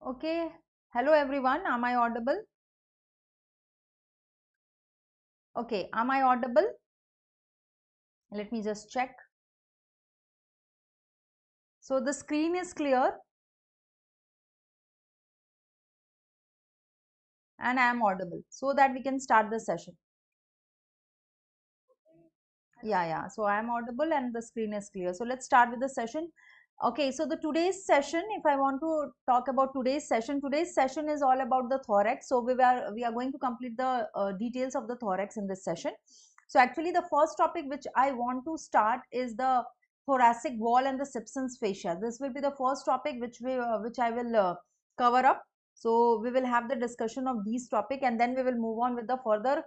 Okay, hello everyone. Am I audible? Okay, am I audible? Let me just check. So the screen is clear and I am audible so that we can start the session. Yeah. So I am audible and the screen is clear. So let's start with the session. Okay, so the today's session, if I want to talk about today's session is all about the thorax. So we are going to complete the details of the thorax in this session. So actually the first topic which I want to start is the thoracic wall and the substance fascia. This will be the first topic which I will cover up. So we will have the discussion of these topic and then we will move on with the further.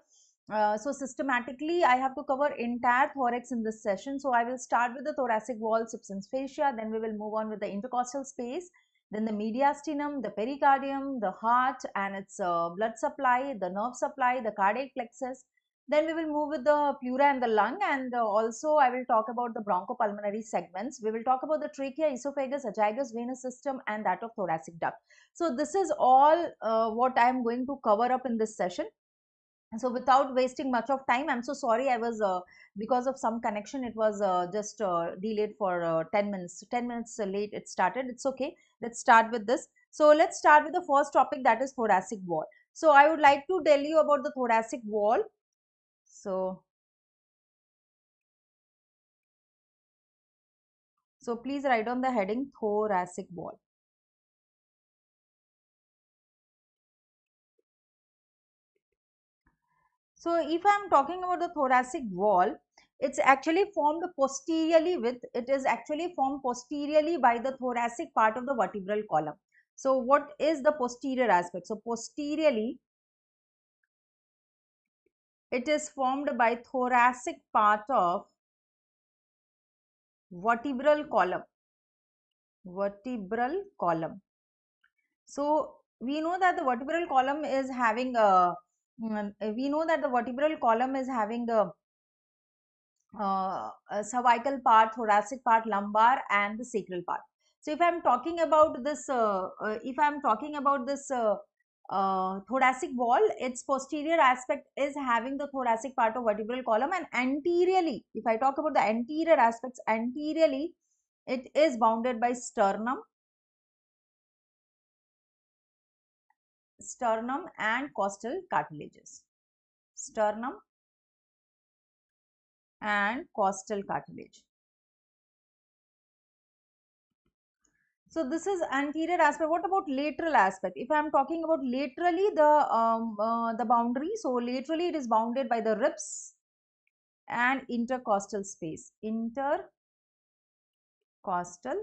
So systematically, I have to cover entire thorax in this session. So I will start with the thoracic wall, substance fascia, then we will move on with the intercostal space, then the mediastinum, the pericardium, the heart and its blood supply, the nerve supply, the cardiac plexus. Then we will move with the pleura and the lung, and also I will talk about the bronchopulmonary segments. We will talk about the trachea, esophagus, esophagus, venous system and that of thoracic duct. So this is all what I am going to cover up in this session. So without wasting much of time, I'm so sorry, I was because of some connection it was just delayed for 10 minutes 10 minutes late it started. It's okay, let's start with this. So let's start with the first topic, that is thoracic wall. So I would like to tell you about the thoracic wall. So please write on the heading thoracic wall. So if I am talking about the thoracic wall, it's actually formed posteriorly by the thoracic part of the vertebral column. So what is the posterior aspect? So posteriorly, it is formed by thoracic part of vertebral column. Vertebral column. So we know that the vertebral column is having a cervical part, thoracic part, lumbar and the sacral part. So if I'm talking about this thoracic wall, its posterior aspect is having the thoracic part of vertebral column, and anteriorly, if I talk about the anterior aspects, anteriorly it is bounded by sternum and costal cartilages. Sternum and costal cartilage. So this is anterior aspect. What about lateral aspect? If I am talking about laterally, the boundary, so laterally it is bounded by the ribs and intercostal space. Intercostal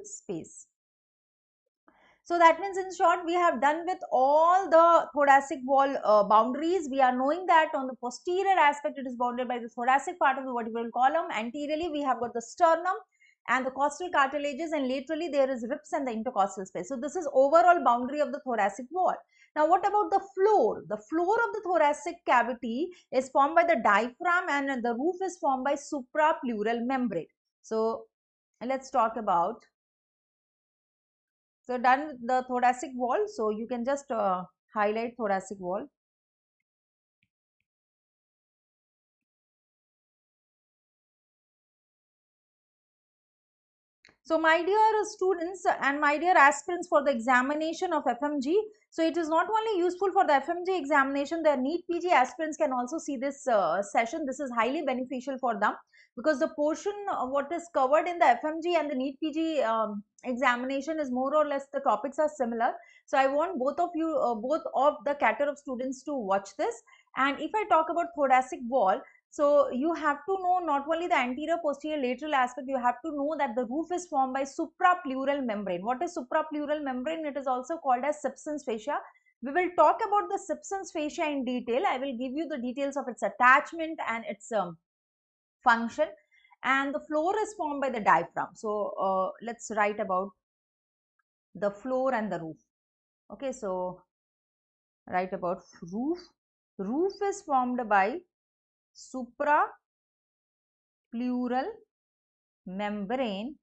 space. So that means, in short, we have done with all the thoracic wall boundaries. We are knowing that on the posterior aspect, it is bounded by the thoracic part of the vertebral column. Anteriorly, we have got the sternum and the costal cartilages, and laterally there is ribs and the intercostal space. So this is overall boundary of the thoracic wall. Now what about the floor? The floor of the thoracic cavity is formed by the diaphragm and the roof is formed by suprapleural membrane. So let's talk about. So done the thoracic wall. So you can just highlight thoracic wall. So my dear students and my dear aspirants for the examination of FMG, so it is not only useful for the FMG examination, the NEET PG aspirants can also see this session. This is highly beneficial for them because the portion of what is covered in the FMG and the NEET PG examination is more or less the topics are similar. So I want both of you, both of the category of students to watch this. And if I talk about thoracic wall, so you have to know not only the anterior, posterior, lateral aspect, you have to know that the roof is formed by suprapleural membrane. What is suprapleural membrane? It is also called as substance fascia. We will talk about the substance fascia in detail. I will give you the details of its attachment and its function. And the floor is formed by the diaphragm. So let's write about the floor and the roof. Okay, so write about roof. Roof is formed by suprapleural membrane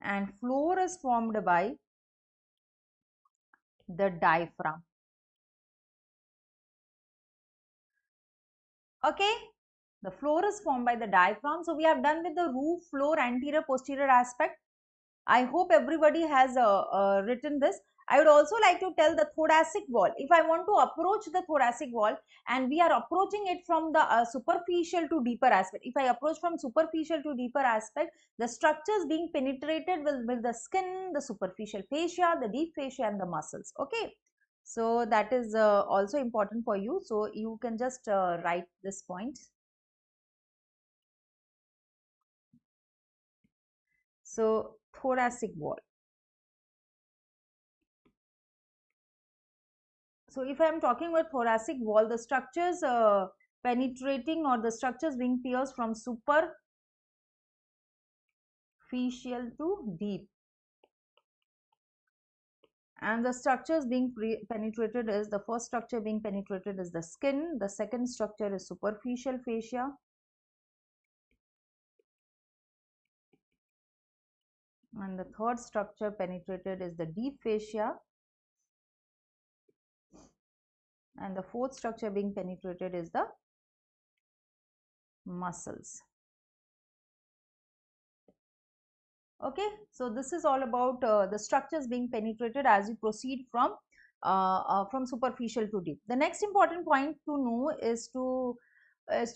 and floor is formed by the diaphragm. Okay, the floor is formed by the diaphragm. So we have done with the roof, floor, anterior, posterior aspect. I hope everybody has written this. I would also like to tell the thoracic wall. If I want to approach the thoracic wall and we are approaching it from the superficial to deeper aspect. If I approach from superficial to deeper aspect, the structures being penetrated will be the skin, the superficial fascia, the deep fascia and the muscles. Okay. So that is also important for you. So you can just write this point. So thoracic wall. So if I am talking about thoracic wall, the structures penetrating or the structures being pierced from superficial to deep. And the structures being penetrated is, the first structure being penetrated is the skin, the second structure is superficial fascia, and the third structure penetrated is the deep fascia, and the fourth structure being penetrated is the muscles. Okay, so this is all about the structures being penetrated as we proceed from superficial to deep. The next important point to know is to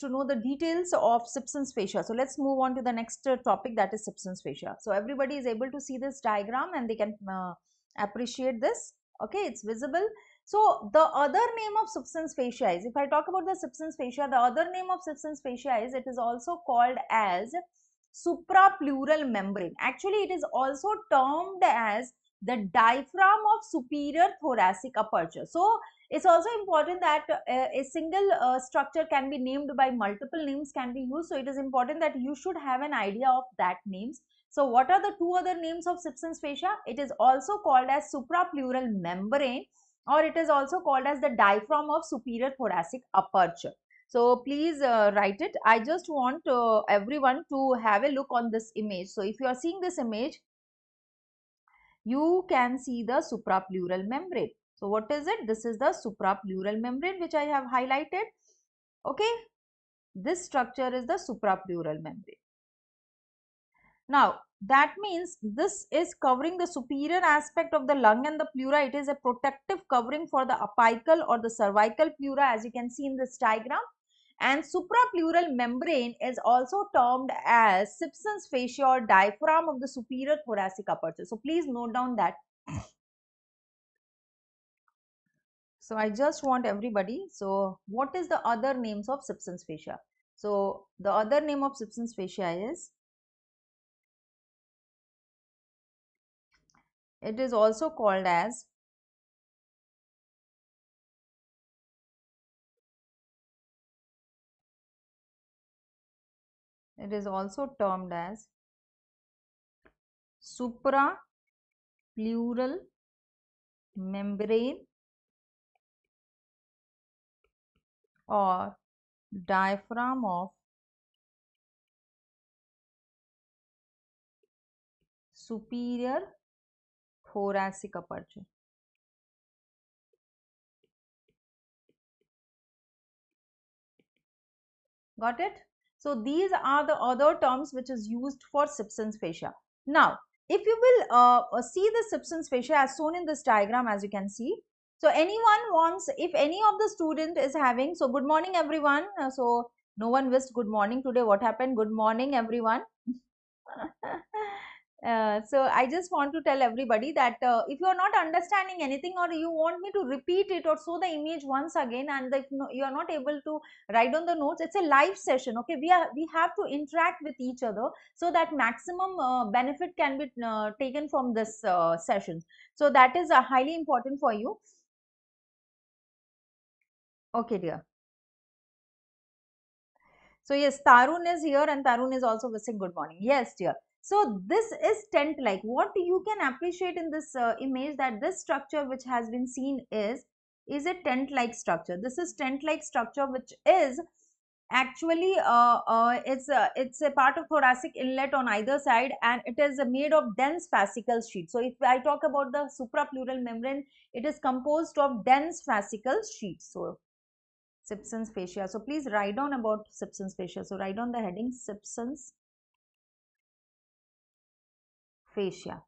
know the details of Simpson's fascia. So let's move on to the next topic, that is Simpson's fascia. So everybody is able to see this diagram and they can appreciate this. Okay, it's visible. So the other name of Simpson's fascia is, if I talk about the Simpson's fascia, the other name of Simpson's fascia is, it is also called as suprapleural membrane. Actually, it is also termed as the diaphragm of superior thoracic aperture. So it's also important that a single structure can be named by multiple names can be used. So it is important that you should have an idea of that names. So what are the two other names of Simpson's fascia? It is also called as suprapleural membrane, or it is also called as the diaphragm of superior thoracic aperture. So please write it. I just want everyone to have a look on this image. So if you are seeing this image, you can see the suprapleural membrane. So what is it? This is the suprapleural membrane which I have highlighted. Okay, this structure is the suprapleural membrane. Now that means this is covering the superior aspect of the lung and the pleura. It is a protective covering for the apical or the cervical pleura, as you can see in this diagram. And suprapleural membrane is also termed as Simpson's fascia or diaphragm of the superior thoracic aperture. So please note down that. So I just want everybody. So what is the other names of Simpson's fascia? So the other name of Simpson's fascia is, it is also called as it is also termed as suprapleural membrane or diaphragm of superior thoracic aperture. Got it? So these are the other terms which is used for Simpson's fascia. Now, if you will see the Simpson's fascia as shown in this diagram, as you can see. So anyone wants, if any of the student is having, so good morning everyone. So no one wished good morning today. What happened? Good morning everyone. So I just want to tell everybody that if you are not understanding anything or you want me to repeat it or show the image once again, and if you are not able to write on the notes, it's a live session. Okay, we have to interact with each other so that maximum benefit can be taken from this session. So that is highly important for you. Okay, dear. So yes, Tarun is here and Tarun is also wishing good morning. Yes, dear. So this is tent-like. What you can appreciate in this image, that this structure which has been seen is a tent-like structure. This is tent-like structure which is actually it's a part of thoracic inlet on either side, and it is made of dense fascicle sheet. So if I talk about the suprapleural membrane, it is composed of dense fascicle sheets. So Simpson's fascia. So please write down about Simpson's fascia. So write down the heading Simpson's fascia.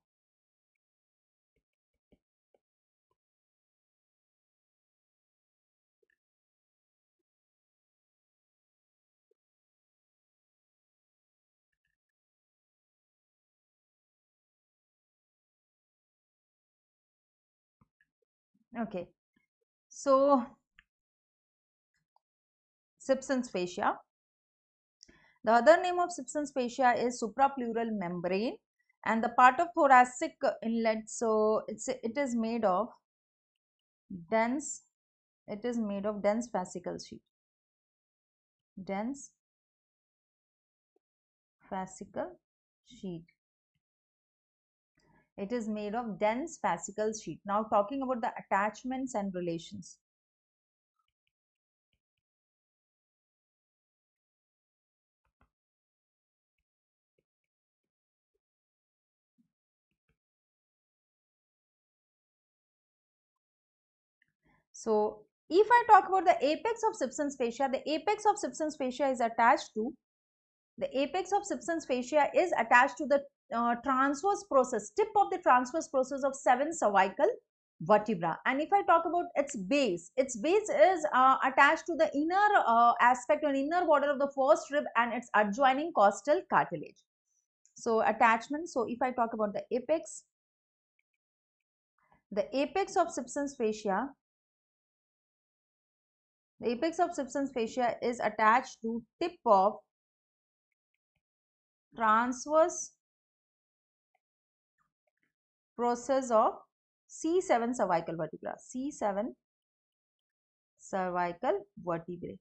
Okay. So Simpson's fascia. The other name of Simpson's fascia is suprapleural membrane, and the part of thoracic inlet. So it is made of dense. It is made of dense fascicle sheet. Dense fascicle sheet. It is made of dense fascicle sheet. Now talking about the attachments and relations. So if I talk about the apex of Simpson's fascia, the apex of Simpson's fascia is attached to the transverse process, tip of the transverse process of 7 cervical vertebra. And if I talk about its base is attached to the inner aspect or inner border of the first rib and its adjoining costal cartilage. So attachment. So if I talk about the apex of Simpson's fascia, the apex of Simpson's fascia is attached to tip of transverse process of C7 cervical vertebra. C7 cervical vertebrae.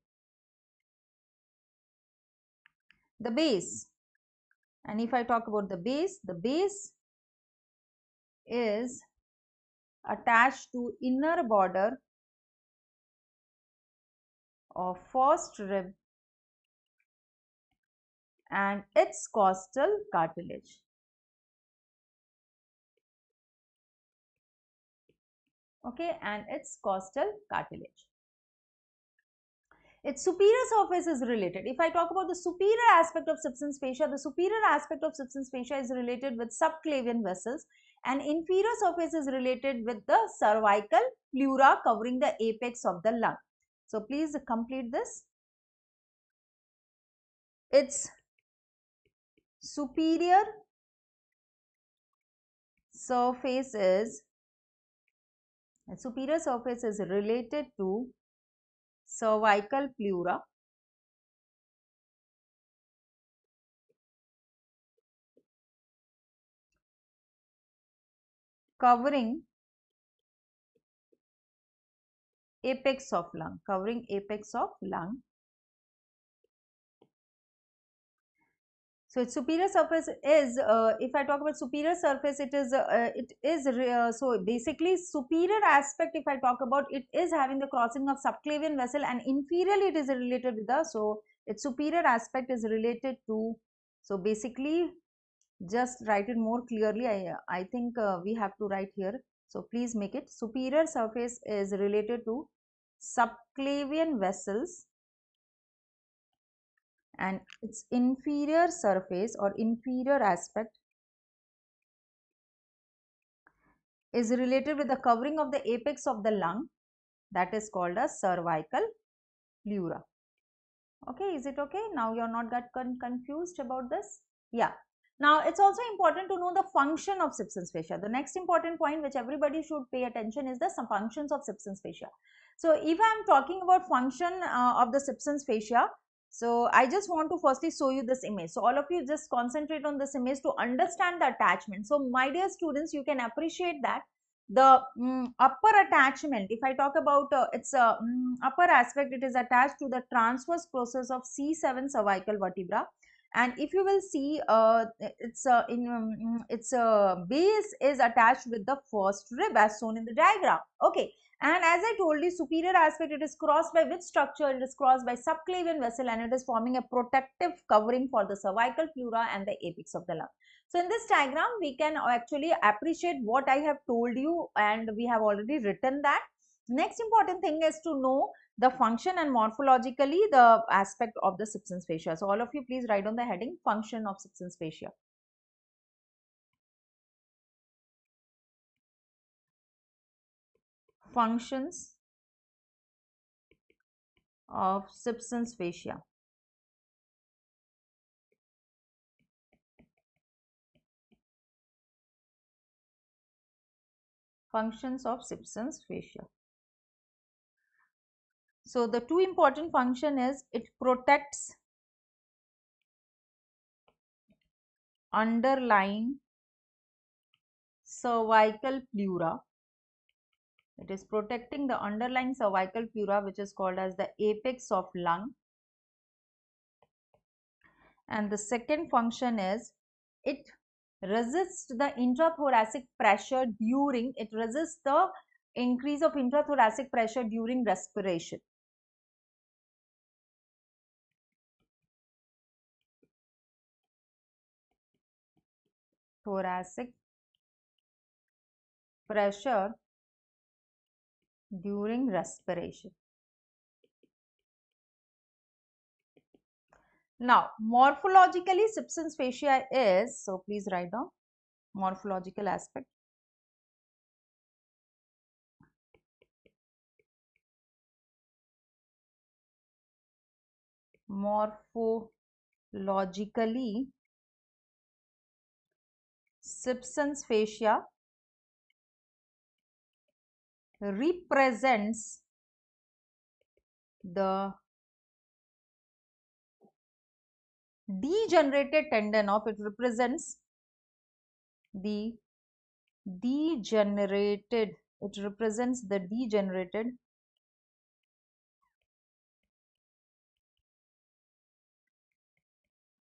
The base, and if I talk about the base is attached to inner border of first rib and its costal cartilage. Okay, and its costal cartilage. Its superior surface is related. If I talk about the superior aspect of Simpson's fascia, the superior aspect of Simpson's fascia is related with subclavian vessels, and inferior surface is related with the cervical pleura covering the apex of the lung. So please complete this. Its superior surface is related to cervical pleura covering apex of lung, So its superior surface is, if I talk about superior surface, so basically superior aspect, if I talk about, it is having the crossing of subclavian vessel, and inferiorly it is related with the, so its superior aspect is related to, so basically just write it more clearly. I think we have to write here. So please make it superior surface is related to subclavian vessels, and its inferior surface or inferior aspect is related with the covering of the apex of the lung, that is called a cervical pleura. Okay, is it okay? Now you're not got confused about this? Yeah. Now it's also important to know the function of Simpson's fascia. The next important point which everybody should pay attention is the functions of Simpson's fascia. So if I am talking about function of the Simpson's fascia, so I just want to firstly show you this image. So all of you just concentrate on this image to understand the attachment. So my dear students, you can appreciate that the upper attachment, if I talk about its upper aspect, it is attached to the transverse process of C7 cervical vertebra. And if you will see, its base is attached with the first rib as shown in the diagram. Okay, And as I told you, superior aspect, it is crossed by which structure? It is crossed by subclavian vessel, and it is forming a protective covering for the cervical pleura and the apex of the lung. So in this diagram, we can actually appreciate what I have told you, and we have already written that. Next important thing is to know the function and morphologically the aspect of the substance fascia. So all of you please write on the heading function of substance fascia. Functions of substance fascia. Functions of substance fascia. So the two important function is it protects underlying cervical pleura. It is protecting the underlying cervical pleura, which is called as the apex of lung. And the second function is it resists the intrathoracic pressure during, it resists the increase of intrathoracic pressure during respiration. Thoracic pressure during respiration. Now, morphologically, substance fascia is, so please write down morphological aspect. Morphologically, substance fascia represents the degenerated tendon of, it represents the degenerated, it represents the degenerated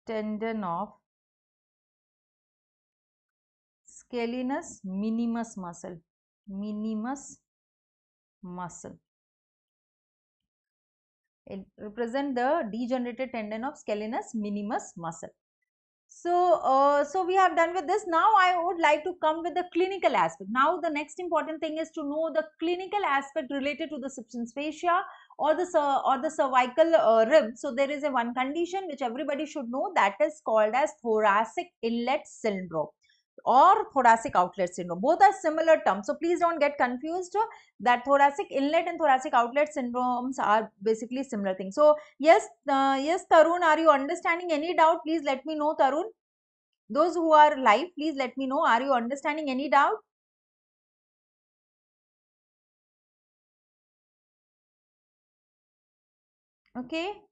tendon of scalenus minimus muscle, minimus muscle. It represents the degenerated tendon of scalenus minimus muscle. So we have done with this. Now I would like to come with the clinical aspect. Now the next important thing is to know the clinical aspect related to the substance fascia or the cervical rib. So there is a one condition which everybody should know, that is called as thoracic inlet syndrome or thoracic outlet syndrome. Both are similar terms, so please don't get confused that thoracic inlet and thoracic outlet syndromes are basically similar things. So yes, yes Tarun, are you understanding? Any doubt, please let me know. Tarun, those who are live, please let me know, are you understanding? Any doubt? Okay,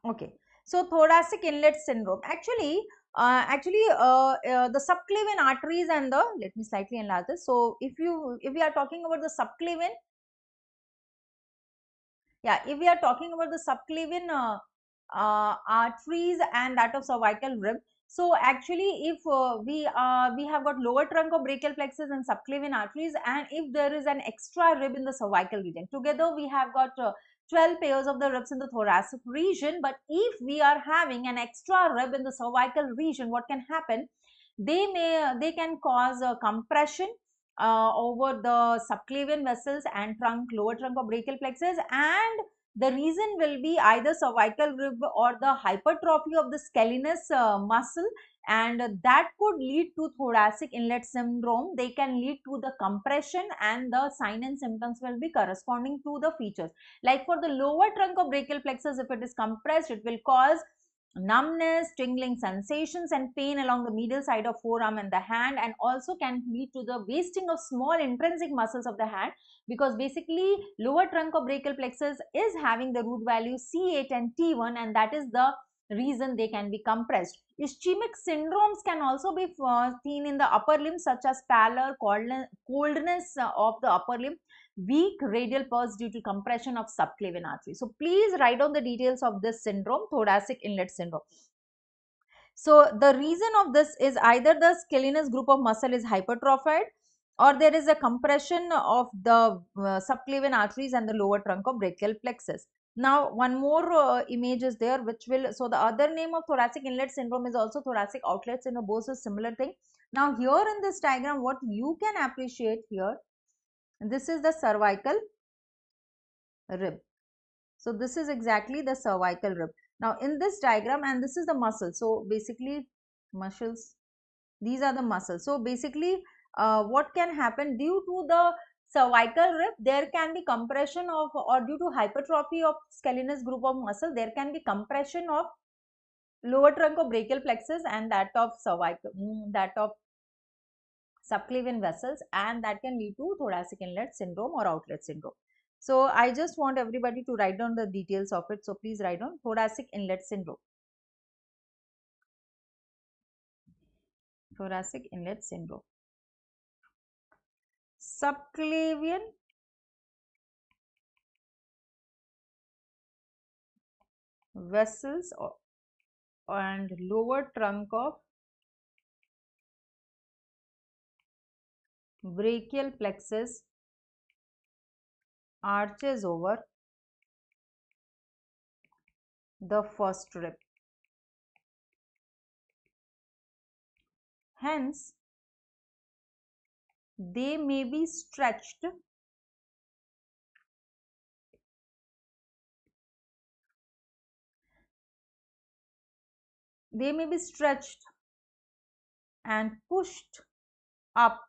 okay. So thoracic inlet syndrome, actually the subclavian arteries and the, let me slightly enlarge this. So if we are talking about the subclavian, yeah, if we are talking about the subclavian arteries and that of cervical rib, so actually if we have got lower trunk of brachial plexus and subclavian arteries, and if there is an extra rib in the cervical region, together we have got 12 pairs of the ribs in the thoracic region. But if we are having an extra rib in the cervical region, what can happen? They can cause a compression over the subclavian vessels and lower trunk of brachial plexus, and the reason will be either cervical rib or the hypertrophy of the scalenus muscle, and that could lead to thoracic inlet syndrome. They can lead to the compression, and the sign and symptoms will be corresponding to the features. Like for the lower trunk of brachial plexus, if it is compressed, it will cause numbness, tingling sensations and pain along the medial side of forearm and the hand, and also can lead to the wasting of small intrinsic muscles of the hand, because basically lower trunk of brachial plexus is having the root value C8 and T1, and that is the reason they can be compressed. Ischemic syndromes can also be seen in the upper limb, such as pallor, coldness of the upper limb, weak radial pulse due to compression of subclavian artery. So please write down the details of this syndrome, thoracic inlet syndrome. So the reason of this is either the scalenus group of muscle is hypertrophied, or there is a compression of the subclavian arteries and the lower trunk of brachial plexus. Now, one more image is there which will, so the other name of thoracic inlet syndrome is also thoracic outlet syndrome, both is similar thing. Now, here in this diagram, what you can appreciate here, this is the cervical rib. So, this is exactly the cervical rib. Now, in this diagram, and this is the muscle. So, basically muscles, these are the muscles. So, basically what can happen due to the cervical rib, there can be compression of, or due to hypertrophy of scalenus group of muscle, there can be compression of lower trunk of brachial plexus and that of cervical, that of subclavian vessels, and that can lead to thoracic inlet syndrome or outlet syndrome. So, I just want everybody to write down the details of it. So, please write down thoracic inlet syndrome. Thoracic inlet syndrome. Subclavian vessels and lower trunk of brachial plexus arches over the first rib. Hence, they may be stretched and pushed up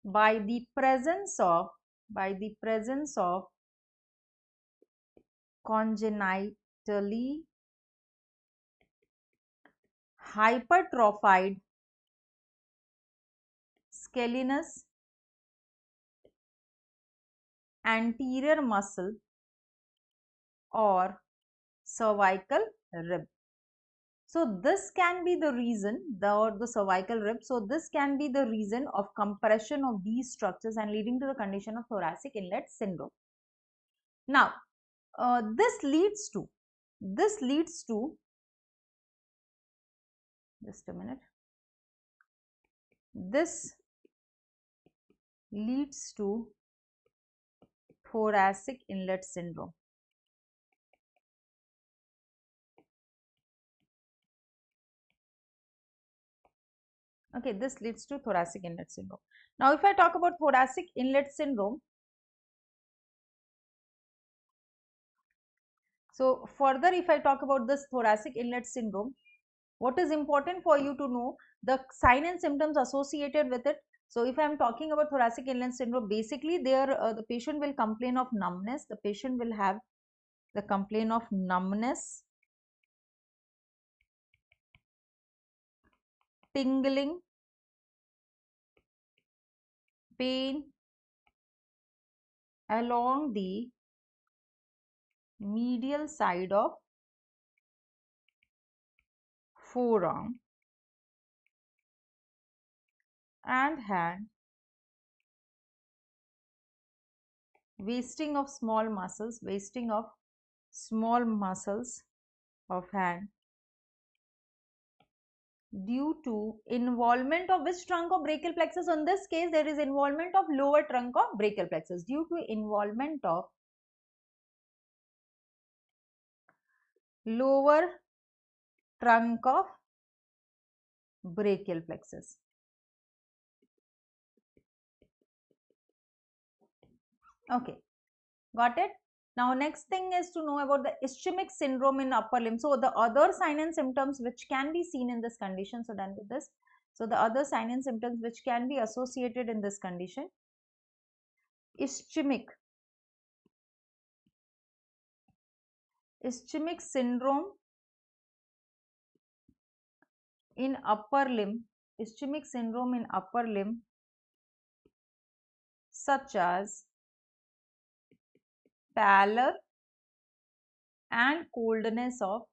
by the presence of congenitally hypertrophied scalenus anterior muscle or cervical rib. So, this can be the reason, the cervical rib. So, this can be the reason of compression of these structures and leading to the condition of thoracic inlet syndrome. Now, this leads to, just a minute, this leads to thoracic inlet syndrome. Okay, this leads to thoracic inlet syndrome. Now, if I talk about thoracic inlet syndrome, so further if I talk about this thoracic inlet syndrome, what is important for you to know, the sign and symptoms associated with it. So, if I am talking about thoracic inlet syndrome, basically there the patient will complain of numbness, the patient will have the complaint of numbness, tingling, pain along the medial side of forearm and hand, wasting of small muscles, of hand due to involvement of which trunk of brachial plexus. In this case, there is involvement of lower trunk of brachial plexus due to involvement of lower trunk of brachial plexus. Okay, got it? Now, next thing is to know about the ischemic syndrome in upper limb. So, the other sign and symptoms which can be seen in this condition. So, done with this. So, the other sign and symptoms which can be associated in this condition, ischemic syndrome in upper limb, such as pallor and coldness of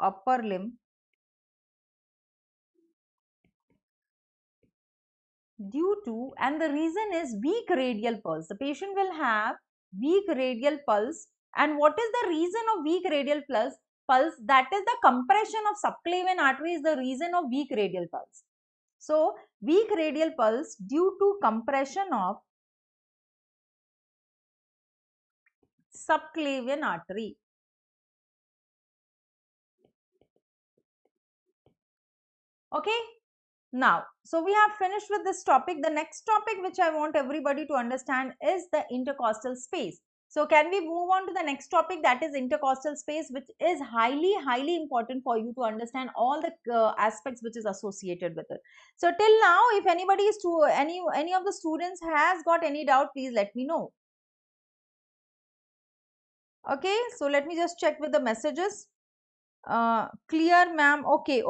upper limb due to, and the reason is weak radial pulse. The patient will have weak radial pulse, and what is the reason of weak radial pulse? That is the compression of subclavian artery is the reason of weak radial pulse. So weak radial pulse due to compression of subclavian artery. Okay. Now, so we have finished with this topic. The next topic which I want everybody to understand is the intercostal space. So, can we move on to the next topic, that is intercostal space, which is highly important for you to understand all the aspects which is associated with it. So, till now, if anybody is to any of the students has got any doubt, please let me know. Okay, so let me just check with the messages. Clear, ma'am. Okay.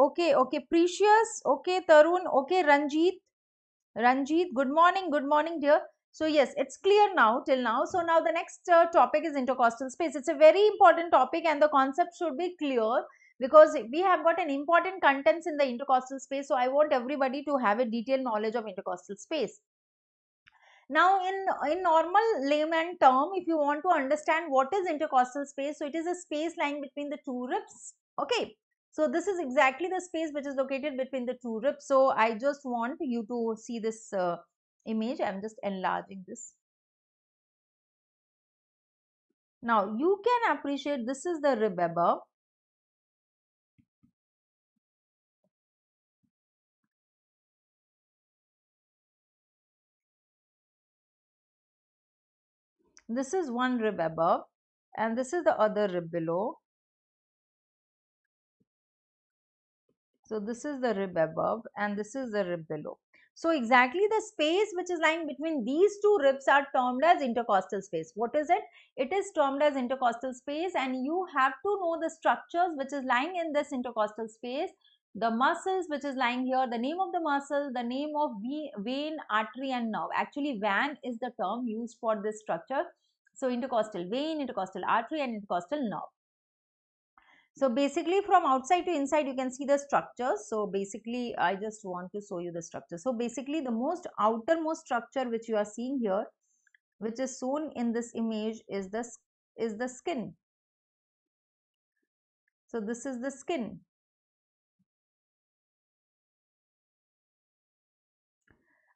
Precious. Okay, Tarun. Okay, Ranjit, good morning, dear. So yes, it's clear now till now. So now the next topic is intercostal space. It's a very important topic and the concept should be clear because we have got an important contents in the intercostal space. So I want everybody to have a detailed knowledge of intercostal space. Now in normal layman term, if you want to understand what is intercostal space, so it is a space lying between the two ribs. Okay. So this is exactly the space which is located between the two ribs. So I just want you to see this image. I'm just enlarging this. Now you can appreciate this is the rib above. This is one rib above and this is the other rib below. So this is the rib above and this is the rib below. So exactly the space which is lying between these two ribs are termed as intercostal space. What is it? It is termed as intercostal space and you have to know the structures which is lying in this intercostal space, the muscles which is lying here, the name of the muscle, the name of vein, artery and nerve. Actually vein is the term used for this structure. So intercostal vein, intercostal artery and intercostal nerve. So basically from outside to inside you can see the structures. So basically I just want to show you the structure. So basically the most outermost structure which you are seeing here, which is shown in this image is the skin. So this is the skin.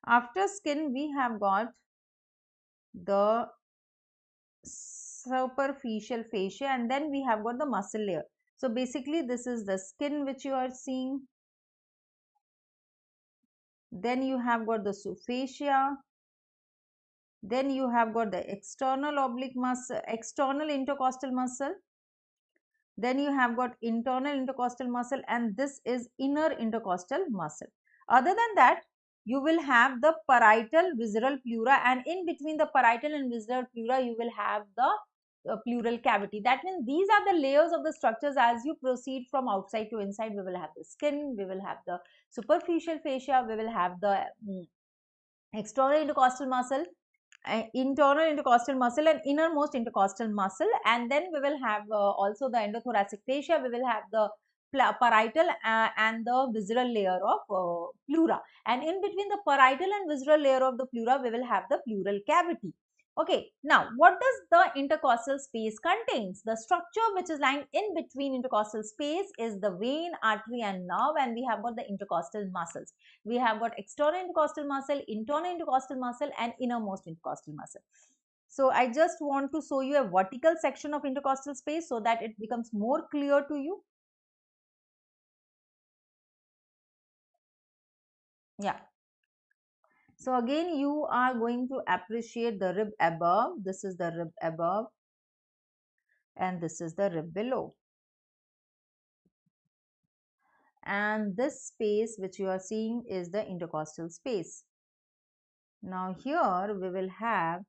After skin we have got the superficial fascia and then we have got the muscle layer. So basically this is the skin which you are seeing. Then you have got the fascia. Then you have got the external oblique muscle, external intercostal muscle. Then you have got internal intercostal muscle and this is inner intercostal muscle. Other than that, you will have the parietal visceral pleura and in between the parietal and visceral pleura, you will have the pleural cavity. That means these are the layers of the structures. As you proceed from outside to inside, we will have the skin, we will have the superficial fascia, we will have the external intercostal muscle, internal intercostal muscle and innermost intercostal muscle, and then we will have also the endothoracic fascia, we will have the parietal and the visceral layer of pleura, and in between the parietal and visceral layer of the pleura we will have the pleural cavity. Okay, now what does the intercostal space contains? The structure which is lying in between intercostal space is the vein, artery and nerve, and we have got the intercostal muscles. We have got external intercostal muscle, internal intercostal muscle and innermost intercostal muscle. So I just want to show you a vertical section of intercostal space so that it becomes more clear to you. Yeah. So again you are going to appreciate the rib above. This is the rib above and this is the rib below. And this space which you are seeing is the intercostal space. Now here we will have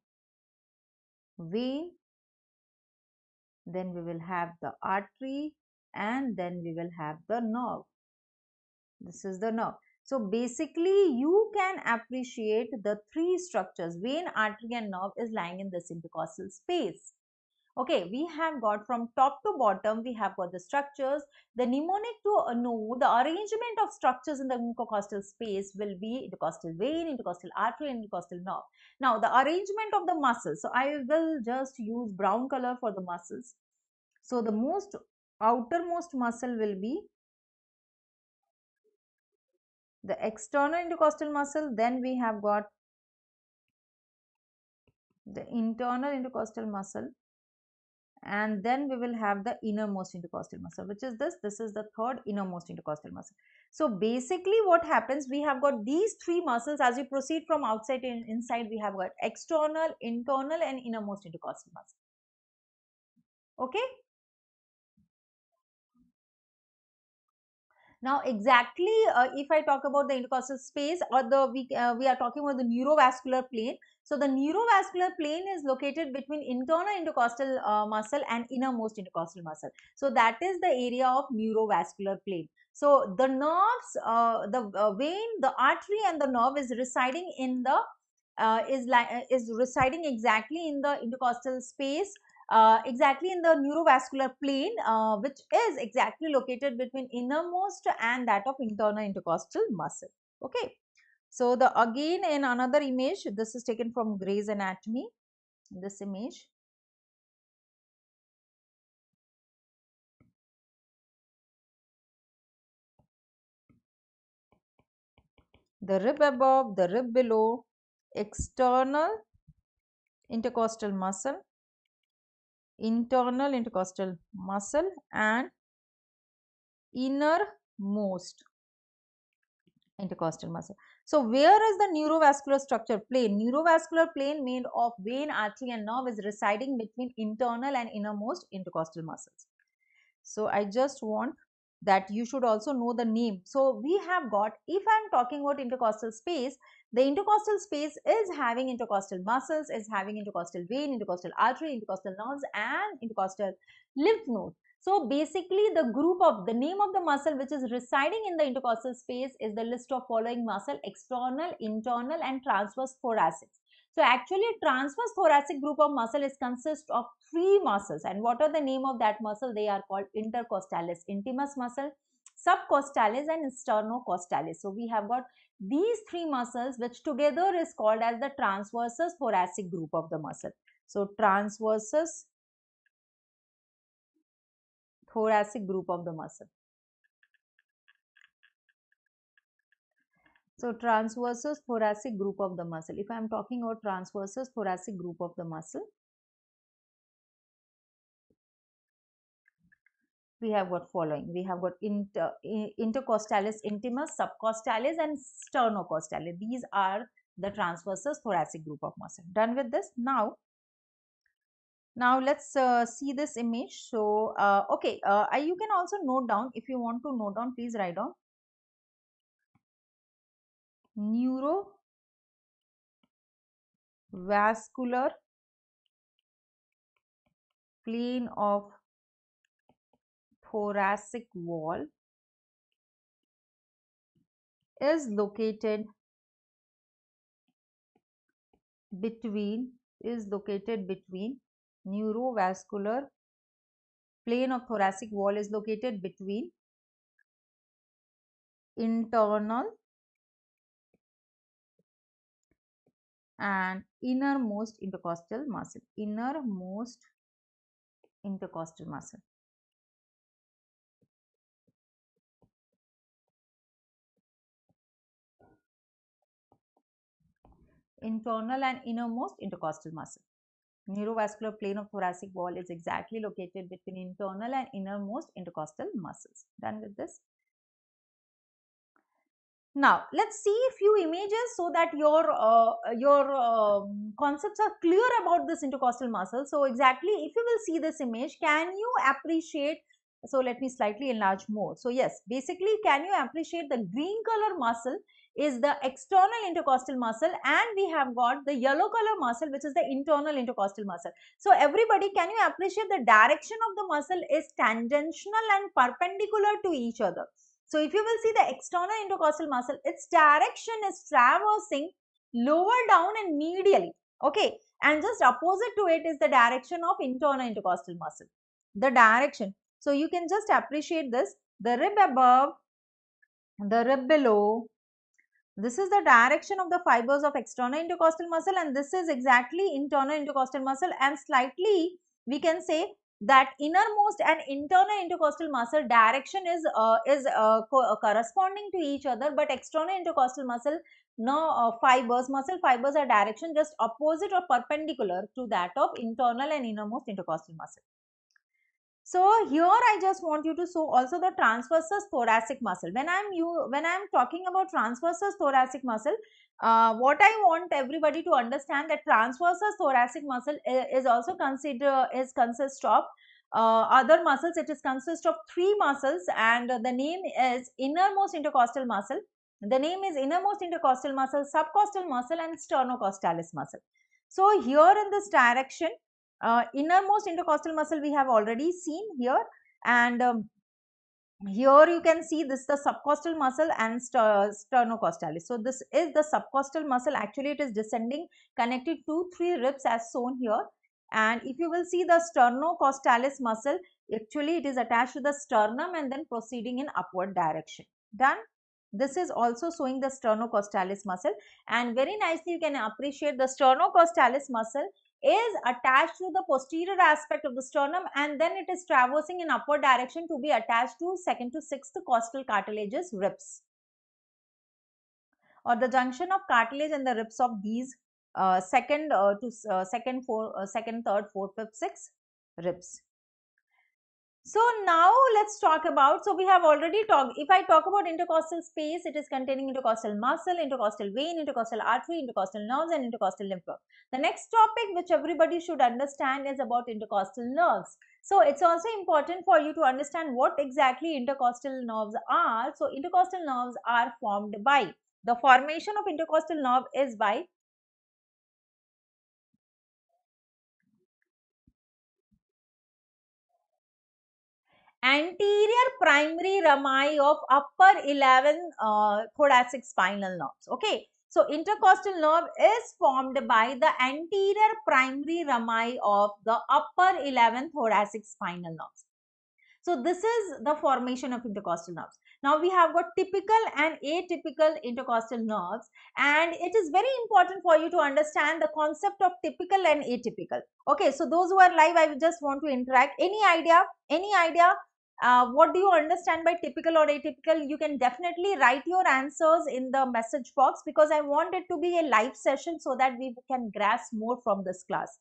vein, then we will have the artery and then we will have the nerve. This is the nerve. So basically you can appreciate the three structures, vein, artery and nerve is lying in this intercostal space. Okay, we have got from top to bottom, we have got the structures. The mnemonic to know the arrangement of structures in the intercostal space will be intercostal vein, intercostal artery and intercostal nerve. Now the arrangement of the muscles. So I will just use brown color for the muscles. So the most outermost muscle will be the external intercostal muscle, then we have got the internal intercostal muscle, and then we will have the innermost intercostal muscle, which is this is the third innermost intercostal muscle. So basically what happens, we have got these three muscles. As we proceed from outside and inside, we have got external, internal and innermost intercostal muscle. Okay. Now exactly, if I talk about the intercostal space, or we are talking about the neurovascular plane. So the neurovascular plane is located between internal intercostal muscle and innermost intercostal muscle. So that is the area of neurovascular plane. So the nerves, the vein, the artery and the nerve is residing in the is residing exactly in the intercostal space, exactly in the neurovascular plane, which is exactly located between innermost and that of internal intercostal muscle. Okay. So the again in another image, this is taken from Gray's Anatomy, this image. The rib above, the rib below, external intercostal muscle, internal intercostal muscle and innermost intercostal muscle. So where is the neurovascular structure plane? Neurovascular plane made of vein, artery and nerve is residing between internal and innermost intercostal muscles. So I just want that you should also know the name. So we have got, if I am talking about intercostal space, the intercostal space is having intercostal muscles, is having intercostal vein, intercostal artery, intercostal nerves and intercostal lymph node. So basically the group of the name of the muscle which is residing in the intercostal space is the list of following muscle: external, internal and transverse thoracic. So actually a transverse thoracic group of muscle is consist of three muscles, and what are the name of that muscle? They are called intercostalis intimus muscle, subcostalis and sternocostalis. So we have got these three muscles which together is called as the transversus thoracic group of the muscle. So transversus thoracic group of the muscle. So transversus thoracic group of the muscle. If I am talking about transversus thoracic group of the muscle, we have got following. We have got intercostalis intimus, subcostalis and sternocostalis. These are the transversus thoracic group of muscle. Done with this. Now let's see this image. So okay, you can also note down, if you want to note down, please write down neurovascular plane of thoracic wall is located between neurovascular plane of thoracic wall is located between internal and innermost intercostal muscle. Innermost intercostal muscle. Internal and innermost intercostal muscle. Neurovascular plane of thoracic wall is exactly located between internal and innermost intercostal muscles. Done with this. Now let's see a few images so that your concepts are clear about this intercostal muscle. So exactly, if you will see this image, can you appreciate? So let me slightly enlarge more. So yes, basically, can you appreciate the green color muscle is the external intercostal muscle, and we have got the yellow color muscle which is the internal intercostal muscle. So everybody, can you appreciate the direction of the muscle is tangential and perpendicular to each other. So if you will see the external intercostal muscle, its direction is traversing lower down and medially. Okay. And just opposite to it is the direction of internal intercostal muscle. The direction. So you can just appreciate this. The rib above, the rib below. This is the direction of the fibers of external intercostal muscle, and this is exactly internal intercostal muscle, and slightly we can say that innermost and internal intercostal muscle direction is corresponding to each other, but external intercostal muscle, no, muscle fibers are direction just opposite or perpendicular to that of internal and innermost intercostal muscle. So here I just want you to show also the transversus thoracic muscle. When I'm talking about transversus thoracic muscle, what I want everybody to understand that transversus thoracic muscle is also consists of other muscles. It is consists of 3 muscles, and the name is innermost intercostal muscle. The name is innermost intercostal muscle, subcostal muscle, and sternocostalis muscle. So here in this direction, innermost intercostal muscle we have already seen here, and here you can see this is the subcostal muscle and sternocostalis. So this is the subcostal muscle. Actually it is descending, connected to 3 ribs as shown here, and if you will see the sternocostalis muscle, actually it is attached to the sternum and then proceeding in upward direction. Done. This is also showing the sternocostalis muscle, and very nicely you can appreciate the sternocostalis muscle is attached to the posterior aspect of the sternum, and then it is traversing in upward direction to be attached to 2nd to 6th costal cartilages ribs, or the junction of cartilage and the ribs of these second, third, fourth, fifth, sixth ribs. So now let's talk about, so we have already talked, if I talk about intercostal space, it is containing intercostal muscle, intercostal vein, intercostal artery, intercostal nerves, and intercostal lymph node. The next topic which everybody should understand is about intercostal nerves. So it's also important for you to understand what exactly intercostal nerves are. So intercostal nerves are formed by, the formation of intercostal nerve is by anterior primary rami of upper 11 thoracic spinal nerves. Okay. So intercostal nerve is formed by the anterior primary rami of the upper 11 thoracic spinal nerves. So this is the formation of intercostal nerves. Now we have got typical and atypical intercostal nerves, and it is very important for you to understand the concept of typical and atypical. Okay, so those who are live, I just want to interact. Any idea? Any idea? What do you understand by typical or atypical? You can definitely write your answers in the message box, because I want it to be a live session so that we can grasp more from this class.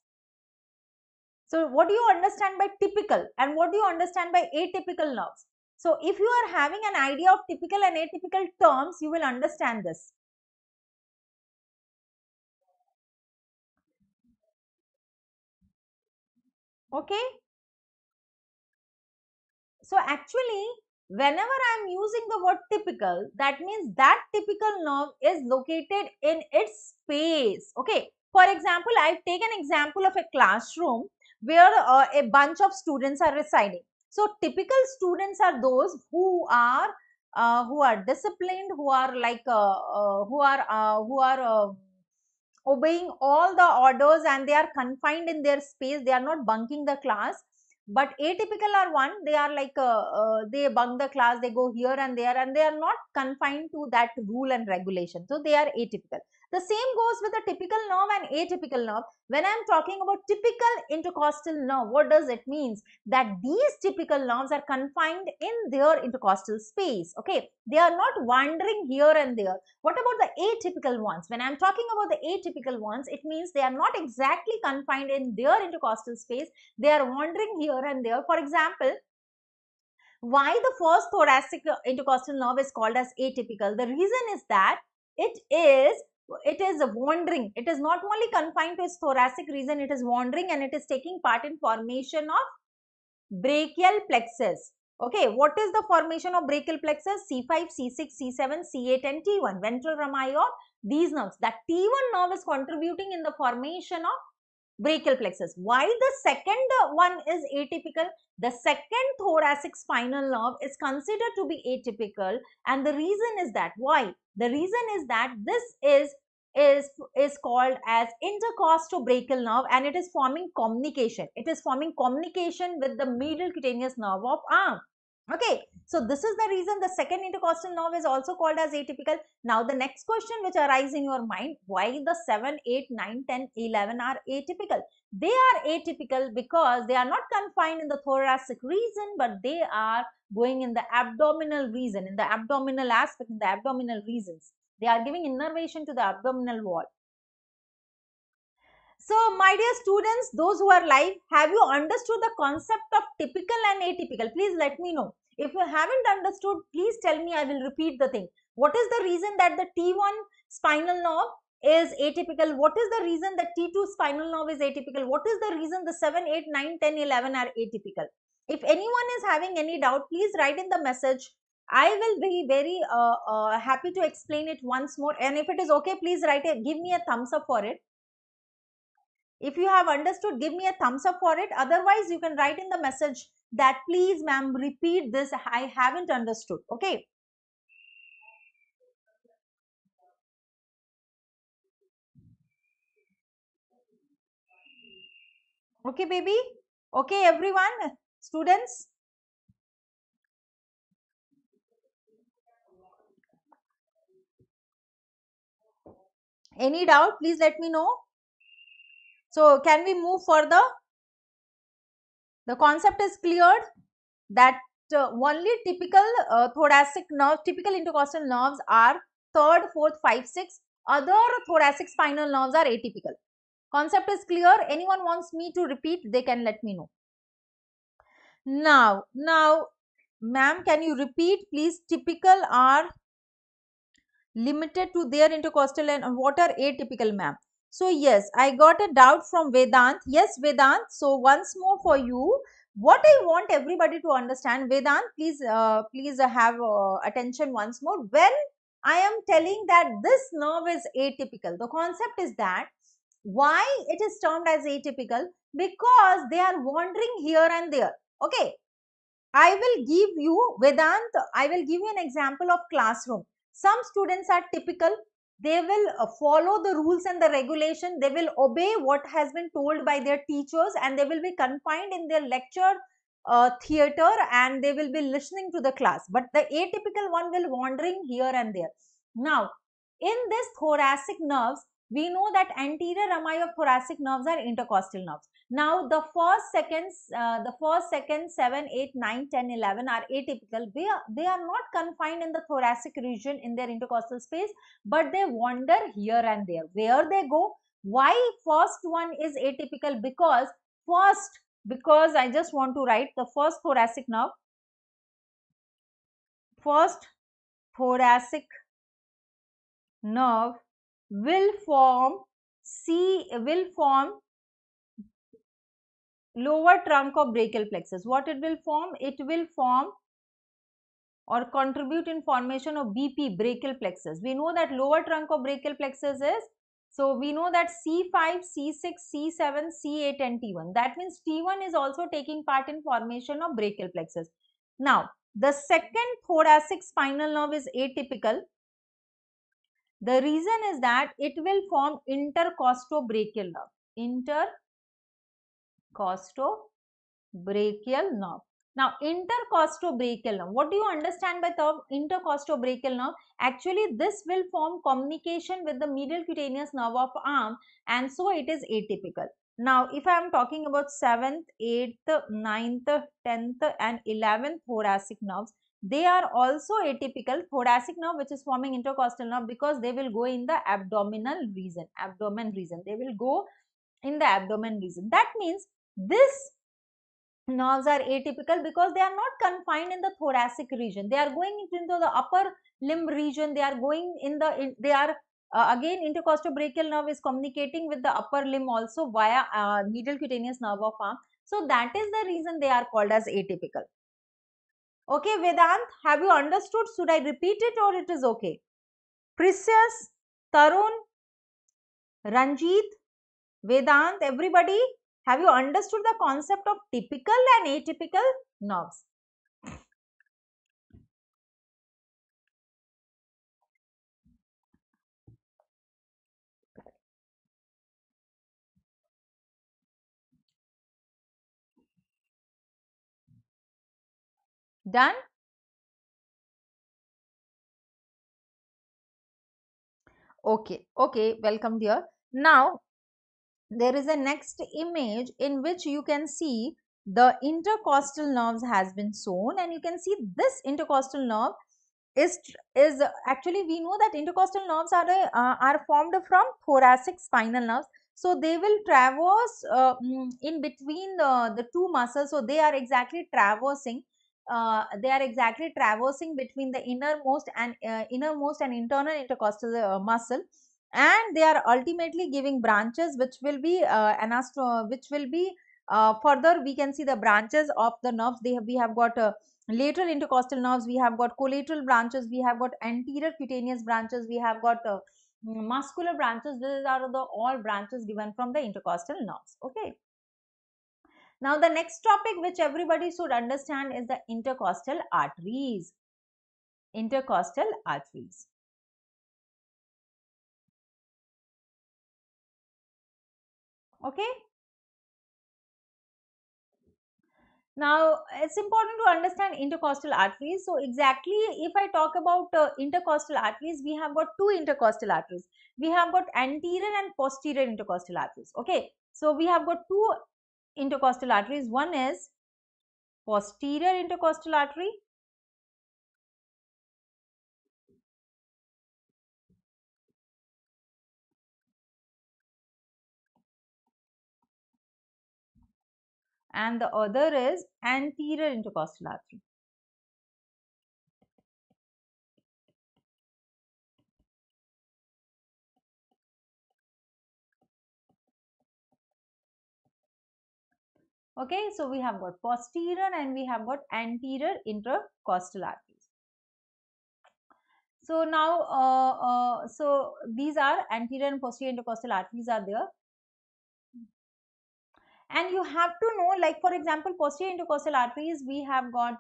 So what do you understand by typical and what do you understand by atypical nerves? So if you are having an idea of typical and atypical terms, you will understand this. Okay. So actually, whenever I am using the word typical, that means that typical nerve is located in its space. Okay. For example, I take an example of a classroom where a bunch of students are residing. So typical students are those who are disciplined, who are like obeying all the orders, and they are confined in their space. They are not bunking the class. But atypical are one, they are like they bunk the class, they go here and there, and they are not confined to that rule and regulation. So they are atypical. The same goes with the typical nerve and atypical nerve. When I am talking about typical intercostal nerve, what does it means? That these typical nerves are confined in their intercostal space. Okay, they are not wandering here and there. What about the atypical ones? When I am talking about the atypical ones, it means they are not exactly confined in their intercostal space. They are wandering here and there. For example, why the first thoracic intercostal nerve is called as atypical? The reason is that it is wandering. It is not only confined to its thoracic region, it is wandering, and it is taking part in formation of brachial plexus. Okay, what is the formation of brachial plexus? C5, C6, C7, C8 and T1, ventral rami of these nerves. That T1 nerve is contributing in the formation of brachial plexus. While the second one is atypical, the second thoracic spinal nerve is considered to be atypical, and the reason is that, why? The reason is that this is called as intercostobrachial nerve, and it is forming communication. It is forming communication with the medial cutaneous nerve of arm. Okay, So this is the reason the second intercostal nerve is also called as atypical. Now the next question which arises in your mind, why the 7, 8, 9, 10, 11 are atypical? They are atypical because they are not confined in the thoracic region, but they are going in the abdominal region, in the abdominal aspect, in the abdominal regions. They are giving innervation to the abdominal wall. So, my dear students, those who are live, have you understood the concept of typical and atypical? Please let me know. If you haven't understood, please tell me, I will repeat the thing. What is the reason that the T1 spinal nerve is atypical? What is the reason that T2 spinal nerve is atypical? What is the reason the 7, 8, 9, 10, 11 are atypical? If anyone is having any doubt, please write in the message. I will be very happy to explain it once more. And if it is okay, please write it. Give me a thumbs up for it. If you have understood, give me a thumbs up for it. Otherwise, you can write in the message that please ma'am repeat this, I haven't understood. Okay. Okay, baby. Okay, everyone, students. Any doubt, please let me know. So, can we move further? The concept is cleared that only typical thoracic nerve, typical intercostal nerves are third, fourth, 5, 6. Other thoracic spinal nerves are atypical. Concept is clear. Anyone wants me to repeat, they can let me know. Now, ma'am, can you repeat please? Typical are limited to their intercostal and what are atypical, ma'am? So yes, I got a doubt from Vedant. Yes, Vedant. So once more for you, what I want everybody to understand, Vedant, please have attention once more. When I am telling that this nerve is atypical, the concept is that why it is termed as atypical, because they are wandering here and there. Okay, I will give you, Vedant, I will give you an example of classroom. Some students are typical. They will follow the rules and the regulation. They will obey what has been told by their teachers and they will be confined in their lecture theater and they will be listening to the class. But the atypical one will wandering here and there. Now, in this thoracic nerves, we know that anterior rami of thoracic nerves are intercostal nerves. Now, the first, second, 7, 8, 9, 10, 11 are atypical. They are not confined in the thoracic region in their intercostal space, but they wander here and there. Where they go? Why first one is atypical? Because I just want to write the first thoracic nerve. First thoracic nerve will form lower trunk of brachial plexus. What it will form? It will form or contribute in formation of BP, brachial plexus. We know that lower trunk of brachial plexus is, so we know that C5, C6, C7, C8 and T1. That means T1 is also taking part in formation of brachial plexus. Now, the second thoracic spinal nerve is atypical. The reason is that it will form intercostobrachial nerve. Intercostobrachial nerve. Now, intercostobrachial nerve. What do you understand by term intercostobrachial nerve? Actually, this will form communication with the medial cutaneous nerve of arm, and so it is atypical. Now, if I am talking about 7th, 8th, 9th, 10th and 11th thoracic nerves, they are also atypical. Thoracic nerve which is forming intercostal nerve, because they will go in the abdominal region. They will go in the abdomen region. That means this nerves are atypical because they are not confined in the thoracic region. They are going into the upper limb region. They are going in the, again, intercostobrachial nerve is communicating with the upper limb also via medial cutaneous nerve of arm. So that is the reason they are called as atypical. Okay, Vedant, have you understood? Should I repeat it or it is okay? Precious, Tarun, Ranjit, Vedant, everybody, have you understood the concept of typical and atypical nerves? Done? Okay, okay, welcome dear. Now, there is a next image in which you can see the intercostal nerves has been shown, and you can see this intercostal nerve is actually, we know that intercostal nerves are formed from thoracic spinal nerves. So they will traverse in between the two muscles. So they are exactly traversing between the innermost and internal intercostal muscle, and they are ultimately giving branches which will be further we can see the branches of the nerves. We have got lateral intercostal nerves, we have got collateral branches, we have got anterior cutaneous branches, we have got muscular branches. These are the all branches given from the intercostal nerves. Okay. Now the next topic which everybody should understand is the intercostal arteries. Intercostal arteries. Okay. Now, it's important to understand intercostal arteries. So, exactly if I talk about intercostal arteries, we have got two intercostal arteries. We have got anterior and posterior intercostal arteries. Okay. So, we have got two intercostal arteries. One is posterior intercostal artery, and the other is anterior intercostal artery. Okay. So, we have got posterior and we have got anterior intercostal arteries. So, now, so these are anterior and posterior intercostal arteries are there. And you have to know, like for example, posterior intercostal arteries, we have got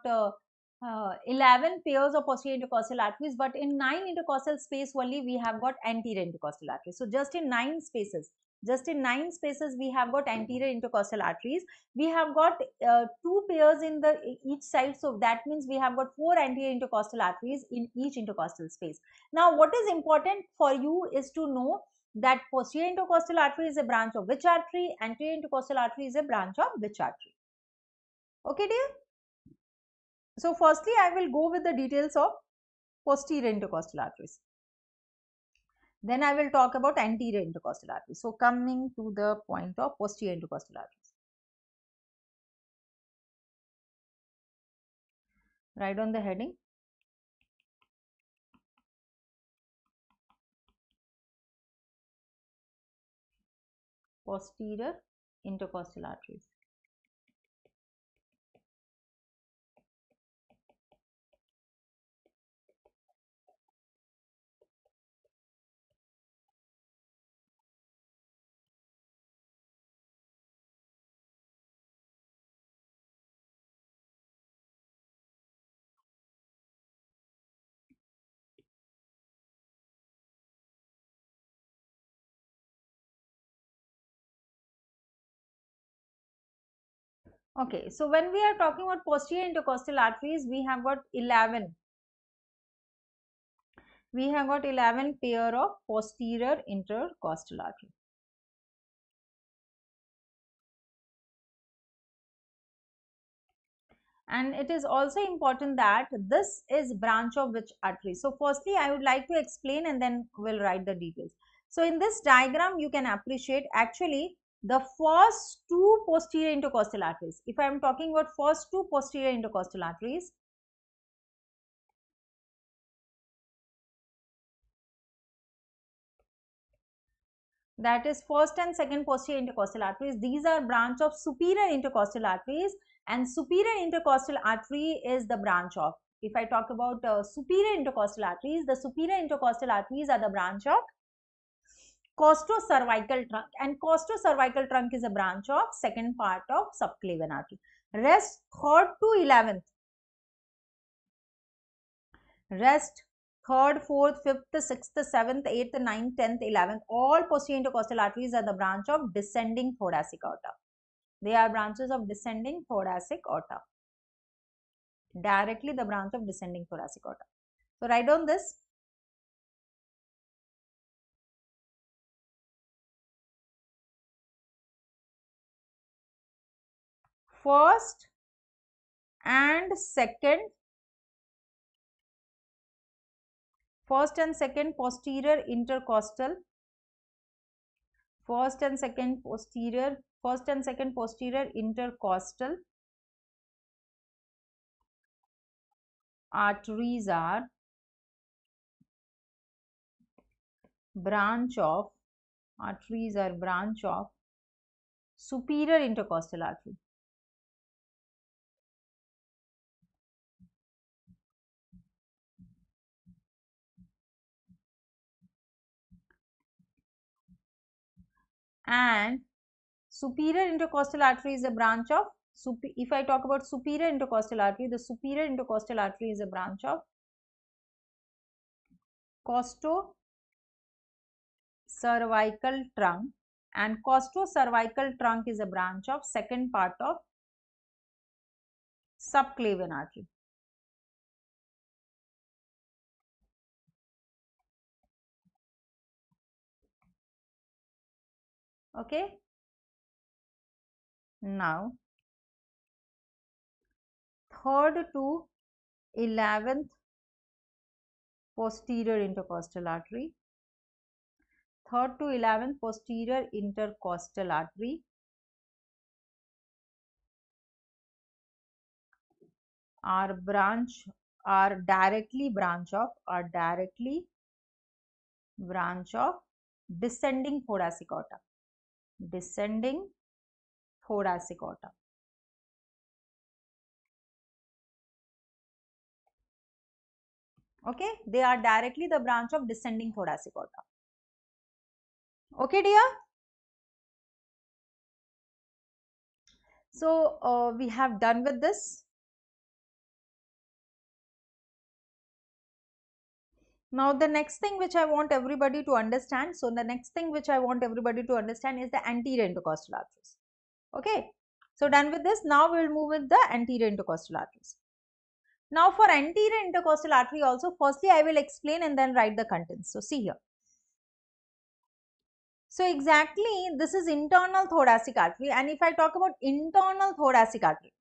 11 pairs of posterior intercostal arteries, but in 9 intercostal space only we have got anterior intercostal arteries. So just in 9 spaces we have got anterior intercostal arteries. We have got 2 pairs in the each side, so that means we have got 4 anterior intercostal arteries in each intercostal space. Now what is important for you is to know that posterior intercostal artery is a branch of which artery, anterior intercostal artery is a branch of which artery. Okay dear. So firstly I will go with the details of posterior intercostal arteries. Then I will talk about anterior intercostal arteries. So coming to the point of posterior intercostal arteries. Write on the heading. Posterior intercostal arteries. Okay, so when we are talking about posterior intercostal arteries, we have got 11. We have got 11 pair of posterior intercostal arteries. And it is also important that this is branch of which artery. So firstly I would like to explain and then we'll write the details. So in this diagram you can appreciate actually the first two posterior intercostal arteries. If I am talking about first two posterior intercostal arteries, that is first and second posterior intercostal arteries, these are branch of superior intercostal arteries, and superior intercostal artery is the branch of, if I talk about superior intercostal arteries, the superior intercostal arteries are the branch of costocervical trunk, and costocervical trunk is a branch of second part of subclavian artery. Rest 3rd to 11th, rest 3rd, 4th, 5th, 6th, 7th, 8th, 9th, 10th, 11th, all posterior intercostal arteries are the branch of descending thoracic aorta. They are branches of descending thoracic aorta. Directly the branch of descending thoracic aorta. So write down this. first and second posterior intercostal, first and second posterior intercostal arteries are branch of superior intercostal artery. And superior intercostal artery is a branch of, if I talk about superior intercostal artery, the superior intercostal artery is a branch of costocervical trunk, and costocervical trunk is a branch of second part of subclavian artery. Okay. Now, 3rd to 11th posterior intercostal artery, 3rd to 11th posterior intercostal artery are directly branch of descending thoracic aorta. Okay, they are directly the branch of descending thoracic aorta. Okay, dear. So we have done with this. Now the next thing which I want everybody to understand, is the anterior intercostal arteries. Okay, so done with this. Now we will move with the anterior intercostal arteries. Now for anterior intercostal artery also, firstly I will explain and then write the contents. So see here. So exactly this is internal thoracic artery, and if I talk about internal thoracic artery,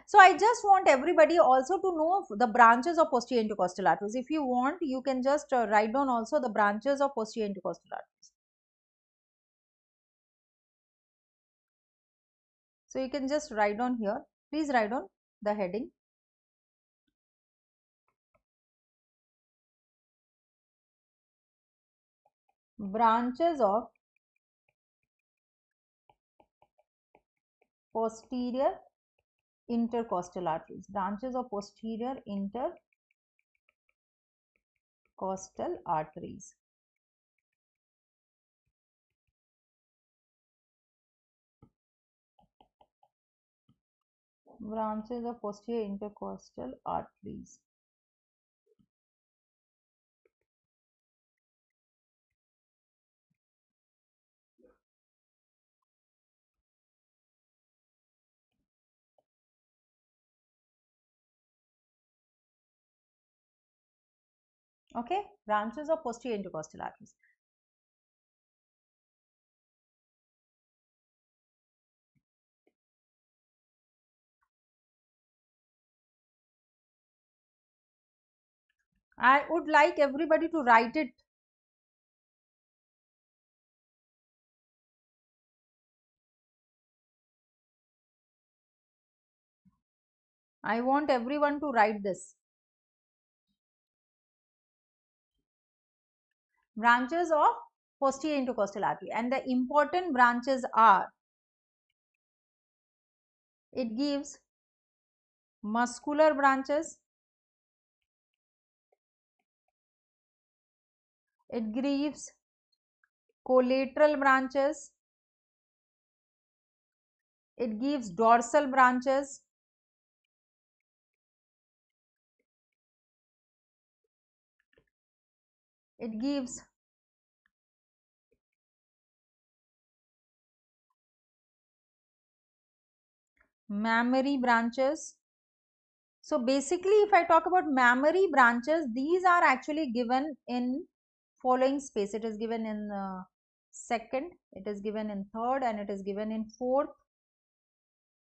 so I just want everybody also to know the branches of posterior intercostal arteries. If you want, you can just write down also the branches of posterior intercostal arteries. So you can just write down here. Please write down the heading. Branches of posterior intercostal arteries. Branches of posterior intercostal arteries. Branches of posterior intercostal arteries. Okay, branches of posterior intercostal arteries. I would like everybody to write it. I want everyone to write this. Branches of posterior intercostal artery, and the important branches are, it gives muscular branches, it gives collateral branches, it gives dorsal branches, it gives mammary branches. So basically, if I talk about mammary branches, these are actually given in following space. It is given in second, it is given in third, and it is given in fourth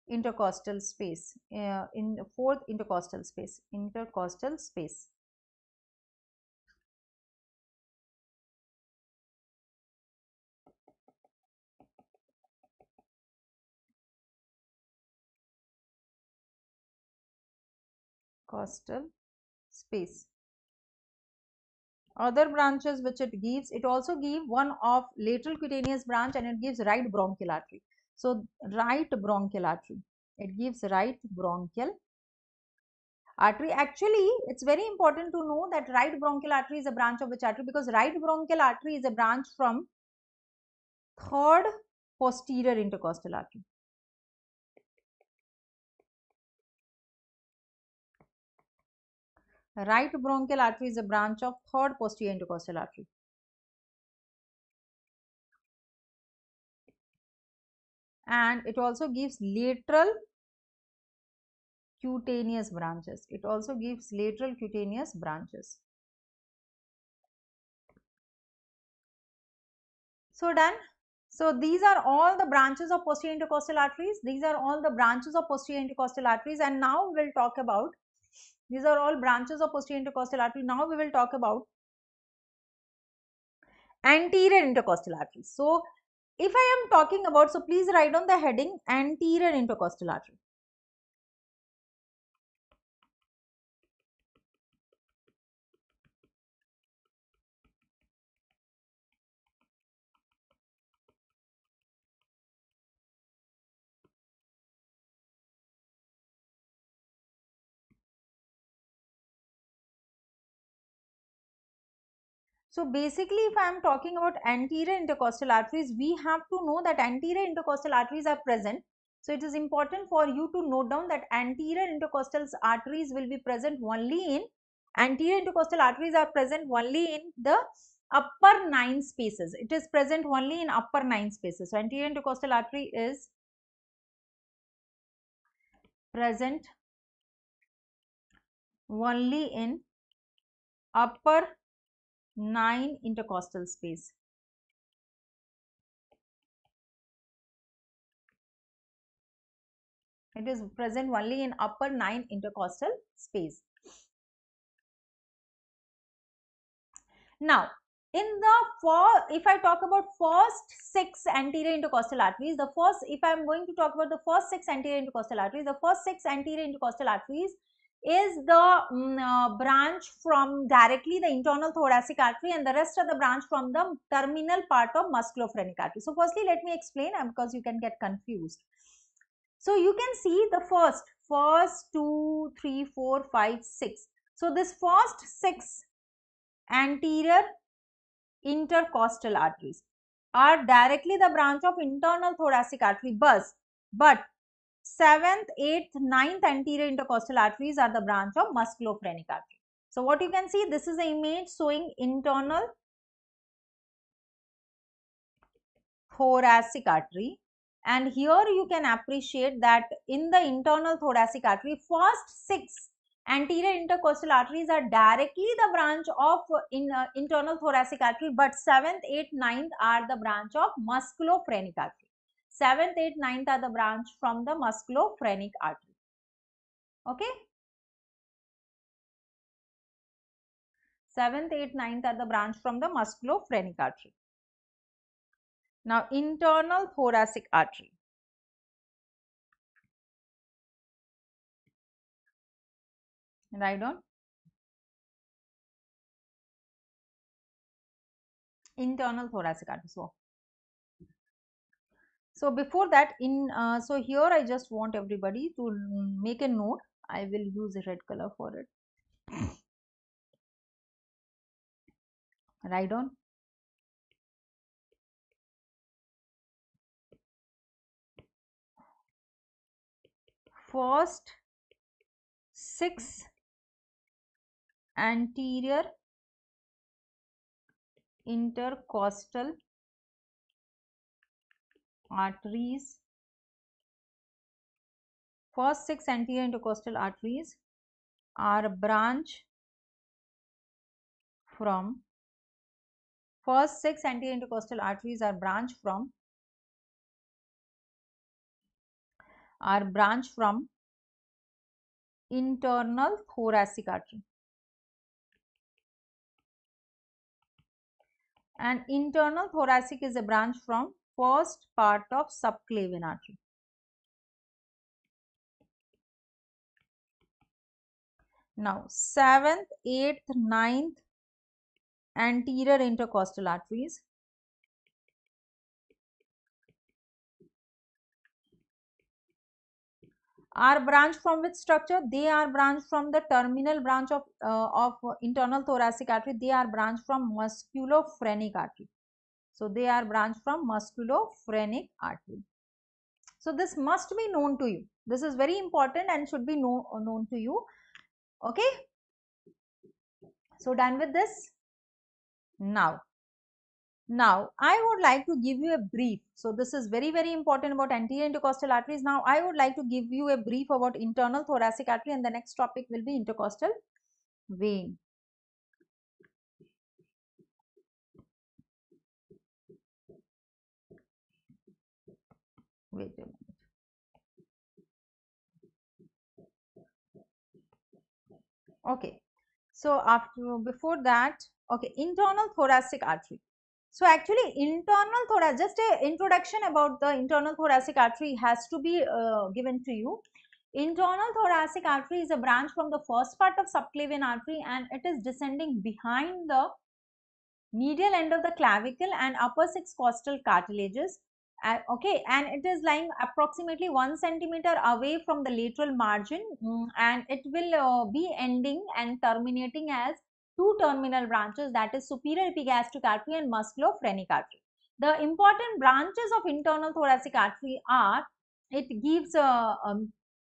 intercostal space. In fourth intercostal space. Costal space. Other branches which it gives, it also gives one of lateral cutaneous branch, and it gives right bronchial artery. So right bronchial artery, it gives right bronchial artery. Actually, it's very important to know that right bronchial artery is a branch of which artery, because right bronchial artery is a branch from third posterior intercostal artery. Right bronchial artery is a branch of third posterior intercostal artery. And it also gives lateral cutaneous branches. It also gives lateral cutaneous branches. So done. So these are all the branches of posterior intercostal arteries. These are all the branches of posterior intercostal arteries. And now we'll talk about, these are all branches of posterior intercostal artery. Now we will talk about anterior intercostal arteries. So if I am talking about, so please write on the heading anterior intercostal artery. So basically, if I am talking about anterior intercostal arteries, we have to know that anterior intercostal arteries are present. So it is important for you to note down that anterior intercostal arteries will be present only in, anterior intercostal arteries are present only in the upper 9 spaces. It is present only in upper 9 spaces. So anterior intercostal artery is present only in upper 9 intercostal space. It is present only in upper 9 intercostal space. Now, in the if I talk about first 6 anterior intercostal arteries, the first, if I am going to talk about the first 6 anterior intercostal arteries, the first 6 anterior intercostal arteries is the branch from directly the internal thoracic artery, and the rest of the branch from the terminal part of musculophrenic artery. So firstly, let me explain because you can get confused. So you can see the first 2, 3, 4, 5, 6. So this first 6 anterior intercostal arteries are directly the branch of internal thoracic artery, but 7th, 8th, 9th anterior intercostal arteries are the branch of musculophrenic artery. So what you can see, this is an image showing internal thoracic artery, and here you can appreciate that in the internal thoracic artery, first 6 anterior intercostal arteries are directly the branch of internal thoracic artery, but 7th, 8th, 9th are the branch of musculophrenic artery. 7th, 8th, 9th are the branch from the musculophrenic artery. Okay. 7th, 8th, 9th are the branch from the musculophrenic artery. Now, internal thoracic artery. Write on internal thoracic artery. So before that, so here I just want everybody to make a note. I will use a red color for it. Write on first 6 anterior intercostal arteries. First 6 anterior intercostal arteries are a branch from First 6 anterior intercostal arteries are branched from internal thoracic artery, and internal thoracic is a branch from first part of subclavian artery. Now 7th, 8th, 9th anterior intercostal arteries are branched from which structure? They are branched from the terminal branch of internal thoracic artery. They are branched from musculophrenic artery. So they are branched from musculophrenic artery. So this must be known to you. This is very important and should be known to you. Okay. So done with this. Now I would like to give you a brief. So this is very, very important about anterior intercostal arteries. Now I would like to give you a brief about internal thoracic artery, and the next topic will be intercostal vein. Wait a minute. Okay. So before that, okay, internal thoracic artery. So actually internal thoracic, just a introduction about the internal thoracic artery has to be given to you. Internal thoracic artery is a branch from the first part of subclavian artery, and it is descending behind the medial end of the clavicle and upper 6 costal cartilages. Okay, and it is lying approximately 1 centimeter away from the lateral margin, and it will be ending and terminating as two terminal branches, that is superior epigastric artery and musculophrenic artery. The important branches of internal thoracic artery are, it gives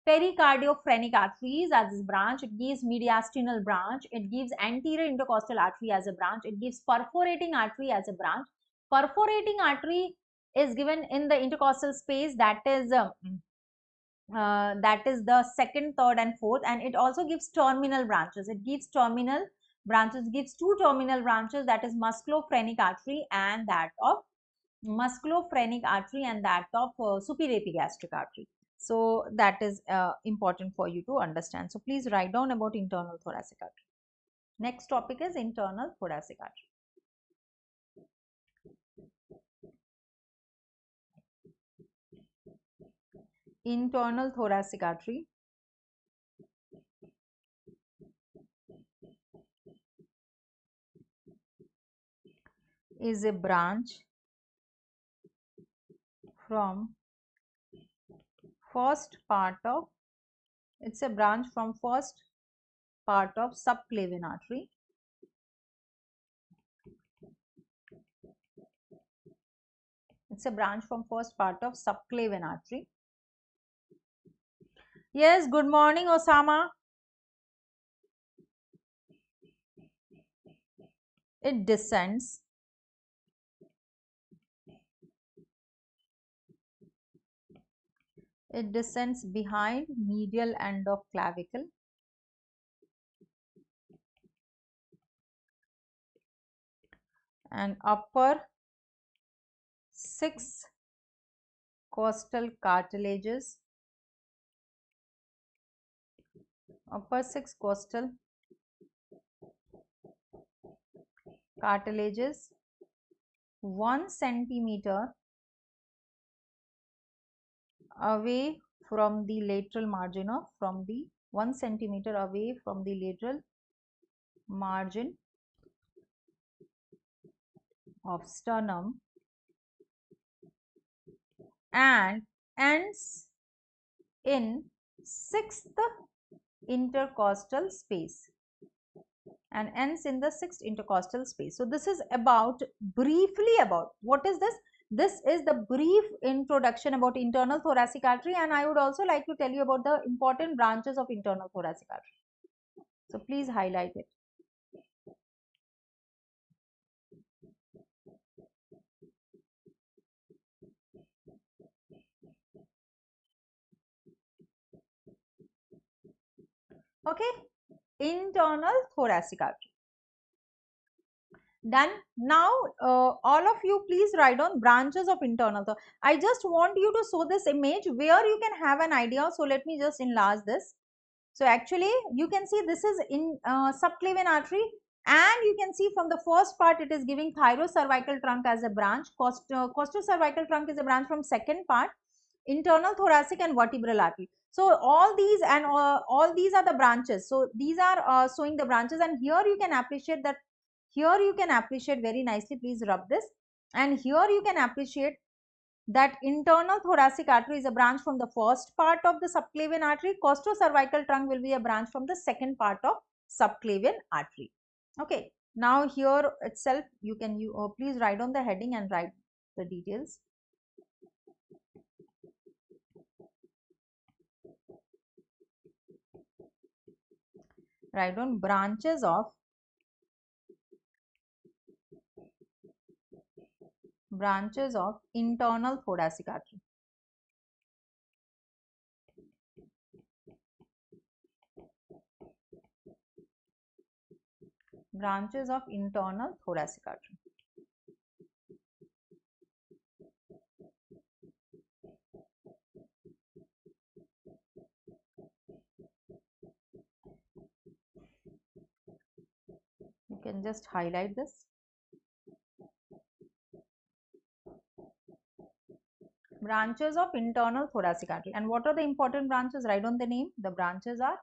pericardiophrenik arteries as a branch, it gives mediastinal branch, it gives anterior intercostal artery as a branch, it gives perforating artery as a branch. Perforating artery is given in the intercostal space, that is the second, third and fourth, and it also gives terminal branches. It gives terminal branches, gives two terminal branches, that is musculophrenic artery and that of superior epigastric artery. So that is important for you to understand. So please write down about internal thoracic artery. Next topic is internal thoracic artery. Internal thoracic artery is a branch from first part of subclavian artery. It's a branch from first part of subclavian artery. Yes, good morning, Osama. It descends behind medial end of clavicle and upper 6 costal cartilages, upper 6 costal cartilages 1 centimeter away from the lateral margin of 1 centimeter away from the lateral margin of sternum and ends in 6th intercostal space and ends in the 6th intercostal space. So this is about briefly about what is this? This is the brief introduction about internal thoracic artery, and I would also like to tell you about the important branches of internal thoracic artery. So please highlight it. Okay, internal thoracic artery. Done. Now, all of you please write on branches of internal. So, I just want you to show this image where you can have an idea. So, let me just enlarge this. So, actually you can see this is in subclavian artery, and you can see from the first part it is giving thyrocervical trunk as a branch, costocervical trunk is a branch from second part, internal thoracic and vertebral artery. So, all these and all these are the branches. So, these are showing the branches, and here you can appreciate that, here you can appreciate very nicely, please rub this, and here you can appreciate that internal thoracic artery is a branch from the first part of the subclavian artery, costocervical trunk will be a branch from the second part of subclavian artery. Okay. Now, here itself you can please write on the heading and write the details. Write on branches of internal thoracic artery. Branches of internal thoracic artery. You can just highlight this. Branches of internal thoracic artery. And what are the important branches? Write on the name. The branches are,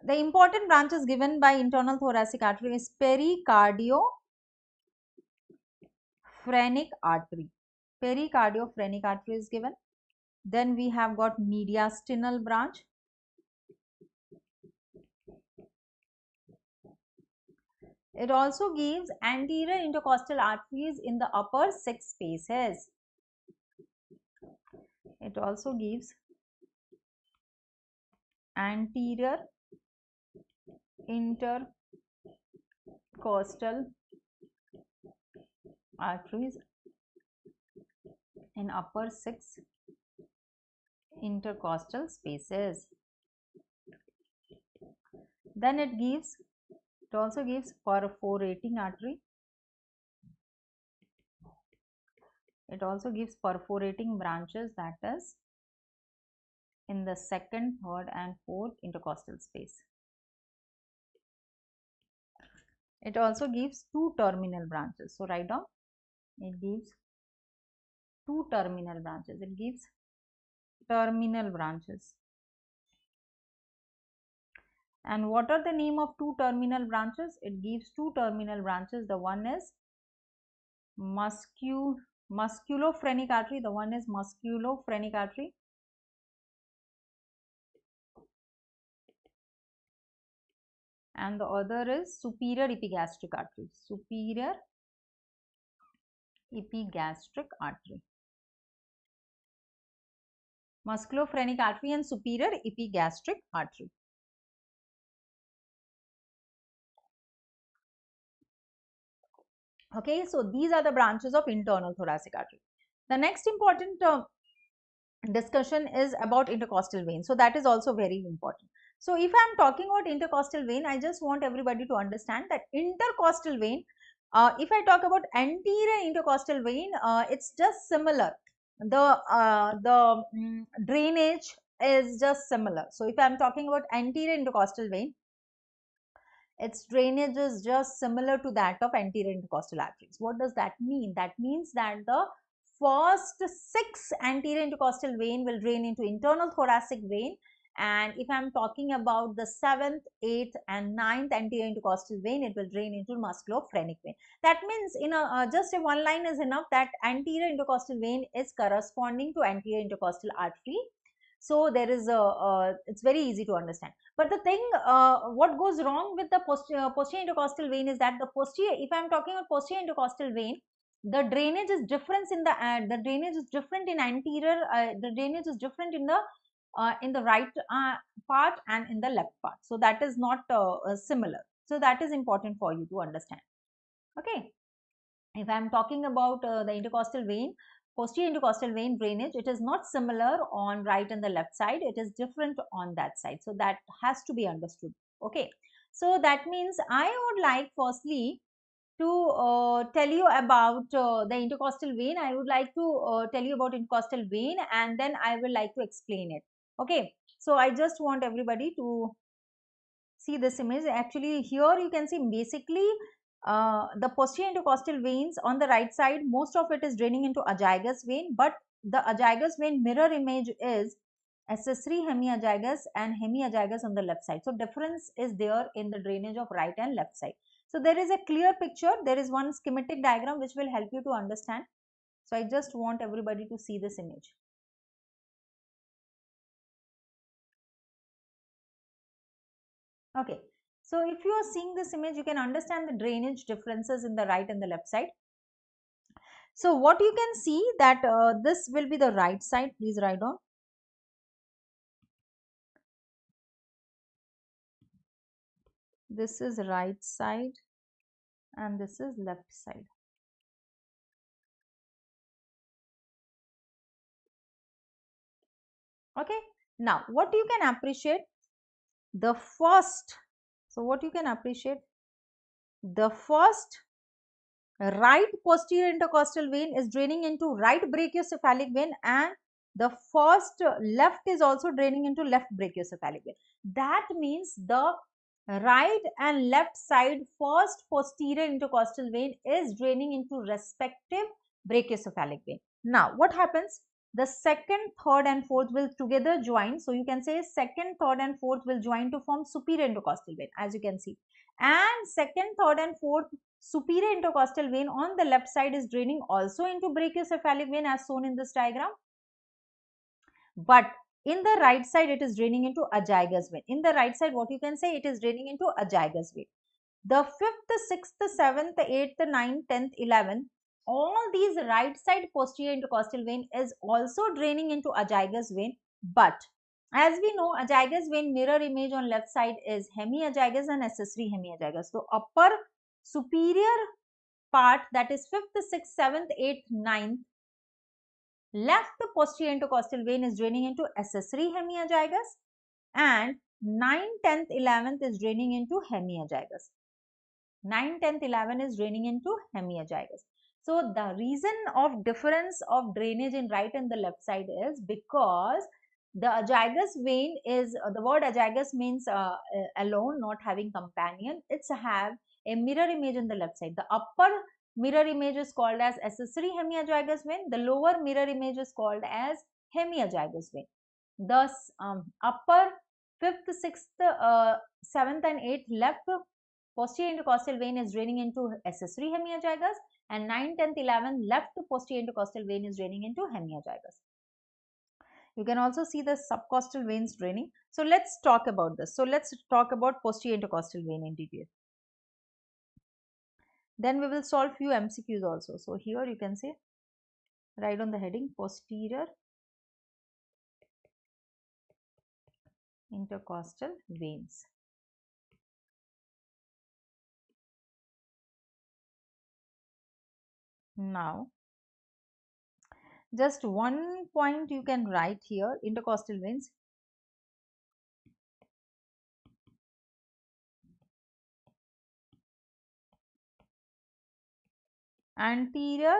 the important branches given by internal thoracic artery is pericardiophrenik artery. Pericardiophrenik artery is given. Then we have got mediastinal branch. It also gives anterior intercostal arteries in the upper 6 spaces. It also gives anterior intercostal arteries in upper 6 intercostal spaces. Then it also gives perforating artery. It also gives perforating branches, that is in the second, third and fourth intercostal space. It also gives 2 terminal branches. So, write down, it gives 2 terminal branches. It gives terminal branches. And what are the name of 2 terminal branches? It gives 2 terminal branches. The one is musculophrenic artery. The one is musculophrenic artery. And the other is superior epigastric artery. Superior epigastric artery. Musculophrenic artery and superior epigastric artery. Okay, so these are the branches of internal thoracic artery. The next important discussion is about intercostal vein. So that is also very important. So if I am talking about intercostal vein, I just want everybody to understand that intercostal vein, if I talk about anterior intercostal vein, it's just similar. The drainage is just similar. So if I am talking about anterior intercostal vein, its drainage is just similar to that of anterior intercostal arteries. What does that mean? That means that the first 6 anterior intercostal vein will drain into internal thoracic vein, and if I am talking about the 7th, 8th and 9th anterior intercostal vein, it will drain into musculophrenic vein. That means in a just a one line is enough, that anterior intercostal vein is corresponding to anterior intercostal artery. So there is it's very easy to understand. But the thing, what goes wrong with the posterior intercostal vein is that the posterior, if I am talking about posterior intercostal vein, the drainage is different in the drainage is different in anterior, the drainage is different in the right part and in the left part. So that is not similar. So that is important for you to understand. Okay. If I am talking about the intercostal vein, posterior intercostal vein drainage, it is not similar on right and the left side, it is different on that side. So that has to be understood. Okay, so that means I would like firstly to tell you about the intercostal vein. I would like to tell you about intercostal vein, and then I will like to explain it. Okay, so I just want everybody to see this image. Actually, here you can see basically the posterior intercostal veins on the right side, most of it is draining into azygous vein, but the azygous vein mirror image is accessory hemiazygous and hemiazygous on the left side. So difference is there in the drainage of right and left side. So there is a clear picture. There is one schematic diagram which will help you to understand. So I just want everybody to see this image. Okay. So if you are seeing this image, you can understand the drainage differences in the right and the left side. So what you can see that this will be the right side. Please write down. This is right side and this is left side. Okay. Now what you can appreciate, the first, so what you can appreciate, the first right posterior intercostal vein is draining into right brachiocephalic vein, and the first left is also draining into left brachiocephalic vein. That means the right and left side first posterior intercostal vein is draining into respective brachiocephalic vein. Now what happens? The second, third and fourth will together join. So you can say second, third and fourth will join to form superior intercostal vein, as you can see. And second, third and fourth superior intercostal vein on the left side is draining also into brachiocephalic vein as shown in this diagram. But in the right side, it is draining into azygous vein. In the right side, what you can say, it is draining into azygous vein. The 5th, 6th, 7th, 8th, 9th, 10th, 11th, all these right side posterior intercostal vein is also draining into azygous vein. But as we know, azygous vein mirror image on left side is hemiazygous and accessory hemiazygous. So upper superior part, that is 5th, 6th, 7th, 8th, 9th, left posterior intercostal vein is draining into accessory hemiazygous, and 9th, 10th, 11th is draining into hemiazygous. 9, 10th, 11 is draining into hemiazygous. So the reason of difference of drainage in right and the left side is because the azygous vein is, the word azygous means alone, not having companion. It's have a mirror image on the left side. The upper mirror image is called as accessory hemiazygous vein. The lower mirror image is called as hemiazygous vein. Thus, upper 5th, 6th, 7th and 8th left posterior intercostal vein is draining into accessory hemiazygous, and 9, 10th, 11th left posterior intercostal vein is draining into hemiazygous. You can also see the subcostal veins draining. So let's talk about this. So let's talk about posterior intercostal vein in detail. Then we will solve few MCQs also. So here you can say, write on the heading, posterior intercostal veins. Now, just one point you can write here, intercostal veins. Anterior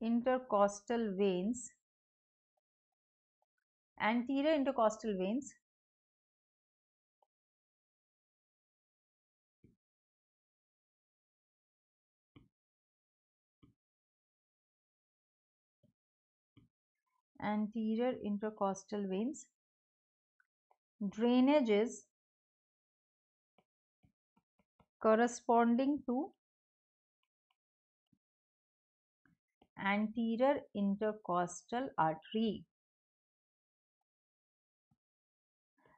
intercostal veins, anterior intercostal veins anterior intercostal veins drainages corresponding to anterior intercostal artery.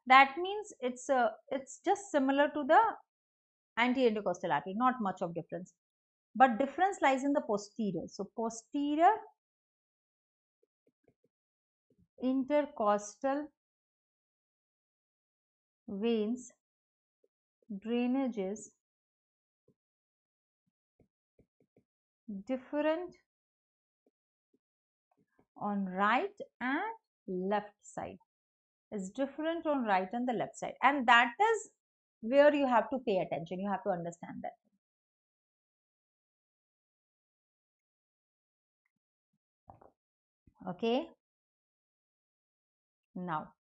That means it's just similar to the anterior intercostal artery, not much of difference, but difference lies in the posterior. So posterior intercostal veins drainages different on right and left side. is different on right and the left side, and that is where you have to pay attention. You have to understand that. Okay. Now,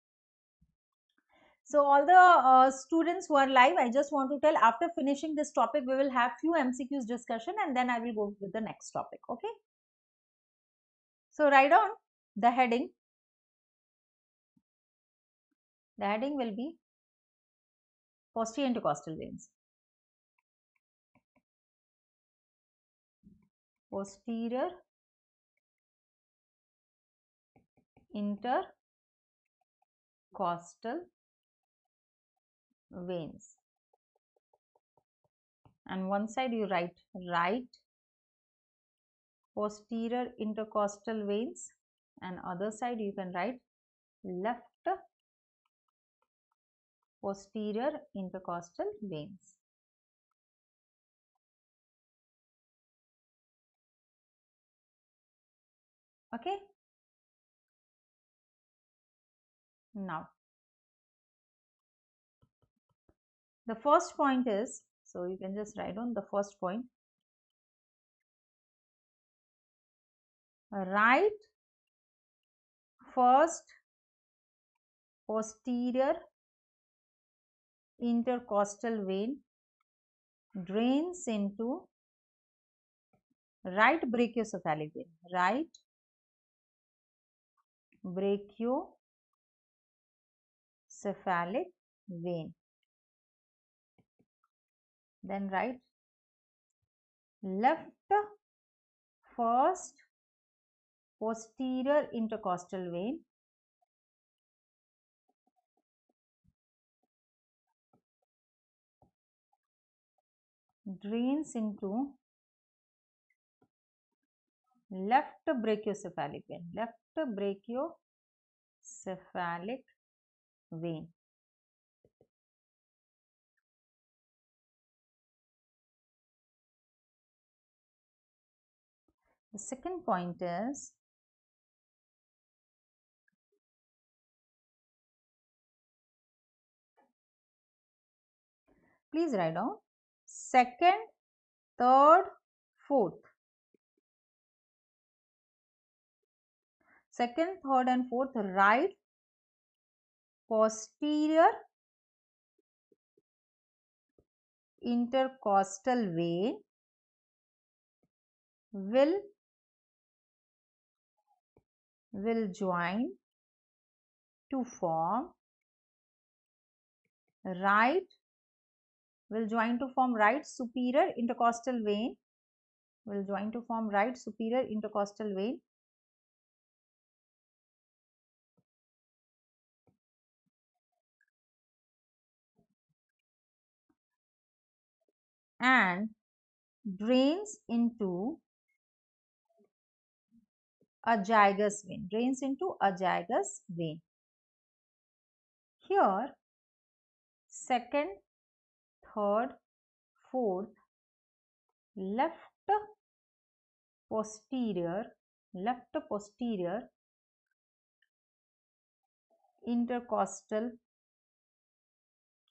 so all the students who are live, I just want to tell, after finishing this topic, we will have few MCQs discussion, and then I will go with the next topic. Okay. So write on the heading. The heading will be posterior intercostal veins. Posterior intercostal veins. And one side you write right posterior intercostal veins, and other side you can write left posterior intercostal veins. Okay. Now, the first point is, so you can just write on the first point, right first posterior intercostal vein drains into right brachiocephalic vein. Right brachiocephalic vein. Then write left first posterior intercostal vein drains into left brachiocephalic vein. Left brachiocephalic vein. The second point is please write down second, third, fourth. Second, third and fourth, right posterior intercostal vein will join to form right superior intercostal vein, and drains into a gyrus vein. Here second, third, fourth, left posterior intercostal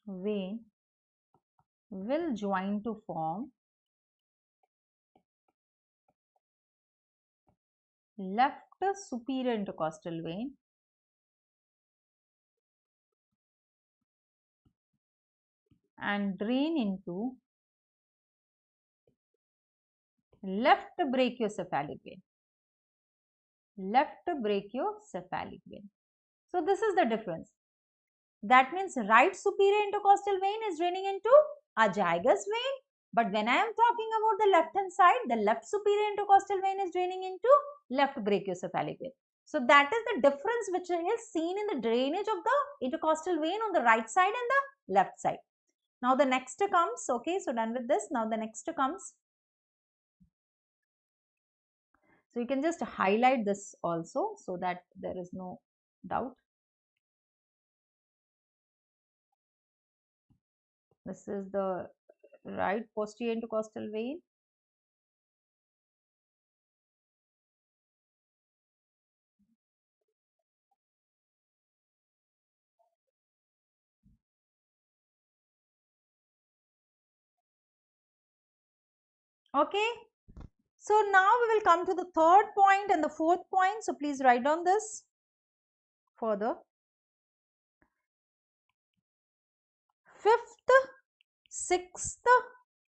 vein will join to form left superior intercostal vein and drain into left brachiocephalic vein. So this is the difference. That means right superior intercostal vein is draining into a gyrus vein, but when I am talking about the left hand side, the left superior intercostal vein is draining into left brachiocephalic vein. So that is the difference which is seen in the drainage of the intercostal vein on the right side and the left side. Now the next comes, okay, so done with this. Now the next comes. So you can just highlight this also so that there is no doubt. This is the right posterior intercostal vein. Okay. So now we will come to the third point and the fourth point. So please write down this further. Fifth, sixth,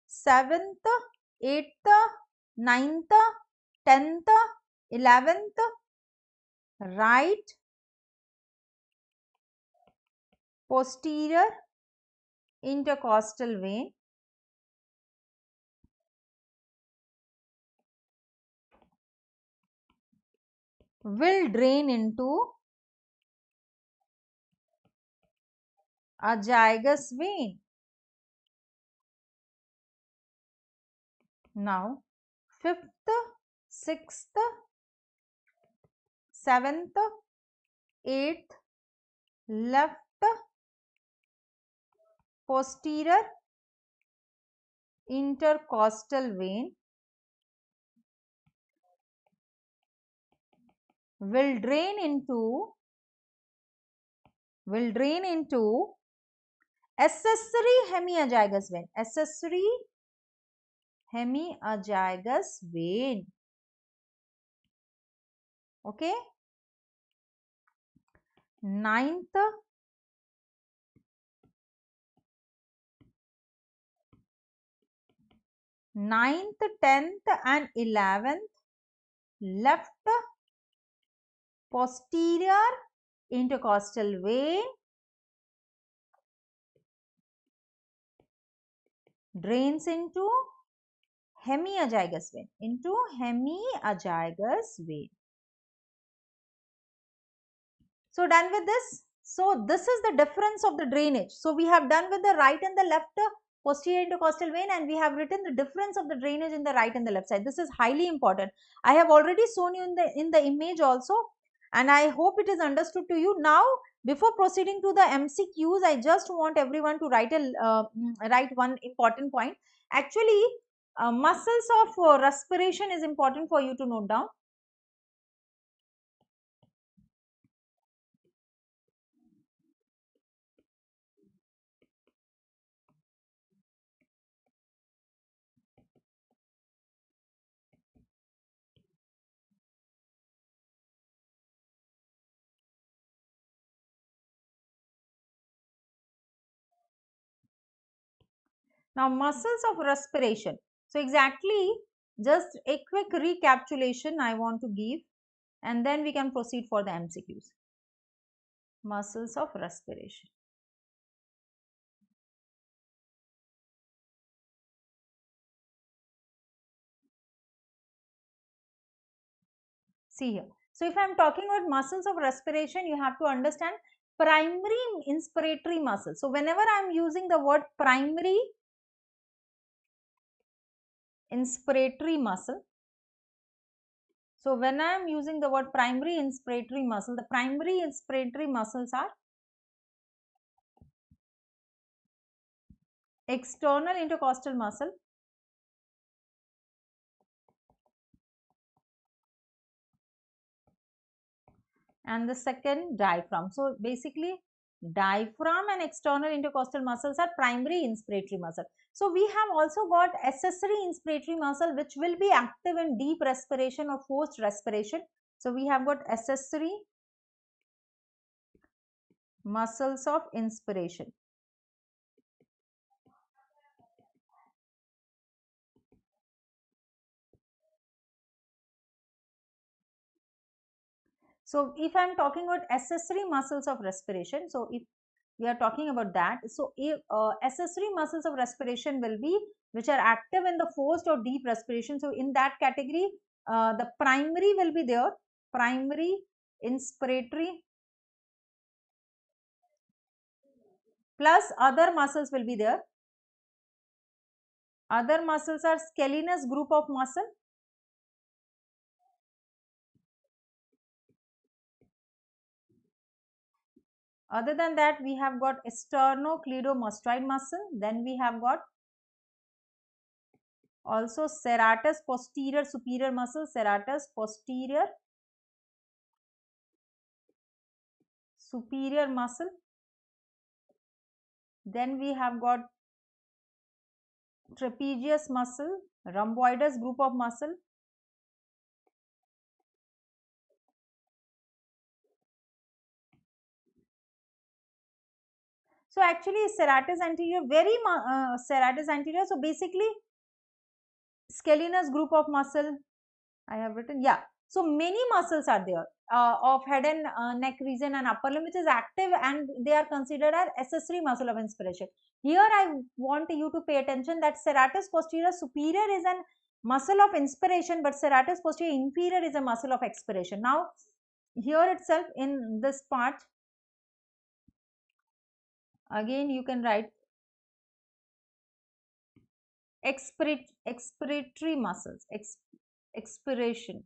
seventh, eighth, ninth, 10th, 11th, right posterior intercostal vein will drain into a gyrus vein. Now, fifth, sixth, seventh, eighth, left posterior intercostal vein will drain into accessory hemiazygous vein. Accessory hemiazygous vein. Okay. Ninth, 10th and 11th left posterior intercostal vein drains into hemiazygous vein. So done with this. So this is the difference of the drainage. So we have done with the right and the left posterior intercostal vein, and we have written the difference of the drainage in the right and the left side. This is highly important. I have already shown you in the image also, and I hope it is understood to you. Now, before proceeding to the MCQs, I just want everyone to write one important point. Actually, muscles of respiration is important for you to note down. Now, muscles of respiration. So, exactly just a quick recapitulation I want to give, and then we can proceed for the MCQs. Muscles of respiration. See here. So, if I am talking about muscles of respiration, you have to understand primary inspiratory muscle. So, whenever I am using the word primary inspiratory muscle, so when I am using the word primary inspiratory muscle, the primary inspiratory muscles are external intercostal muscle, and the second diaphragm. So basically diaphragm and external intercostal muscles are primary inspiratory muscle. So we have also got accessory inspiratory muscle which will be active in deep respiration or forced respiration. So we have got accessory muscles of inspiration. So if I am talking about accessory muscles of respiration, so if we are talking about that, so accessory muscles of respiration will be which are active in the forced or deep respiration. So in that category, the primary will be there, primary inspiratory, plus other muscles will be there. Other muscles are scalenus group of muscle. Other than that, we have got sternocleidomastoid muscle. Then we have got also serratus posterior superior muscle, serratus posterior superior muscle. Then we have got trapezius muscle, Rhomboidus group of muscle. So actually serratus anterior, serratus anterior. So basically scalenus group of muscle I have written, yeah. So many muscles are there of head and neck region and upper limb which is active, and they are considered as accessory muscle of inspiration. Here I want you to pay attention that serratus posterior superior is an muscle of inspiration, but serratus posterior inferior is a muscle of expiration. Now here itself in this part, again you can write expiratory muscles, expiration.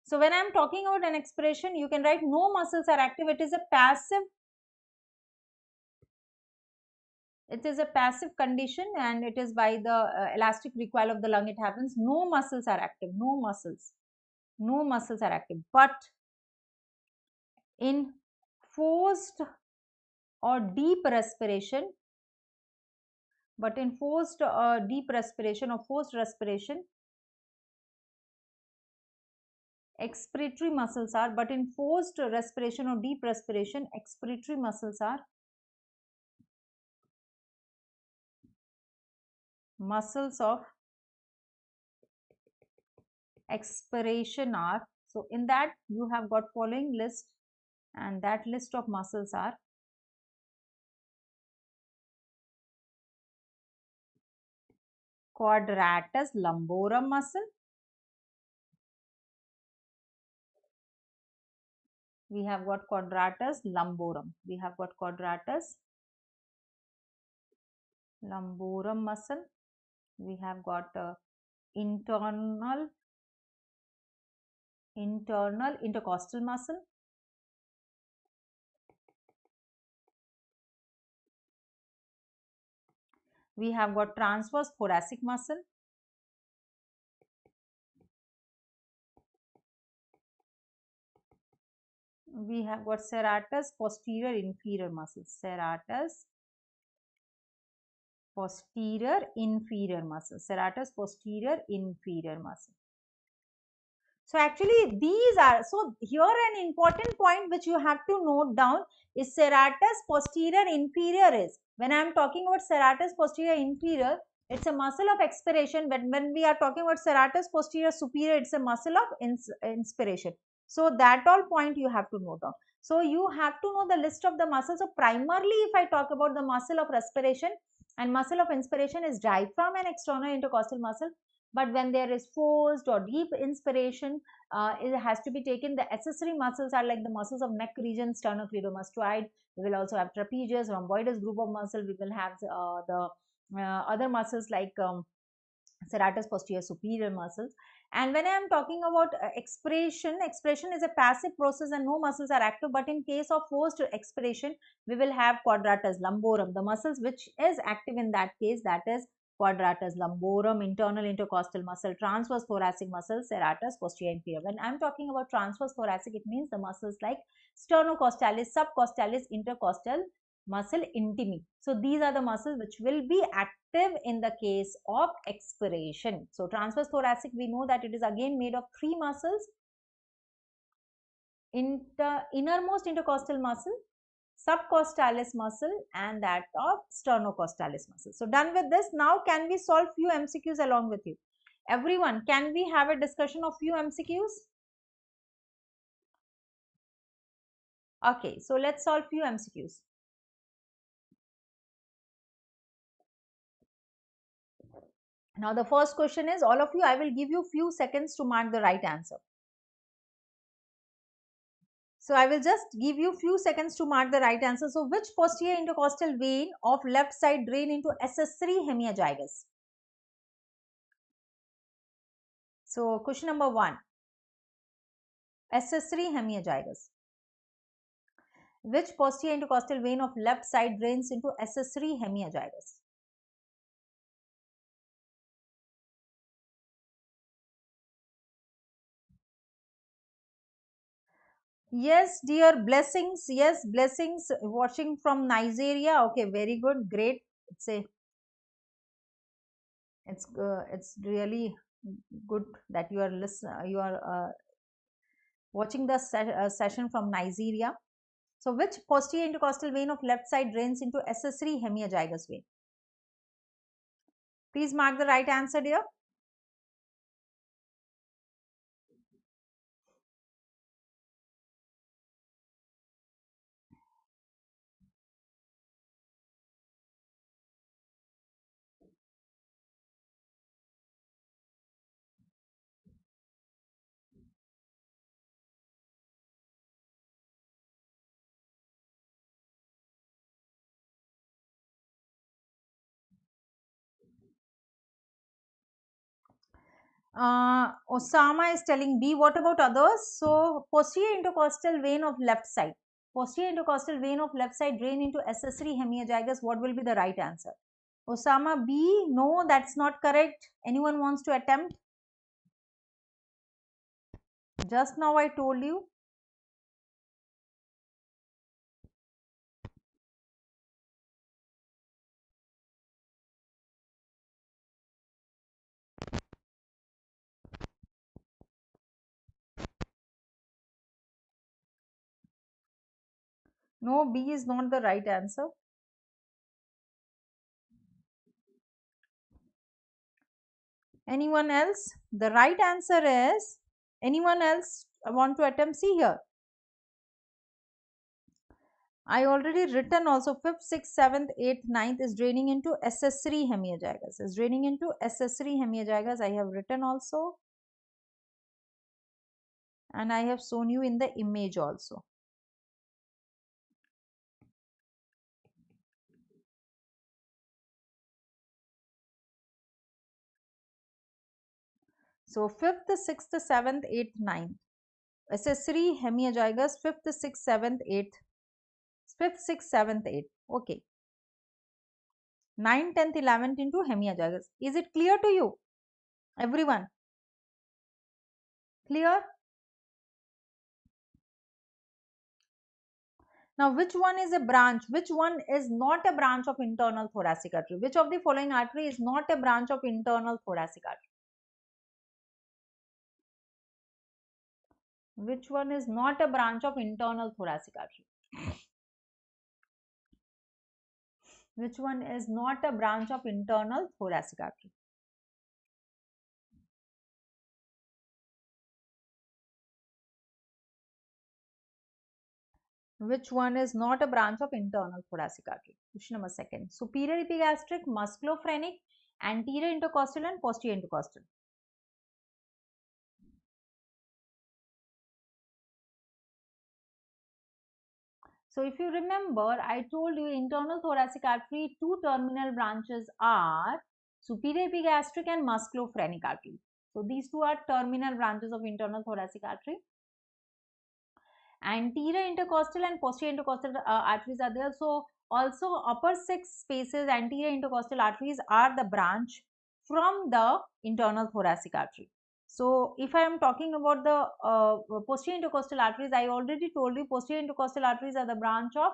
So when I am talking about an expiration, you can write no muscles are active. It is a passive condition, and it is by the elastic recoil of the lung it happens. No muscles are active. No muscles are active. But in forced or deep respiration, or forced respiration, expiratory muscles are, but in forced respiration or deep respiration, expiratory muscles are muscles of expiration are. So in that you have got following list, and that list of muscles are quadratus lumborum muscle. We have got quadratus lumborum. We have got quadratus lumborum muscle. We have got internal intercostal muscle. We have got transverse thoracic muscle. We have got serratus posterior inferior muscle. Serratus posterior inferior muscle. Serratus posterior inferior muscle. So actually these are, so here an important point which you have to note down is serratus posterior inferior is, when I am talking about serratus posterior inferior, it's a muscle of expiration. When we are talking about serratus posterior superior, it's a muscle of inspiration. So that all point you have to note down. So you have to know the list of the muscles. So primarily if I talk about the muscle of respiration and muscle of inspiration is diaphragm and external intercostal muscle. But when there is forced or deep inspiration, it has to be taken. The accessory muscles are like the muscles of neck region, sternocleidomastoid. We will also have trapezius, rhomboidus group of muscle. We will have the other muscles like serratus posterior superior muscles. And when I am talking about expiration is a passive process and no muscles are active. But in case of forced expiration, we will have quadratus lumborum. The muscles which is active in that case, that is quadratus lumborum, internal intercostal muscle, transverse thoracic muscle, serratus posterior inferior. When I am talking about transverse thoracic, it means the muscles like sternocostalis, subcostalis, intercostal muscle intimi. So these are the muscles which will be active in the case of expiration. So transverse thoracic, we know that it is again made of three muscles: innermost intercostal muscle, subcostalis muscle, and that of sternocostalis muscle. So done with this. Now can we solve few MCQs along with you? Everyone, can we have a discussion of few MCQs? Okay, so let's solve few MCQs. Now the first question is, all of you, I will give you few seconds to mark the right answer. So I will just give you few seconds to mark the right answer. So which posterior intercostal vein of left side drain into accessory hemiazygous? So question number 1, accessory hemiazygous. Which posterior intercostal vein of left side drains into accessory hemiazygous? Yes, dear, blessings. Yes, blessings. Watching from Nigeria. Okay, very good, great. It's a It's really good that you are watching the session from Nigeria. So which posterior intercostal vein of left side drains into accessory hemiazygous vein? Please mark the right answer here. Osama is telling B. What about others? So posterior intercostal vein of left side. Posterior intercostal vein of left side drain into accessory hemiazygous. What will be the right answer? Osama B. No, that's not correct. Anyone wants to attempt? Just now I told you. No, B is not the right answer. Anyone else? The right answer is, anyone else want to attempt? See here. I already written also 5th, 6th, 7th, 8th, 9th is draining into accessory hemiazygous. Is draining into accessory hemiazygous. I have written also. And I have shown you in the image also. So 5th, 6th, 7th, 8th, 9th. Accessory hemiazygous 5th, 6th, 7th, 8th. 5th, 6th, 7th, 8th. Okay. 9th, 10th, 11th into hemiazygous. Is it clear to you? Everyone? Clear? Now, which one is a branch? Which one is not a branch of internal thoracic artery? Which of the following artery is not a branch of internal thoracic artery? Which one is not a branch of internal thoracic artery? Which one is not a branch of internal thoracic artery? Which one is not a branch of internal thoracic artery? Question number 2. Superior epigastric, musculophrenic, anterior intercostal and posterior intercostal. So if you remember, I told you internal thoracic artery, two terminal branches are superior epigastric and musculophrenic artery. So these two are terminal branches of internal thoracic artery. Anterior intercostal and posterior intercostal arteries are there. So also upper 6 spaces anterior intercostal arteries are the branch from the internal thoracic artery. So if I am talking about the posterior intercostal arteries, I already told you posterior intercostal arteries are the branch of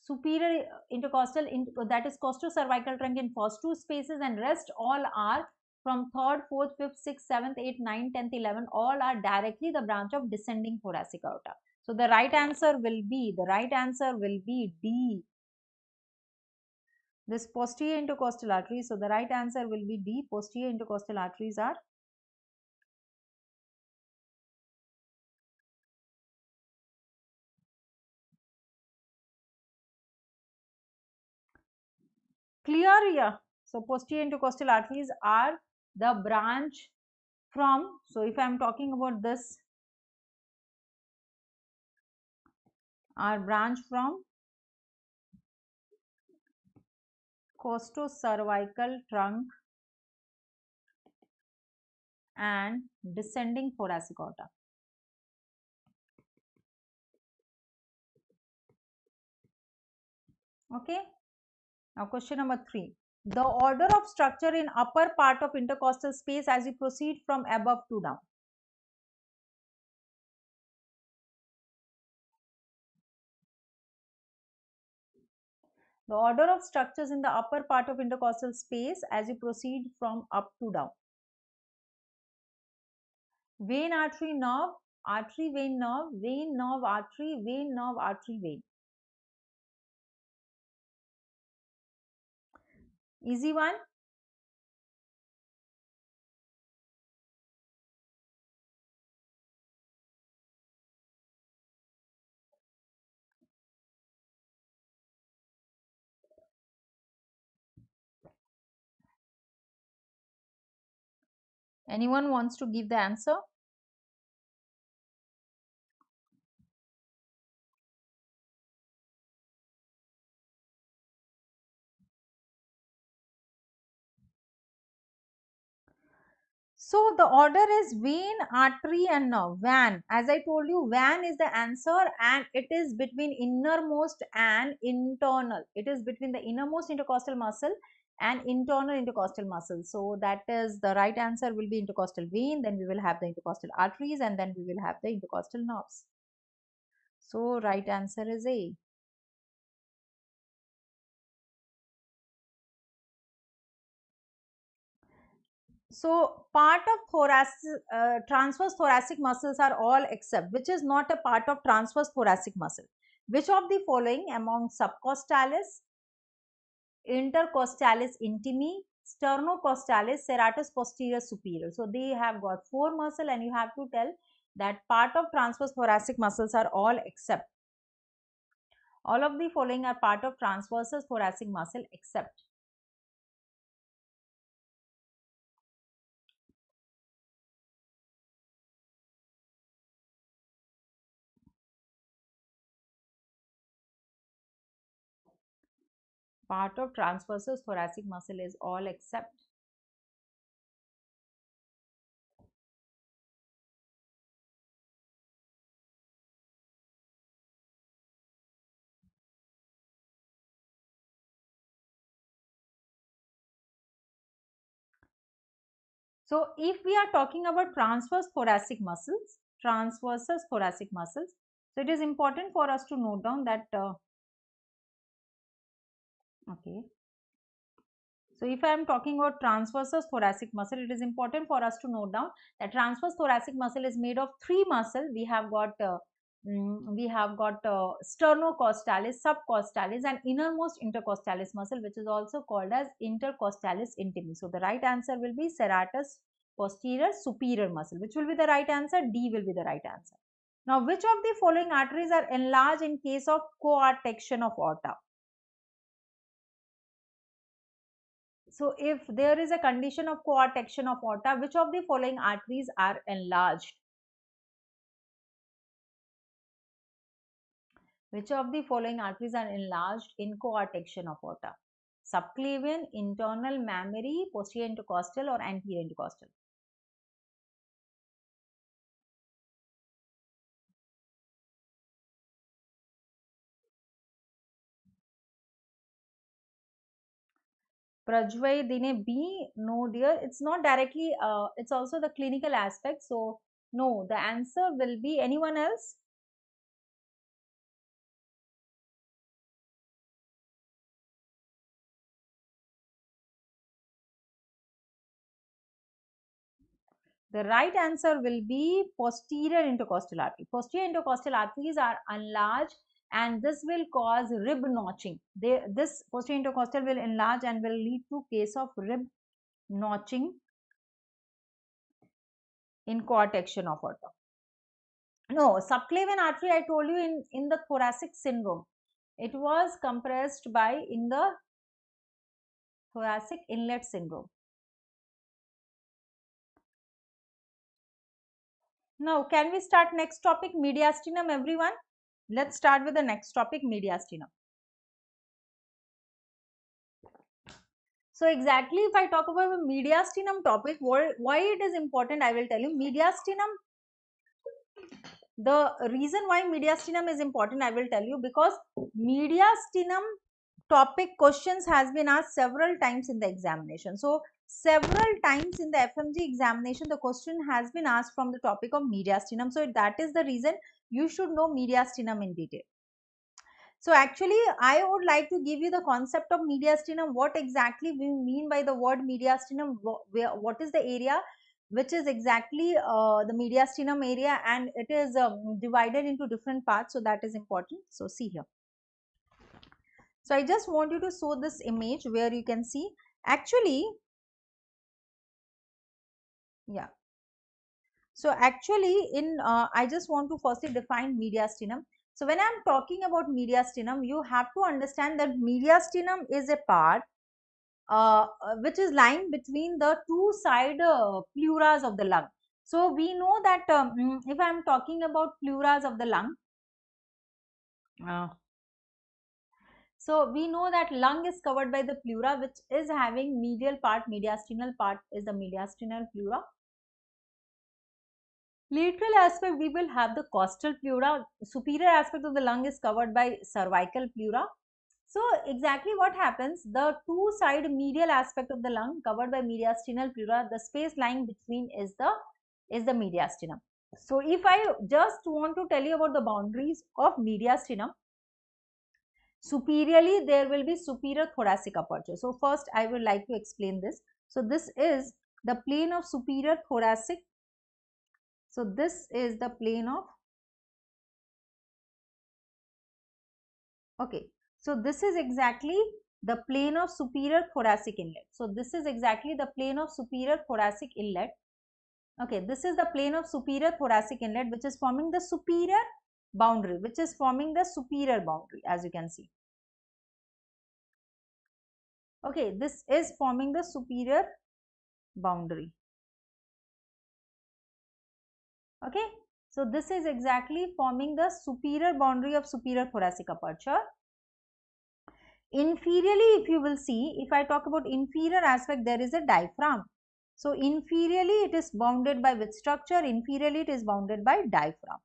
superior intercostal, that is costocervical trunk in first 2 spaces, and rest all are from 3rd, 4th, 5th, 6th, 7th, 8th, 9th, 10th, 11th, all are directly the branch of descending thoracic aorta. So the right answer will be, D. This posterior intercostal artery. So the right answer will be D. Posterior intercostal arteries are clear here. So posterior intercostal arteries are the branch from, so if I am talking about this, are branch from costocervical trunk and descending thoracic aorta. Okay. Now question number 3. The order of structure in upper part of intercostal space as you proceed from above to down. The order of structures in the upper part of intercostal space as you proceed from up to down. Vein, artery, nerve, artery, vein, nerve, artery, vein, nerve, artery, vein. Easy one. Anyone wants to give the answer? So the order is vein, artery and nerve. Van, as I told you, van is the answer and it is between innermost and internal. It is between the innermost intercostal muscle and internal intercostal muscle. So that is the right answer will be intercostal vein, then we will have the intercostal arteries and then we will have the intercostal nerves. So right answer is A. So part of transverse thoracic muscles are all except which is not a part of transverse thoracic muscle. Which of the following among subcostalis, intercostalis intimi, sternocostalis, serratus posterior superior. So they have got 4 muscle and you have to tell that part of transverse thoracic muscles are all except. All of the following are part of transverse thoracic muscle except. Part of transverse thoracic muscle is all except. So if we are talking about transverse thoracic muscles, so it is important for us to note down that, okay. So if I am talking about transverse thoracic muscle, it is important for us to note down that transverse thoracic muscle is made of 3 muscle. We have got sternocostalis, subcostalis and innermost intercostalis muscle, which is also called as intercostalis intimi. So the right answer will be serratus posterior superior muscle. Which will be the right answer? D will be the right answer. Now, which of the following arteries are enlarged in case of coarctation of aorta? So, if there is a condition of coarctation of aorta, which of the following arteries are enlarged? Which of the following arteries are enlarged in coarctation of aorta? Subclavian, internal mammary, posterior intercostal or anterior intercostal? Prajvay Dine B, no dear, it's not directly, it's also the clinical aspect. So, no, the answer will be anyone else? The right answer will be posterior intercostal artery. Posterior intercostal arteries are enlarged and this will cause rib notching. This posterior intercostal will enlarge and will lead to case of rib notching in coarctation of aorta. No, subclavian artery I told you in the thoracic syndrome. It was compressed by in the thoracic inlet syndrome. Now, can we start next topic, mediastinum, everyone? Let's start with the next topic, mediastinum. So exactly if I talk about the mediastinum topic, why it is important, I will tell you. Mediastinum, the reason why mediastinum is important, I will tell you, because mediastinum topic questions has been asked several times in the examination. So several times in the FMG examination, the question has been asked from the topic of mediastinum. So that is the reason you should know mediastinum in detail. So actually, I would like to give you the concept of mediastinum. What exactly we mean by the word mediastinum? What is the area which is exactly the mediastinum area, and it is divided into different parts. So that is important. So see here. So I just want you to show this image where you can see actually, yeah. So actually I just want to firstly define mediastinum. So when I am talking about mediastinum, you have to understand that mediastinum is a part which is lying between the two side pleuras of the lung. So we know that if I am talking about pleuras of the lung, uh, so we know that lung is covered by the pleura, which is having medial part, mediastinal part is the mediastinal pleura. Lateral aspect, we will have the costal pleura. Superior aspect of the lung is covered by cervical pleura. So exactly what happens, the two side medial aspect of the lung covered by mediastinal pleura, the space lying between is the mediastinum. So if I just want to tell you about the boundaries of mediastinum, superiorly there will be superior thoracic aperture. So first I would like to explain this. So this is the plane of superior thoracic. So this is the plane of, okay, so this is exactly the plane of superior thoracic inlet. So this is exactly the plane of superior thoracic inlet. Okay, this is the plane of superior thoracic inlet, which is forming the superior boundary, as you can see. Okay, this is forming the superior boundary. Okay, so this is exactly forming the superior boundary of superior thoracic aperture. Inferiorly, if you will see, if I talk about inferior aspect, there is a diaphragm. So inferiorly it is bounded by which structure? Inferiorly it is bounded by diaphragm.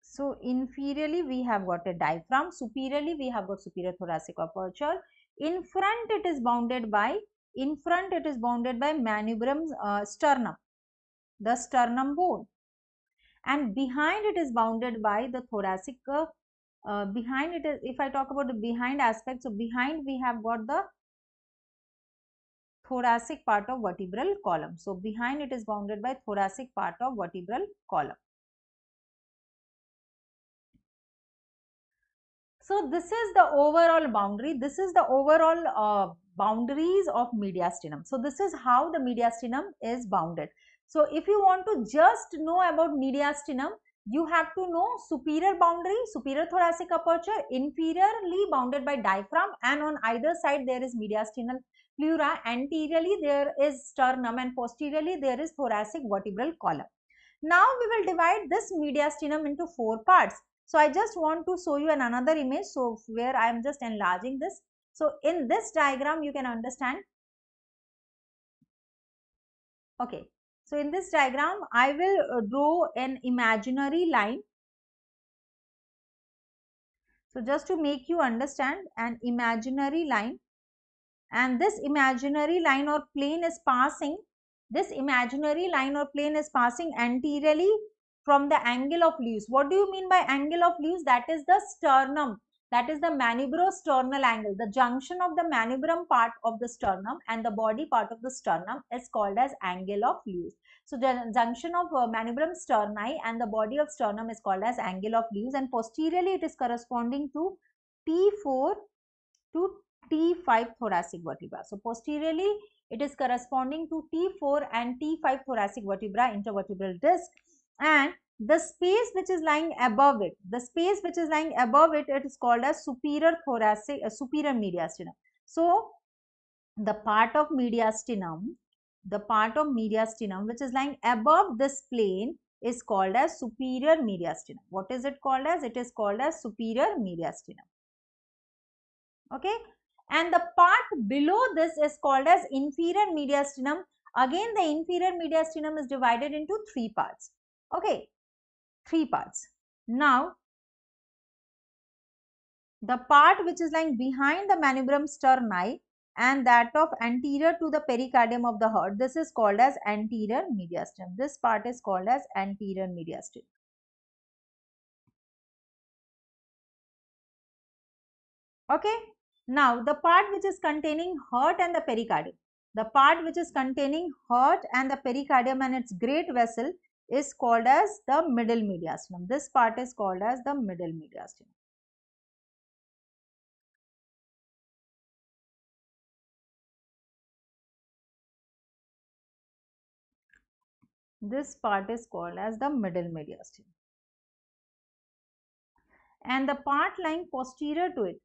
So inferiorly we have got a diaphragm, superiorly we have got superior thoracic aperture. In front it is bounded by manubrium sternum, the sternum bone, and behind it is bounded by the thoracic. Behind it is, if I talk about the behind aspect, so behind we have got the thoracic part of vertebral column. So behind it is bounded by thoracic part of vertebral column. So this is the overall boundary. This is the overall boundaries of mediastinum. So this is how the mediastinum is bounded. So if you want to just know about mediastinum, you have to know superior boundary, superior thoracic aperture, inferiorly bounded by diaphragm, and on either side there is mediastinal pleura. Anteriorly there is sternum, and posteriorly there is thoracic vertebral column. Now we will divide this mediastinum into 4 parts. So I just want to show you another image, so where I am just enlarging this. So in this diagram you can understand. Okay, so in this diagram I will draw an imaginary line. So just to make you understand, an imaginary line, and this imaginary line or plane is passing, anteriorly from the angle of Lewis. What do you mean by angle of Lewis? That is the sternum, that is the manubrosternal angle. The junction of the manubrium part of the sternum and the body part of the sternum is called as angle of Lewis. So the junction of manubrium sterni and the body of sternum is called as angle of Lewis, and posteriorly it is corresponding to T4 to T5 thoracic vertebra. So posteriorly it is corresponding to T4 and T5 thoracic vertebra, intervertebral disc, and the space which is lying above it, it is called as superior thoracic, superior mediastinum. So the part of mediastinum which is lying above this plane is called as superior mediastinum. What is it called as? It is called as superior mediastinum. Okay, and the part below this is called as inferior mediastinum. Again, the inferior mediastinum is divided into 3 parts. Okay, 3 parts. Now the part which is lying behind the manubrium sterni and that of anterior to the pericardium of the heart. This is called as anterior mediastinum. This part is called as anterior mediastinum. Okay. Now the part which is containing heart and the pericardium. The part which is containing heart and the pericardium and its great vessel is called as the middle mediastinum. This part is called as the middle mediastinum. This part is called as the middle mediastinum. And the part lying posterior to it,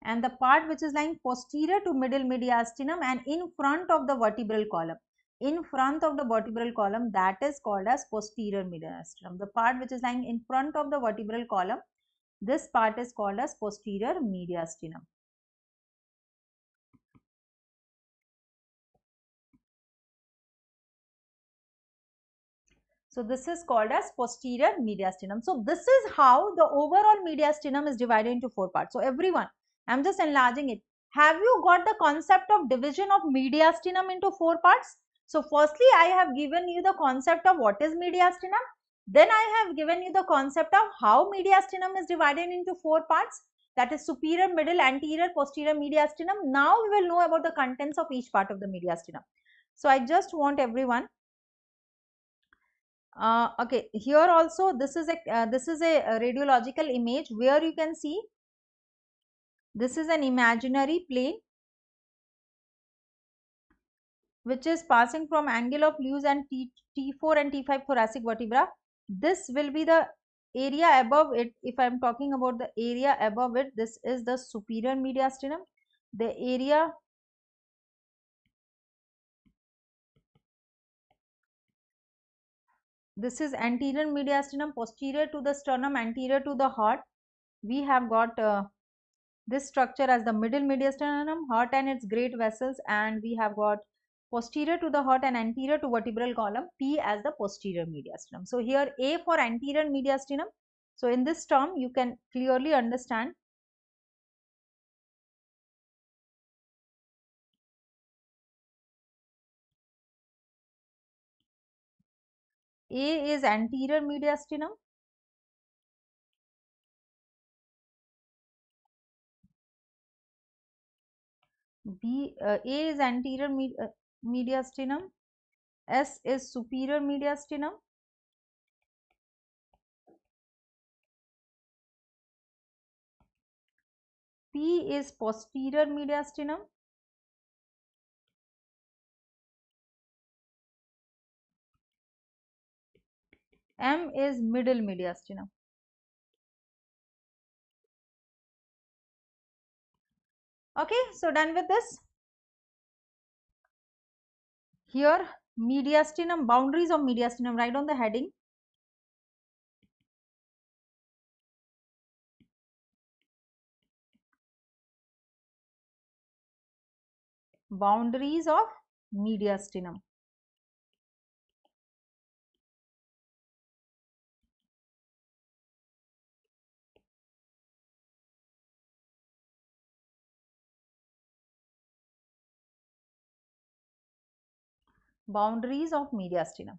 and the part which is lying posterior to middle mediastinum and in front of the vertebral column, in front of the vertebral column, that is called as posterior mediastinum. The part which is lying in front of the vertebral column, this part is called as posterior mediastinum. So this is called as posterior mediastinum. So this is how the overall mediastinum is divided into four parts. So everyone, I am just enlarging it. Have you got the concept of division of mediastinum into four parts? So firstly, I have given you the concept of what is mediastinum. Then I have given you the concept of how mediastinum is divided into four parts. That is superior, middle, anterior, posterior mediastinum. Now we will know about the contents of each part of the mediastinum. So I just want everyone, okay, here also this is a radiological image where you can see this is an imaginary plane which is passing from angle of Lewis and T4 and T5 thoracic vertebra. This will be the area above it. If I am talking about the area above it, this is the superior mediastinum. The area this is anterior mediastinum, posterior to the sternum, anterior to the heart. We have got this structure as the middle mediastinum, heart and its great vessels, and we have got posterior to the heart and anterior to vertebral column, P as the posterior mediastinum. So here A for anterior mediastinum. So in this term you can clearly understand A is anterior mediastinum, A is anterior mediastinum, S is superior mediastinum, P is posterior mediastinum, M is middle mediastinum. Okay, so done with this. Here mediastinum, boundaries of mediastinum, write on the heading. Boundaries of mediastinum. Boundaries of mediastinum.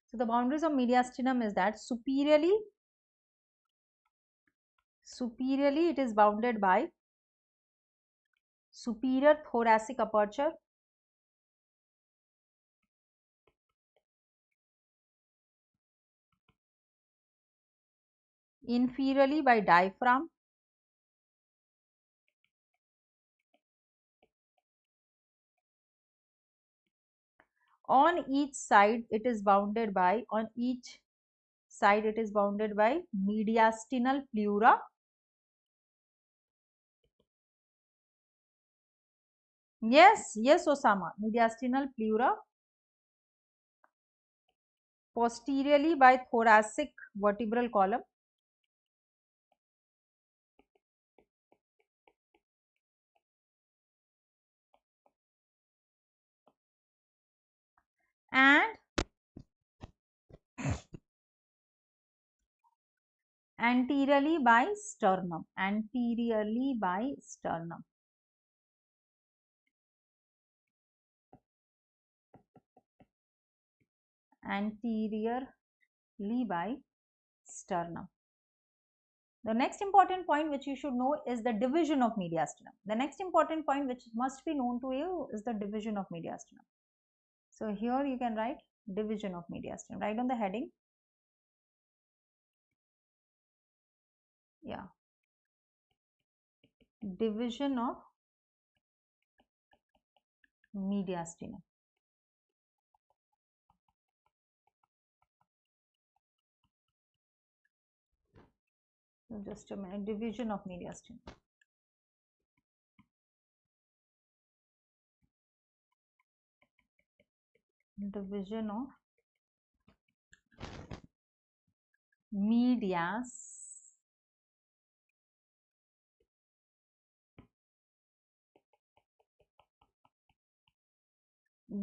So the boundaries of mediastinum is that superiorly it is bounded by superior thoracic aperture, inferiorly by diaphragm, on each side it is bounded by mediastinal pleura. Yes, Osama, mediastinal pleura, posteriorly by thoracic vertebral column, and anteriorly by sternum, anteriorly by sternum. Anteriorly by sternum. The next important point which you should know is the division of mediastinum. The next important point which must be known to you is the division of mediastinum. So here you can write division of mediastinum. Write on the heading. Yeah. Division of mediastinum. So just a minute. Division of mediastinum. Division of mediastinum.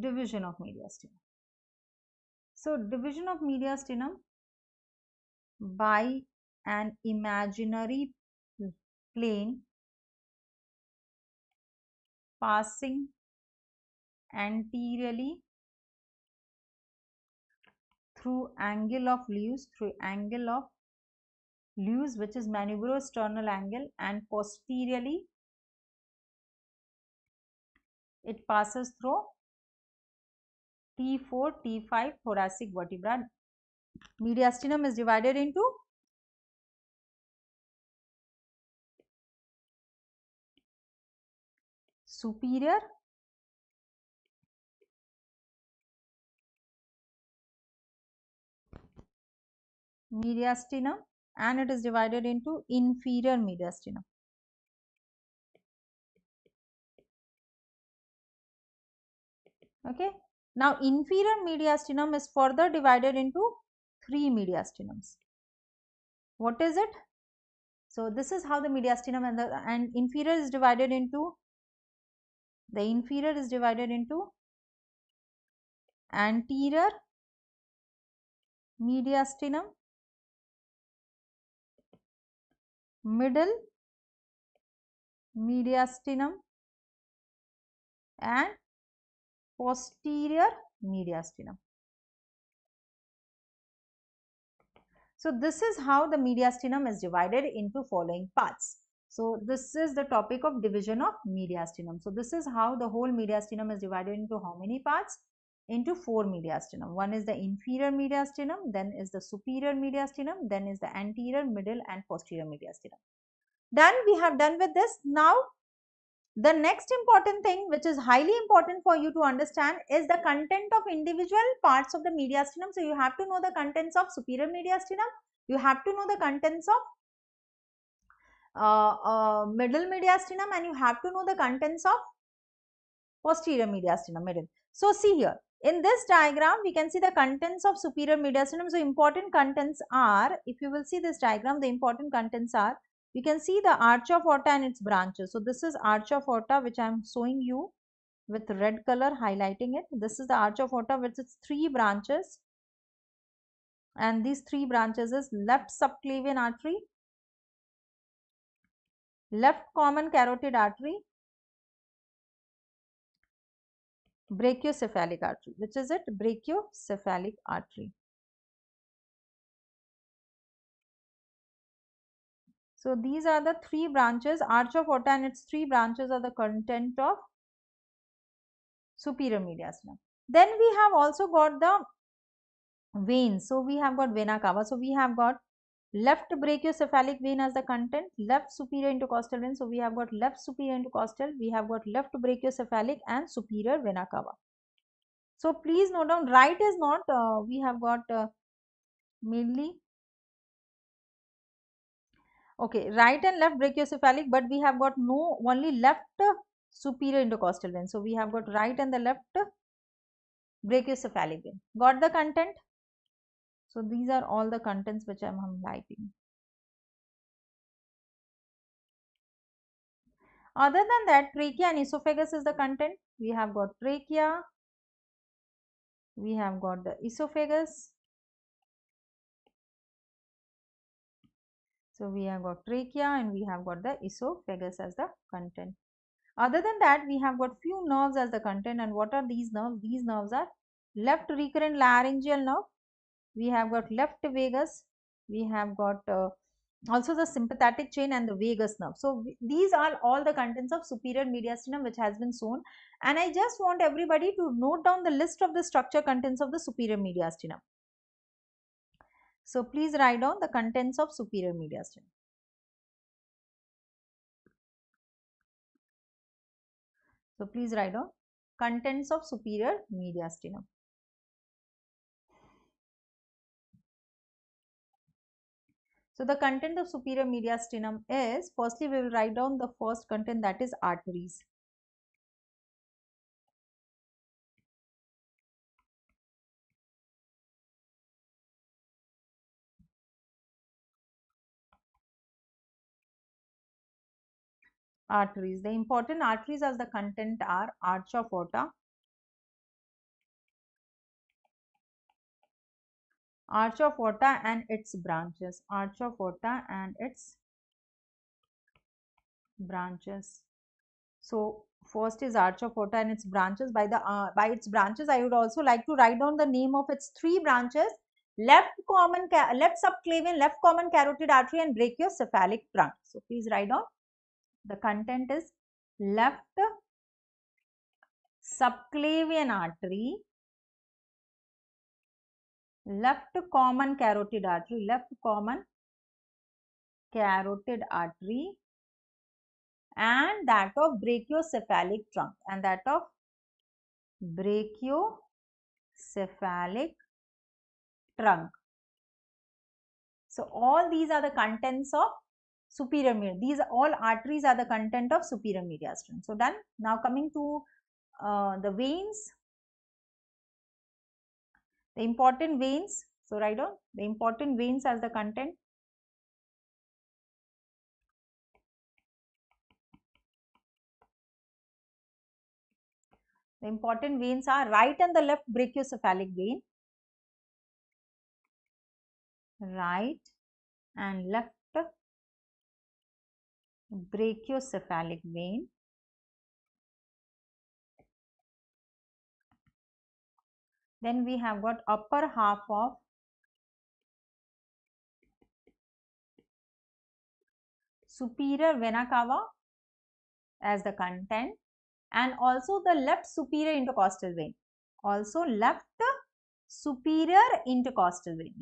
Division of mediastinum. So division of mediastinum by an imaginary plane passing anteriorly through angle of Lewis, which is manubrosternal angle, and posteriorly it passes through T4, T5 thoracic vertebra. Mediastinum is divided into superior mediastinum and it is divided into inferior mediastinum. Okay. Now inferior mediastinum is further divided into 3 mediastinums. What is it? So this is how the mediastinum and inferior is divided into. The inferior is divided into anterior mediastinum, middle mediastinum and posterior mediastinum. So this is how the mediastinum is divided into following parts. So this is the topic of division of mediastinum. So this is how the whole mediastinum is divided into how many parts? Into 4 mediastinum. One is the inferior mediastinum, then is the superior mediastinum, then is the anterior, middle and posterior mediastinum. Then we have done with this. Now the next important thing which is highly important for you to understand is the content of individual parts of the mediastinum. So you have to know the contents of superior mediastinum, you have to know the contents of middle mediastinum and you have to know the contents of posterior mediastinum, middle. So see here, in this diagram we can see the contents of superior mediastinum. So important contents are, if you will see this diagram, the important contents are, you can see the arch of aorta and its branches. So this is arch of aorta which I am showing you with red color highlighting it. This is the arch of aorta with its 3 branches and these 3 branches is left subclavian artery, left common carotid artery, brachiocephalic artery. Which is it? Brachiocephalic artery. So these are the 3 branches. Arch of aorta and its 3 branches are the content of superior mediastinum. Then we have also got the veins. So we have got vena cava. So we have got left brachiocephalic vein as the content, left superior intercostal vein. So we have got left superior intercostal, we have got left brachiocephalic and superior vena cava. So please note down, right is not, we have got mainly, okay, right and left brachiocephalic, but we have got no, only left superior intercostal vein. So we have got right and the left brachiocephalic vein. Got the content? So these are all the contents which I am highlighting. Other than that, trachea and esophagus is the content. We have got trachea, we have got the esophagus. So we have got trachea and we have got the esophagus as the content. Other than that, we have got few nerves as the content. And what are these nerves? These nerves are left recurrent laryngeal nerve. We have got left vagus. We have got also the sympathetic chain and the vagus nerve. So these are all the contents of superior mediastinum which has been shown. And I just want everybody to note down the list of the structure contents of the superior mediastinum. So please write down the contents of superior mediastinum. So please write down contents of superior mediastinum. So the content of superior mediastinum is, firstly we will write down the first content, that is arteries. Arteries. The important arteries as the content are arch of aorta, and its branches. Arch of aorta and its branches. So first is arch of aorta and its branches. By its branches, I would also like to write down the name of its three branches: left subclavian, left common carotid artery, and brachiocephalic trunk. So please write down the content is left subclavian artery, left common carotid artery, and that of brachiocephalic trunk, So all these are the contents of superior mediastinum. These all arteries are the content of superior mediastinum. So done. Now coming to the veins, the important veins. So write down the important veins as the content. The important veins are right and the left brachiocephalic vein, right and left brachiocephalic vein. Then we have got upper half of superior vena cava as the content, and also the left superior intercostal vein. Also left superior intercostal vein.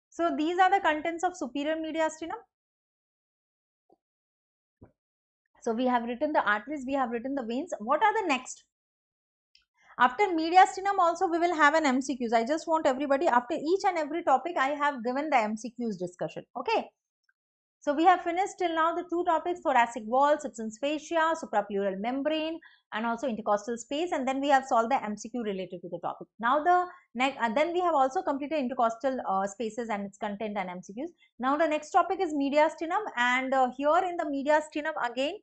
So these are the contents of superior mediastinum. So we have written the arteries, we have written the veins. What are the next? After mediastinum also we will have an MCQs. I just want everybody, after each and every topic I have given the MCQs discussion. Okay. So we have finished till now the two topics: thoracic wall, substance fascia, suprapleural membrane, and also intercostal space, and then we have solved the MCQ related to the topic. Now then we have also completed intercostal spaces and its content and MCQs. Now the next topic is mediastinum, and here in the mediastinum again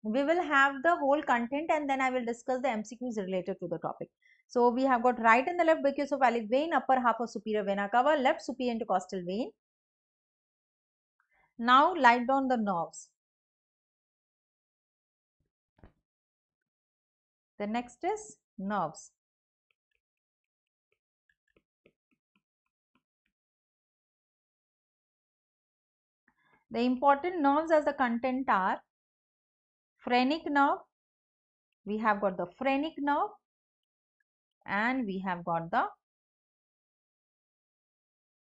we will have the whole content, and then I will discuss the MCQs related to the topic. So we have got right and the left brachiocephalic vein, upper half of superior vena cava, left superior intercostal vein. Now write down the nerves. The next is nerves. The important nerves as the content are phrenic nerve. We have got the phrenic nerve and we have got the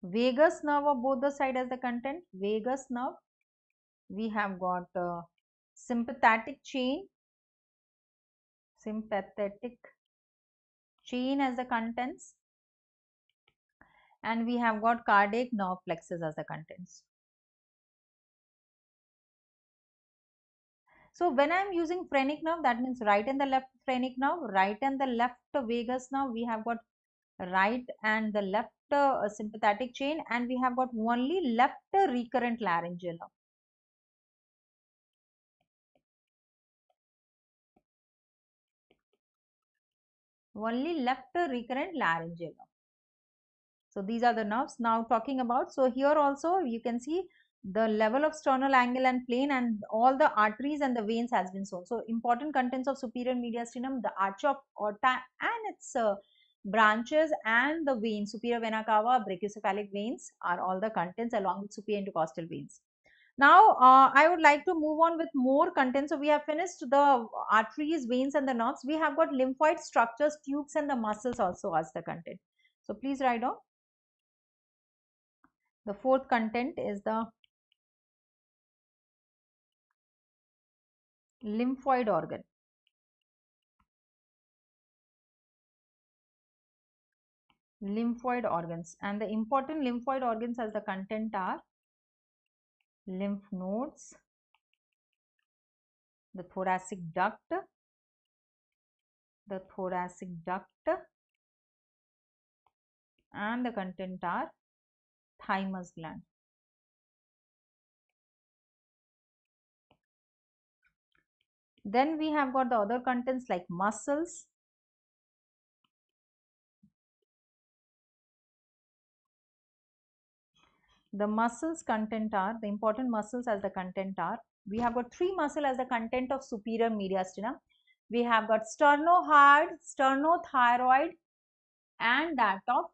vagus nerve of both the side as the content. Vagus nerve. We have got sympathetic chain as the contents, and we have got cardiac nerve plexus as the contents. So when I am using phrenic nerve, that means right and the left phrenic nerve, right and the left vagus nerve, we have got right and the left sympathetic chain, and we have got only left recurrent laryngeal nerve. Only left recurrent laryngeal nerve. So these are the nerves. Now talking about, so here also you can see the level of sternal angle and plane, and all the arteries and the veins has been shown. So important contents of superior mediastinum, the arch of aorta and its branches and the veins, superior vena cava, brachiocephalic veins are all the contents along with superior intercostal veins. Now, I would like to move on with more content. So, we have finished the arteries, veins and the nerves. We have got lymphoid structures, tubes and the muscles also as the content. So, please write down. The fourth content is the lymphoid organ. Lymphoid organs, and the important lymphoid organs as the content are lymph nodes, the thoracic duct, and the content are thymus gland. Then we have got the other contents like muscles, the muscles content are, the important muscles as the content are, we have got three muscle as the content of superior mediastinum. We have got sternohyoid, sternothyroid and that of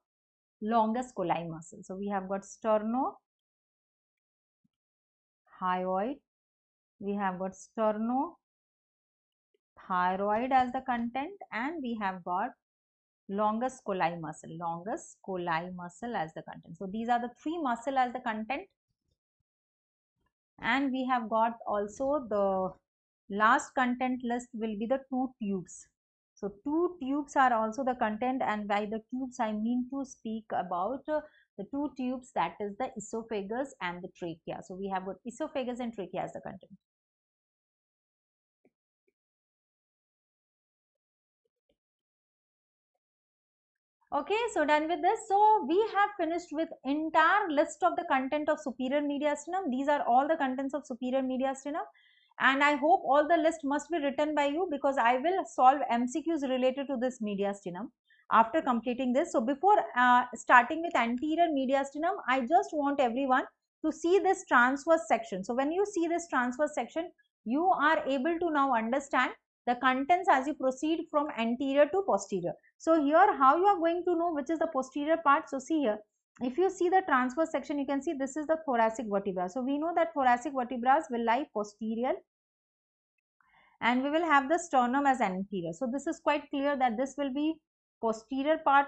longus colli muscle. So, we have got sternohyoid, we have got sternothyroid as the content, and we have got longus colli muscle as the content. So, these are the three muscle as the content, and we have got also the last content list will be the two tubes. So, two tubes are also the content, and by the tubes I mean to speak about the two tubes, that is the esophagus and the trachea. So, we have got esophagus and trachea as the content. Okay, so done with this. So, we have finished with entire list of the content of superior mediastinum. These are all the contents of superior mediastinum, and I hope all the list must be written by you, because I will solve MCQs related to this mediastinum after completing this. So, before starting with anterior mediastinum, I just want everyone to see this transverse section. So, when you see this transverse section, you are able to now understand the contents as you proceed from anterior to posterior. So, here how you are going to know which is the posterior part. So, see here, if you see the transverse section, you can see this is the thoracic vertebra. So, we know that thoracic vertebrae will lie posterior, and we will have the sternum as anterior. So, this is quite clear that this will be posterior part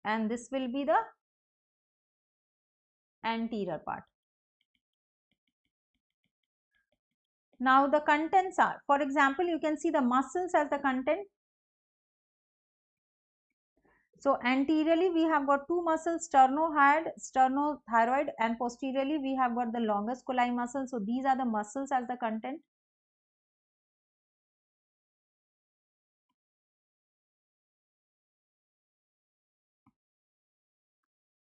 and this will be the anterior part. Now, the contents are, for example, you can see the muscles as the content. So, anteriorly we have got two muscles, sternothyroid, and posteriorly we have got the longus colli muscle. So, these are the muscles as the content.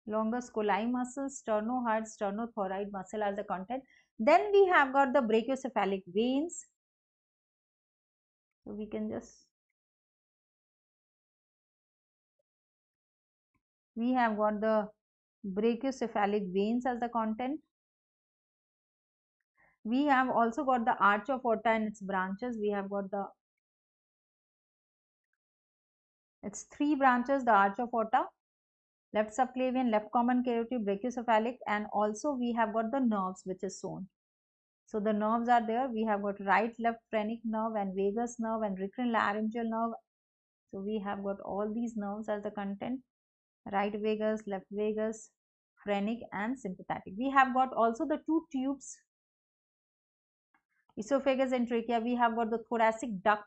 Longus colli muscle, sternohyoid, sternothyroid muscle as the content. Then we have got the brachiocephalic veins. So, we can just, we have got the brachiocephalic veins as the content. We have also got the arch of aorta and its branches. We have got the, its three branches, the arch of aorta, left subclavian, left common carotid, brachiocephalic, and also we have got the nerves which is shown. So, the nerves are there. We have got right, left phrenic nerve and vagus nerve and recurrent laryngeal nerve. So, we have got all these nerves as the content, right vagus, left vagus, phrenic and sympathetic. We have got also the two tubes, esophagus and trachea. We have got the thoracic duct.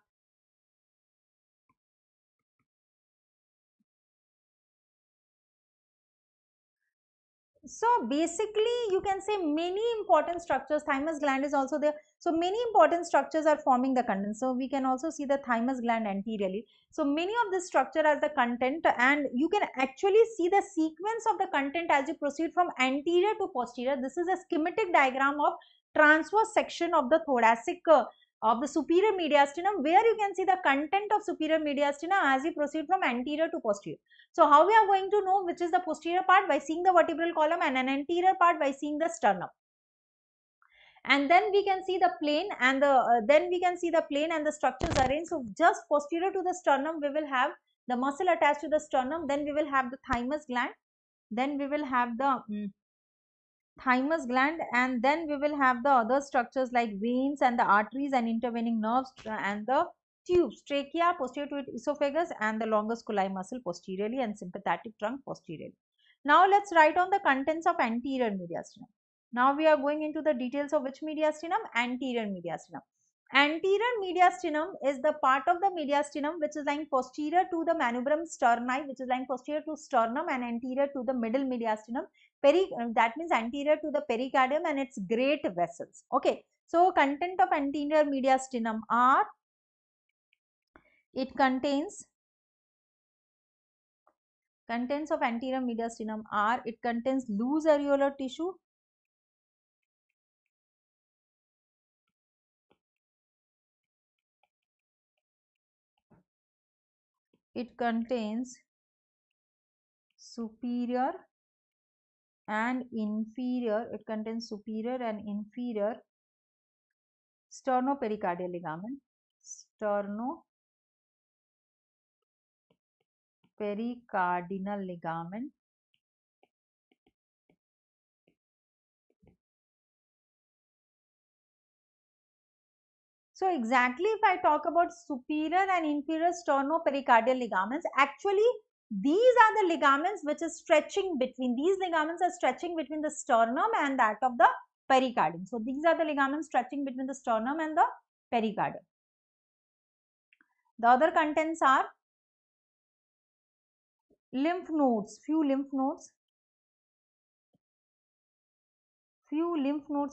So, basically you can say many important structures, thymus gland is also there. So, many important structures are forming the content. So, we can also see the thymus gland anteriorly. So, many of this structure as the content, and you can actually see the sequence of the content as you proceed from anterior to posterior. This is a schematic diagram of transverse section of the thoracic of the superior mediastinum, where you can see the content of superior mediastinum as we proceed from anterior to posterior. So how we are going to know which is the posterior part? By seeing the vertebral column, and an anterior part by seeing the sternum. And then we can see the plane and the structures arranged. So just posterior to the sternum we will have the muscle attached to the sternum, then we will have the thymus gland, then we will have the thymus gland, and then we will have the other structures like veins and the arteries and intervening nerves and the tubes, trachea posterior to esophagus, and the longus colli muscle posteriorly, and sympathetic trunk posteriorly. Now let's write on the contents of anterior mediastinum. Now we are going into the details of which mediastinum? Anterior mediastinum. Anterior mediastinum is the part of the mediastinum which is lying posterior to the manubrium sterni, which is lying posterior to sternum, and anterior to the middle mediastinum. That means anterior to the pericardium and its great vessels. Okay. So content of anterior mediastinum are, it contains, contents of anterior mediastinum are, it contains loose areolar tissue, it contains superior and inferior, it contains superior and inferior sternopericardial ligament, sternopericardial ligament, so exactly if I talk about superior and inferior sternopericardial ligaments, actually these are the ligaments which is stretching between, these ligaments are stretching between the sternum and that of the pericardium. So these are the ligaments stretching between the sternum and the pericardium. The other contents are lymph nodes, few lymph nodes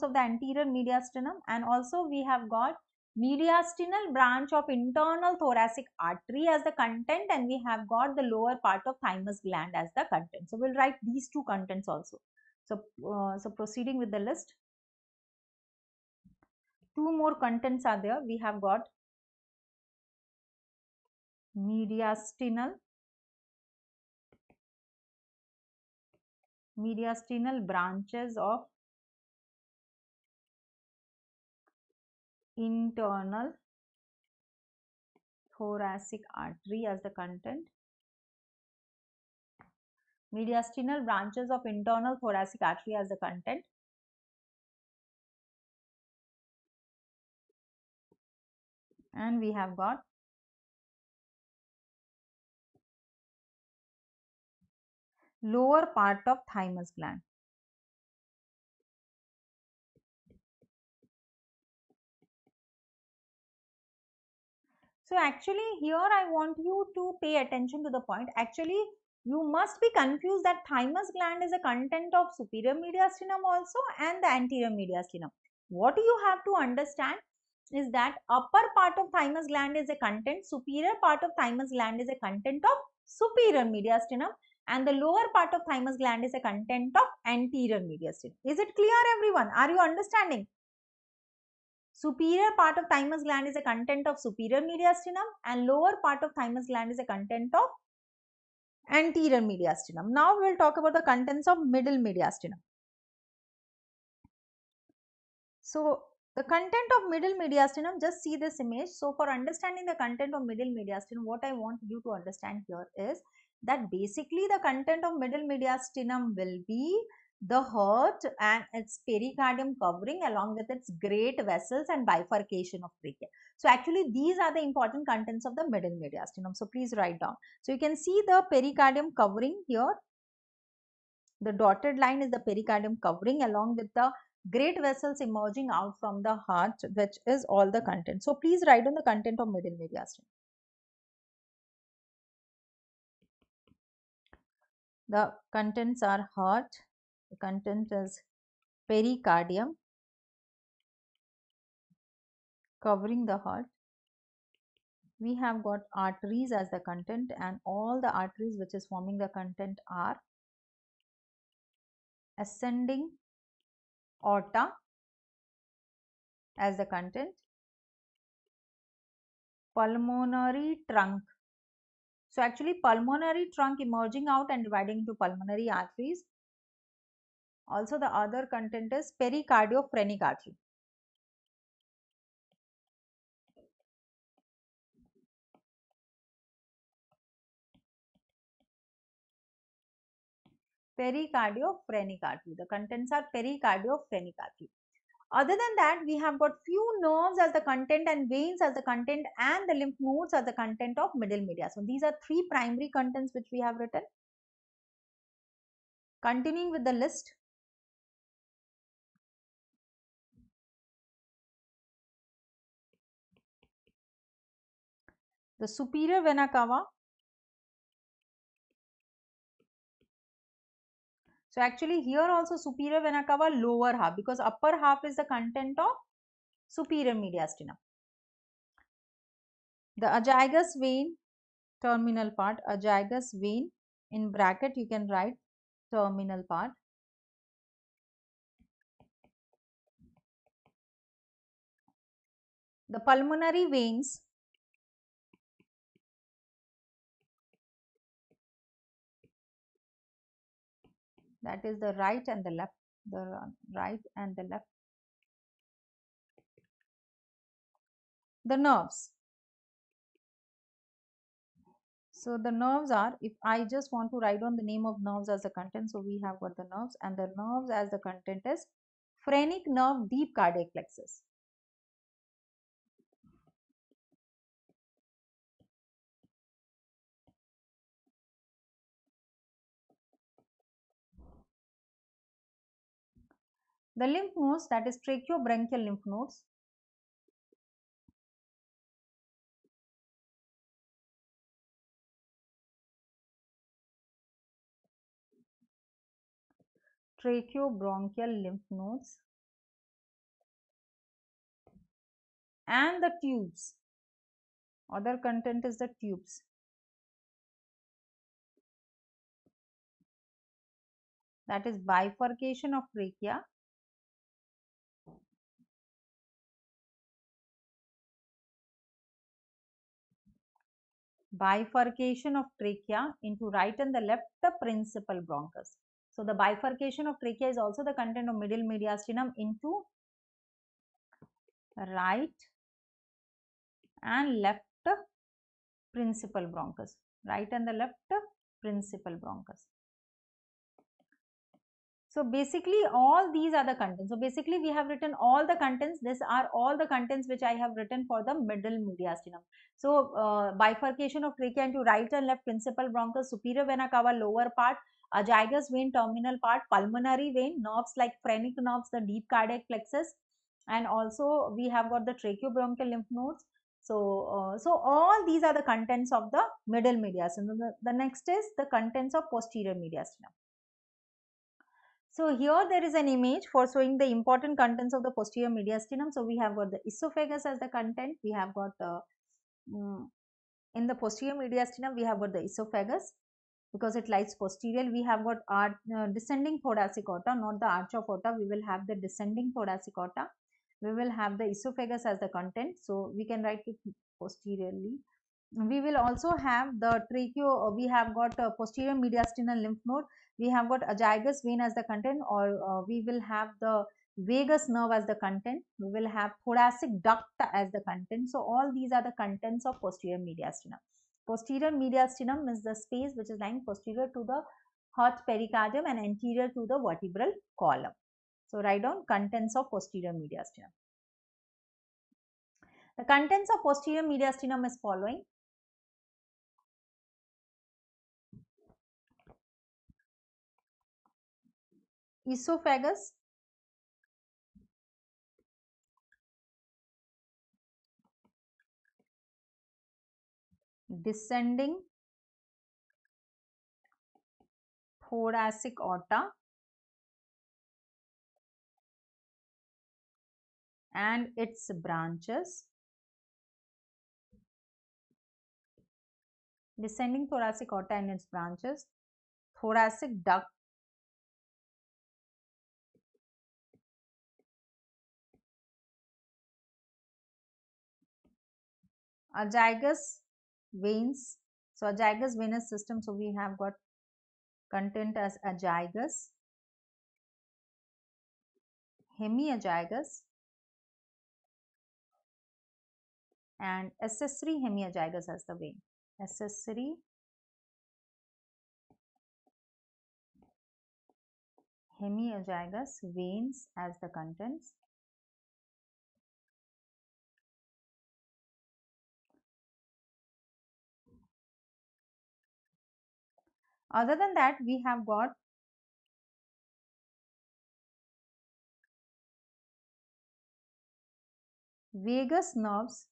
of the anterior mediastinum, and also we have got mediastinal branch of internal thoracic artery as the content, and we have got the lower part of thymus gland as the content. So we'll write these two contents also. So, proceeding with the list, two more contents are there. We have got mediastinal branches of internal thoracic artery as the content. Mediastinal branches of internal thoracic artery as the content. And we have got lower part of thymus gland. So actually here I want you to pay attention to the point. Actually you must be confused that thymus gland is a content of superior mediastinum also and the anterior mediastinum. What you have to understand is that upper part of thymus gland is a content, superior part of thymus gland is a content of superior mediastinum, and the lower part of thymus gland is a content of anterior mediastinum. Is it clear everyone? Are you understanding? Superior part of thymus gland is a content of superior mediastinum and lower part of thymus gland is a content of anterior mediastinum. Now we will talk about the contents of middle mediastinum. So the content of middle mediastinum, just see this image. So for understanding the content of middle mediastinum, what I want you to understand here is that basically the content of middle mediastinum will be the heart and its pericardium covering along with its great vessels and bifurcation of trachea. So actually these are the important contents of the middle mediastinum. So please write down. So you can see the pericardium covering here. The dotted line is the pericardium covering along with the great vessels emerging out from the heart, which is all the content. So please write on the content of middle mediastinum. The contents are heart, the content is pericardium covering the heart. We have got arteries as the content, and all the arteries which is forming the content are ascending aorta as the content, pulmonary trunk. So actually pulmonary trunk emerging out and dividing into pulmonary arteries. Also the other content is pericardiophrenik artery. Pericardiophrenik artery. The contents are pericardiophrenik artery. Other than that, we have got few nerves as the content and veins as the content and the lymph nodes as the content of middle media. So these are three primary contents which we have written. Continuing with the list. The superior vena cava. So actually here also superior vena cava lower half, because upper half is the content of superior mediastinum. The azygous vein terminal part, azygous vein, in bracket you can write terminal part. The pulmonary veins, that is the right and the left, the right and the left. The nerves. So the nerves are, if I just want to write down the name of nerves as the content, so we have got the nerves, and the nerves as the content is phrenic nerve, deep cardiac plexus. The lymph nodes, that is tracheobronchial lymph nodes. Tracheobronchial lymph nodes. And the tubes. Other content is the tubes. That is bifurcation of trachea. Bifurcation of trachea into right and the left, the principal bronchus. So the bifurcation of trachea is also the content of middle mediastinum into right and left principal bronchus. Right and the left principal bronchus. So basically all these are the contents. So basically we have written all the contents. These are all the contents which I have written for the middle mediastinum. So bifurcation of trachea into right and left principal bronchus, superior vena cava lower part, azygous vein terminal part, pulmonary vein, nerves like phrenic nerves, the deep cardiac plexus, and also we have got the tracheobronchial lymph nodes. So, so all these are the contents of the middle mediastinum. The next is the contents of posterior mediastinum. So here there is an image for showing the important contents of the posterior mediastinum. So we have got the esophagus as the content. We have got in the posterior mediastinum we have got the esophagus because it lies posterior. We have got our descending thoracic aorta, not the arch of aorta. We will have the descending thoracic aorta. We will have the esophagus as the content. So we can write it posteriorly. We will also have the tracheo. We have got posterior mediastinal lymph node. We have got azygous vein as the content, or we will have the vagus nerve as the content. We will have thoracic duct as the content. So all these are the contents of posterior mediastinum. Posterior mediastinum is the space which is lying posterior to the heart pericardium and anterior to the vertebral column. So write down contents of posterior mediastinum. The contents of posterior mediastinum is following. Esophagus, descending thoracic aorta and its branches, descending thoracic aorta and its branches, thoracic duct, azygous veins. So azygous venous system. So we have got content as azygous, hemiazygous, and accessory hemiazygous as the vein. Accessory hemiazygous veins as the contents. Other than that, we have got vagus nerves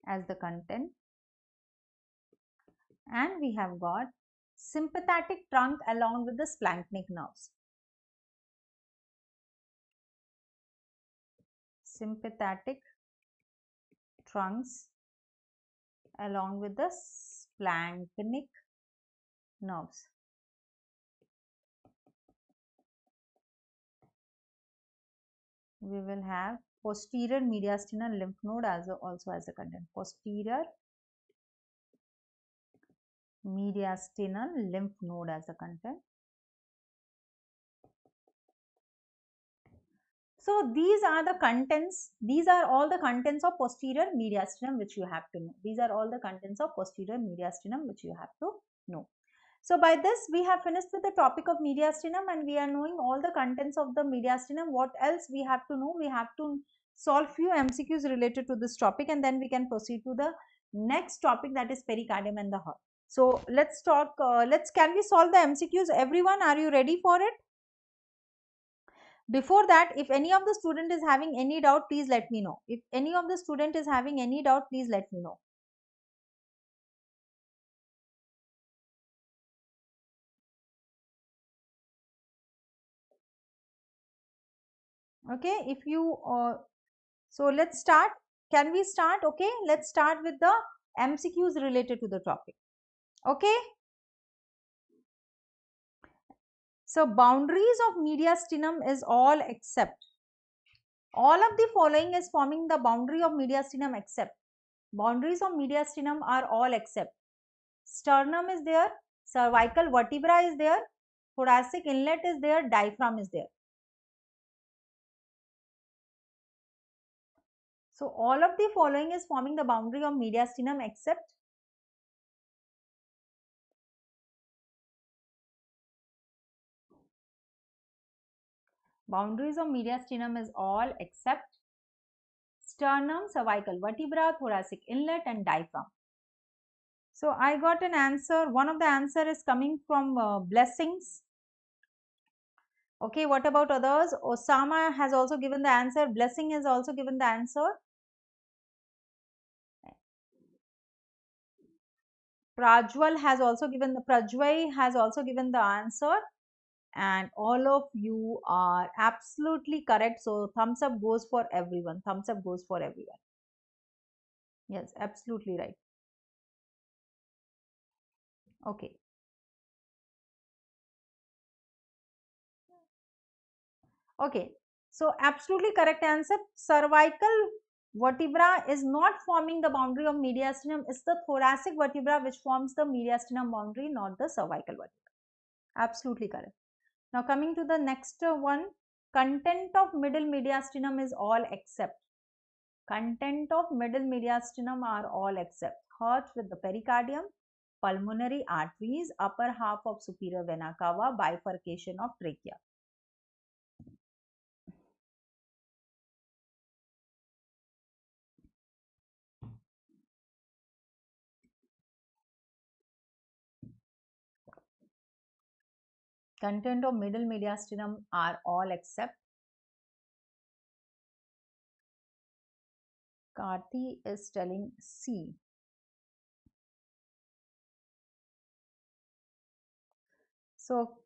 as the content, and we have got sympathetic trunk along with the splanchnic nerves. Sympathetic trunks along with the splanchnic nerves. We will have posterior mediastinal lymph node also as a content. Posterior mediastinal lymph node as a content. So these are the contents, these are all the contents of posterior mediastinum which you have to know. These are all the contents of posterior mediastinum which you have to know. So by this we have finished with the topic of mediastinum and we are knowing all the contents of the mediastinum. What else we have to know? We have to solve few MCQs related to this topic and then we can proceed to the next topic, that is pericardium and the heart. So let's talk, can we solve the MCQs? Everyone, are you ready for it? Before that, if any of the student is having any doubt, please let me know. If any of the student is having any doubt, please let me know. Okay, if you, so let's start. Can we start? Okay, let's start with the MCQs related to the topic. Okay. So boundaries of mediastinum is all except. All of the following is forming the boundary of mediastinum except. Boundaries of mediastinum are all except. Sternum is there, cervical vertebra is there, thoracic inlet is there, diaphragm is there. So all of the following is forming the boundary of mediastinum except boundaries of mediastinum is all except sternum, cervical vertebra, thoracic inlet and diaphragm. So I got an answer. One of the answer is coming from Blessings. Okay, what about others? Osama has also given the answer. Blessing has also given the answer. Prajwal has also given the Prajwai has also given the answer. And all of you are absolutely correct. So thumbs up goes for everyone. Thumbs up goes for everyone. Yes, absolutely right. Okay. Okay. So absolutely correct answer. Cervical vertebra is not forming the boundary of mediastinum. It's the thoracic vertebra which forms the mediastinum boundary, not the cervical vertebra. Absolutely correct. Now coming to the next one, content of middle mediastinum is all except. Content of middle mediastinum are all except heart with the pericardium, pulmonary arteries, upper half of superior vena cava, bifurcation of trachea. Content of middle mediastinum are all except. Karthi is telling C. So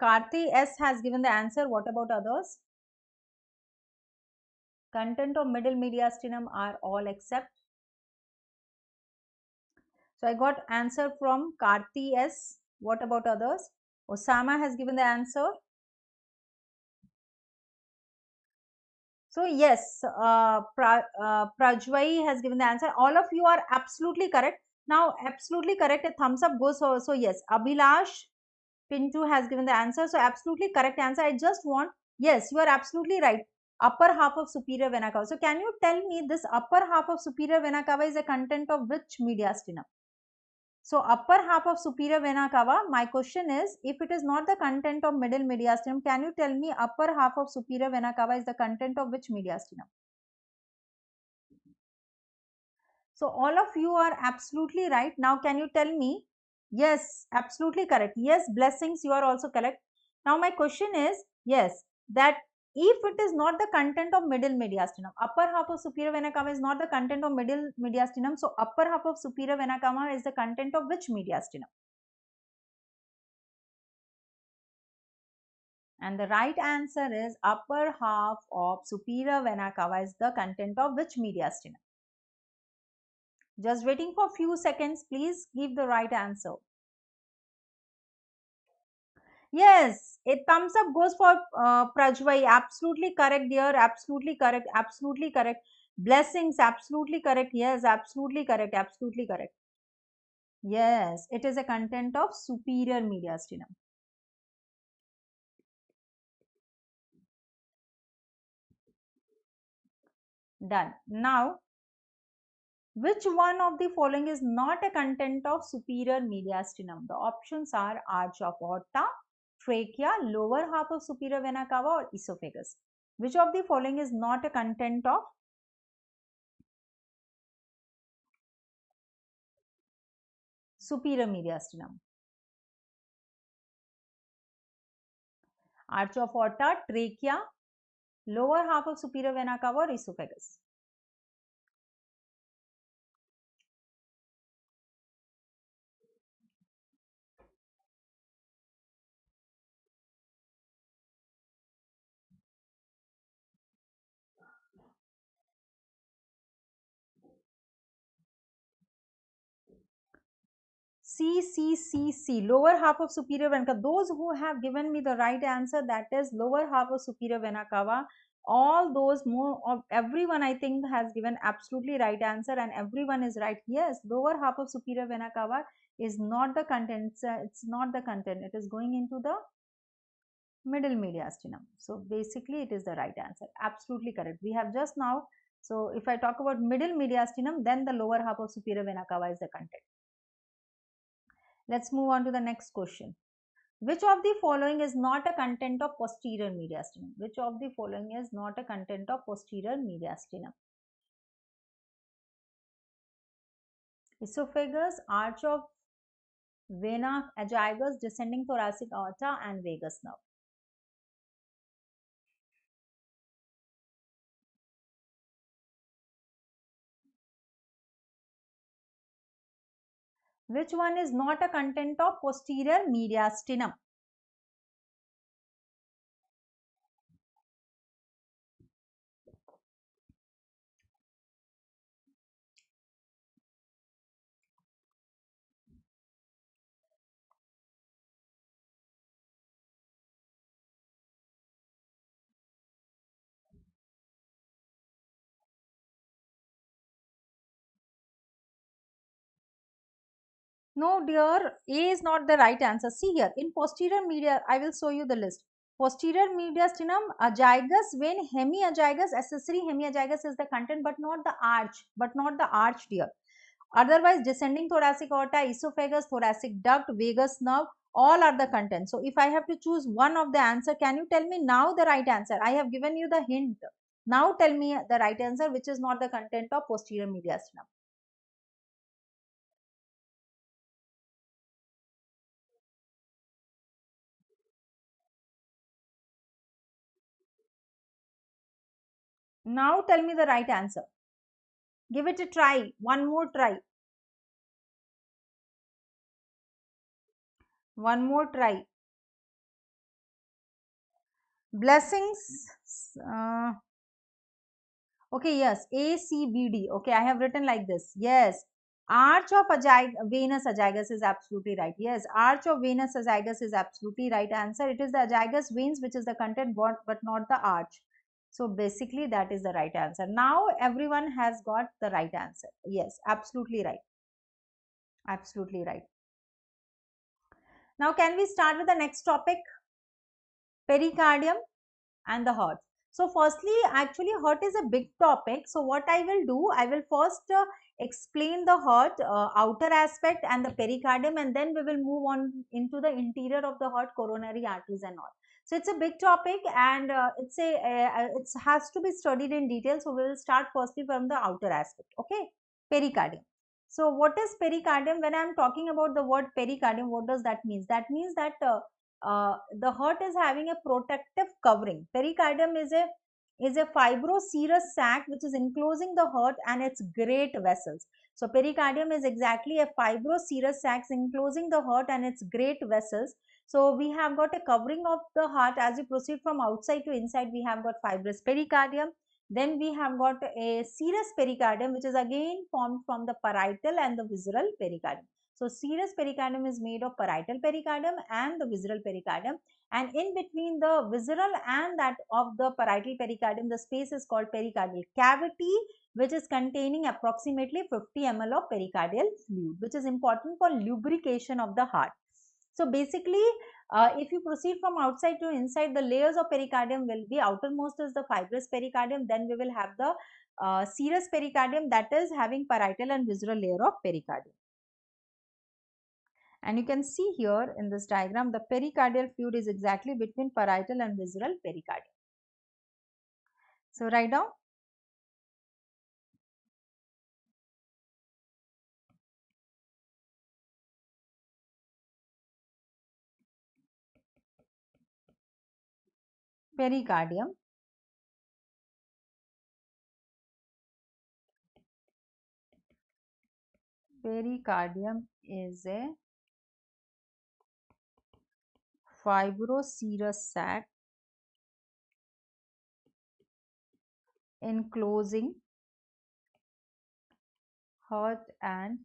Karthi S has given the answer. What about others? Content of middle mediastinum are all except. So I got answer from Karthi S. What about others? Osama has given the answer. So yes, Prajvai has given the answer. All of you are absolutely correct. Now, absolutely correct. A thumbs up goes. So yes, Abhilash Pintu has given the answer. So absolutely correct answer. I just want, yes, you are absolutely right. Upper half of superior vena cava. So can you tell me this upper half of superior vena cava is a content of which mediastinum? So upper half of superior vena cava, my question is, if it is not the content of middle mediastinum, can you tell me upper half of superior vena cava is the content of which mediastinum? So all of you are absolutely right. Now can you tell me? Yes, absolutely correct. Yes, blessings, you are also correct. Now my question is, yes, that if it is not the content of middle mediastinum, upper half of superior vena cava is not the content of middle mediastinum. So upper half of superior vena cava is the content of which mediastinum? And the right answer is upper half of superior vena cava is the content of which mediastinum? Just waiting for few seconds. Please give the right answer. Yes, a thumbs up goes for Prajvai. Absolutely correct, dear. Absolutely correct. Absolutely correct. Blessings. Absolutely correct. Yes, absolutely correct. Absolutely correct. Yes, it is a content of superior mediastinum. Done. Now, which one of the following is not a content of superior mediastinum? The options are arch of aorta, trachea, lower half of superior vena cava, or esophagus. Which of the following is not a content of superior mediastinum? Arch of aorta, trachea, lower half of superior vena cava, or esophagus. C, lower half of superior vena cava. Those who have given me the right answer, that is lower half of superior vena cava. All those, more of everyone, I think, has given absolutely right answer, and everyone is right. Yes, lower half of superior vena cava is not the content. It's not the content. It is going into the middle mediastinum. So basically, it is the right answer. Absolutely correct. We have just now. So if I talk about middle mediastinum, then the lower half of superior vena cava is the content. Let's move on to the next question. Which of the following is not a content of posterior mediastinum? Which of the following is not a content of posterior mediastinum? Esophagus, arch of vena azagus, descending thoracic aorta, and vagus nerve. Which one is not a content of posterior mediastinum? No, dear, A is not the right answer. See here, in posterior media, I will show you the list. Posterior mediastinum, azagus, vein, hemiazagus, accessory hemiazagus is the content, but not the arch, dear. Otherwise, descending thoracic aorta, esophagus, thoracic duct, vagus nerve, all are the content. So, if I have to choose one of the answer, can you tell me now the right answer? I have given you the hint. Now tell me the right answer, which is not the content of posterior mediastinum. Now tell me the right answer. Give it a try. One more try. One more try. Blessings. Uh, okay, yes. ACBD. Okay, I have written like this. Yes. Arch of venous azagus is absolutely right. Yes, arch of venous azagus is absolutely right answer. It is the azagus veins which is the content, but not the arch. So basically that is the right answer. Now everyone has got the right answer. Yes, absolutely right. Absolutely right. Now can we start with the next topic? Pericardium and the heart. So firstly, actually heart is a big topic. So what I will do, I will first explain the heart outer aspect and the pericardium, and then we will move on into the interior of the heart, coronary arteries and all. So it's a big topic, and it has to be studied in detail. So we will start firstly from the outer aspect. Okay, pericardium. So what is pericardium? When I am talking about the word pericardium, what does that mean? That means that the heart is having a protective covering. Pericardium is a fibroserous sac which is enclosing the heart and its great vessels. So pericardium is exactly a fibroserous sac enclosing the heart and its great vessels. So we have got a covering of the heart. As you proceed from outside to inside, we have got fibrous pericardium. Then we have got a serous pericardium, which is again formed from the parietal and the visceral pericardium. So serous pericardium is made of parietal pericardium and the visceral pericardium, and in between the visceral and that of the parietal pericardium, the space is called pericardial cavity, which is containing approximately 50 ml of pericardial fluid, which is important for lubrication of the heart. So basically, if you proceed from outside to inside, the layers of pericardium will be outermost is the fibrous pericardium, then we will have the serous pericardium, that is having parietal and visceral layer of pericardium. And you can see here in this diagram, the pericardial fluid is exactly between parietal and visceral pericardium. So write down pericardium. Pericardium is a fibroserous sac enclosing heart and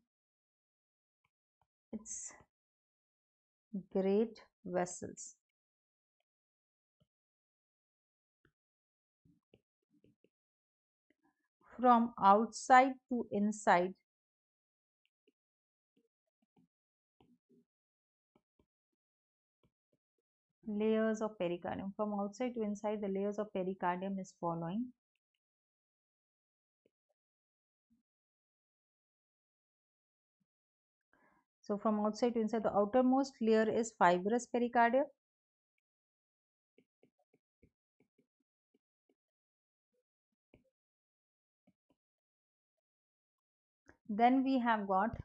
its great vessels. From outside to inside, layers of pericardium. From outside to inside, the layers of pericardium is following. So from outside to inside, the outermost layer is fibrous pericardium. Then we have got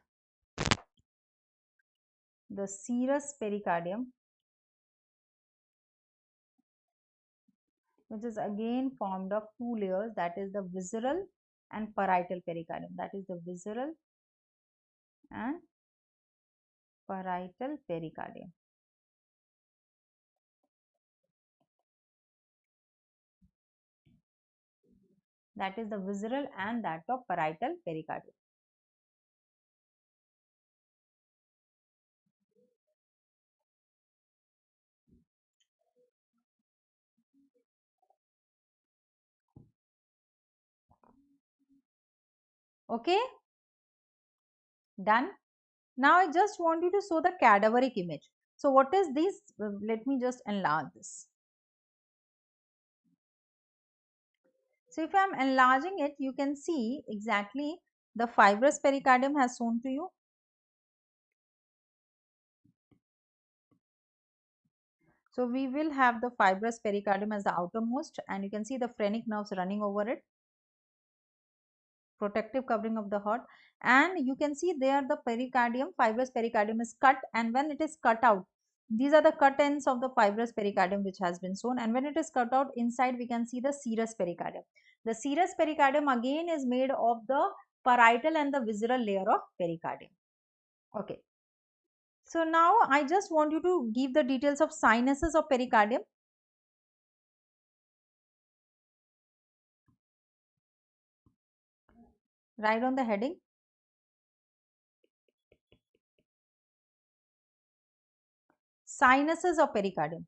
the serous pericardium, which is again formed of two layers, that is the visceral and parietal pericardium. That is the visceral and parietal pericardium. That is the visceral and that of parietal pericardium. Okay, done. Now I just want you to show the cadaveric image. So what is this? Let me just enlarge this. So if I am enlarging it, you can see exactly the fibrous pericardium has shown to you. So we will have the fibrous pericardium as the outermost, and you can see the phrenic nerves running over it, protective covering of the heart, and you can see there the pericardium, fibrous pericardium is cut, and when it is cut out, these are the cut ends of the fibrous pericardium which has been shown, and when it is cut out inside, we can see the serous pericardium. The serous pericardium again is made of the parietal and the visceral layer of pericardium. Okay. So now I just want you to give the details of sinuses of pericardium. Write on the heading. Sinuses of pericardium.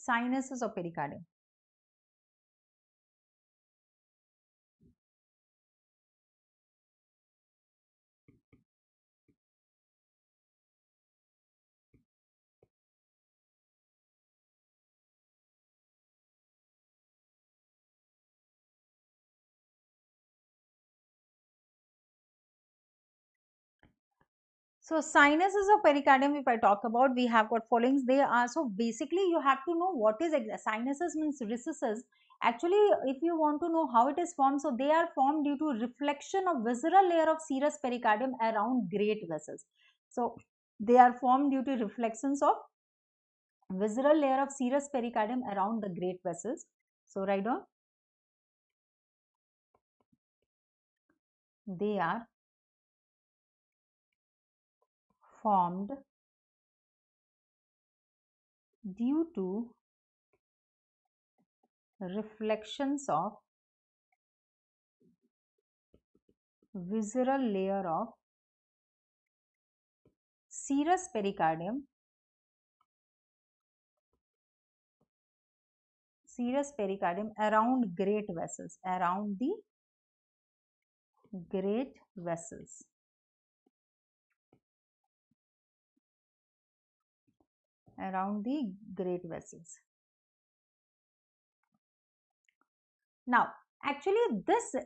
Sinuses of pericardium. So sinuses of pericardium, if I talk about, we have got followings. They are, so basically you have to know what is sinuses means recesses. Actually, if you want to know how it is formed, so they are formed due to reflection of visceral layer of serous pericardium around great vessels. So they are formed due to reflections of visceral layer of serous pericardium around the great vessels. So write down, they are formed due to reflections of visceral layer of serous pericardium around great vessels, around the great vessels. Around the great vessels. Now, actually, this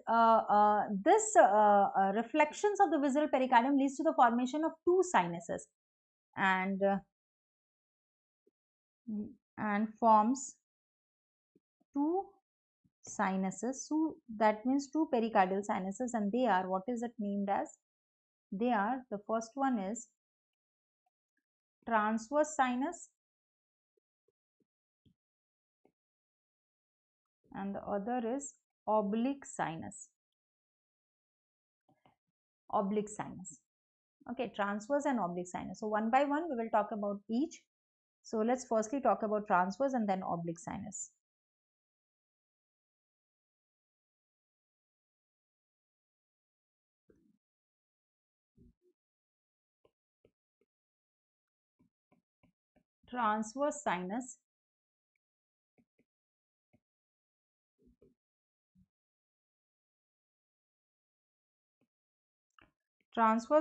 reflections of the visceral pericardium leads to the formation of two sinuses, and forms two sinuses. So that means two pericardial sinuses, and they are, what is it named as? They are, the first one is transverse sinus, and the other is oblique sinus. Oblique sinus. Okay, transverse and oblique sinus. So one by one we will talk about each. So let's firstly talk about transverse and then oblique sinus. Transverse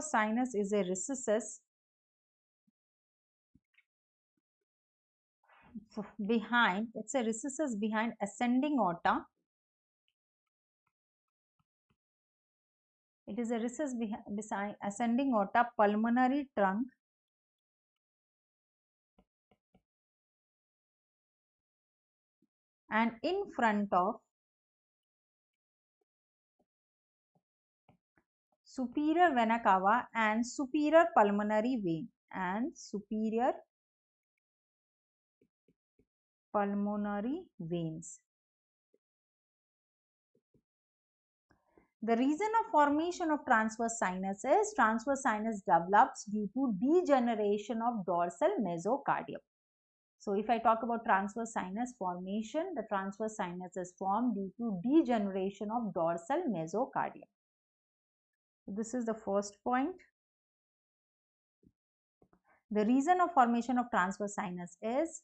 sinus is a recessus behind, it's a recessus behind ascending aorta. It is a recessus behind ascending aorta, pulmonary trunk, and in front of superior vena cava and superior pulmonary vein, and superior pulmonary veins. The reason of formation of transverse sinus is transverse sinus develops due to degeneration of dorsal mesocardium. So if I talk about transverse sinus formation, the transverse sinus is formed due to degeneration of dorsal mesocardium. So this is the first point. The reason of formation of transverse sinus is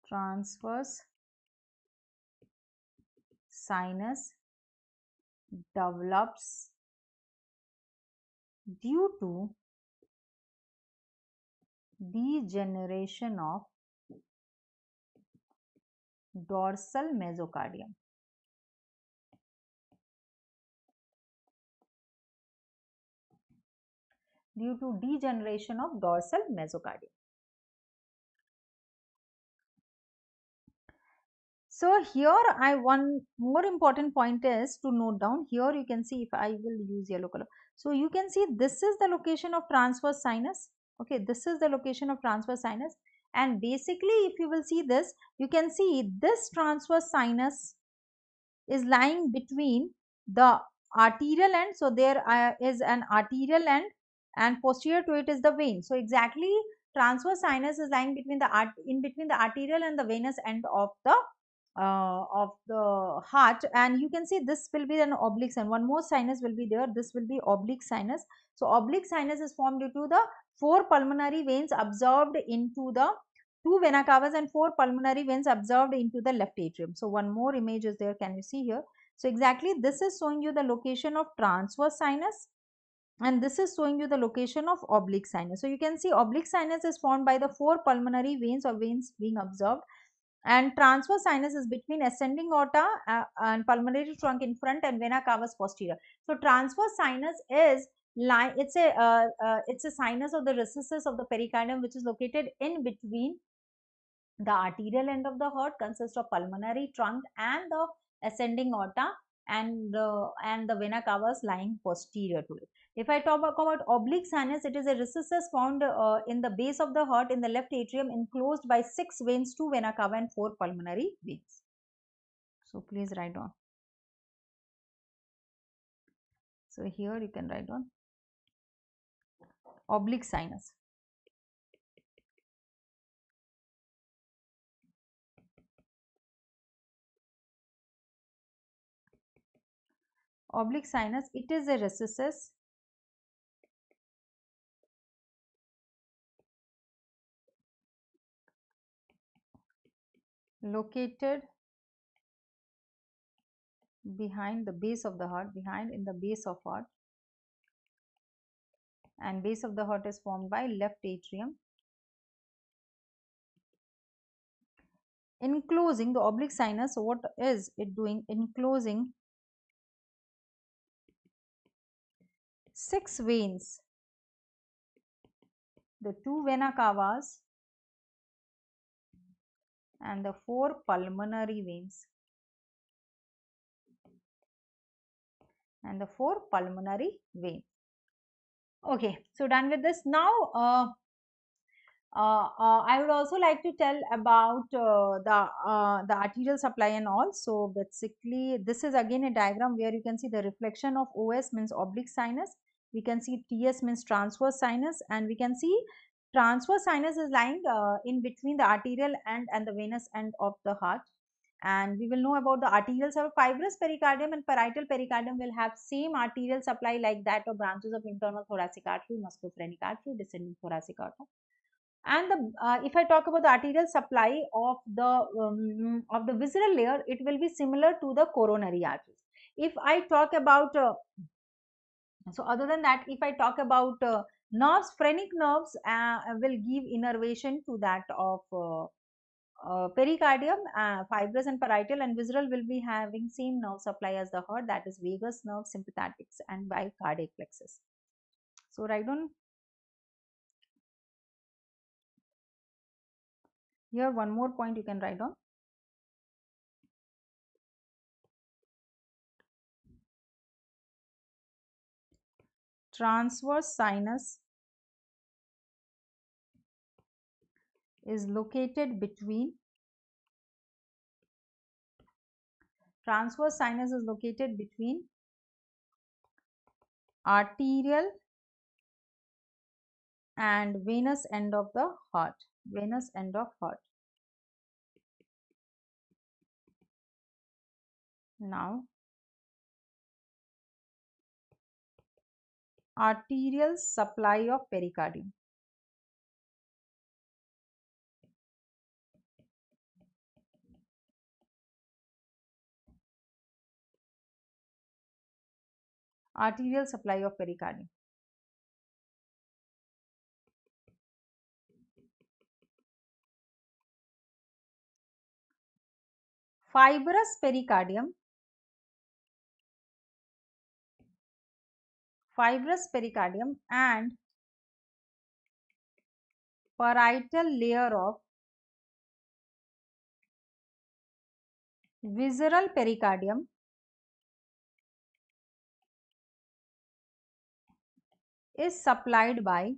transverse sinus develops due to degeneration of dorsal mesocardium. Due to degeneration of dorsal mesocardium. So here one more important point is to note down. Here you can see, if I will use yellow color. So you can see this is the location of transverse sinus. Okay, this is the location of transverse sinus, and basically if you will see this, you can see this transverse sinus is lying between the arterial end. So there is an arterial end, and posterior to it is the vein. So exactly transverse sinus is lying between the arterial and the venous end of the of the heart, and you can see this will be an oblique sinus. One more sinus will be there. This will be oblique sinus. So oblique sinus is formed due to the 4 pulmonary veins absorbed into the 2 vena cavas and 4 pulmonary veins absorbed into the left atrium. So one more image is there. Can you see here? So exactly this is showing you the location of transverse sinus, and this is showing you the location of oblique sinus. So you can see oblique sinus is formed by the 4 pulmonary veins or veins being absorbed, and transverse sinus is between ascending aorta and pulmonary trunk in front and vena cavas posterior. So transverse sinus is it's a sinus of the recesses of the pericardium, which is located in between the arterial end of the heart, consists of pulmonary trunk and the ascending aorta, and the vena cavas lying posterior to it. If I talk about oblique sinus, it is a recesses found in the base of the heart in the left atrium, enclosed by 6 veins, 2 vena cava and 4 pulmonary veins. So please write down. So here you can write down oblique sinus. Oblique sinus, it is a recesses located behind the base of the heart, behind in the base of heart, and base of the heart is formed by left atrium, enclosing the oblique sinus. So what is it doing? Enclosing 6 veins, the 2 vena cavas and the 4 pulmonary veins, Okay, so done with this. Now I would also like to tell about the arterial supply and all. So basically, this is again a diagram where you can see the reflection of OS means oblique sinus. We can see TS means transverse sinus, and we can see transverse sinus is lying in between the arterial end and the venous end of the heart. And we will know about the arterial supply. Fibrous pericardium and parietal pericardium will have same arterial supply like that of branches of internal thoracic artery, musculophrenic artery, descending thoracic artery. And if I talk about the arterial supply of the visceral layer, it will be similar to the coronary arteries. If I talk about so other than that, if I talk about nerves, phrenic nerves will give innervation to that of pericardium, fibrous and parietal, and visceral will be having same nerve supply as the heart, that is vagus nerve, sympathetics and by cardiac plexus. So write down here one more point you can write down. Transverse sinus is located between arterial and venous end of the heart, Now arterial supply of pericardium. Arterial supply of pericardium. Fibrous pericardium and parietal layer of visceral pericardium is supplied by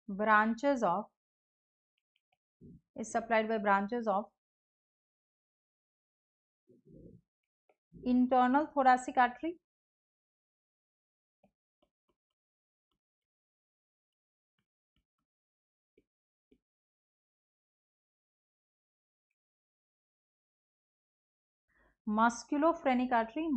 branches of internal thoracic artery, musculophrenic artery,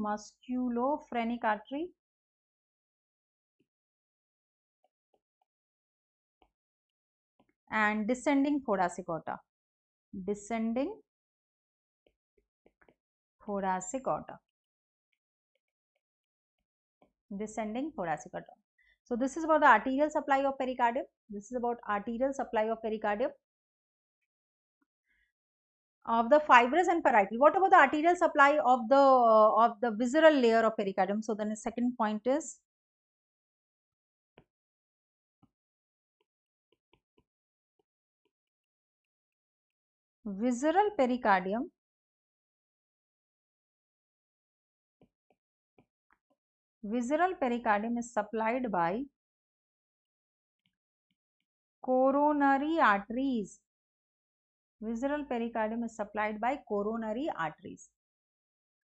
and descending thoracic aorta, descending thoracic aorta, descending thoracic aorta. So this is about the arterial supply of pericardium. This is about arterial supply of pericardium. Of the fibrous and parietal. What about the arterial supply of the visceral layer of pericardium? So then the second point is visceral pericardium is supplied by coronary arteries. Visceral pericardium is supplied by coronary arteries.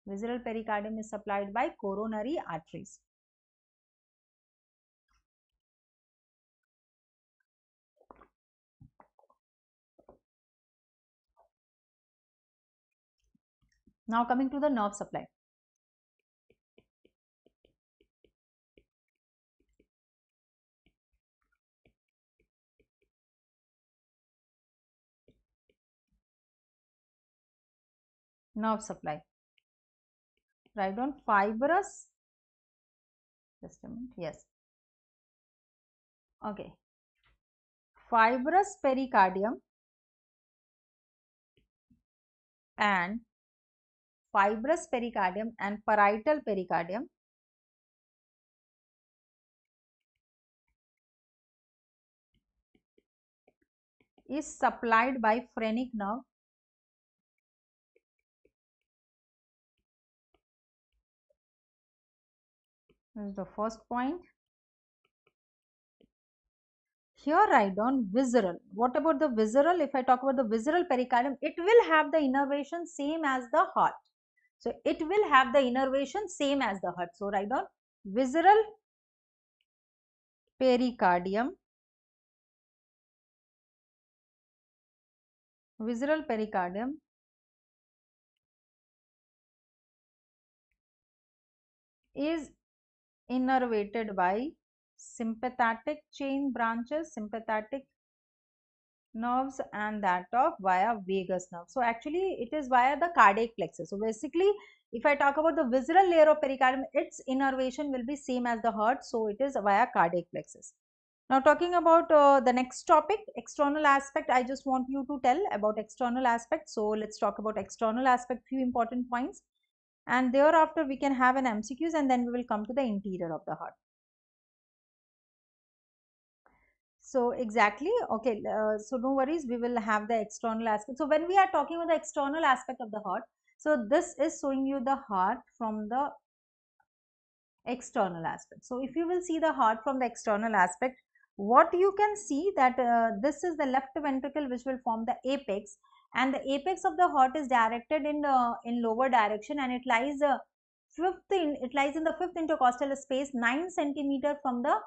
Visceral pericardium is supplied by coronary arteries. Now coming to the nerve supply. Nerve supply. Write down fibrous. Just a minute. Yes. Okay. Fibrous pericardium and parietal pericardium is supplied by phrenic nerve. This is the first point. Here write down visceral. What about the visceral? If I talk about the visceral pericardium, it will have the innervation same as the heart. So it will have the innervation same as the heart. So write down visceral pericardium. Visceral pericardium is innervated by sympathetic chain branches, sympathetic nerves, and that of via vagus nerve. So actually it is via the cardiac plexus. So basically if I talk about the visceral layer of pericardium, its innervation will be same as the heart. So it is via cardiac plexus. Now talking about the next topic, external aspect, I just want you to tell about external aspect. So let's talk about external aspect, few important points, and thereafter we can have an MCQs, and then we will come to the interior of the heart. So exactly, okay, so no worries, we will have the external aspect. So when we are talking about the external aspect of the heart, so this is showing you the heart from the external aspect. So if you will see the heart from the external aspect, what you can see that this is the left ventricle which will form the apex, and the apex of the heart is directed in lower direction, and it lies in the fifth intercostal space, 9 centimeter from the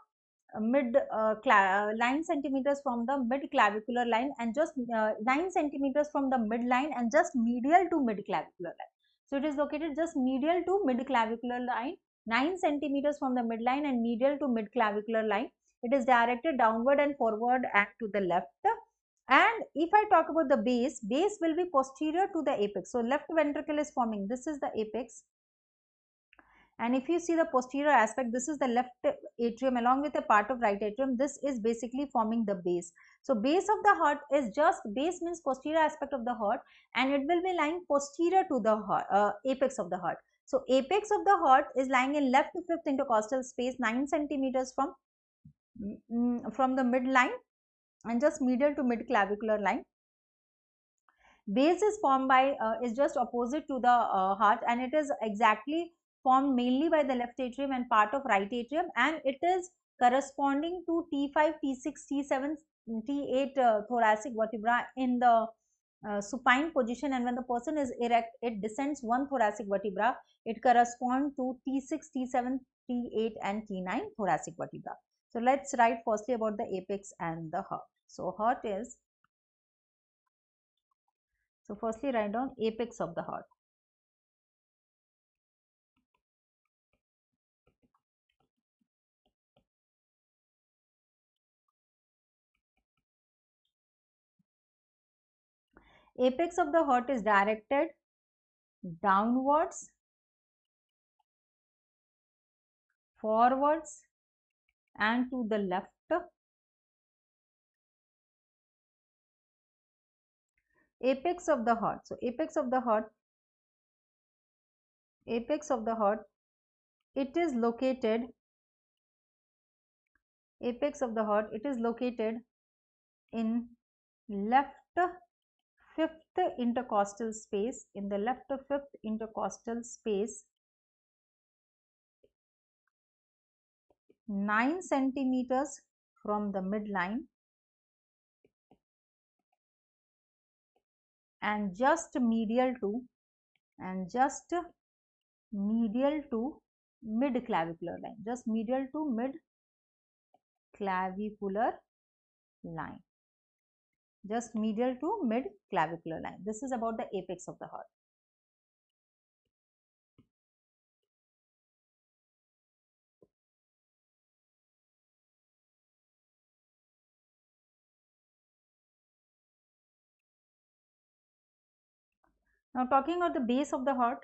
9 centimeters from the mid clavicular line, and just 9 centimeters from the midline, and just medial to mid clavicular line. So it is located just medial to mid clavicular line, 9 centimeters from the midline and medial to mid clavicular line. It is directed downward and forward and to the left. And if I talk about the base will be posterior to the apex. So left ventricle is forming, this is the apex. And if you see the posterior aspect, this is the left atrium along with a part of right atrium. This is basically forming the base. So base of the heart is just, base means posterior aspect of the heart, and it will be lying posterior to the heart, apex of the heart. So apex of the heart is lying in left to fifth intercostal space, 9 centimeters from the midline and just medial to mid clavicular line. Base is formed by, is just opposite to the heart, and it is exactly formed mainly by the left atrium and part of right atrium, and it is corresponding to T5, T6, T7, T8 thoracic vertebra in the supine position, and when the person is erect, it descends one thoracic vertebra. It corresponds to T6, T7, T8 and T9 thoracic vertebra. So let's write firstly about the apex and the heart. So heart is, so firstly write down apex of the heart. Apex of the heart is directed downwards, forwards and to the left. Apex of the heart. So apex of the heart, it is located, apex of the heart, it is located in left fifth intercostal space, in the left fifth intercostal space, 9 centimeters from the midline and just medial to mid clavicular line, just medial to mid clavicular line, just medial to mid clavicular line. This is about the apex of the heart. Now talking about the base of the heart.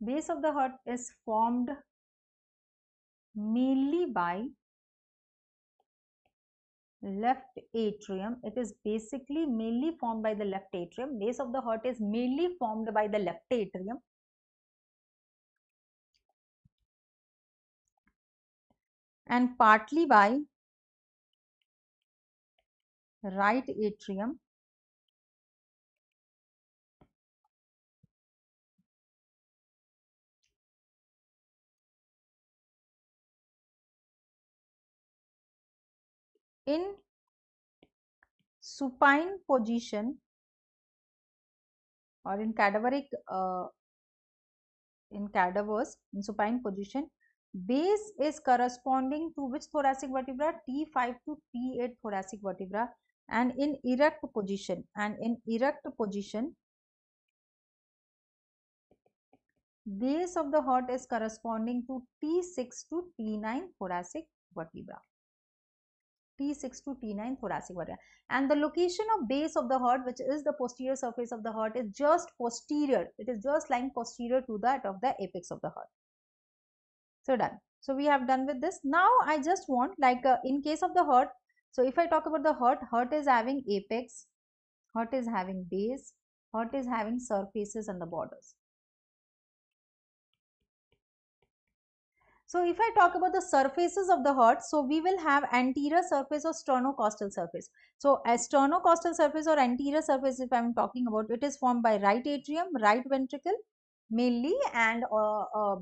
Base of the heart is formed mainly by left atrium. It is basically mainly formed by the left atrium. Base of the heart is mainly formed by the left atrium and partly by right atrium in supine position or in cadaveric in supine position. Base is corresponding to which thoracic vertebra? T5 to T8 thoracic vertebra, and in erect position, base of the heart is corresponding to T6 to T9 thoracic vertebra. T6 to T9 thoracic vertebra, and the location of base of the heart, which is the posterior surface of the heart, is just posterior. It is just lying posterior to that of the apex of the heart. So done. So we have done with this. Now I just want, like in case of the heart, so if I talk about the heart, heart is having apex, heart is having base, heart is having surfaces and the borders. So if I talk about the surfaces of the heart, so we will have anterior surface or sternocostal surface. So a sternocostal surface or anterior surface, if I am talking about, it is formed by right atrium, right ventricle mainly, and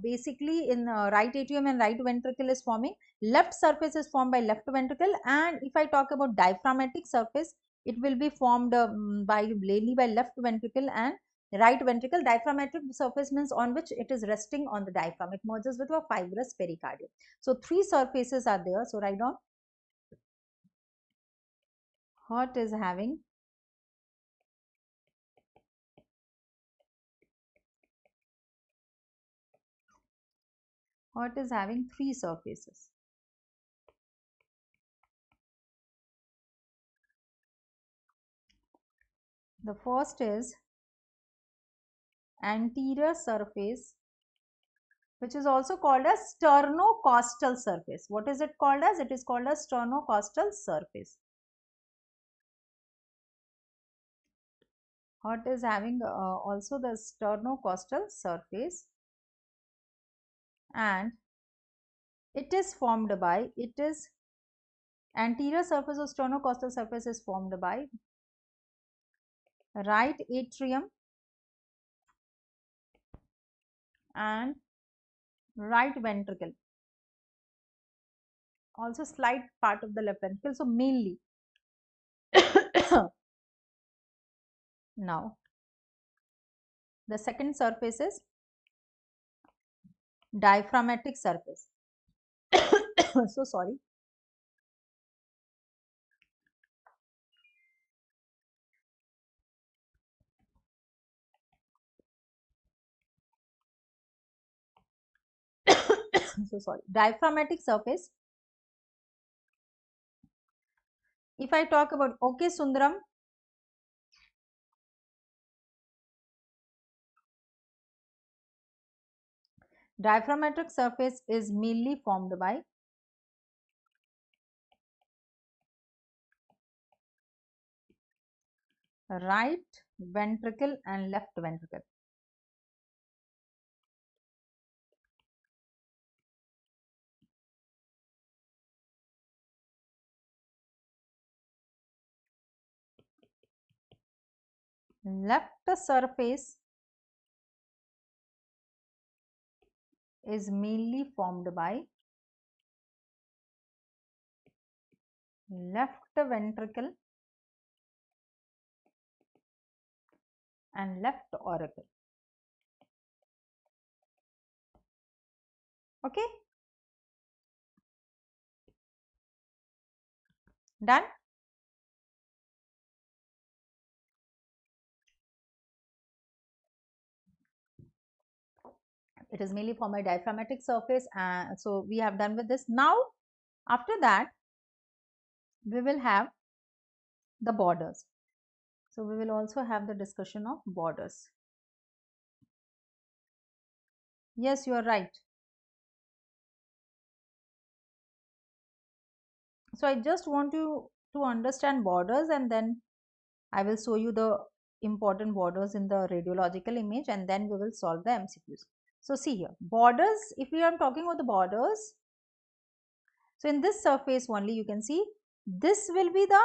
basically in right atrium and right ventricle is forming. Left surface is formed by left ventricle, and if I talk about diaphragmatic surface, it will be formed mainly by left ventricle and right ventricle. Diaphragmatic surface means on which it is resting on the diaphragm. It merges with a fibrous pericardium. So three surfaces are there. So write down. Heart is having three surfaces. The first is anterior surface, which is also called as sternocostal surface. What is it called as? It is called as sternocostal surface. Heart is having also the sternocostal surface, and it is formed by, anterior surface or sternocostal surface is formed by right atrium and right ventricle, also slight part of the left ventricle. So mainly now the second surface is diaphragmatic surface. So sorry. so sorry, diaphragmatic surface. If I talk about, okay Sundaram, diaphragmatic surface is mainly formed by right ventricle and left ventricle. Left surface is mainly formed by left ventricle and left auricle. Okay, done. It is mainly formed by diaphragmatic surface, so we have done with this. Now after that we will have the borders. So we will also have the discussion of borders. Yes, you are right. So I just want you to understand borders, and then I will show you the important borders in the radiological image, and then we will solve the MCQs. So see here, borders, if we are talking about the borders, so in this surface only you can see this will be the,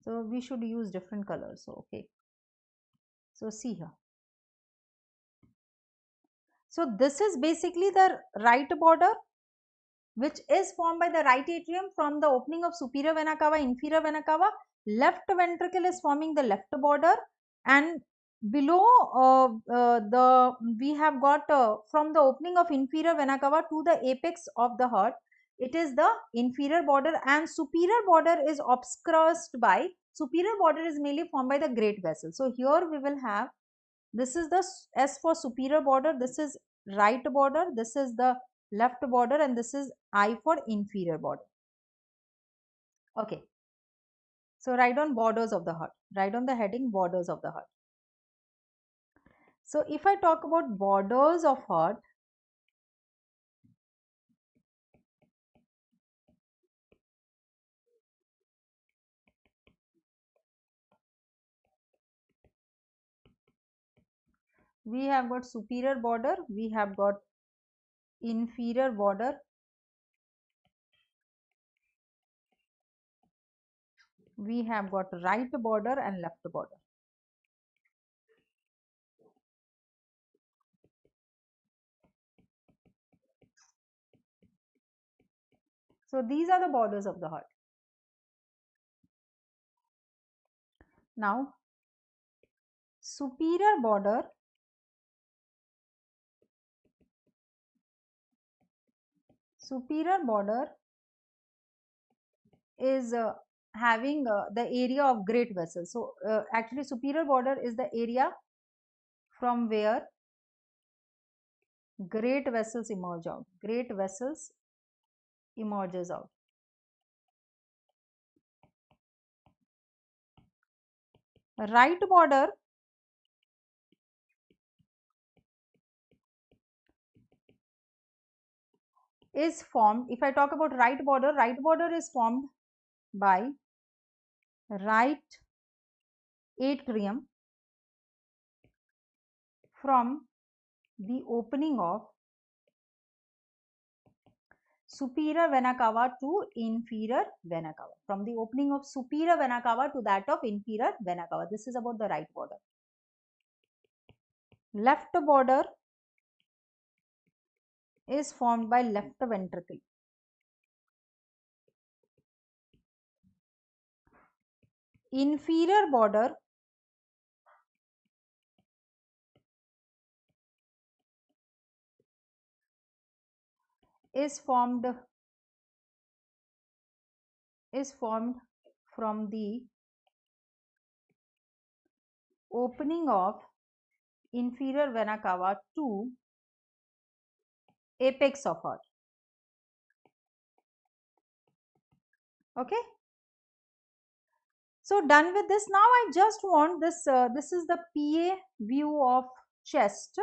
so we should use different colors. So okay, so see here, so this is basically the right border, which is formed by the right atrium from the opening of superior vena cava, inferior vena cava. Left ventricle is forming the left border, and below the we have got from the opening of inferior vena cava to the apex of the heart, it is the inferior border, and superior border is obscured by, superior border is mainly formed by the great vessel. So here we will have, this is the S for superior border, this is right border, this is the left border, and this is I for inferior border. Okay, so write on borders of the heart, write on the heading borders of the heart. So if I talk about borders of heart, we have got superior border, we have got inferior border, we have got right border and left border. So these are the borders of the heart. Now superior border is having the area of great vessels. So actually superior border is the area from where great vessels emerge out, great vessels emerges out. Right border is formed, if I talk about right border is formed by right atrium from the opening of superior vena cava to inferior vena cava, from the opening of superior vena cava to that of inferior vena cava. This is about the right border. Left border is formed by left ventricle. Inferior border is formed from the opening of inferior vena cava to apex of heart. Okay. So done with this. Now I just want this. This is the PA view of chest,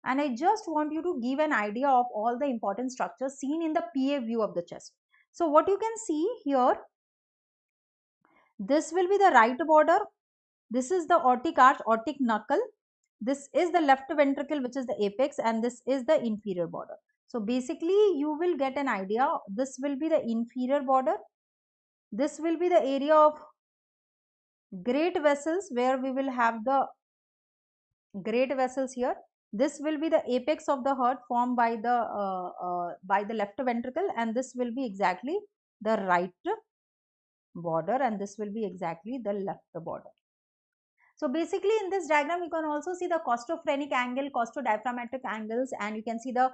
and I just want you to give an idea of all the important structures seen in the PA view of the chest. So what you can see here, this will be the right border. This is the aortic arch, aortic knuckle. This is the left ventricle, which is the apex, and this is the inferior border. So basically you will get an idea. This will be the inferior border. This will be the area of great vessels, where we will have the great vessels here. This will be the apex of the heart formed by the left ventricle, and this will be exactly the right border, and this will be exactly the left border. So basically in this diagram you can also see the costophrenic angle, costodiaphragmatic angles, and you can see the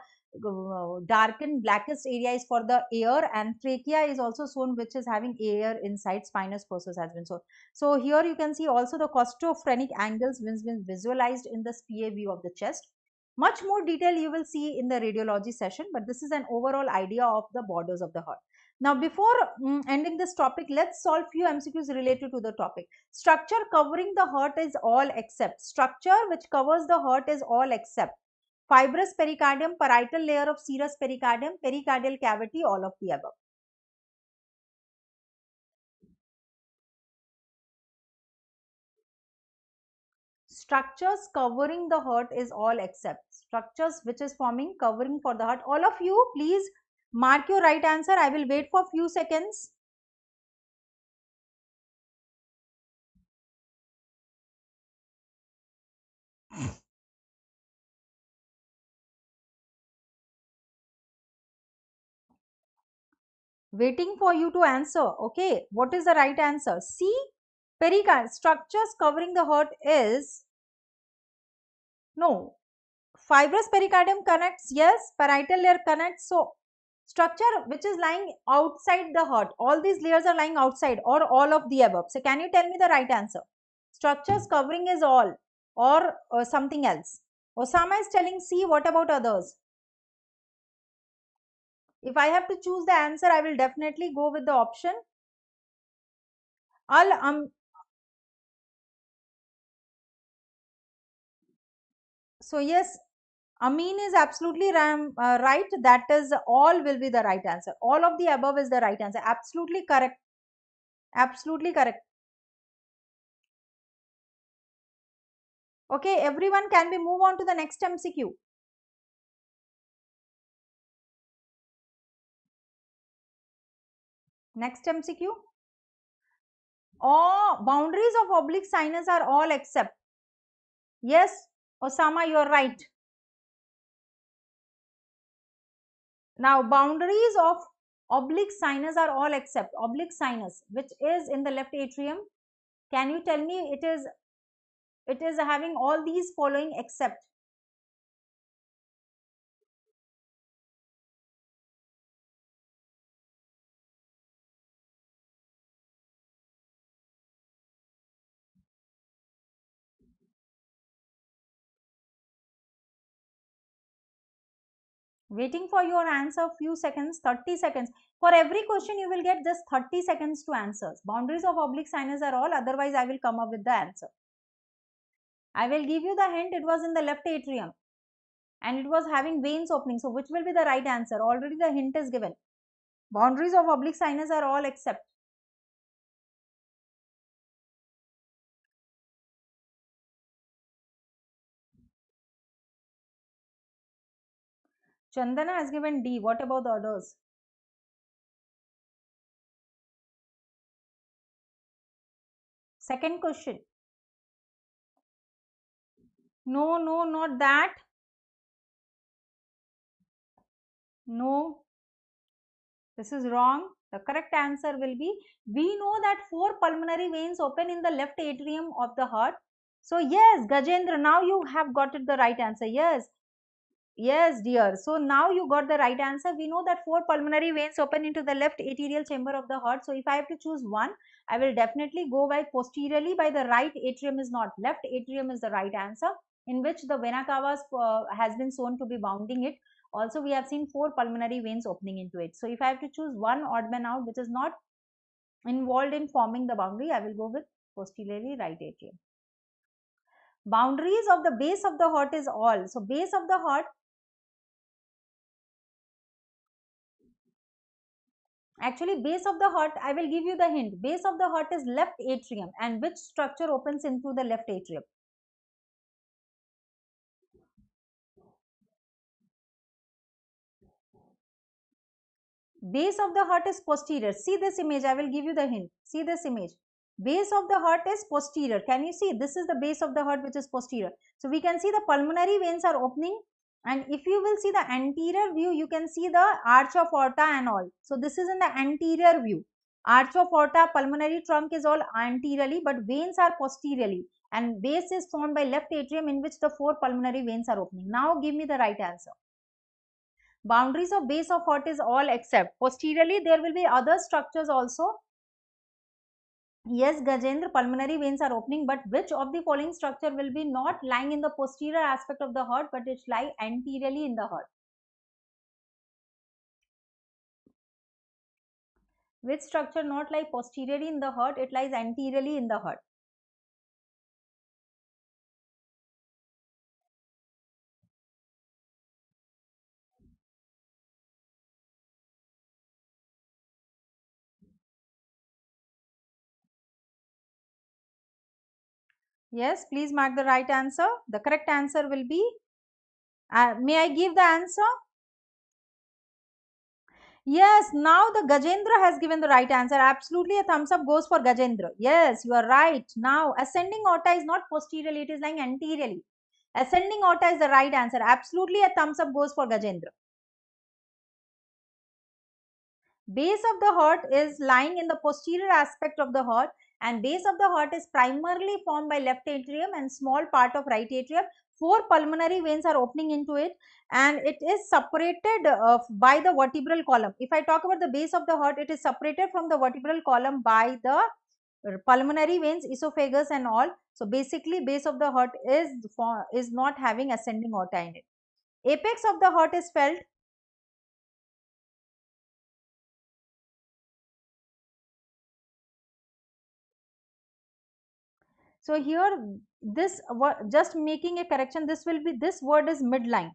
darkened blackest area is for the air, and trachea is also shown, which is having air inside. Spinous process has been shown. So here you can see also the costophrenic angles which been visualized in the PA view of the chest. Much more detail you will see in the radiology session, but this is an overall idea of the borders of the heart. Now before ending this topic, let's solve few MCQs related to the topic. Structure covering the heart is all except. Structure which covers the heart is all except fibrous pericardium, parietal layer of serous pericardium, pericardial cavity, all of the above. Structures covering the heart is all except. Structures which is forming covering for the heart. All of you, please mark your right answer. I will wait for few seconds. Waiting for you to answer. Okay, what is the right answer? C, pericardium. Structures covering the heart is, no, fibrous pericardium connects, yes, parietal layer connects. So structure which is lying outside the heart, all these layers are lying outside, or all of the above. So can you tell me the right answer? Structures covering is all, or something else? Osama is telling C. What about others? If I have to choose the answer, I will definitely go with the option al so yes, Amin is absolutely right. That is, all will be the right answer. All of the above is the right answer. Absolutely correct. Absolutely correct. Okay, everyone, can we move on to the next MCQ? Next MCQ. All boundaries of oblique sinus are all except. Yes, Osama, you are right. Now, boundaries of oblique sinus are all except. Oblique sinus, which is in the left atrium. Can you tell me it is having all these following except? Waiting for your answer, few seconds, 30 seconds. For every question you will get just 30 seconds to answer. Boundaries of oblique sinus are all, otherwise I will come up with the answer. I will give you the hint. It was in the left atrium and it was having veins opening. So which will be the right answer? Already the hint is given. Boundaries of oblique sinus are all except. Chandana has given D. What about the others? Second question. No, no, not that. No, this is wrong. The correct answer will be, we know that 4 pulmonary veins open in the left atrium of the heart. So yes, Gajendra, now you have got it the right answer. Yes, yes, dear. So now you got the right answer. We know that 4 pulmonary veins open into the left atrial chamber of the heart. So if I have to choose one, I will definitely go by posteriorly by the right atrium is not. Left atrium is the right answer, in which the vena cava has been shown to be bounding it. Also, we have seen 4 pulmonary veins opening into it. So, if I have to choose one odd man out which is not involved in forming the boundary, I will go with posteriorly right atrium. Boundaries of the base of the heart is all. So, base of the heart, actually base of the heart, I will give you the hint. Base of the heart is left atrium, and which structure opens into the left atrium? Base of the heart is posterior. See this image, I will give you the hint. See this image. Base of the heart is posterior. Can you see? This is the base of the heart which is posterior. So, we can see the pulmonary veins are opening, and if you will see the anterior view, you can see the arch of aorta and all. So, this is in the anterior view. Arch of aorta, pulmonary trunk is all anteriorly, but veins are posteriorly, and base is formed by left atrium in which the 4 pulmonary veins are opening. Now, give me the right answer. Boundaries of base of heart is all except posteriorly. There will be other structures also. Yes, Gajendra, pulmonary veins are opening, but which of the following structure will be not lying in the posterior aspect of the heart, but it lie anteriorly in the heart? Which structure not lie posteriorly in the heart, it lies anteriorly in the heart? Yes, please mark the right answer. The correct answer will be, may I give the answer? Yes, now the Gajendra has given the right answer. Absolutely, a thumbs up goes for Gajendra. Yes, you are right. Now, ascending aorta is not posteriorly, it is lying anteriorly. Ascending aorta is the right answer. Absolutely, a thumbs up goes for Gajendra. Base of the heart is lying in the posterior aspect of the heart, and base of the heart is primarily formed by left atrium and small part of right atrium. 4 pulmonary veins are opening into it, and it is separated by the vertebral column. If I talk about the base of the heart, it is separated from the vertebral column by the pulmonary veins, esophagus and all. So, basically base of the heart is not having ascending aorta in it. Apex of the heart is felt. So, here this just making a correction, this will be, this word is midline.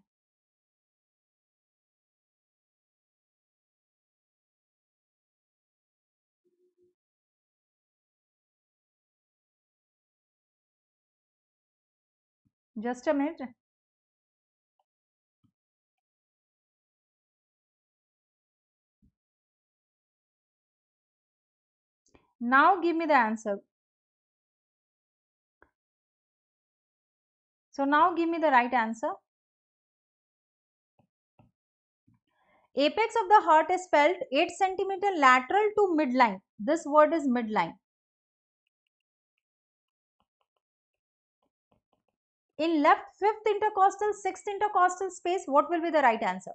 Just a minute. Now give me the answer. So, now give me the right answer. Apex of the heart is felt 8 centimeter lateral to midline. This word is midline. In left 5th intercostal, 6th intercostal space, what will be the right answer?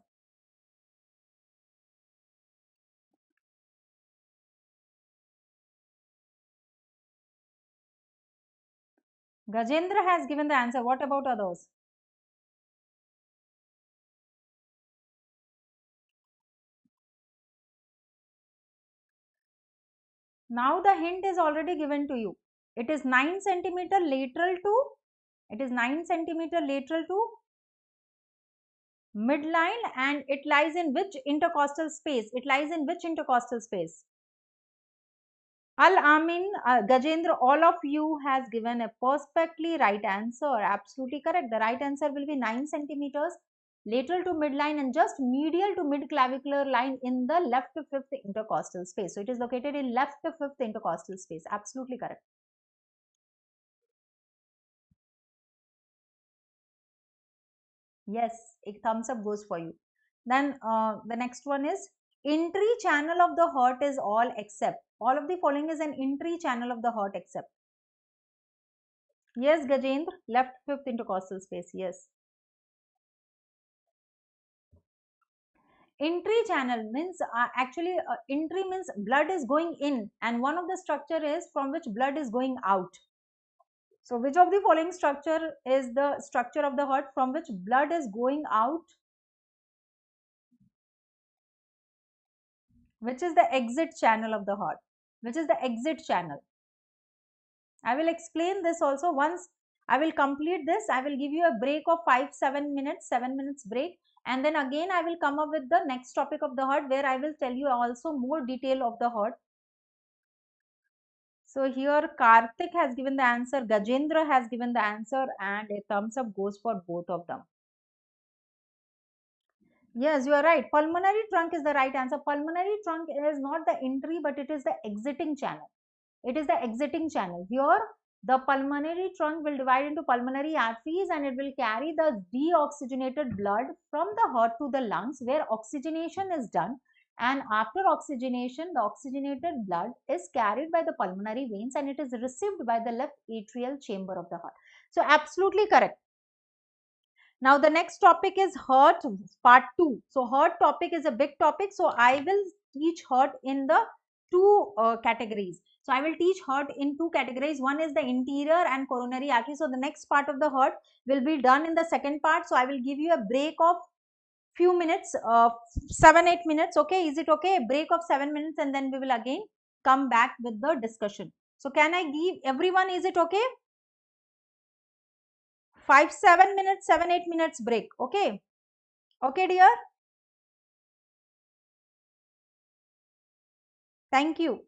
Gajendra has given the answer. What about others? Now the hint is already given to you. It is 9 centimeter lateral to, it is 9 centimeter lateral to midline, and it lies in which intercostal space? It lies in which intercostal space? Al Amin, Gajendra, all of you has given a perfectly right answer. Absolutely correct. The right answer will be 9 centimeters lateral to midline and just medial to mid clavicular line in the left 5th intercostal space. So, it is located in left 5th intercostal space. Absolutely correct. Yes, a thumbs up goes for you. Then the next one is entry channel of the heart is all except. All of the following is an entry channel of the heart except. Yes, Gajendra, left 5th intercostal space. Yes. Entry channel means actually entry means blood is going in, and one of the structure is from which blood is going out. So, which of the following structure is the structure of the heart from which blood is going out? Which is the exit channel of the heart? Which is the exit channel? I will explain this also. Once I will complete this, I will give you a break of 7 minutes, 7 minutes break. And then again, I will come up with the next topic of the heart where I will tell you also more detail of the heart. So here Karthik has given the answer, Gajendra has given the answer, and a thumbs up goes for both of them. Yes, you are right. Pulmonary trunk is the right answer. Pulmonary trunk is not the entry, but it is the exiting channel. It is the exiting channel. Here, the pulmonary trunk will divide into pulmonary arteries and it will carry the deoxygenated blood from the heart to the lungs where oxygenation is done. And after oxygenation, the oxygenated blood is carried by the pulmonary veins and it is received by the left atrial chamber of the heart. So, absolutely correct. Now the next topic is heart part 2. So heart topic is a big topic. So I will teach heart in the two categories. So I will teach heart in two categories. One is the interior and coronary artery. So the next part of the heart will be done in the second part. So I will give you a break of few minutes, 7-8 minutes. Okay, is it okay? A break of 7 minutes and then we will again come back with the discussion. So can I give everyone, is it okay? 7 minutes, 7-8 minutes break. Okay. Okay, dear. Thank you.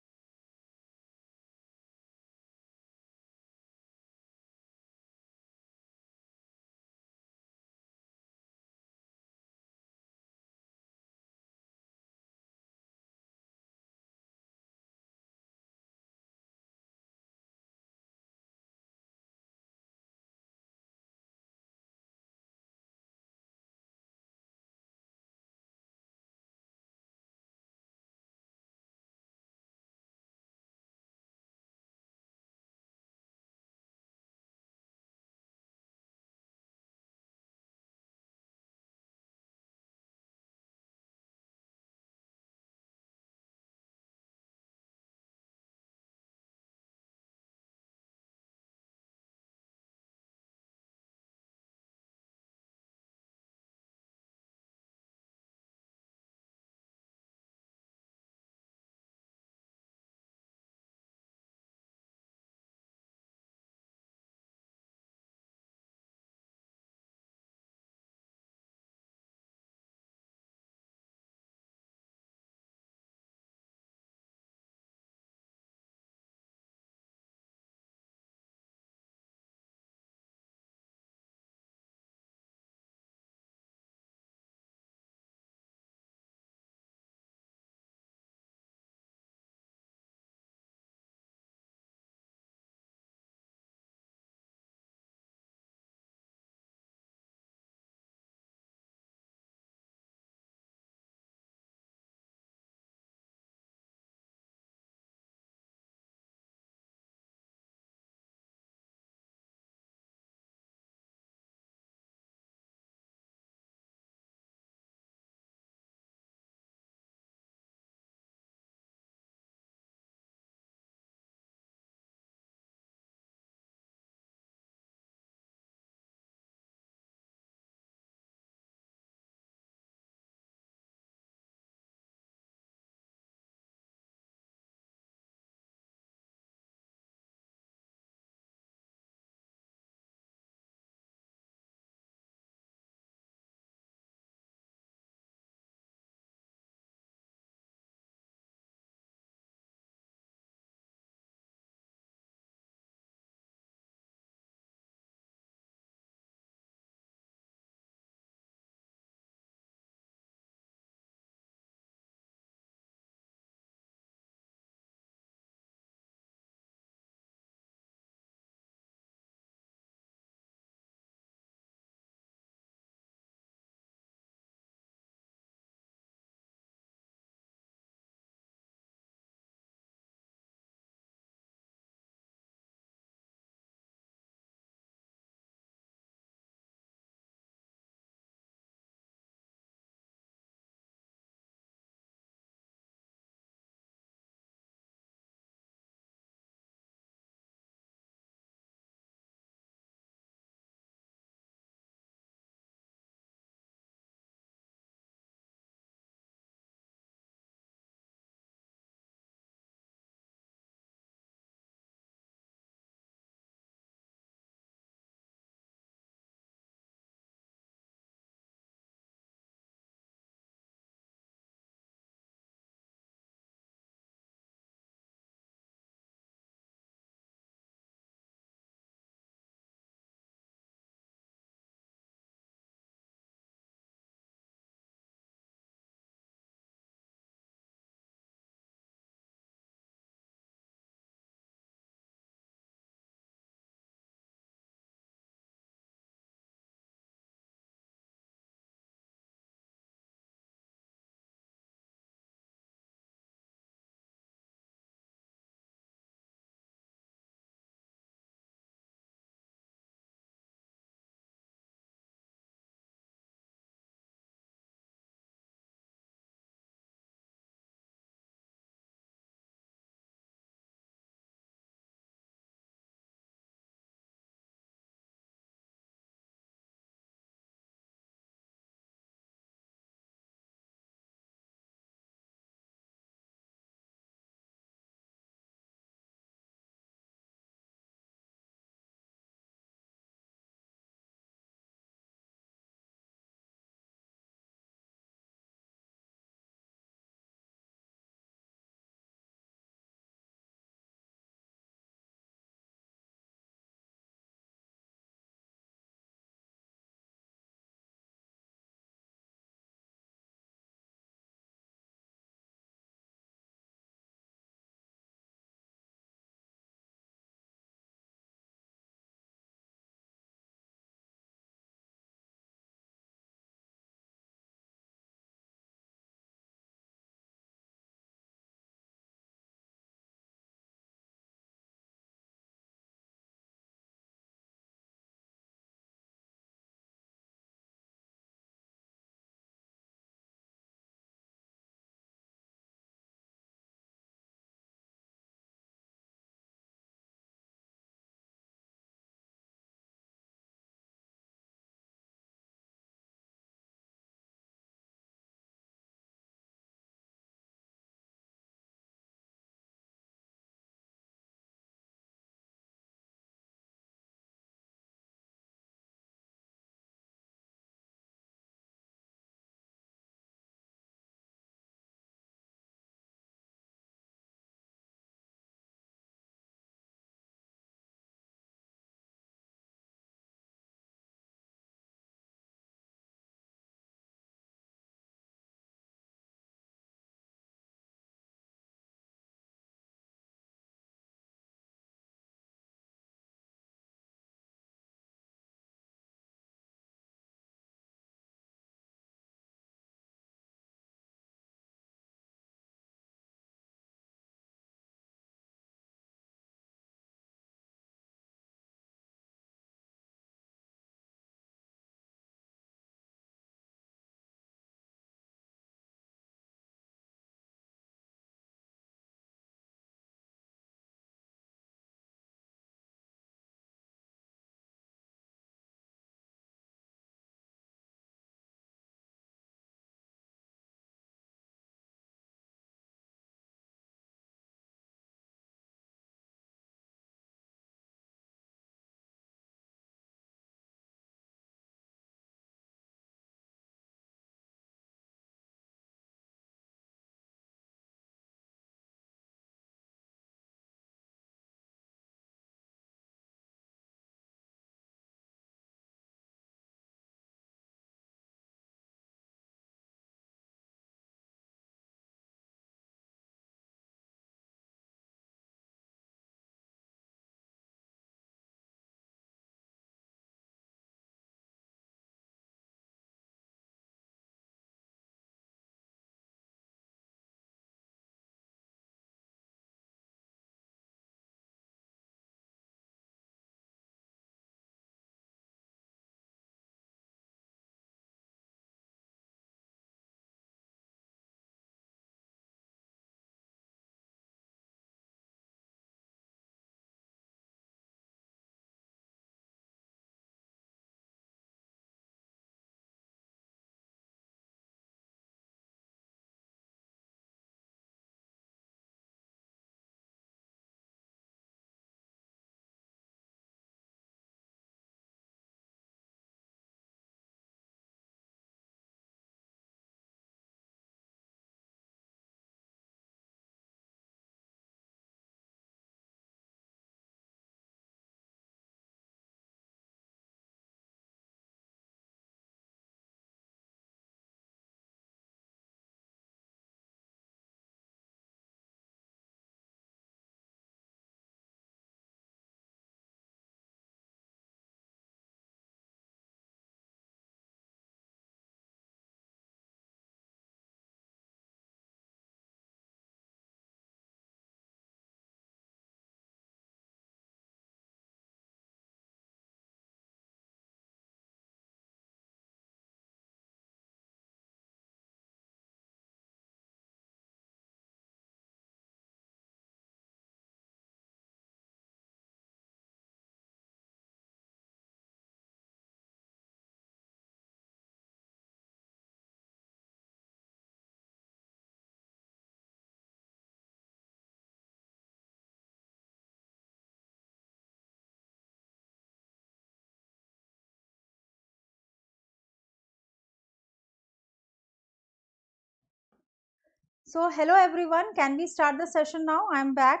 So hello everyone, can we start the session now? I am back.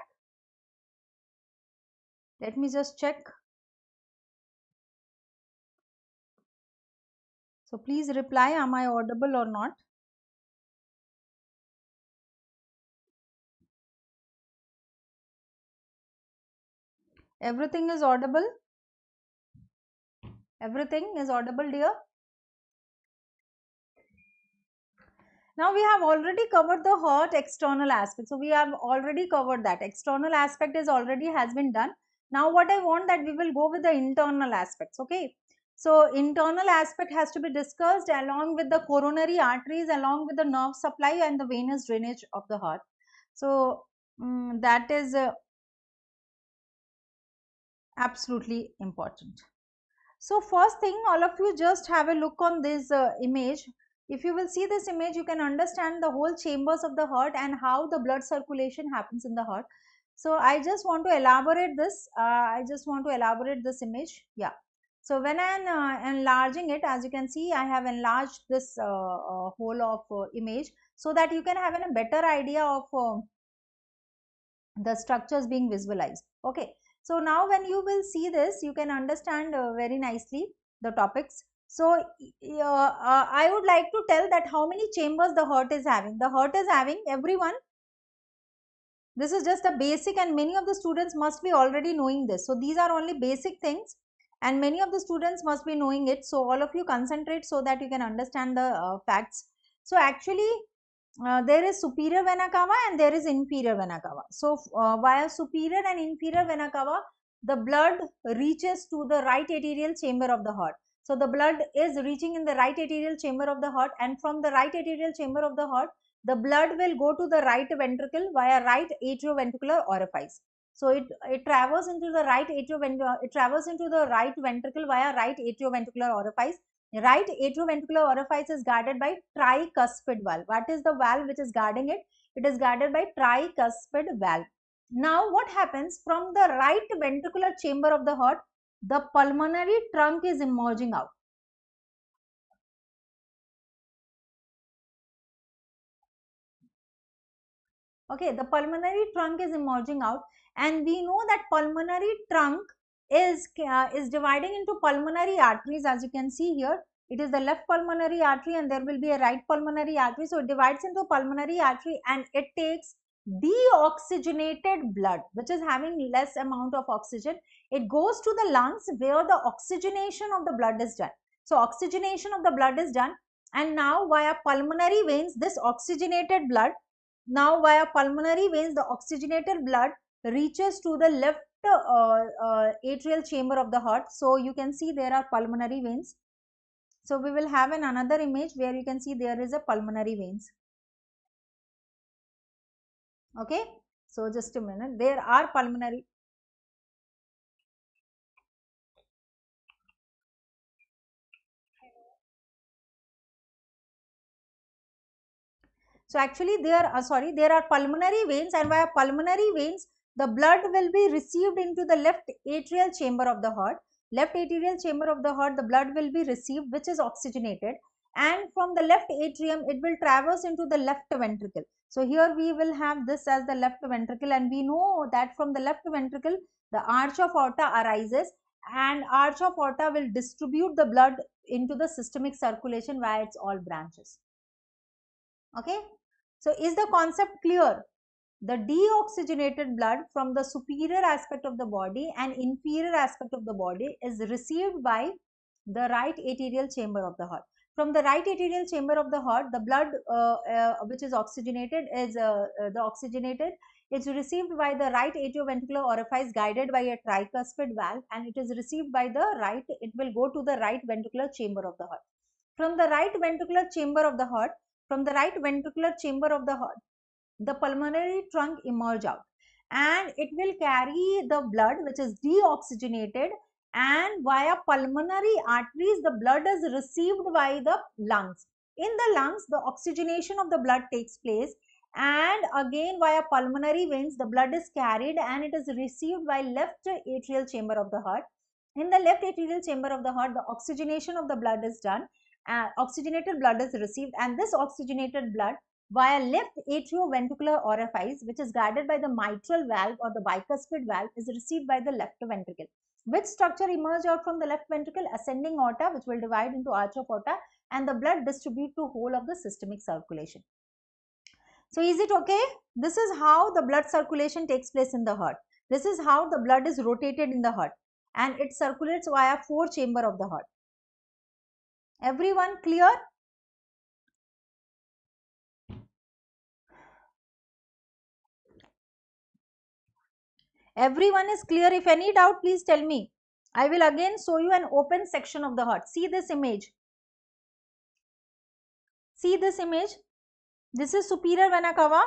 Let me just check. So please reply, am I audible or not? Everything is audible? Everything is audible, dear? Now we have already covered the heart external aspect. So we have already covered that. External aspect is already has been done. Now what I want that we will go with the internal aspects. Okay. So internal aspect has to be discussed along with the coronary arteries, along with the nerve supply and the venous drainage of the heart. So that is absolutely important. So first thing, all of you just have a look on this image. If you will see this image, you can understand the whole chambers of the heart and how the blood circulation happens in the heart. So I just want to elaborate this. I just want to elaborate this image. Yeah. So when I am enlarging it, as you can see, I have enlarged this whole of image so that you can have a better idea of the structures being visualized. Okay. So now when you will see this, you can understand very nicely the topics. So I would like to tell that how many chambers the heart is having. The heart is having, everyone, this is just a basic and many of the students must be already knowing this. So these are only basic things and many of the students must be knowing it. So all of you concentrate so that you can understand the facts. So actually there is superior vena cava and there is inferior vena cava. So via superior and inferior vena cava, the blood reaches to the right atrial chamber of the heart. So the blood is reaching in the right atrial chamber of the heart, and from the right atrial chamber of the heart, the blood will go to the right ventricle via right atrioventricular orifice. So it travels into the right ventricle via right atrioventricular orifice. Right atrioventricular orifice is guarded by tricuspid valve. What is the valve which is guarding it? It is guarded by tricuspid valve. Now what happens from the right ventricular chamber of the heart? The pulmonary trunk is emerging out. Okay, the pulmonary trunk is emerging out, and we know that pulmonary trunk is dividing into pulmonary arteries. As you can see here, it is the left pulmonary artery and there will be a right pulmonary artery. So it divides into pulmonary artery and it takes deoxygenated blood which is having less amount of oxygen. It goes to the lungs where the oxygenation of the blood is done. So oxygenation of the blood is done, and now via pulmonary veins this oxygenated blood, now via pulmonary veins the oxygenated blood reaches to the left atrial chamber of the heart. So you can see there are pulmonary veins. So we will have another image where you can see there is a pulmonary veins. Okay. So just a minute, there are pulmonary. So actually there are pulmonary veins, and via pulmonary veins the blood will be received into the left atrial chamber of the heart. Left atrial chamber of the heart, the blood will be received which is oxygenated, and from the left atrium it will traverse into the left ventricle. So here we will have this as the left ventricle, and we know that from the left ventricle the arch of aorta arises, and arch of aorta will distribute the blood into the systemic circulation via its all branches. Okay. So is the concept clear? The deoxygenated blood from the superior aspect of the body and inferior aspect of the body is received by the right atrial chamber of the heart. From the right atrial chamber of the heart, the blood which is oxygenated is it's received by the right atrioventricular orifice guided by a tricuspid valve, and it is received by the right, it will go to the right ventricular chamber of the heart. From the right ventricular chamber of the heart, the pulmonary trunk emerge out, and it will carry the blood which is deoxygenated, and via pulmonary arteries the blood is received by the lungs. In the lungs the oxygenation of the blood takes place, and again via pulmonary veins the blood is carried and it is received by left atrial chamber of the heart. In the left atrial chamber of the heart the oxygenation of the blood is done, oxygenated blood is received, and this oxygenated blood via left atrioventricular orifice, which is guarded by the mitral valve or the bicuspid valve, is received by the left ventricle. Which structure emerged out from the left ventricle? Ascending aorta, which will divide into arch of aorta, and the blood distribute to whole of the systemic circulation. So is it okay? This is how the blood circulation takes place in the heart. This is how the blood is rotated in the heart, and it circulates via 4 chambers of the heart. Everyone clear? Everyone is clear? If any doubt, please tell me. I will again show you an open section of the heart. See this image. See this image. This is superior vena cava.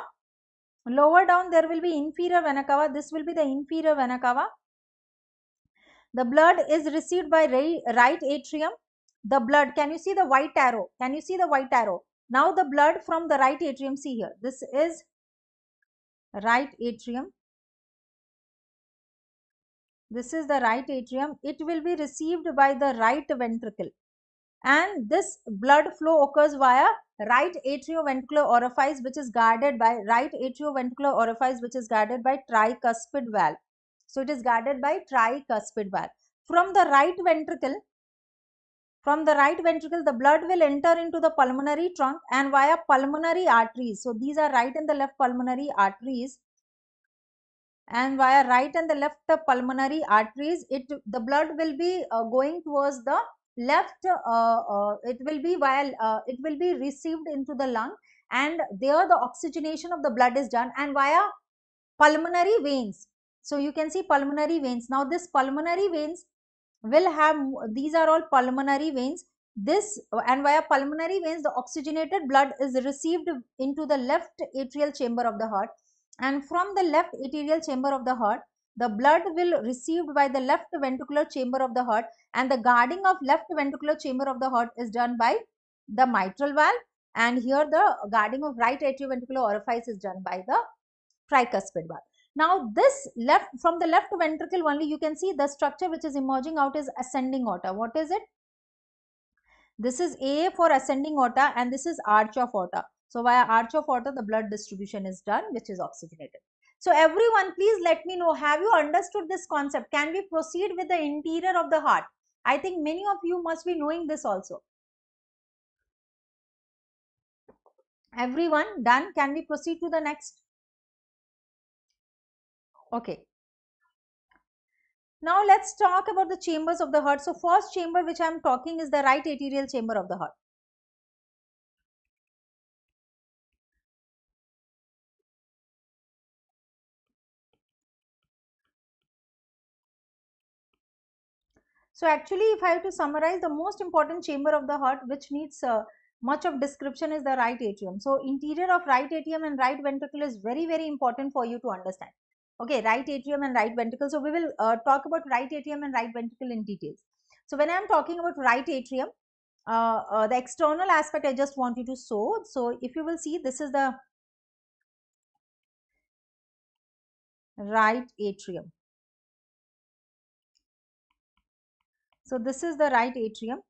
Lower down there will be inferior vena cava. This will be the inferior vena cava. The blood is received by right atrium. The blood, can you see the white arrow? Can you see the white arrow? Now the blood from the right atrium, see here. This is right atrium. This is the right atrium. It will be received by the right ventricle. And this blood flow occurs via right atrioventricular orifice, which is guarded by tricuspid valve. So it is guarded by tricuspid valve. From the right ventricle, the blood will enter into the pulmonary trunk and via pulmonary arteries. So these are right and the left pulmonary arteries. And via right and the left pulmonary arteries, the blood will be going towards the left. It will be received into the lung, and there the oxygenation of the blood is done, and via pulmonary veins. So you can see pulmonary veins. Now this pulmonary veins will have, these are all pulmonary veins. This, and via pulmonary veins the oxygenated blood is received into the left atrial chamber of the heart, and from the left atrial chamber of the heart the blood will received by the left ventricular chamber of the heart, and the guarding of left ventricular chamber of the heart is done by the mitral valve, and here the guarding of right atrioventricular orifice is done by the tricuspid valve. Now this left, from the left ventricle only, you can see the structure which is emerging out is ascending aorta. What is it? This is A for ascending aorta, and this is arch of aorta. So via arch of aorta the blood distribution is done, which is oxygenated. So everyone, please let me know, have you understood this concept? Can we proceed with the interior of the heart? I think many of you must be knowing this also. Everyone done? Can we proceed to the next? Okay. Now let's talk about the chambers of the heart. So first chamber which I am talking is the right atrial chamber of the heart. So actually, if I have to summarize, the most important chamber of the heart which needs much of description is the right atrium. So interior of right atrium and right ventricle is very, very important for you to understand. Okay, right atrium and right ventricle. So we will talk about right atrium and right ventricle in details. So when I am talking about right atrium, the external aspect I just want you to show. So if you will see, this is the right atrium. So this is the right atrium.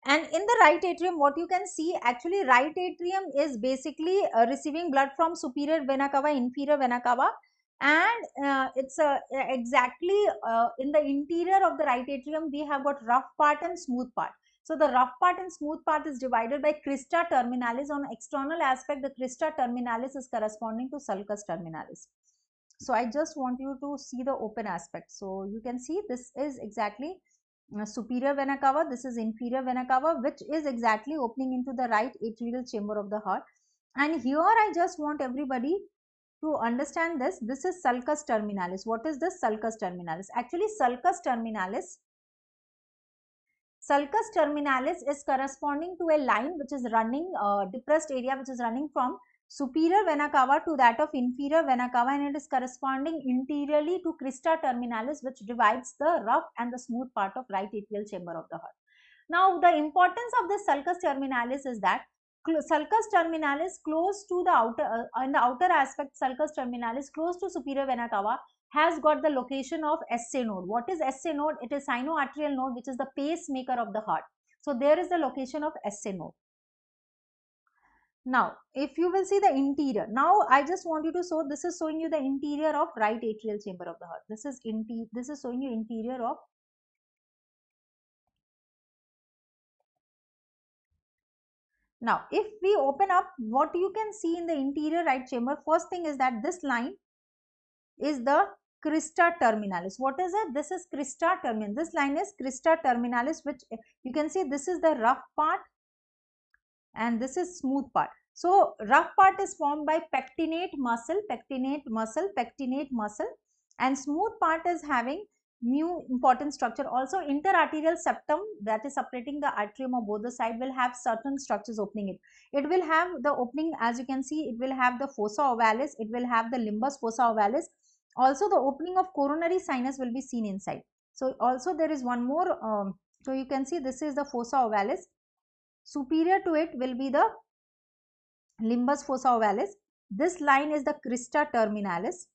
And in the right atrium, what you can see, actually right atrium is basically receiving blood from superior vena cava, inferior vena cava, and it's exactly in the interior of the right atrium we have got rough part and smooth part. So the rough part and smooth part is divided by crista terminalis. On external aspect, the crista terminalis is corresponding to sulcus terminalis. So I just want you to see the open aspect. So you can see this is exactly superior vena cava, this is inferior vena cava, which is exactly opening into the right atrial chamber of the heart. And here I just want everybody to understand this. This is sulcus terminalis. What is this sulcus terminalis? Actually, sulcus terminalis is corresponding to a line which is running, depressed area which is running from superior vena cava to that of inferior vena cava, and it is corresponding interiorly to crista terminalis, which divides the rough and the smooth part of right atrial chamber of the heart. Now the importance of this sulcus terminalis is that sulcus terminalis close to the outer, in the outer aspect, sulcus terminalis close to superior vena cava has got the location of SA node. What is SA node? It is sinoatrial node, which is the pacemaker of the heart. So there is the location of SA node. Now, if you will see the interior, now I just want you to show, this is showing you the interior of right atrial chamber of the heart. This is showing you interior of. Now, if we open up, what you can see in the interior right chamber, first thing is that this line is the crista terminalis. What is it? This is crista terminalis. This line is crista terminalis, which you can see this is the rough part and this is smooth part. So, rough part is formed by pectinate muscle, and smooth part is having new important structure. Also, interarterial septum, that is separating the atrium of both the side, will have certain structures opening it. It will have the opening, as you can see, it will have the fossa ovalis, it will have the limbus fossa ovalis. Also, the opening of coronary sinus will be seen inside. So, also there is one more, so you can see this is the fossa ovalis. Superior to it will be the limbus fossa ovalis. This line is the crista terminalis.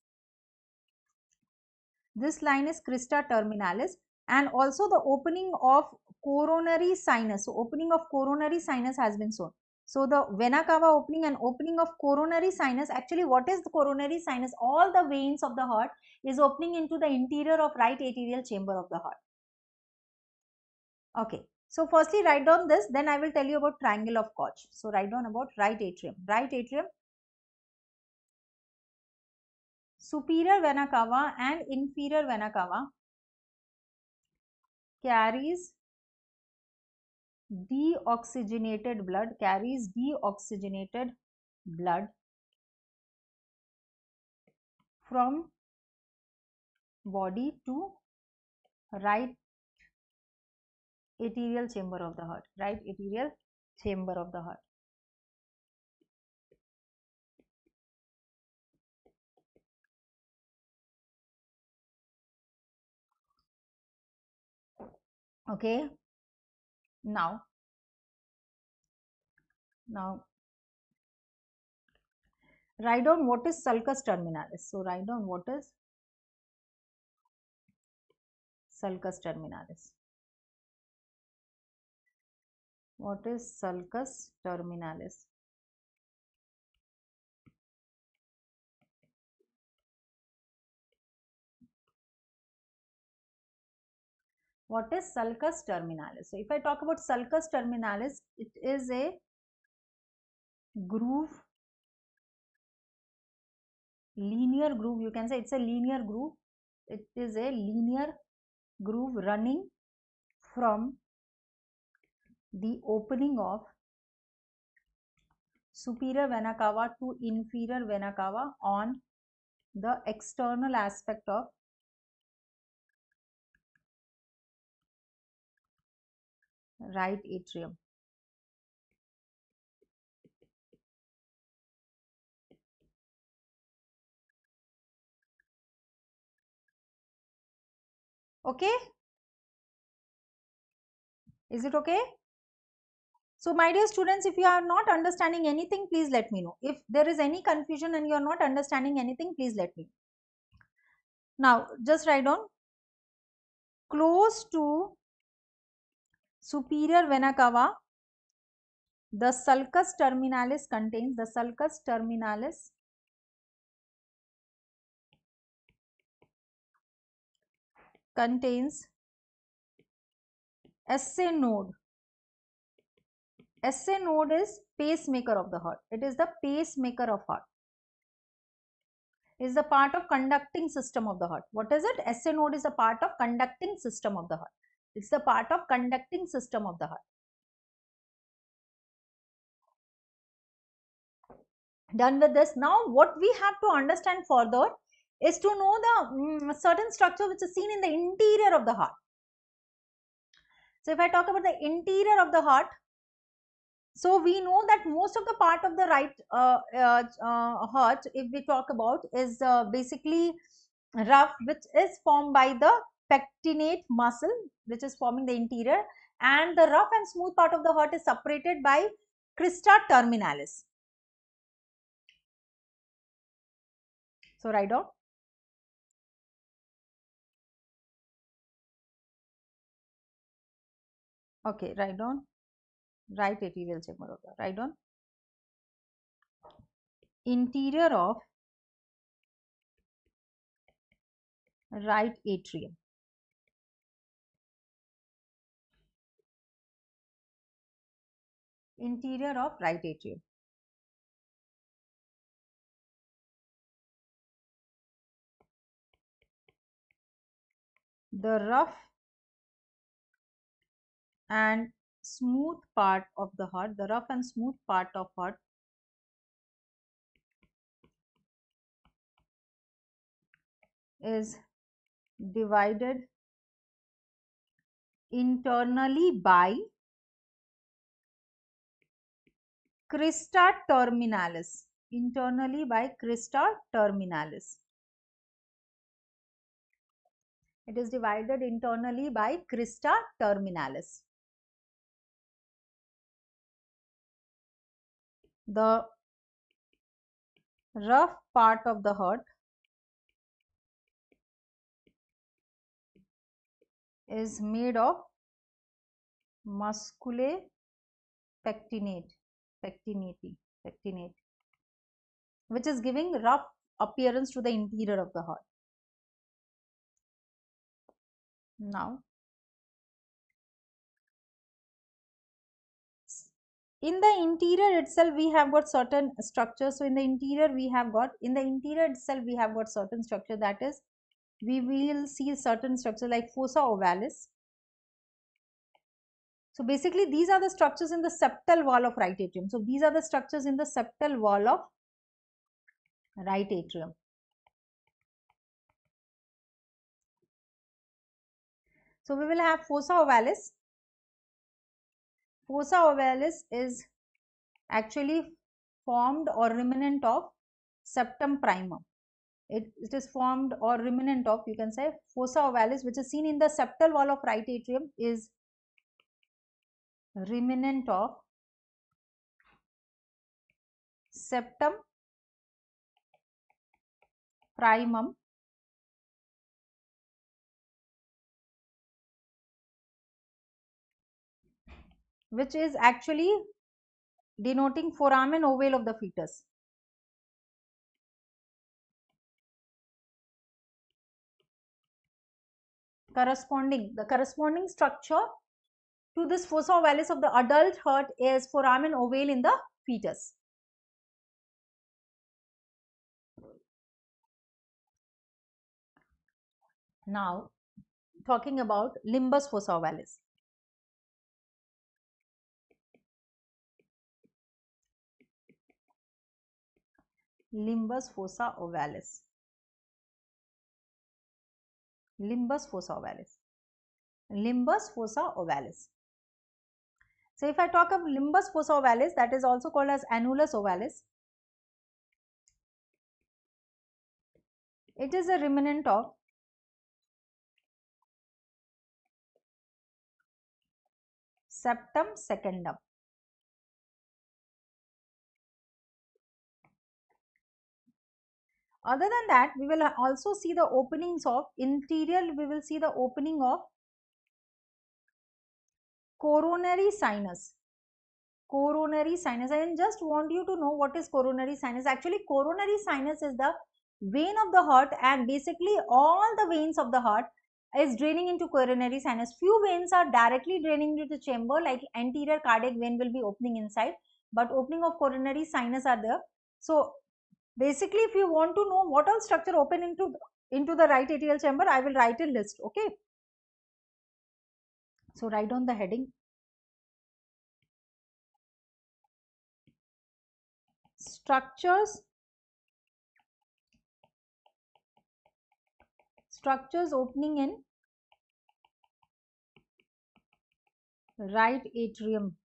This line is crista terminalis, and also the opening of coronary sinus. So, opening of coronary sinus has been shown. So, the vena cava opening and opening of coronary sinus, actually what is the coronary sinus? All the veins of the heart is opening into the interior of right atrial chamber of the heart. Okay. So, firstly write down this, then I will tell you about triangle of Koch. So, write down about right atrium. Right atrium, superior vena cava and inferior vena cava carries deoxygenated blood from body to right atrial chamber of the heart. Right atrial chamber of the heart. Okay. Now write down what is sulcus terminalis. So, write down what is sulcus terminalis. What is sulcus terminalis? What is sulcus terminalis? So, if I talk about sulcus terminalis, it is a groove, linear groove, you can say it's a linear groove. It is a linear groove running from the opening of superior vena cava to inferior vena cava on the external aspect of right atrium. Okay? Is it okay? So, my dear students, if you are not understanding anything, please let me know. If there is any confusion and you are not understanding anything, please let me know. Now, just write down close to superior vena cava, the sulcus terminalis contains, SA node. SA node is pacemaker of the heart. It is the pacemaker of heart. Is the part of conducting system of the heart. What is it? SA node is a part of conducting system of the heart. It's the part of conducting system of the heart. Done with this. Now, what we have to understand further is to know the certain structure which is seen in the interior of the heart. So, if I talk about the interior of the heart, so we know that most of the part of the right heart, if we talk about, is basically rough, which is formed by the pectinate muscle, which is forming the interior, and the rough and smooth part of the heart is separated by crista terminalis. So, write down. Okay, write down right atrial chamber of the heart. Write down interior of right atrium. Interior of right atrium. The rough and smooth part of the heart, the rough and smooth part of heart is divided internally by crista terminalis. Internally by crista terminalis. It is divided internally by crista terminalis. The rough part of the heart is made of musculae pectinate, which is giving rough appearance to the interior of the heart. Now, in the interior itself, we have got certain structures. So, in the interior itself, we have got certain structure, that is, we will see certain structure like fossa ovalis. So, basically, these are the structures in the septal wall of right atrium. So, these are the structures in the septal wall of right atrium. So, we will have fossa ovalis. Fossa ovalis is actually formed or remnant of septum primum. It is formed or remnant of, you can say, fossa ovalis, which is seen in the septal wall of right atrium, is remnant of septum primum, which is actually denoting foramen ovale of the fetus. The corresponding structure to this fossa ovalis of the adult heart is foramen ovale in the fetus. Now, talking about limbus fossa ovalis. Limbus fossa ovalis. Limbus fossa ovalis. Limbus fossa ovalis. So, if I talk of limbus fossa ovalis, that is also called as annulus ovalis. It is a remnant of septum secundum. Other than that, we will also see the openings of interior, we will see the opening of coronary sinus. Coronary sinus. I just want you to know what is coronary sinus. Actually, coronary sinus is the vein of the heart, and basically all the veins of the heart is draining into coronary sinus. Few veins are directly draining into the chamber, like anterior cardiac vein will be opening inside, but opening of coronary sinus are there. So, basically, if you want to know what all structure open into the right atrial chamber, I will write a list. Okay. So, write down the heading. Structures opening in right atrium.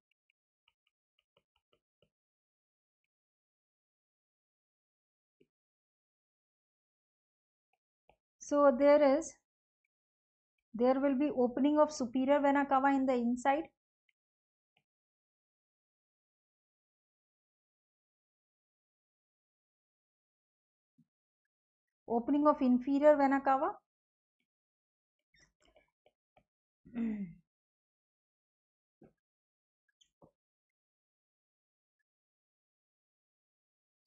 So, there will be opening of superior vena cava in the inside. Opening of inferior vena cava.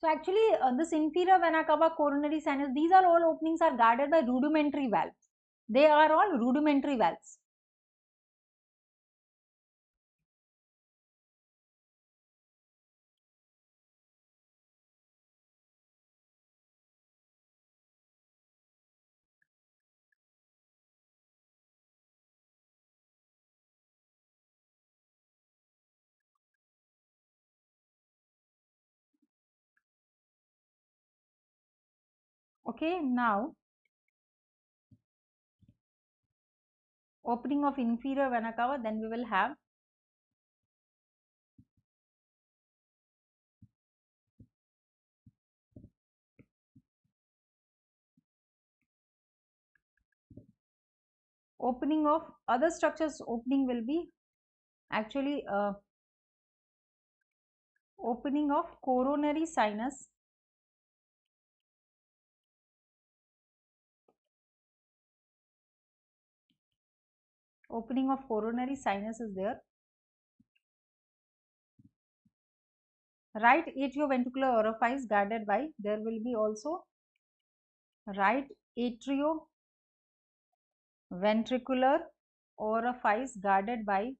So actually this inferior vena cava, coronary sinus, these are all openings are guarded by rudimentary valves. They are all rudimentary valves. Okay, now opening of inferior vena cava, then we will have opening of other structures. Opening will be actually opening of coronary sinus, opening of coronary sinus is there. Right atrioventricular orifice guarded by, there will be also right atrioventricular orifice guarded by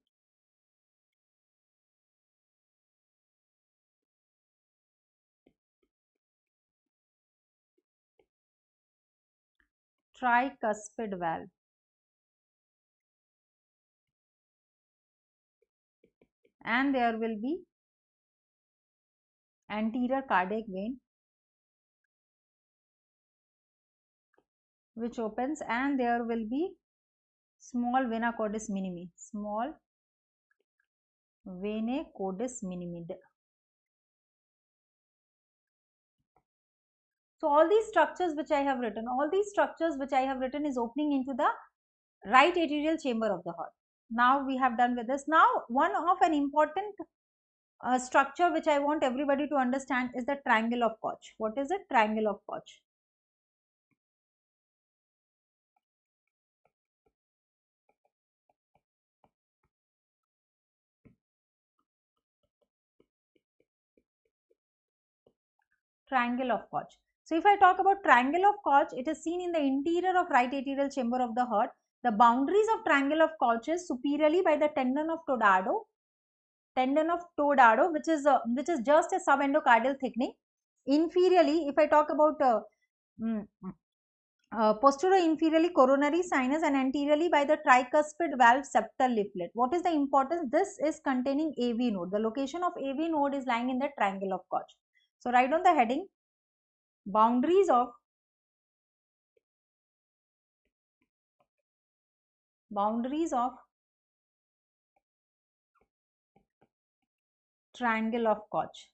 tricuspid valve, and there will be anterior cardiac vein which opens, and there will be small vena cordis minimi, small venae cordis minimi. So all these structures which I have written, is opening into the right atrial chamber of the heart. Now we have done with this. Now one of an important structure which I want everybody to understand is the triangle of Koch. What is it? Triangle of Koch. Triangle of Koch. So if I talk about triangle of Koch, it is seen in the interior of right atrial chamber of the heart. The boundaries of triangle of Koch is superiorly by the tendon of Todado, which is just a subendocardial thickening. Inferiorly, if I talk about posterior-inferiorly coronary sinus, and anteriorly by the tricuspid valve septal leaflet. What is the importance? This is containing AV node. The location of AV node is lying in the triangle of Koch. So write on the heading, boundaries of triangle of Koch.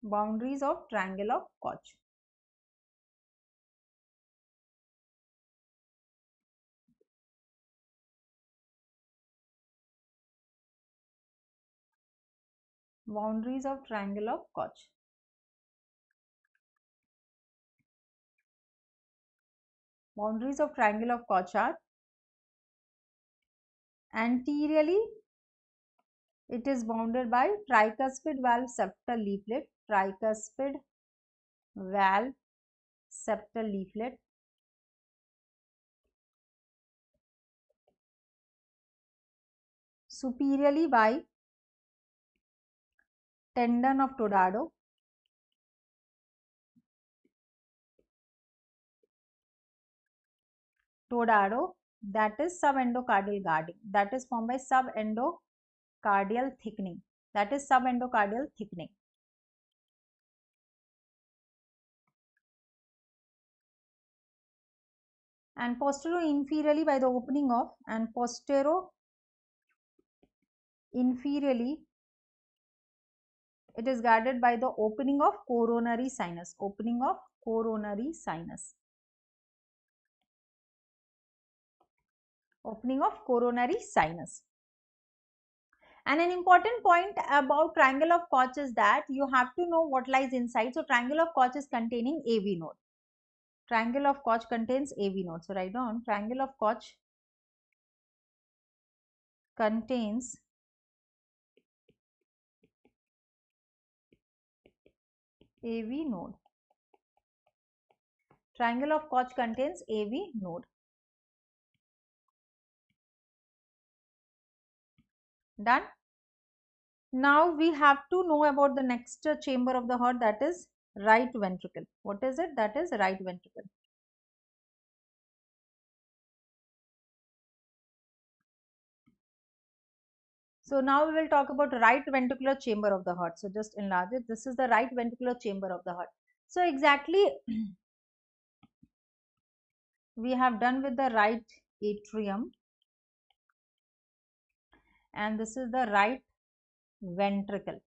Boundaries of triangle of Koch. Boundaries of triangle of Koch. Boundaries of triangle of Koch are anteriorly, it is bounded by tricuspid valve septal leaflet, tricuspid valve septal leaflet. Superiorly by tendon of Todado, that is subendocardial guarding, that is formed by subendocardial thickening, and posterior-inferiorly by the opening of, and posterior-inferiorly it is guarded by the opening of coronary sinus, opening of coronary sinus. And an important point about triangle of Koch is that you have to know what lies inside. So triangle of Koch is containing AV node. Triangle of Koch contains AV node. So write down, triangle of Koch contains AV node. Triangle of Koch contains AV node. Done. Now we have to know about the next chamber of the heart, that is right ventricle. What is it? That is right ventricle. So now we will talk about right ventricular chamber of the heart. So just enlarge it. This is the right ventricular chamber of the heart. So exactly we have done with the right atrium, and this is the right ventricle.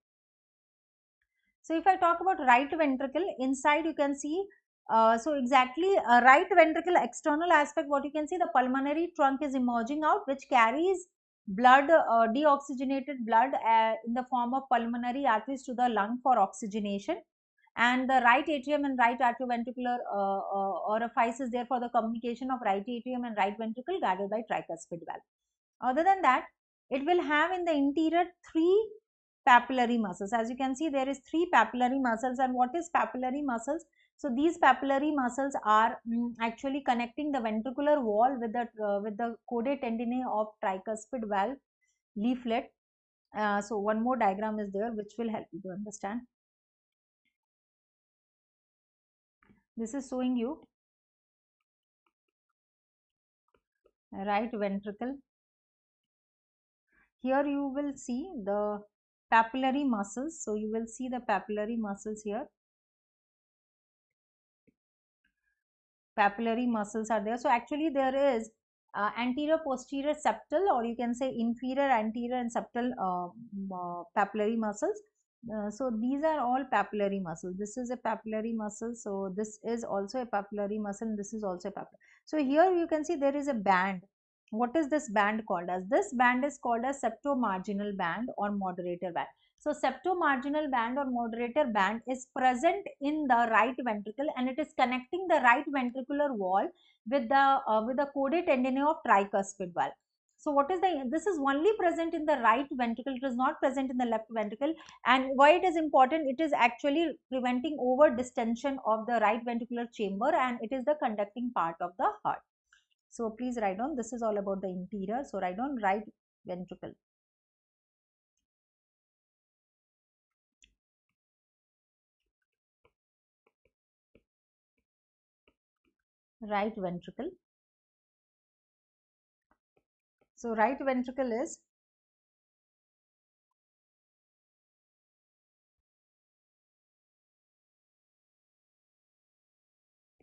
So if I talk about right ventricle, inside you can see, so exactly right ventricle external aspect, what you can see, the pulmonary trunk is emerging out, which carries blood, deoxygenated blood in the form of pulmonary arteries to the lung for oxygenation. And the right atrium and right atrioventricular orifice is there for the communication of right atrium and right ventricle, guarded by tricuspid valve. Other than that, it will have in the interior 3 papillary muscles. As you can see, there is 3 papillary muscles. And what is papillary muscles? So these papillary muscles are actually connecting the ventricular wall with the caudate tendineae of tricuspid valve leaflet. So one more diagram is there which will help you to understand. This is showing you right ventricle. Here you will see the papillary muscles. So you will see the papillary muscles here. Papillary muscles are there. So actually there is anterior posterior septal, or you can say inferior anterior and septal papillary muscles. So these are all papillary muscles. This is a papillary muscle. So this is also a papillary muscle, and this is also a papillary. So here you can see there is a band. What is this band called as? This band is called as septomarginal band or moderator band. So septomarginal band or moderator band is present in the right ventricle, and it is connecting the right ventricular wall with the caudate tendineae of tricuspid valve. So what is this is only present in the right ventricle, it is not present in the left ventricle. And why it is important? It is actually preventing over distension of the right ventricular chamber, and it is the conducting part of the heart. So please write down, this is all about the interior. So write down right ventricle. Right ventricle. So right ventricle is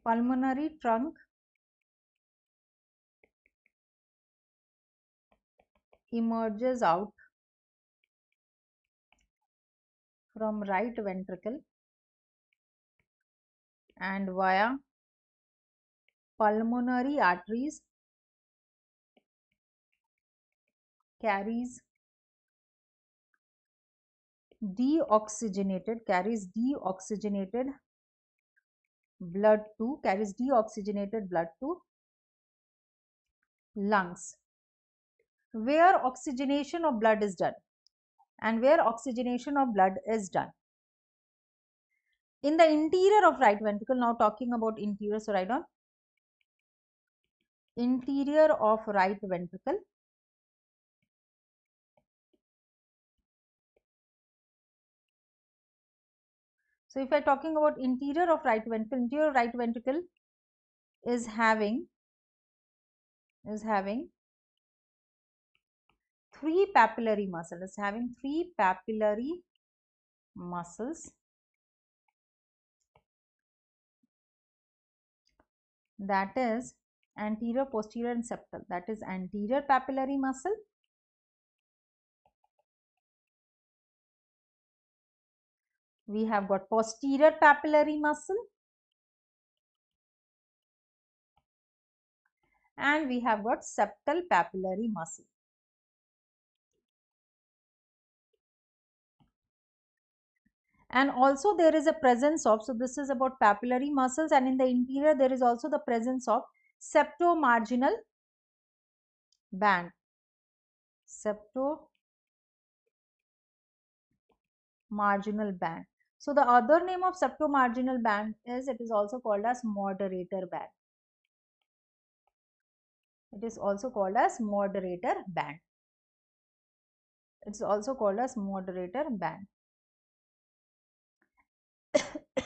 pulmonary trunk emerges out from right ventricle and via pulmonary arteries carries deoxygenated blood to lungs, where oxygenation of blood is done. In the interior of right ventricle, now talking about interior, so write down interior of right ventricle. So if I am talking about interior of right ventricle is having 3 papillary muscles, that is anterior, posterior and septal. That is anterior papillary muscle, we have got posterior papillary muscle, and we have got septal papillary muscle. And also there is a presence of, so this is about papillary muscles, and in the interior there is also the presence of septomarginal band. So the other name of septomarginal band is, it is also called as moderator band. It is also called as moderator band. It's also called as moderator band.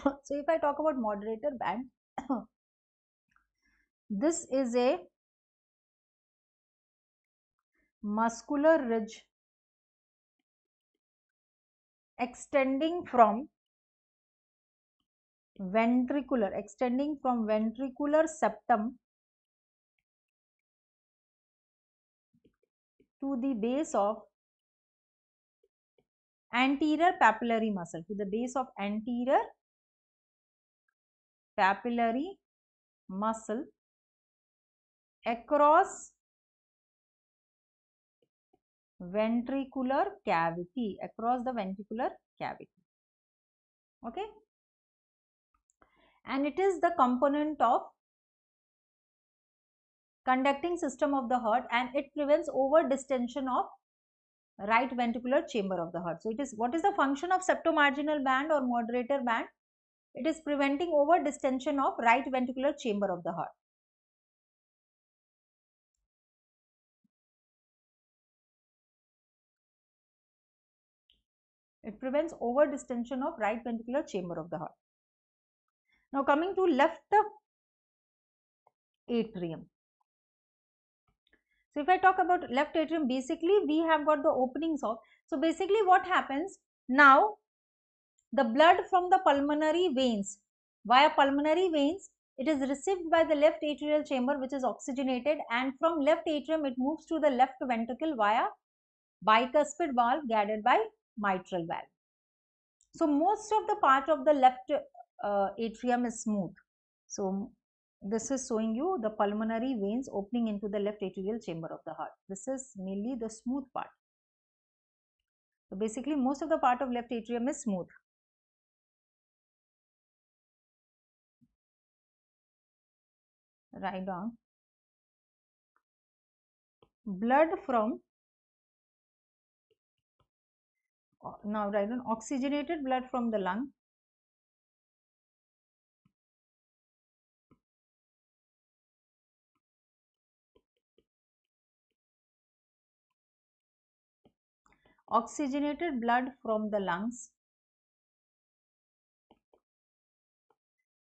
So if I talk about moderator band, this is a muscular ridge extending from ventricular septum to the base of anterior papillary muscle, to the base of anterior papillary muscle across ventricular cavity, across the ventricular cavity. Okay, and it is the component of conducting system of the heart, and it prevents over distension of right ventricular chamber of the heart. So it is, what is the function of septomarginal band or moderator band? It is preventing over distension of right ventricular chamber of the heart. It prevents over distension of right ventricular chamber of the heart. Now coming to left atrium. So if I talk about left atrium, basically we have got the openings of, so basically what happens now, the blood from the pulmonary veins, via pulmonary veins, it is received by the left atrial chamber, which is oxygenated, and from left atrium it moves to the left ventricle via bicuspid valve guided by mitral valve. So most of the part of the left atrium is smooth. So this is showing you the pulmonary veins opening into the left atrial chamber of the heart. This is mainly the smooth part. So basically most of the part of left atrium is smooth. Write down. Blood from, now write down, oxygenated blood from the lung oxygenated blood from the lungs,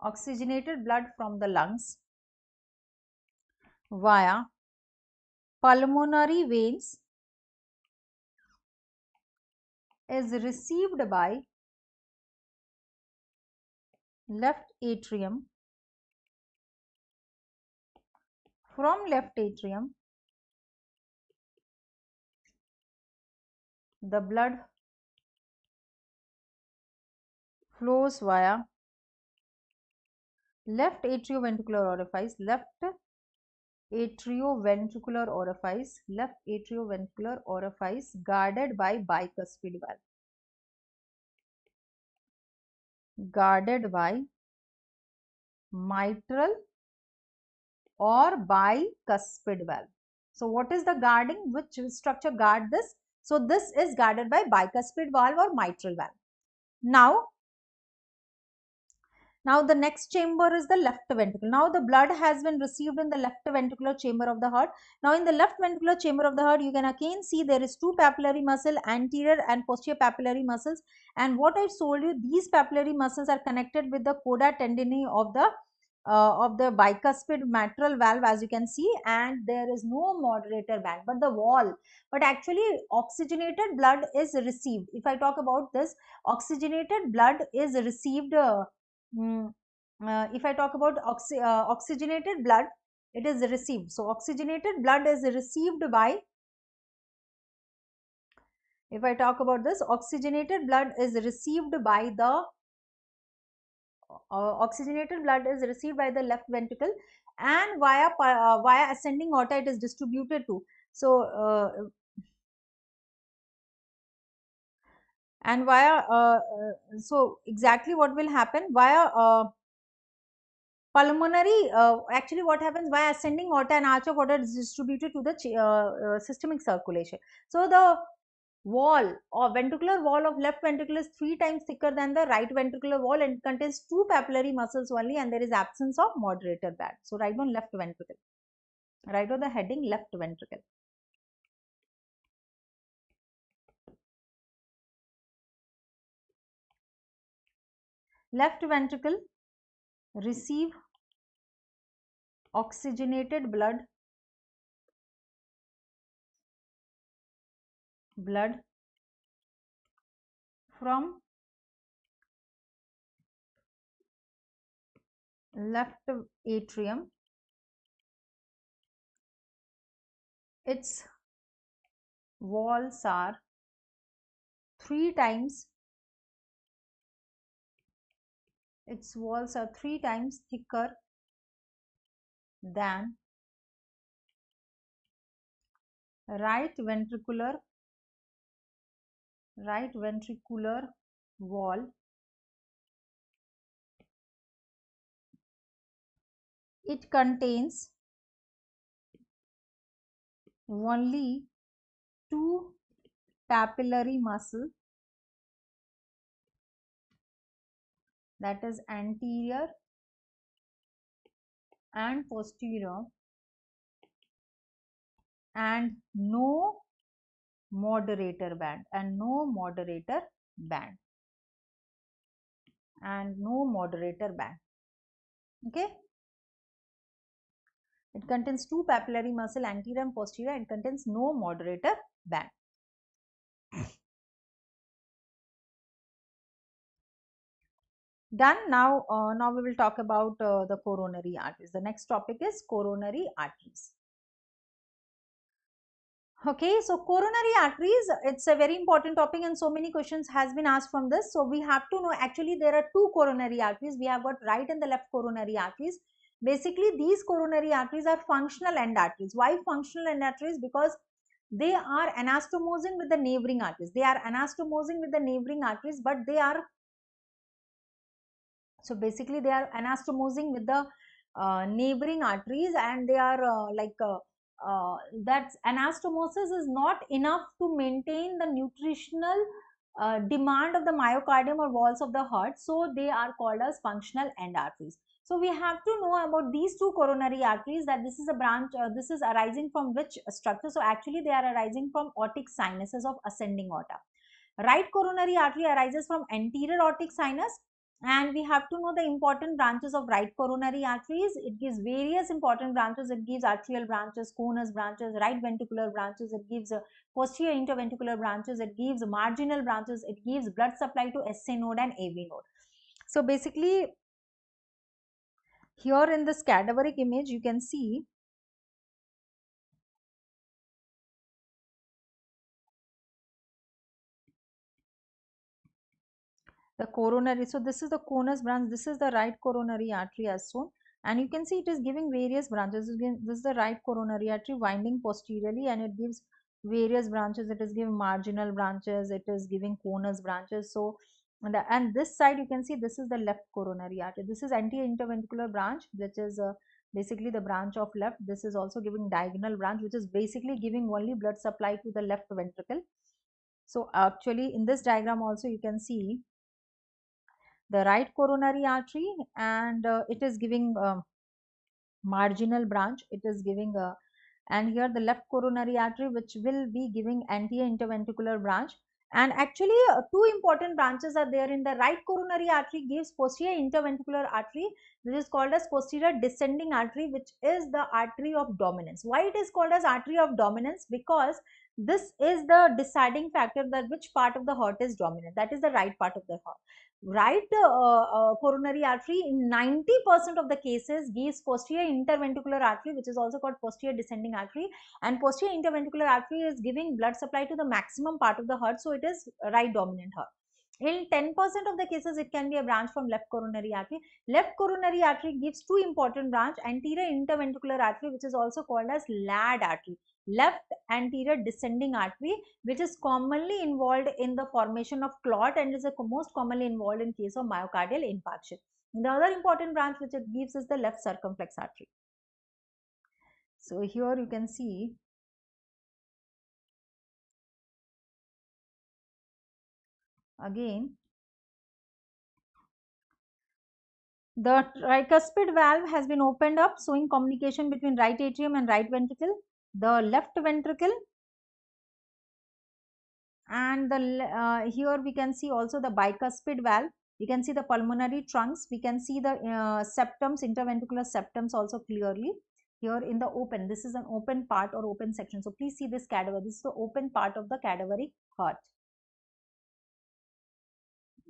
oxygenated blood from the lungs via pulmonary veins is received by left atrium. From left atrium, the blood flows via left atrioventricular orifice, left atrioventricular orifice guarded by bicuspid valve, guarded by mitral or bicuspid valve. So what is the guarding? Which structure guard this? So this is guarded by bicuspid valve or mitral valve. Now the next chamber is the left ventricle. Now the blood has been received in the left ventricular chamber of the heart. Now in the left ventricular chamber of the heart, you can again see there is two papillary muscle, anterior and posterior papillary muscles. And what I told you, these papillary muscles are connected with the coda tendineae of the bicuspid mitral valve, as you can see, and there is no moderator band but the wall, but actually oxygenated blood is received. If I talk about this, oxygenated blood is received if I talk about oxygenated blood, it is received. So oxygenated blood is received by, if I talk about this, oxygenated blood is received by the left ventricle, and via ascending aorta it is distributed to. So and via so exactly what will happen via pulmonary, actually what happens via ascending aorta and arch of aorta is distributed to the systemic circulation. So the wall or ventricular wall of left ventricle is 3 times thicker than the right ventricular wall and contains 2 papillary muscles only, and there is absence of moderator band. So write on left ventricle. Write on the heading left ventricle. Left ventricle receive oxygenated blood from left atrium. Its walls are 3 times thicker than right ventricular wall. It contains only 2 papillary muscle, that is anterior and posterior, and no moderator band, okay. It contains 2 papillary muscle, anterior and posterior, and contains no moderator band. Done. Now we will talk about the coronary arteries. The next topic is coronary arteries. Okay, so coronary arteries, it's a very important topic and so many questions has been asked from this. So we have to know, actually there are 2 coronary arteries. We have got right and the left coronary arteries. Basically these coronary arteries are functional end arteries. Why functional end arteries? Because they are anastomosing with the neighboring arteries. But they are, so basically they are anastomosing with the neighboring arteries, and they are that anastomosis is not enough to maintain the nutritional demand of the myocardium or walls of the heart. So they are called as functional end arteries. So we have to know about these 2 coronary arteries, that this is a branch, this is arising from which structure. So actually they are arising from aortic sinuses of ascending aorta. Right coronary artery arises from anterior aortic sinus, and we have to know the important branches of right coronary arteries. It gives various important branches. It gives arterial branches, conus branches, right ventricular branches. It gives posterior interventricular branches. It gives marginal branches. It gives blood supply to SA node and AV node. So basically here in this cadaveric image you can see the coronary. So this is the conus branch, this is the right coronary artery as shown, and you can see it is giving various branches. This is the right coronary artery winding posteriorly, and it gives various branches. It is giving marginal branches, it is giving conus branches. So and this side you can see this is the left coronary artery. This is anterior interventricular branch, which is basically the branch of left. This is also giving diagonal branch, which is basically giving only blood supply to the left ventricle. So actually in this diagram also you can see the right coronary artery, and it is giving marginal branch, it is giving and here the left coronary artery, which will be giving anterior interventricular branch. And actually 2 important branches are there. In the right coronary artery gives posterior interventricular artery, which is called as posterior descending artery, which is the artery of dominance. Why it is called as artery of dominance? Because this is the deciding factor that which part of the heart is dominant, that is the right part of the heart. Right coronary artery in 90% of the cases gives posterior interventricular artery, which is also called posterior descending artery, and posterior interventricular artery is giving blood supply to the maximum part of the heart, so it is right dominant heart. In 10% of the cases, it can be a branch from left coronary artery. Left coronary artery gives 2 important branch, anterior interventricular artery, which is also called as LAD artery, left anterior descending artery, which is commonly involved in the formation of clot and is most commonly involved in case of myocardial infarction. The other important branch which it gives is the left circumflex artery. So here you can see Again, the tricuspid valve has been opened up, showing communication between right atrium and right ventricle. The left ventricle, and here we can see also the bicuspid valve. We can see the pulmonary trunks. We can see the septums, interventricular septums also clearly here in the open. This is an open part or open section. So please see this cadaver. This is the open part of the cadaveric heart.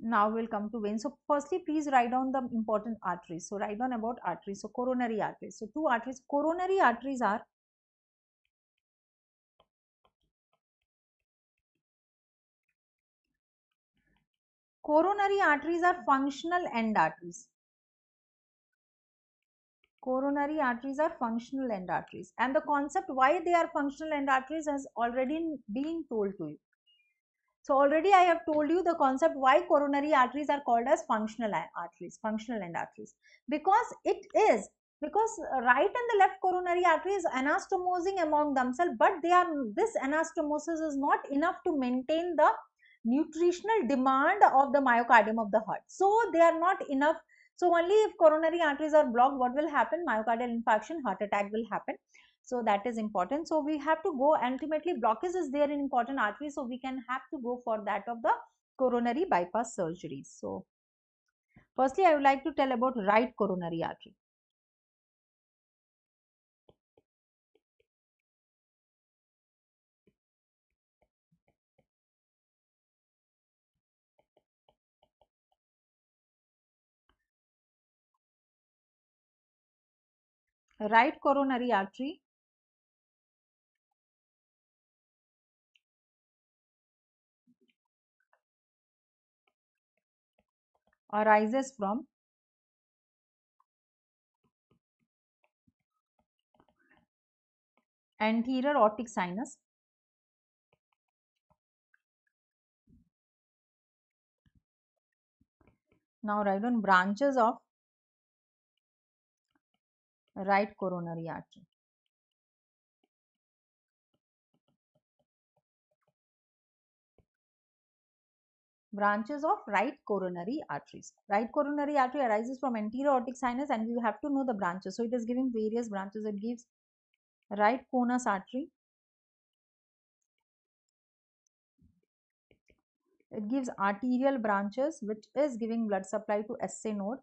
Now we'll come to veins. So firstly, please write down the important arteries. So write down about arteries. So coronary arteries. So two arteries. Coronary arteries are functional end arteries. Coronary arteries are functional end arteries, and the concept why they are functional end arteries has already been told to you. So already I have told you the concept why coronary arteries are called as functional arteries, functional end arteries, because right and the left coronary arteries anastomosing among themselves, but this anastomosis is not enough to maintain the nutritional demand of the myocardium of the heart. So they are not enough. So only if coronary arteries are blocked, what will happen? Myocardial infarction, heart attack will happen. So that is important. So we have to go, ultimately blockage is there in important arteries, so we can have to go for that of the coronary bypass surgeries. So firstly, I would like to tell about right coronary artery. Right coronary artery arises from anterior aortic sinus. Now write down branches of right coronary artery. Branches of right coronary arteries. Right coronary artery arises from anterior aortic sinus, and you have to know the branches. So it is giving various branches. It gives right conus artery. It gives arterial branches, which is giving blood supply to SA node.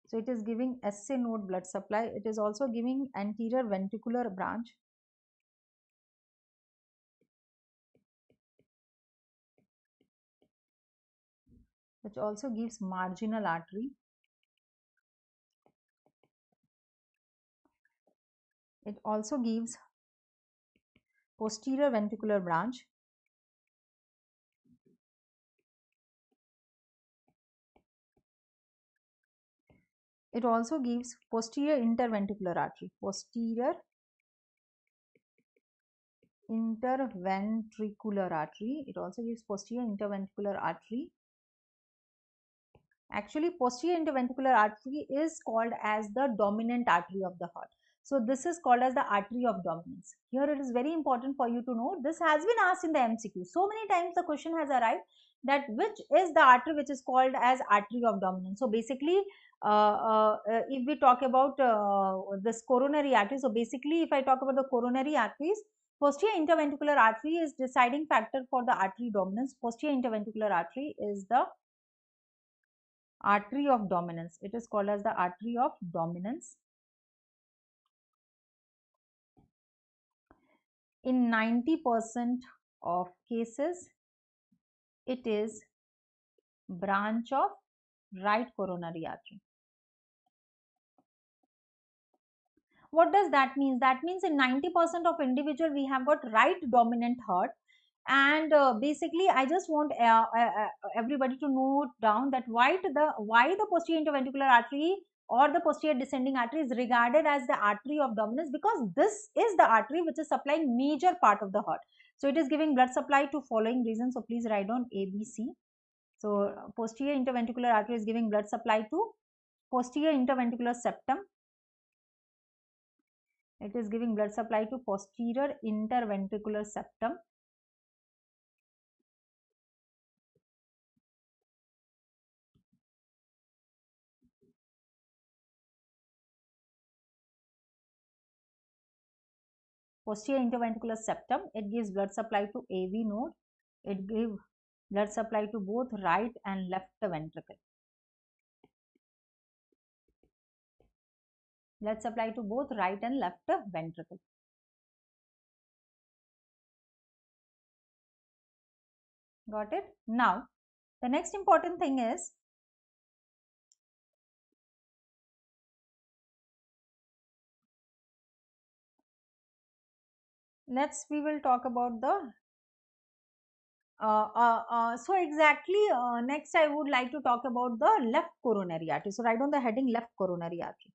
So it is giving SA node blood supply. It is also giving anterior ventricular branch. Which also gives marginal artery. It also gives posterior ventricular branch. It also gives posterior interventricular artery. Posterior interventricular artery. It also gives posterior interventricular artery. Actually, posterior interventricular artery is called as the dominant artery of the heart. So this is called as the artery of dominance. Here it is very important for you to know. This has been asked in the MCQ. So many times the question has arrived that which is the artery which is called as artery of dominance. So basically, if we talk about this coronary artery, so basically if I talk about the coronary arteries, posterior interventricular artery is deciding factor for the artery dominance. Posterior interventricular artery is the artery of dominance. It is called as the artery of dominance. In 90% of cases, it is branch of right coronary artery. What does that mean? That means in 90% of individual we have got right dominant heart, and basically I just want everybody to note down that why the posterior interventricular artery or the posterior descending artery is regarded as the artery of dominance, because this is the artery which is supplying major part of the heart. So it is giving blood supply to following reasons. So please write down ABC. So posterior interventricular artery is giving blood supply to posterior interventricular septum. It is giving blood supply to posterior interventricular septum. posterior interventricular septum. It gives blood supply to AV node. It gives blood supply to both right and left ventricle. Blood supply to both right and left ventricle. Got it? Now, the next important thing is we will talk about the so exactly next I would like to talk about the left coronary artery. So write on the heading left coronary artery.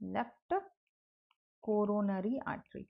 Left coronary artery.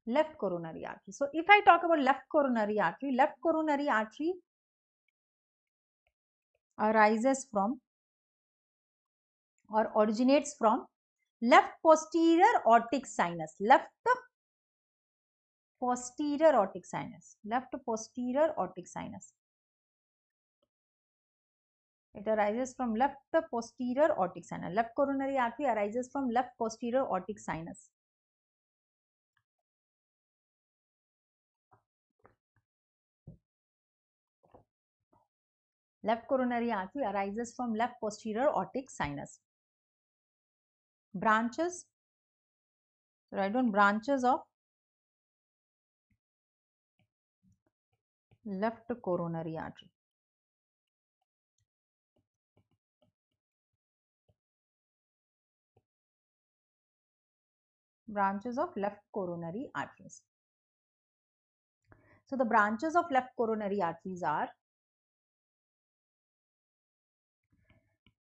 Left coronary artery. So if I talk about left coronary artery arises from or originates from left posterior aortic sinus. Left posterior aortic sinus. Left posterior aortic sinus. It arises from left posterior aortic sinus. Left coronary artery arises from left posterior aortic sinus. Left coronary artery arises from left posterior aortic sinus. Branches. So write down branches of left coronary artery. Branches of left coronary arteries. So the branches of left coronary arteries are,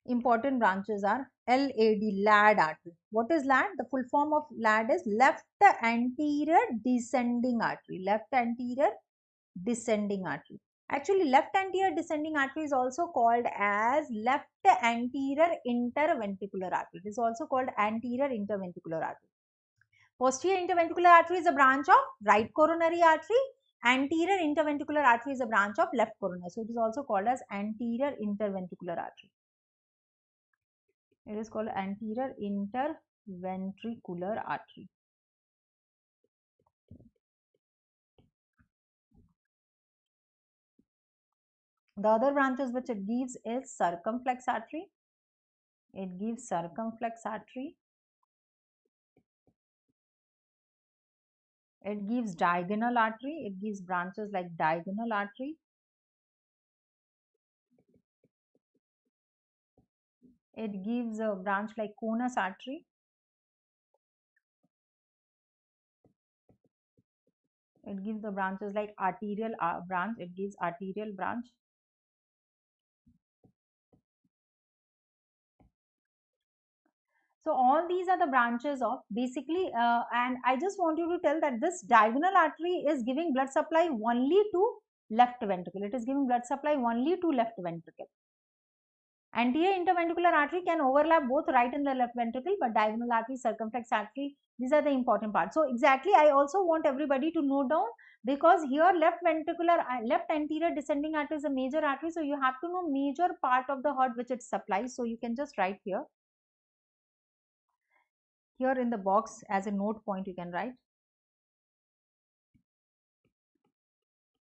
important branches are LAD artery. What is LAD? The full form of LAD is left anterior descending artery. Left anterior descending artery. Actually, left anterior descending artery is also called as left anterior interventricular artery. It is also called anterior interventricular artery. Posterior interventricular artery is a branch of right coronary artery. Anterior interventricular artery is a branch of left coronary. So it is also called as anterior interventricular artery. It is called anterior interventricular artery. The other branches which it gives is circumflex artery. It gives circumflex artery. It gives diagonal artery. It gives branches like diagonal artery. It gives a branch like conus artery. It gives the branches like arterial branch. It gives arterial branch. So all these are the branches of basically, and I just want you to tell that this diagonal artery is giving blood supply only to left ventricle. It is giving blood supply only to left ventricle. Anterior interventricular artery can overlap both right and the left ventricle, but diagonal artery, circumflex artery, these are the important parts. So exactly, I also want everybody to note down, because here left anterior descending artery is a major artery. So you have to know major part of the heart which it supplies. So you can just write here. Here in the box as a note point you can write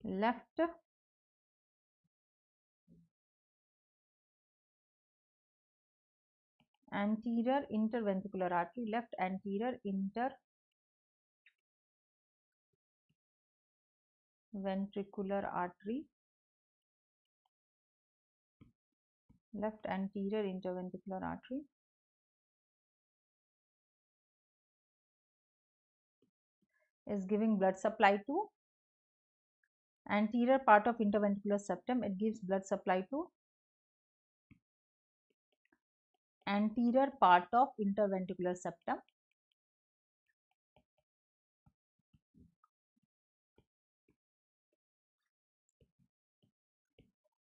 left anterior interventricular artery, left anterior interventricular artery, left anterior interventricular artery. is giving blood supply to anterior part of interventricular septum. It gives blood supply to anterior part of interventricular septum.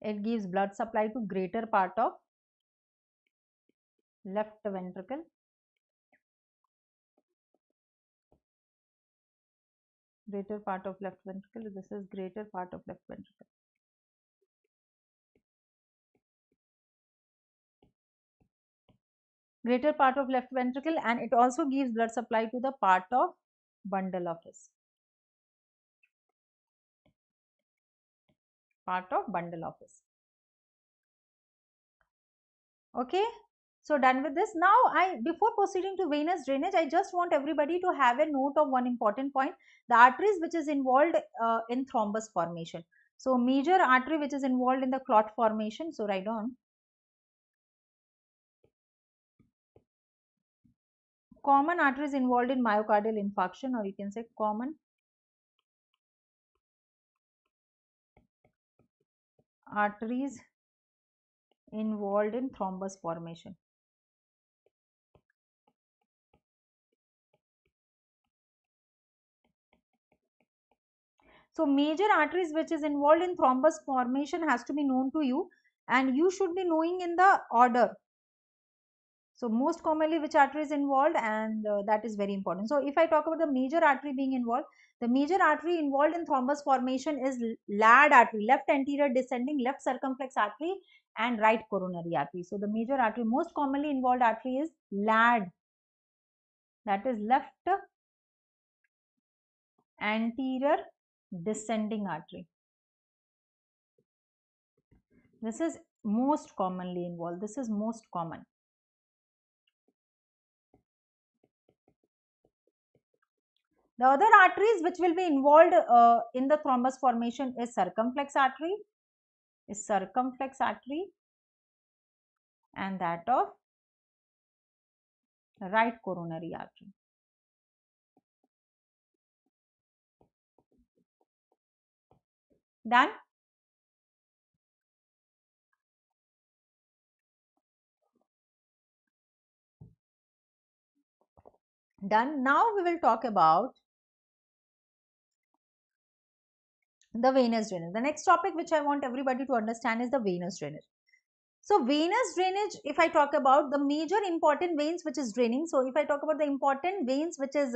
It gives blood supply to greater part of left ventricle. Greater part of left ventricle. This is greater part of left ventricle. Greater part of left ventricle, and it also gives blood supply to the part of bundle office. Part of bundle office. Okay. So done with this. Now before proceeding to venous drainage, I just want everybody to have a note of one important point, the arteries which is involved in thrombus formation. So major artery which is involved in the clot formation. So write on. Common arteries involved in myocardial infarction, or you can say common arteries involved in thrombus formation. So major arteries which is involved in thrombus formation has to be known to you, and you should be knowing in the order. So most commonly which artery is involved, and that is very important. So if I talk about the major artery being involved, the major artery involved in thrombus formation is LAD artery, left anterior descending left circumflex artery, and right coronary artery. So the major artery, most commonly involved artery is LAD, that is left anterior descending artery. This is most commonly involved. This is most common. The other arteries which will be involved in the thrombus formation is circumflex artery, and that of right coronary artery. Done? Done. Now we will talk about the venous drainage. The next topic which I want everybody to understand is the venous drainage. So venous drainage, if I talk about the major important veins which is draining. So if I talk about the important veins which is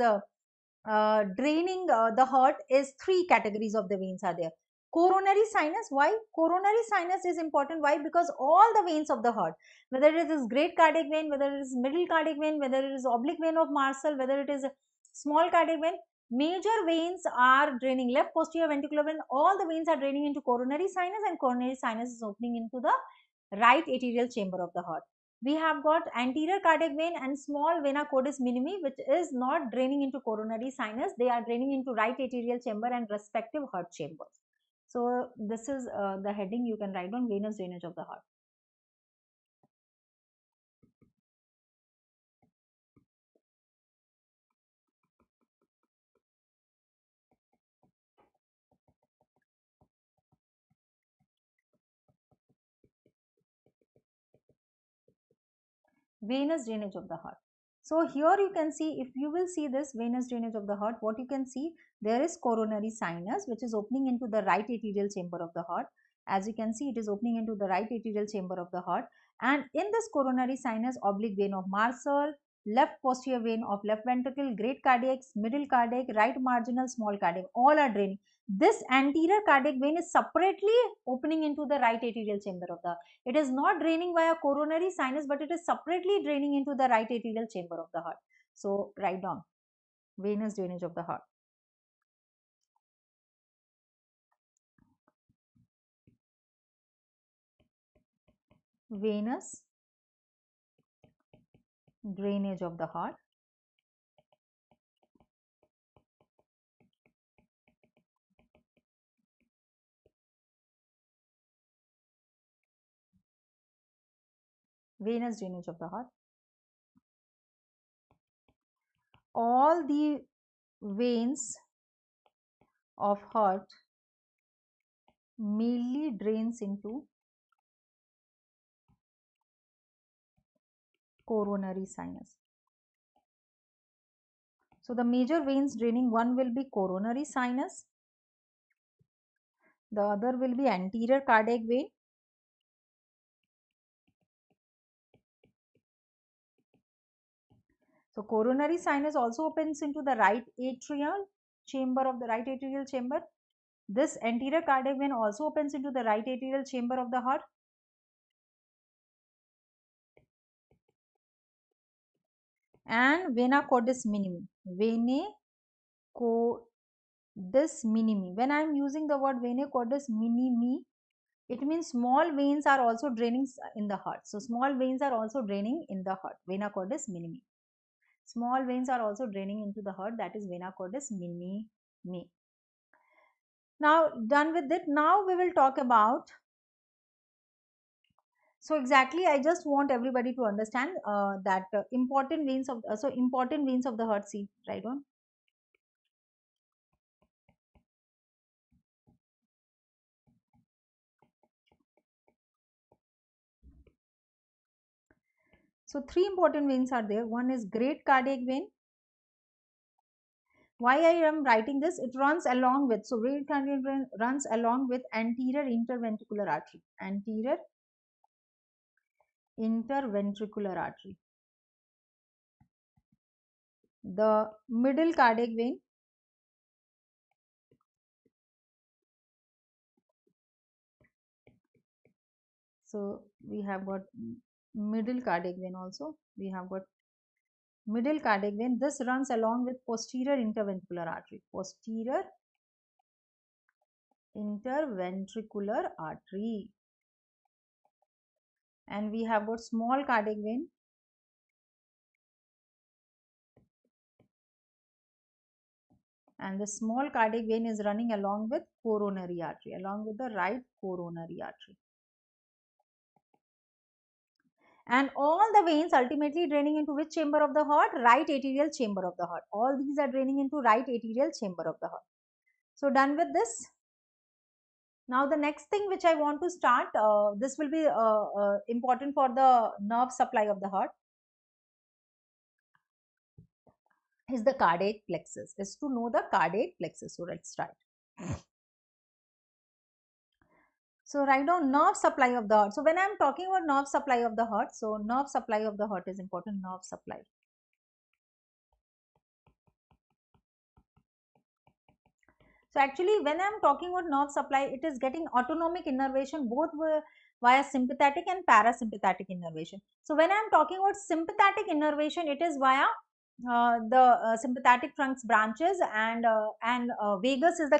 draining the heart, is three categories of the veins are there. Coronary sinus. Why? Coronary sinus is important. Why? Because all the veins of the heart, whether it is great cardiac vein, whether it is middle cardiac vein, whether it is oblique vein of Marshall, whether it is a small cardiac vein, major veins are draining. Left posterior ventricular vein, all the veins are draining into coronary sinus, and coronary sinus is opening into the right arterial chamber of the heart. We have got anterior cardiac vein and small vena codis minimi, which is not draining into coronary sinus. They are draining into right arterial chamber and respective heart chambers. So this is the heading you can write on, venous drainage of the heart. Venous drainage of the heart. So here you can see, if you will see this venous drainage of the heart, what you can see, there is coronary sinus which is opening into the right arterial chamber of the heart. As you can see, it is opening into the right arterial chamber of the heart, and in this coronary sinus, oblique vein of Marshall, left posterior vein of left ventricle, great cardiac, middle cardiac, right marginal, small cardiac, all are draining. This anterior cardiac vein is separately opening into the right arterial chamber of the heart. It is not draining via coronary sinus, but it is separately draining into the right arterial chamber of the heart. So write down venous drainage of the heart. Venous drainage of the heart. Venous drainage of the heart. All the veins of heart mainly drains into coronary sinus. So the major veins draining, one will be coronary sinus, the other will be anterior cardiac vein. So coronary sinus also opens into the right atrial chamber of the right atrial chamber. This anterior cardiac vein also opens into the right atrial chamber of the heart. And vena cordis minimi. Vena cordis minimi. When I am using the word vena cordis minimi, it means small veins are also draining in the heart. So small veins are also draining in the heart. Vena cordis minimi. Small veins are also draining into the heart. That is vena cordis minimi. Now done with it. Now we will talk about. So exactly, I just want everybody to understand that important veins of important veins of the heart. See, right on. So three important veins are there. One is great cardiac vein. Why I am writing this? It runs along with, so great cardiac vein runs along with anterior interventricular artery. Anterior interventricular artery. The middle cardiac vein. So we have got middle cardiac vein also. We have got middle cardiac vein. This runs along with posterior interventricular artery. Posterior interventricular artery. And we have got small cardiac vein. And the small cardiac vein is running along with coronary artery, along with the right coronary artery. And all the veins ultimately draining into which chamber of the heart? Right atrial chamber of the heart. All these are draining into right atrial chamber of the heart. So done with this. Now the next thing which I want to start, this will be important for the nerve supply of the heart, is the cardiac plexus, is to know the cardiac plexus. So let's start. So write down nerve supply of the heart. So when I am talking about nerve supply of the heart, so nerve supply of the heart is important. Nerve supply. So actually when I am talking about nerve supply, it is getting autonomic innervation both via sympathetic and parasympathetic innervation. So when I am talking about sympathetic innervation, it is via the sympathetic trunks branches, and vagus is the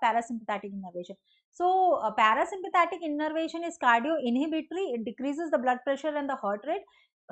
parasympathetic innervation. So parasympathetic innervation is cardio inhibitory. It decreases the blood pressure and the heart rate.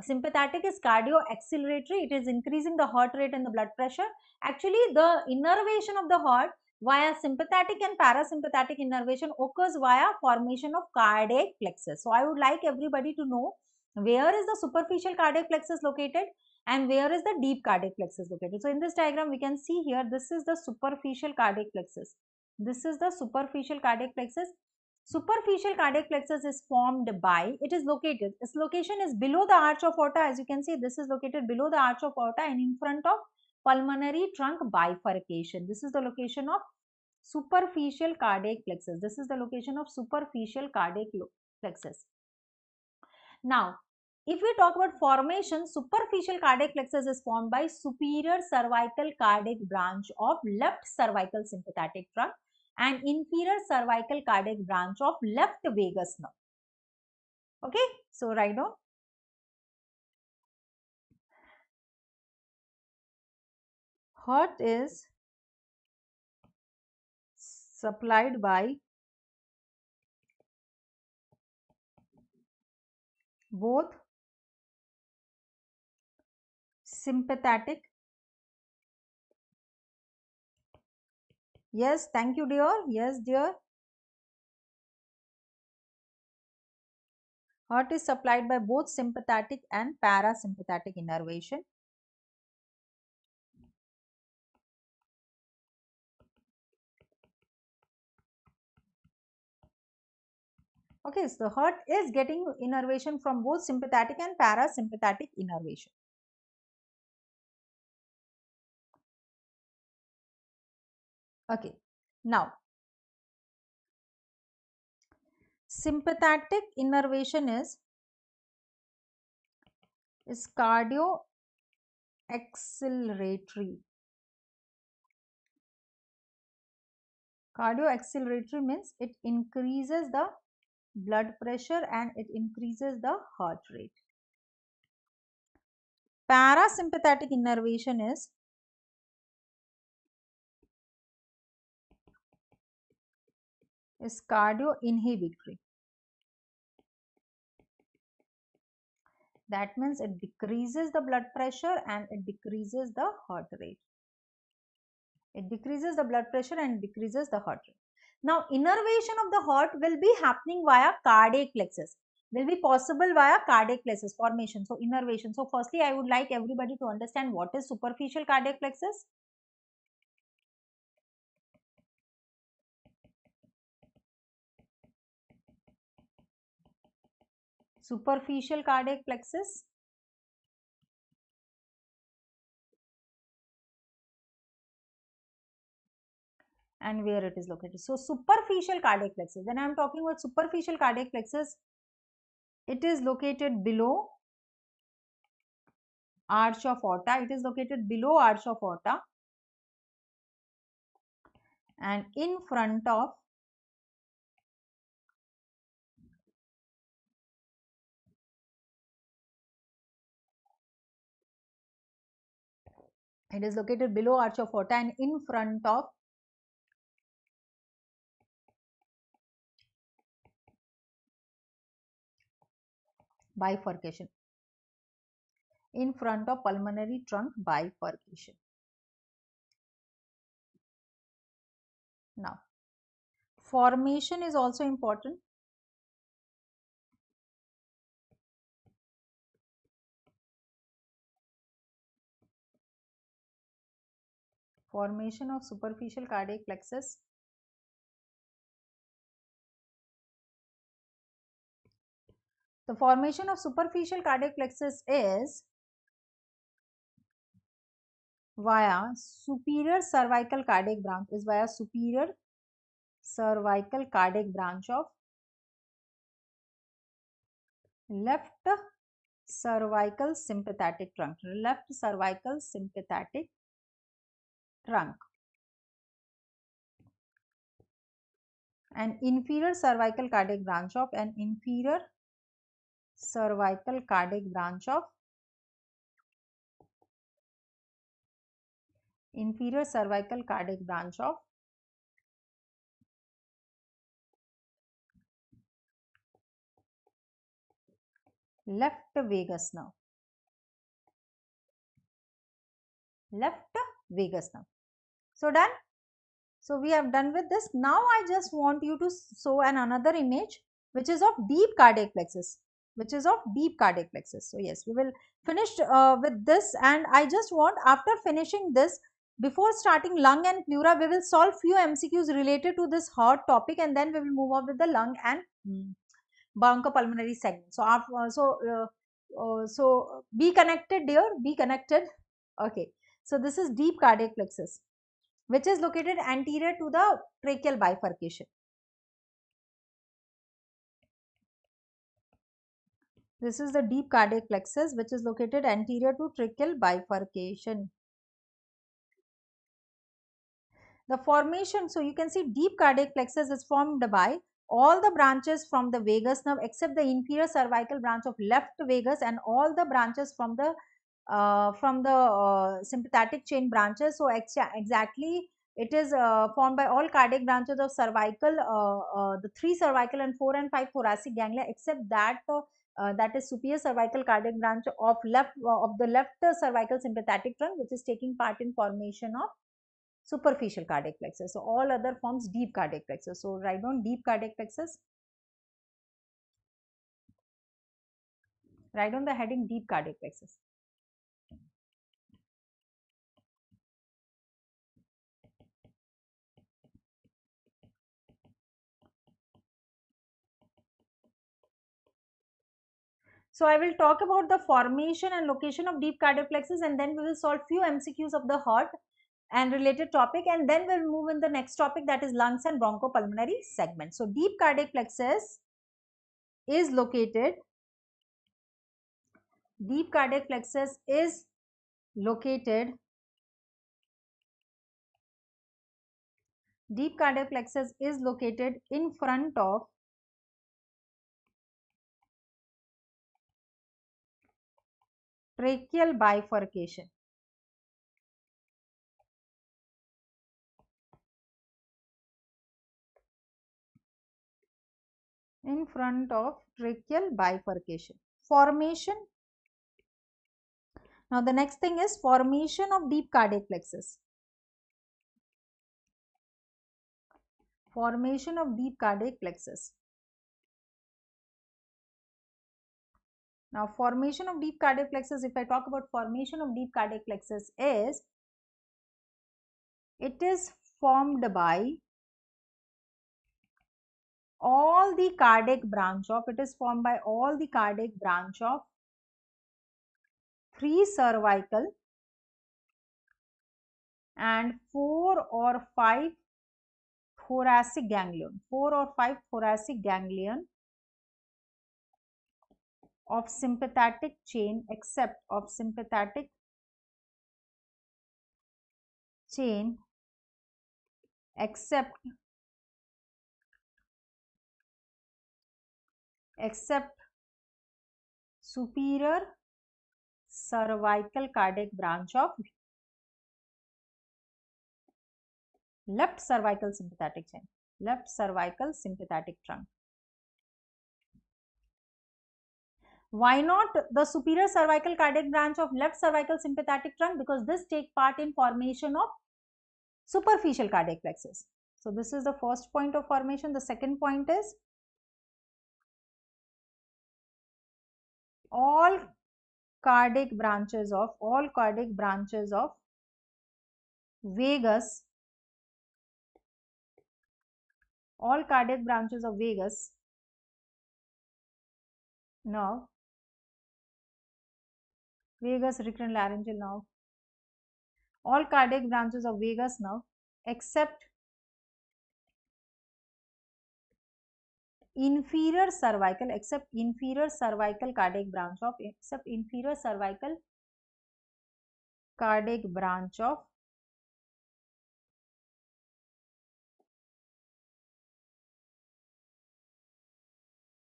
Sympathetic is cardio acceleratory. It is increasing the heart rate and the blood pressure. Actually, the innervation of the heart via sympathetic and parasympathetic innervation occurs via formation of cardiac plexus. So I would like everybody to know where is the superficial cardiac plexus located and where is the deep cardiac plexus located. So in this diagram we can see here, this is the superficial cardiac plexus. This is the superficial cardiac plexus. Superficial cardiac plexus is formed by, it is located, its location is below the arch of aorta. As you can see, this is located below the arch of aorta and in front of pulmonary trunk bifurcation. This is the location of superficial cardiac plexus. This is the location of superficial cardiac plexus. Now, if we talk about formation, superficial cardiac plexus is formed by superior cervical cardiac branch of left cervical sympathetic trunk and inferior cervical cardiac branch of left vagus nerve. Okay, so write down. Heart is supplied by both sympathetic. Yes, thank you, dear. Yes, dear. Heart is supplied by both sympathetic and parasympathetic innervation. Okay, so the heart is getting innervation from both sympathetic and parasympathetic innervation. Okay, now sympathetic innervation is cardio acceleratory. Cardio acceleratory means it increases the blood pressure and it increases the heart rate. Parasympathetic innervation is cardio inhibitory. That means it decreases the blood pressure and it decreases the heart rate. It decreases the blood pressure and decreases the heart rate. Now, innervation of the heart will be happening via cardiac plexus. Will be possible via cardiac plexus formation. So, innervation. So, firstly, I would like everybody to understand what is superficial cardiac plexus. Superficial cardiac plexus. And where it is located. So, superficial cardiac plexus. When I am talking about superficial cardiac plexus, it is located below arch of aorta. It is located below arch of aorta and in front of it is located below arch of aorta and in front of bifurcation, in front of pulmonary trunk bifurcation. Now, formation is also important. Formation of superficial cardiac plexus. The formation of superficial cardiac plexus is via superior cervical cardiac branch, is via superior cervical cardiac branch of left cervical sympathetic trunk, left cervical sympathetic trunk, and inferior cervical cardiac branch of an inferior cervical cardiac branch of inferior cervical cardiac branch of left vagus nerve. Left vagus nerve. So done. So we have done with this. Now I just want you to show another image which is of deep cardiac plexus, which is of deep cardiac plexus. So yes, we will finish with this, and I just want, after finishing this, before starting lung and pleura, we will solve few MCQs related to this heart topic, and then we will move on with the lung and bronchopulmonary segment. So so be connected, dear, be connected. Okay, so this is deep cardiac plexus, which is located anterior to the tracheal bifurcation. This is the deep cardiac plexus, which is located anterior to tracheal bifurcation. The formation, so you can see deep cardiac plexus is formed by all the branches from the vagus nerve except the inferior cervical branch of left vagus and all the branches from the sympathetic chain branches. So exactly it is formed by all cardiac branches of cervical, the 3 cervical and 4 and 5 thoracic ganglia, except that that is superior cervical cardiac branch of the left cervical sympathetic trunk, which is taking part in formation of superficial cardiac plexus. So all other forms deep cardiac plexus. So write down deep cardiac plexus. Write down the heading deep cardiac plexus. So I will talk about the formation and location of deep cardiac plexus, and then we will solve few MCQs of the heart and related topic, and then we'll move in the next topic, that is lungs and bronchopulmonary segment. So deep cardiac plexus is located, deep cardiac plexus is located, deep cardiac plexus is located in front of tracheal bifurcation. In front of tracheal bifurcation. Formation. Now the next thing is formation of deep cardiac plexus. Formation of deep cardiac plexus. Now formation of deep cardiac plexus, if I talk about formation of deep cardiac plexus, is it is formed by all the cardiac branch of, it is formed by all the cardiac branch of 3 cervical and 4 or 5 thoracic ganglion, 4 or 5 thoracic ganglion of sympathetic chain, except of sympathetic chain, except superior cervical cardiac branch of left cervical sympathetic chain, left cervical sympathetic trunk. Why not the superior cervical cardiac branch of left cervical sympathetic trunk? Because this take part in formation of superficial cardiac plexus. So this is the first point of formation. The second point is all cardiac branches of vagus, all cardiac branches of vagus nerve, vagus recurrent laryngeal nerve, all cardiac branches of vagus nerve except inferior cervical, cardiac branch of, inferior cervical cardiac branch of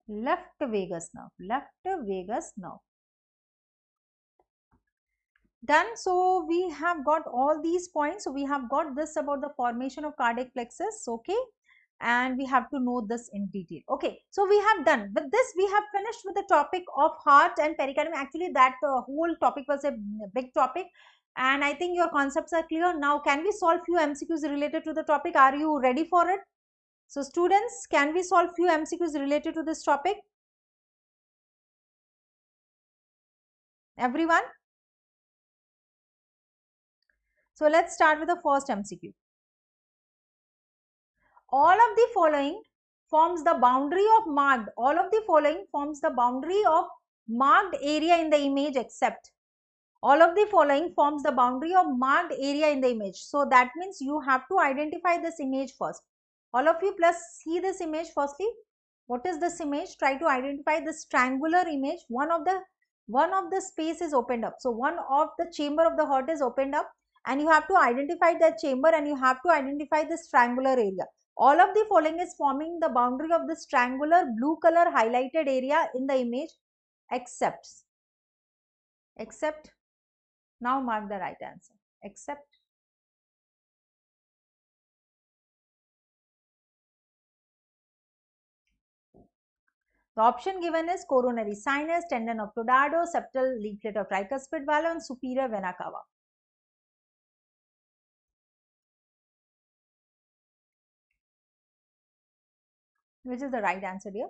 left vagus nerve. Done. So we have got all these points. So we have got this about the formation of cardiac plexus. Okay, and we have to know this in detail. Okay, so we have done with this, we have finished with the topic of heart and pericardium. Actually that whole topic was a big topic, and I think your concepts are clear. Now can we solve few MCQs related to the topic? Are you ready for it? So students, can we solve few MCQs related to this topic? Everyone? So let's start with the first MCQ. All of the following forms the boundary of marked, all of the following forms the boundary of marked area in the image except, all of the following forms the boundary of marked area in the image. So that means you have to identify this image first. All of you plus see this image firstly. What is this image? Try to identify this triangular image. One of the space is opened up. So one of the chamber of the heart is opened up, and you have to identify that chamber, and you have to identify this triangular area. All of the following is forming the boundary of this triangular blue color highlighted area in the image except, now mark the right answer, except. The option given is coronary sinus, tendon of Toledo, septal leaflet of tricuspid valve, and superior vena cava. Which is the right answer here?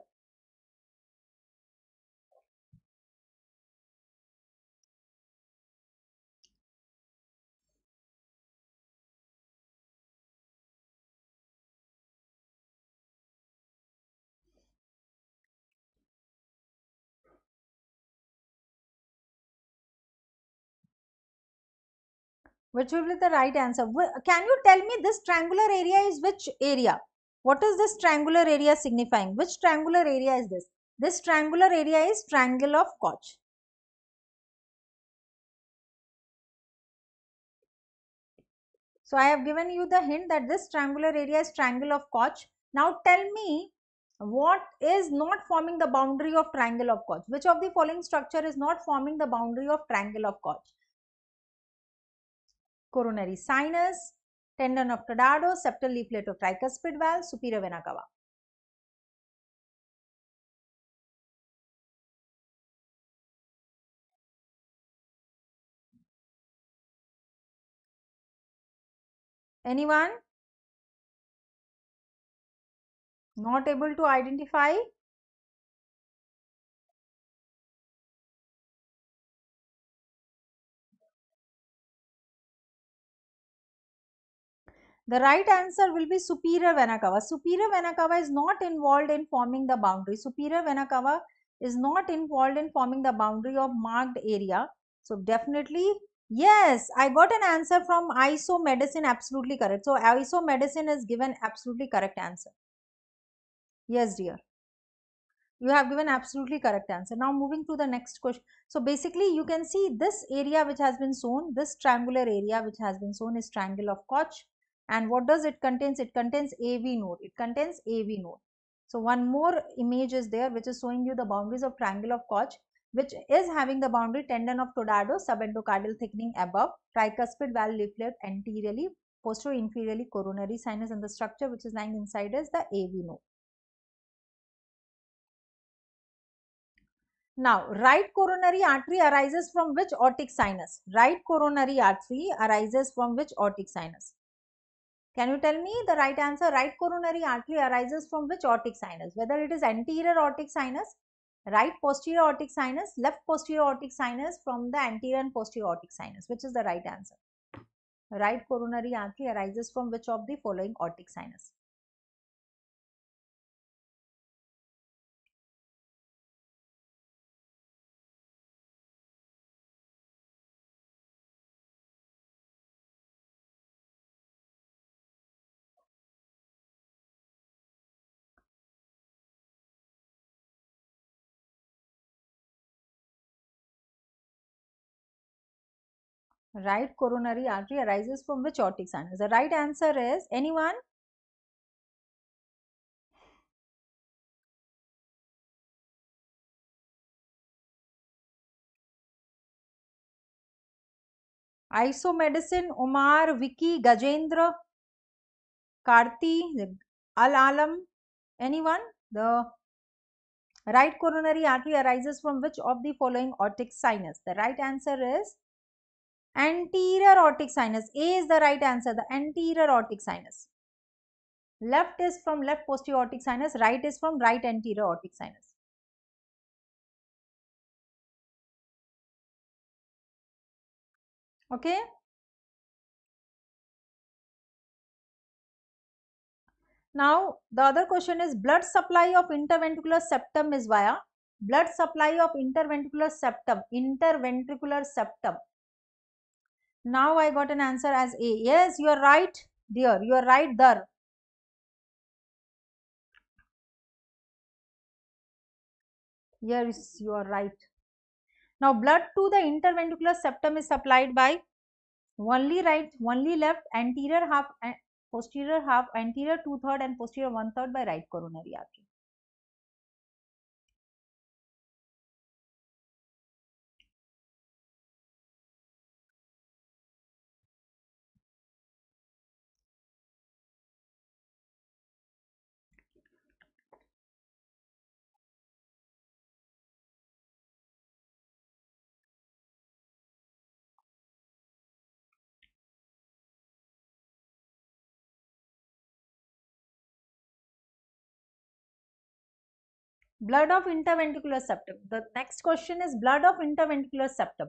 Which will be the right answer? Can you tell me this triangular area is which area? What is this triangular area signifying? Which triangular area is this? This triangular area is triangle of Koch. So I have given you the hint that this triangular area is triangle of Koch. Now tell me what is not forming the boundary of triangle of Koch. Which of the following structure is not forming the boundary of triangle of Koch? Coronary sinus, tendon of Todado, septal leaflet of tricuspid valve, superior vena cava. Anyone? Not able to identify? The right answer will be superior vena cava. Superior vena cava is not involved in forming the boundary. Superior vena cava is not involved in forming the boundary of marked area. So definitely, yes, I got an answer from isomedicine, absolutely correct. So isomedicine is given absolutely correct answer. Yes, dear. You have given absolutely correct answer. Now moving to the next question. So basically you can see this area which has been shown, this triangular area which has been shown is triangle of Koch. And what does it contains? It contains AV node. It contains AV node. So one more image is there which is showing you the boundaries of triangle of Koch, which is having the boundary tendon of Todado, subendocardial thickening above, tricuspid valve leaflet anteriorly, posterior inferiorly coronary sinus, and the structure which is lying inside is the AV node. Now, right coronary artery arises from which aortic sinus? Right coronary artery arises from which aortic sinus? Can you tell me the right answer? Right coronary artery arises from which aortic sinus? Whether it is anterior aortic sinus, right posterior aortic sinus, left posterior aortic sinus, from the anterior and posterior aortic sinus. Which is the right answer? Right coronary artery arises from which of the following aortic sinus? Right coronary artery arises from which aortic sinus? The right answer is, anyone? Isomedicine, Umar, Vicky, Gajendra, Karti, Al Alam, anyone? The right coronary artery arises from which of the following aortic sinus? The right answer is anterior aortic sinus. A is the right answer, the anterior aortic sinus. Left is from left posterior aortic sinus, right is from right anterior aortic sinus. Okay. Now, the other question is blood supply of interventricular septum is via blood supply of interventricular septum. Interventricular septum. Now I got an answer as A. Yes, you are right, dear. You are right there. Yes, you are right. Now, blood to the interventricular septum is supplied by only right, only left, anterior half, posterior half, anterior 2/3 and posterior 1/3 by right coronary artery. Blood of interventricular septum. The next question is blood of interventricular septum.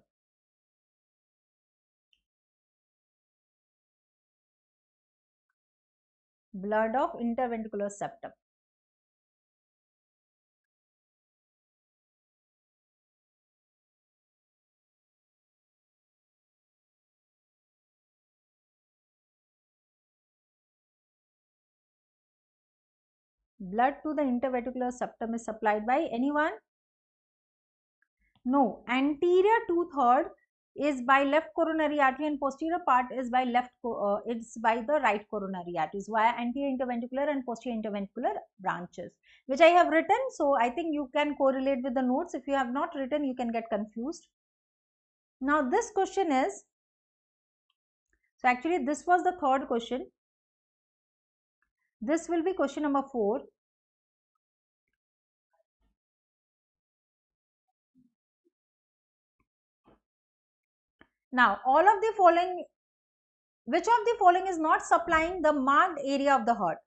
Blood of interventricular septum. Blood to the interventricular septum is supplied by anyone? No. Anterior 2/3 is by left coronary artery and posterior part is by it's by the right coronary arteries via anterior interventricular and posterior interventricular branches, which I have written. So I think you can correlate with the notes. If you have not written, you can get confused. Now this question is, so actually this was the third question. This will be question number 4. Now all of the following, which of the following is not supplying the marked area of the heart?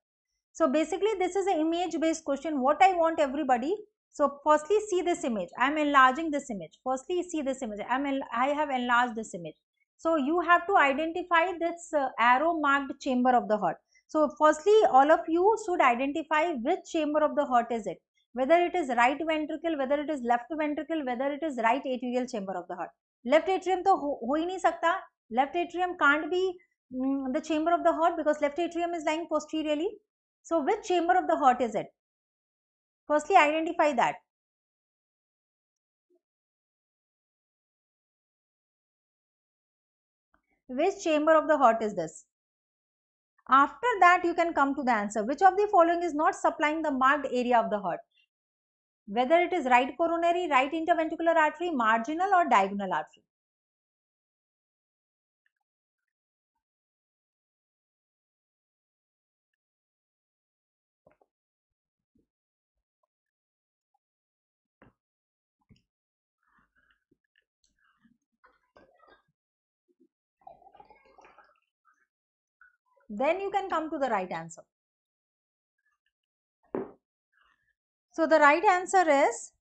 So basically this is an image based question. What I want everybody, so firstly see this image. I am enlarging this image. Firstly see this image. I have enlarged this image. So you have to identify this arrow marked chamber of the heart. So firstly all of you should identify which chamber of the heart is it. Whether it is right ventricle, whether it is left ventricle, whether it is right atrial chamber of the heart. Left atrium to ho hi nahi sakta. Left atrium can't be the chamber of the heart because left atrium is lying posteriorly. So which chamber of the heart is it? Firstly identify that. Which chamber of the heart is this? After that you can come to the answer. Which of the following is not supplying the marked area of the heart? Whether it is right coronary, right interventricular artery, marginal or diagonal artery. Then you can come to the right answer. So the right answer is,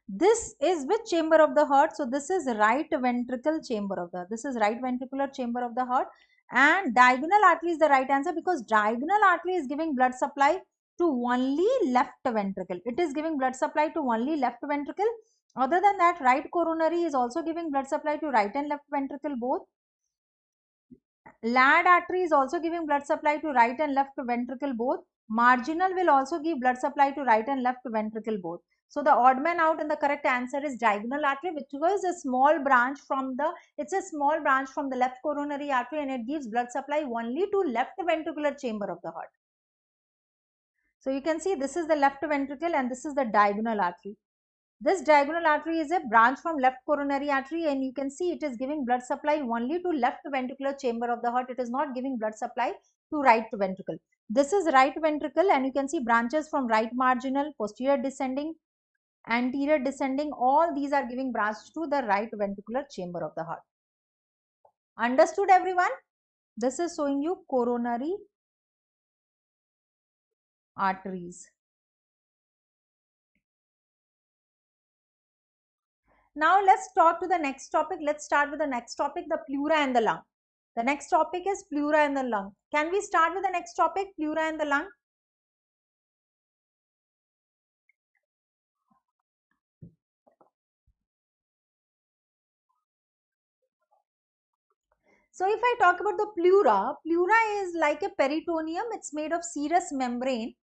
this is which chamber of the heart? So this is right ventricle chamber of the heart. This is right ventricular chamber of the heart, and diagonal artery is the right answer because diagonal artery is giving blood supply to only left ventricle. It is giving blood supply to only left ventricle. Other than that, right coronary is also giving blood supply to right and left ventricle both. Lad artery is also giving blood supply to right and left ventricle both. Marginal will also give blood supply to right and left ventricle both. So the odd man out and the correct answer is diagonal artery, which was a small branch from the, it's a small branch from the left coronary artery and it gives blood supply only to left ventricular chamber of the heart. So you can see this is the left ventricle and this is the diagonal artery. This diagonal artery is a branch from left coronary artery and you can see it is giving blood supply only to left ventricular chamber of the heart. It is not giving blood supply to right ventricle. This is right ventricle and you can see branches from right marginal, posterior descending, anterior descending. All these are giving branch to the right ventricular chamber of the heart. Understood everyone? This is showing you coronary arteries. Now let's talk to the next topic. Let's start with the next topic, the pleura and the lung. The next topic is pleura and the lung. Can we start with the next topic, pleura and the lung? So if I talk about the pleura, pleura is like a peritoneum. It's made of serous membrane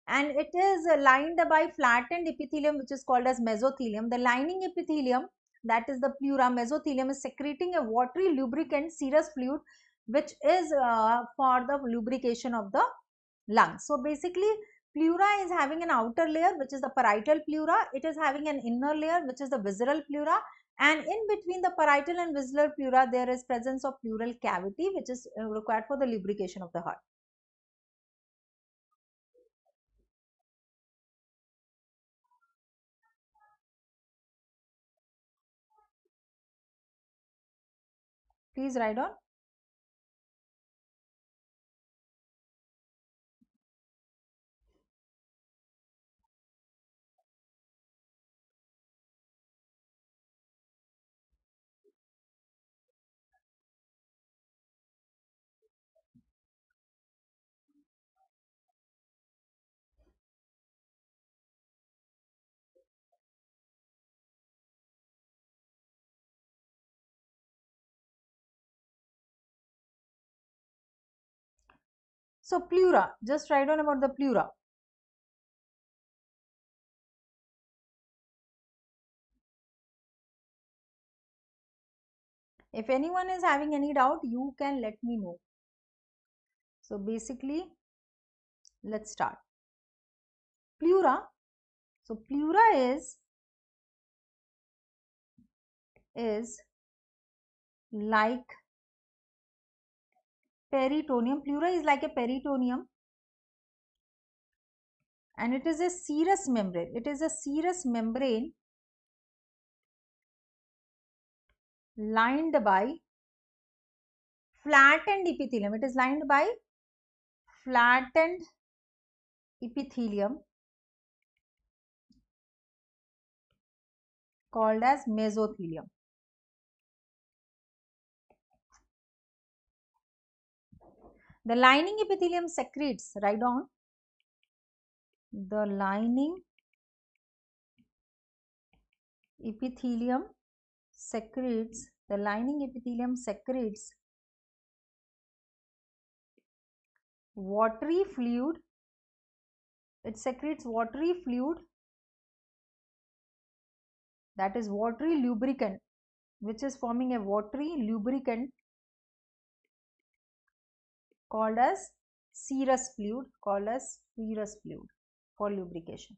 and it is lined by flattened epithelium which is called as mesothelium. The lining epithelium, that is the pleura, mesothelium, is secreting a watery lubricant, serous fluid, which is for the lubrication of the lungs. So basically pleura is having an outer layer which is the parietal pleura. It is having an inner layer which is the visceral pleura, and in between the parietal and visceral pleura there is presence of pleural cavity which is required for the lubrication of the heart. Please write on. So pleura, just write down about the pleura. If anyone is having any doubt, you can let me know. So basically, let's start. Pleura. So pleura is like peritoneum. Pleura is like a peritoneum, and it is a serous membrane. It is a serous membrane lined by flattened epithelium. It is lined by flattened epithelium called as mesothelium. The lining epithelium secretes, write down, the lining epithelium secretes, the lining epithelium secretes watery fluid. It secretes watery fluid, that is watery lubricant, which is forming a watery lubricant called as serous fluid, for lubrication.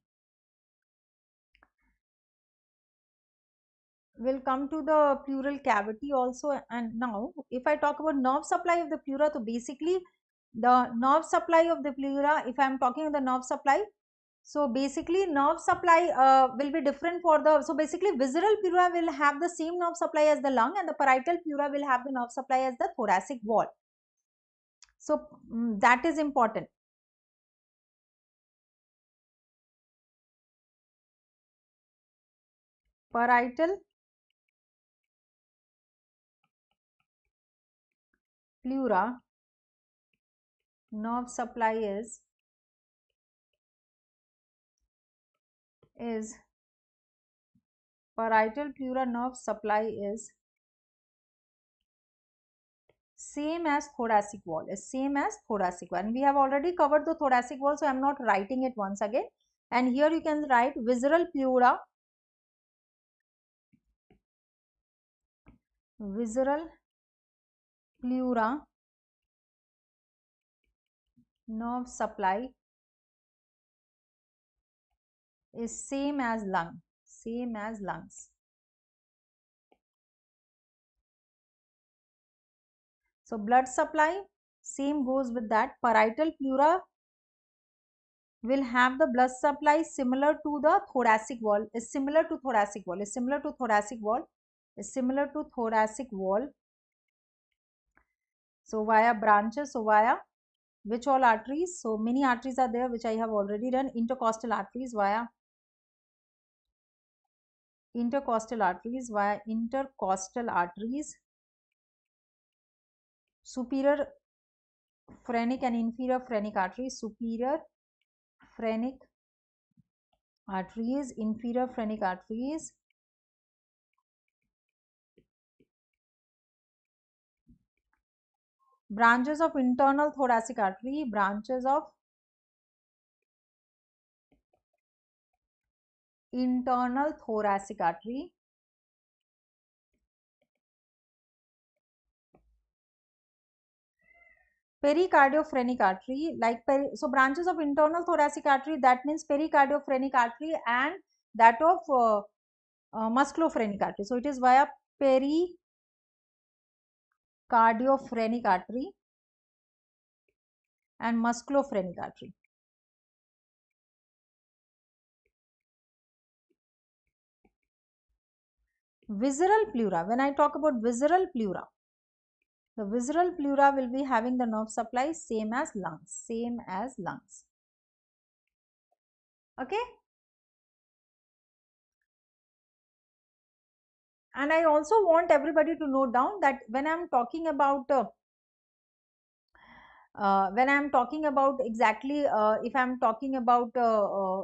We'll come to the pleural cavity also. And now if I talk about nerve supply of the pleura, so basically the nerve supply of the pleura, if I am talking of the nerve supply, so basically nerve supply will be different for the, so basically visceral pleura will have the same nerve supply as the lung, and the parietal pleura will have the nerve supply as the thoracic wall. So that is important. Parietal pleura nerve supply is parietal pleura nerve supply is same as thoracic wall, and we have already covered the thoracic wall, so I am not writing it once again. And here you can write visceral pleura nerve supply is same as lungs. So blood supply, same goes with that. Parietal pleura will have the blood supply similar to the thoracic wall, is similar to thoracic wall. So via branches, so via which all arteries? So many arteries are there, which I have already done. Intercostal arteries, via intercostal arteries, superior phrenic and inferior phrenic arteries, inferior phrenic arteries, branches of internal thoracic artery, branches of internal thoracic artery, pericardiophonic artery, like so branches of internal thoracic artery, that means pericardiophonic artery, and that of musculophrenic artery. So it is via pericardiophonic artery and musculophrenic artery. Visceral pleura, when I talk about visceral pleura, the visceral pleura will be having the nerve supply same as lungs, okay. And I also want everybody to note down that when I am talking about exactly if I am talking about the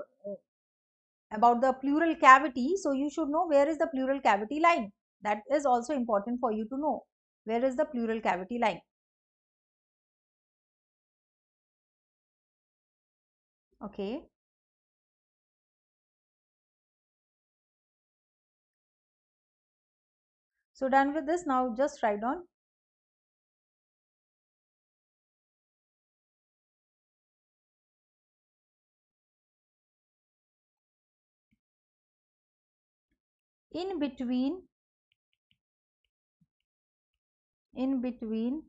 pleural cavity, so you should know where is the pleural cavity lying. That is also important for you to know, where is the pleural cavity lying. Okay. So done with this, now just write down in between in between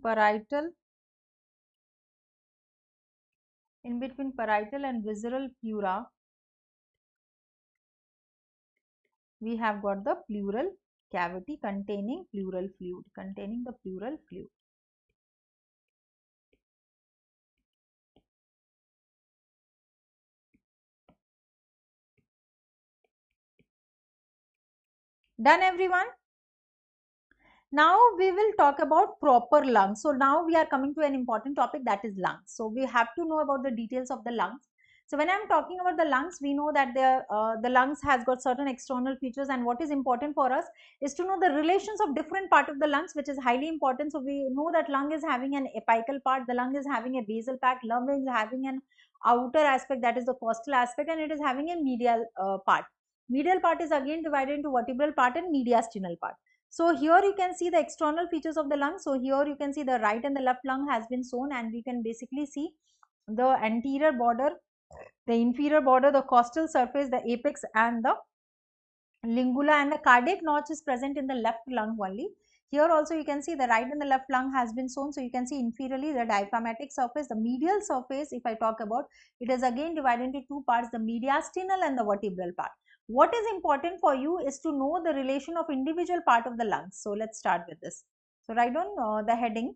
parietal and visceral pleura, we have got the pleural cavity containing pleural fluid, Done, everyone? Now we will talk about proper lungs. So now we are coming to an important topic, that is lungs. So we have to know about the details of the lungs. So when I am talking about the lungs, we know that the lungs has got certain external features, and what is important for us is to know the relations of different part of the lungs, which is highly important. So we know that lung is having an apical part, the lung is having a basal part, lung is having an outer aspect, that is the costal aspect, and it is having a medial part. Medial part is again divided into vertebral part and mediastinal part. So here you can see the external features of the lung. So here you can see the right and the left lung has been shown, and we can basically see the anterior border, the inferior border, the costal surface, the apex, and the lingula, and the cardiac notch is present in the left lung only. Here also you can see the right and the left lung has been shown. So you can see inferiorly the diaphragmatic surface, the medial surface, if I talk about, it is again divided into two parts, the mediastinal and the vertebral part. What is important for you is to know the relation of individual part of the lungs. So let's start with this. So write down the heading.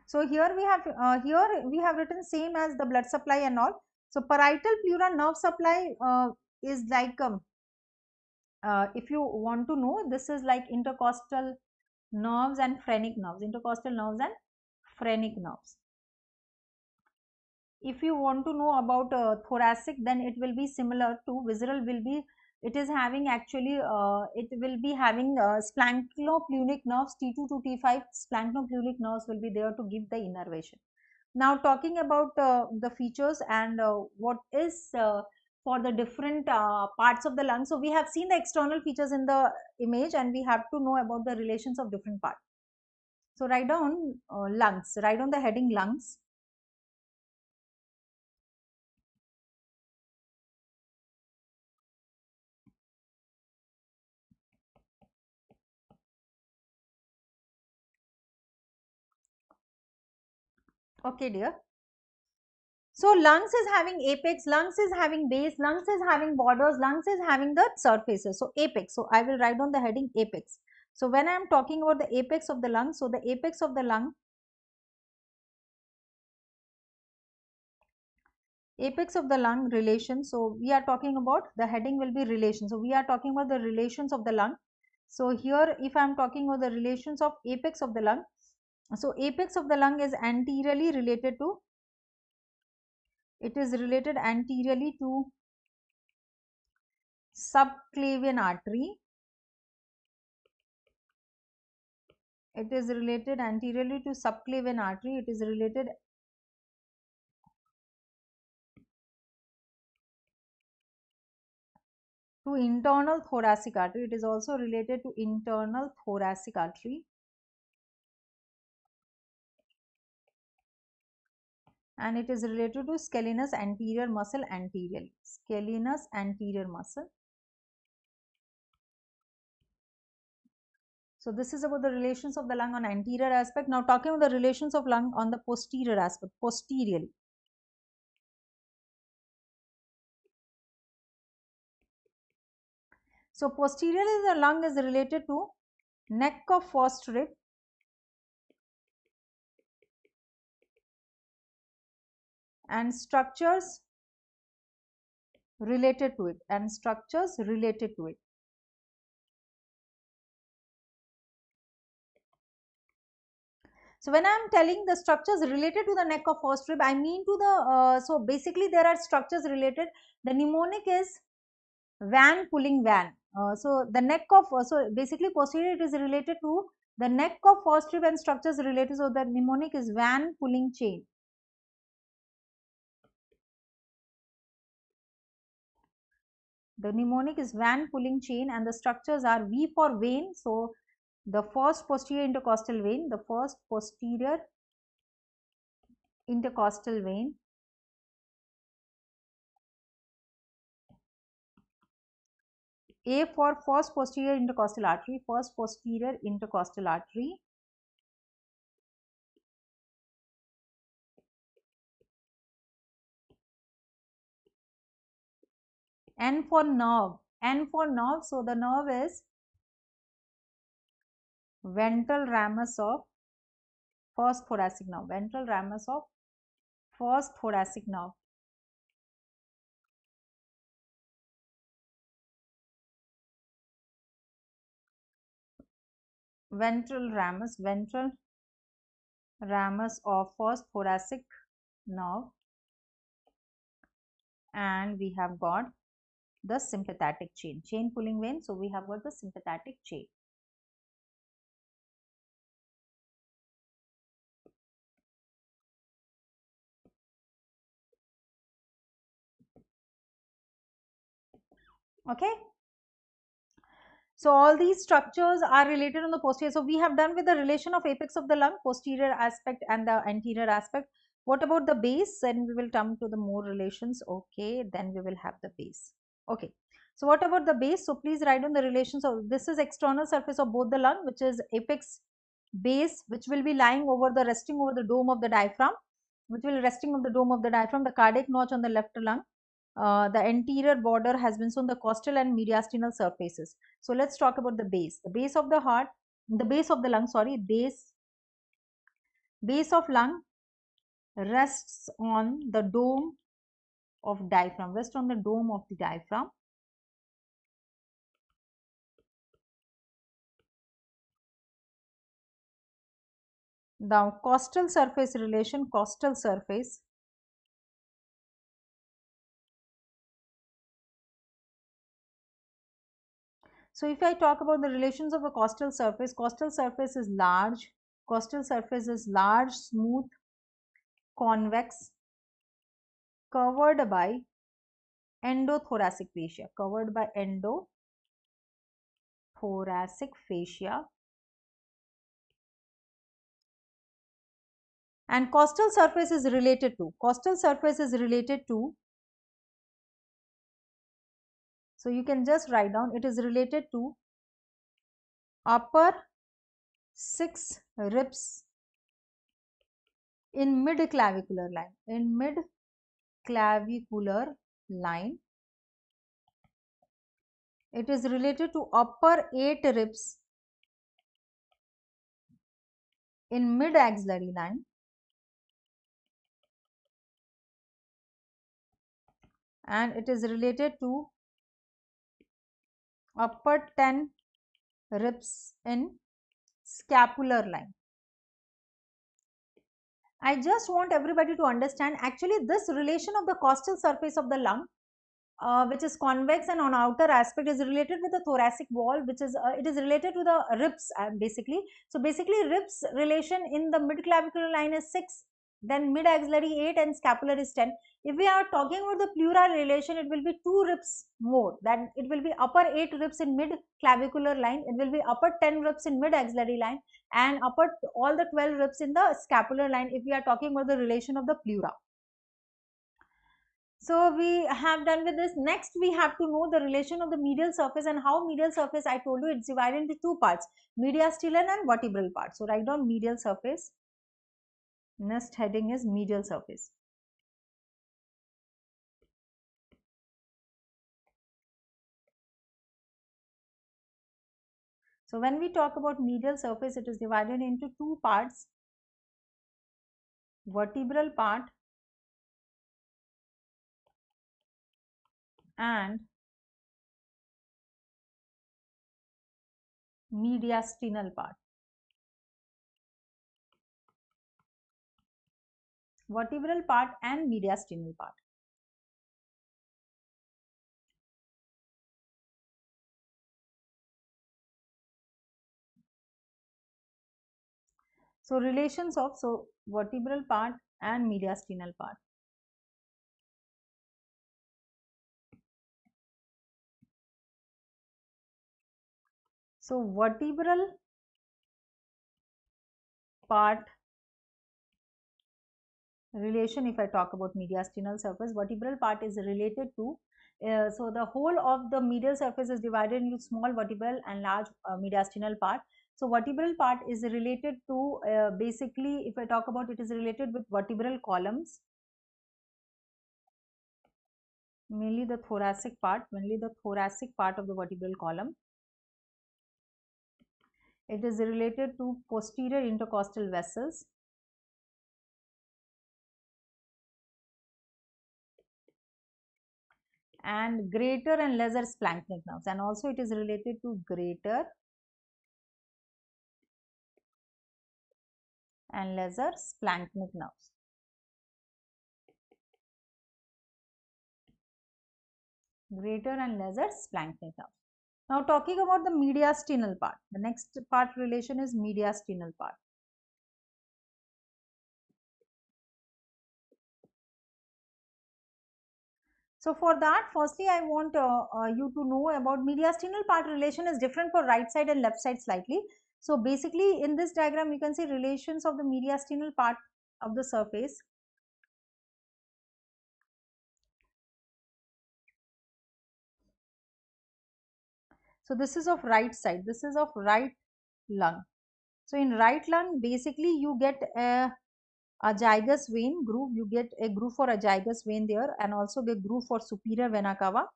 So here we have written same as the blood supply and all. So parietal pleura nerve supply is like if you want to know, this is like intercostal nerves and phrenic nerves, If you want to know about thoracic, then it will be similar to visceral, will be, it is having actually, it will be having splanchnoplunic nerves, T2 to T5 splanchnoplunic nerves will be there to give the innervation. Now talking about the features and what is for the different parts of the lung. So we have seen the external features in the image, and we have to know about the relations of different parts. So write down lungs, write down the heading lungs. Okay, dear. So lungs is having apex, lungs is having base, lungs is having borders, lungs is having the surfaces. So apex. So I will write down the heading apex. So when I am talking about the apex of the lung, so the apex of the lung, relation. So we are talking about, the heading will be relation. So we are talking about the relations of the lung. So here if I am talking about the relations of apex of the lung, so apex of the lung is anteriorly related to, it is related anteriorly to subclavian artery. It is related anteriorly to subclavian artery. It is related to internal thoracic artery. It is also related to internal thoracic artery. And it is related to scalenus anterior muscle anteriorly. Scalenus anterior muscle. So this is about the relations of the lung on anterior aspect. Now talking about the relations of lung on the posterior aspect, posteriorly. So posteriorly the lung is related to neck of first rib, and structures related to it, So when I am telling the structures related to the neck of first rib, I mean to the, so basically there are structures related. The mnemonic is van pulling van. So the neck of, so basically posterior it is related to the neck of first rib and structures related. So the mnemonic is van pulling chain. The mnemonic is van pulling chain and the structures are V for vein. So the first posterior intercostal vein, the first posterior intercostal vein, A for first posterior intercostal artery, first posterior intercostal artery, N for nerve, N for nerve. So the nerve is ventral ramus of first thoracic nerve, ventral ramus of first thoracic nerve. Ventral ramus of first thoracic nerve, and we have got the sympathetic chain pulling vein. So we have got the sympathetic chain. Okay. So all these structures are related on the posterior. So we have done with the relation of apex of the lung, posterior aspect and the anterior aspect. What about the base? Then we will come to the more relations. Okay, then we will have the base. Okay. So what about the base? So please write down the relations of, this is external surface of both the lung, which is apex base, which will be lying over the, resting over the dome of the diaphragm, which will resting on the dome of the diaphragm, the cardiac notch on the left lung. The anterior border has been shown the costal and mediastinal surfaces. So let's talk about the base. The base of the heart, the base of the lung, sorry, base of lung rests on the dome of diaphragm, rests on the dome of the diaphragm. The costal surface relation, costal surface, so if I talk about the relations of a costal surface is large, smooth, convex, covered by endothoracic fascia, and costal surface is related to, so you can just write down, it is related to upper 6 ribs in mid clavicular line, it is related to upper 8 ribs in mid axillary line, and it is related to upper 10 ribs in scapular line. I just want everybody to understand, actually this relation of the costal surface of the lung, which is convex and on outer aspect, is related with the thoracic wall, which is it is related to the ribs basically. So basically ribs relation in the mid clavicular line is 6, then mid axillary 8 and scapular is 10. If we are talking about the pleura relation, it will be 2 ribs more, then it will be upper 8 ribs in mid clavicular line, it will be upper 10 ribs in mid axillary line, and upper all the 12 ribs in the scapular line if we are talking about the relation of the pleura. So we have done with this. Next we have to know the relation of the medial surface, and how medial surface, I told you it's divided into 2 parts, mediastinal and vertebral part. So write down medial surface. Next heading is medial surface. So when we talk about medial surface, it is divided into 2 parts, vertebral part and mediastinal part. Vertebral part and mediastinal part. So relations of vertebral part and mediastinal part. So vertebral part relation, if I talk about mediastinal surface, vertebral part is related to, so the whole of the medial surface is divided into small vertebral and large mediastinal part. So vertebral part is related to, basically if I talk about, it is related with vertebral columns, mainly the thoracic part of the vertebral column. It is related to posterior intercostal vessels, and greater and lesser splanchnic nerves, and also it is related to greater and lesser splanchnic nerves. Greater and lesser splanchnic nerves. Now talking about the mediastinal part, the next part relation is mediastinal part. So for that, firstly I want you to know about mediastinal part relation is different for right side and left side slightly. So basically in this diagram you can see relations of the mediastinal part of the surface. So this is of right side, this is of right lung. So in right lung basically you get a gyrus vein groove, you get a groove for a gyrus vein there, and also the groove for superior vena cava.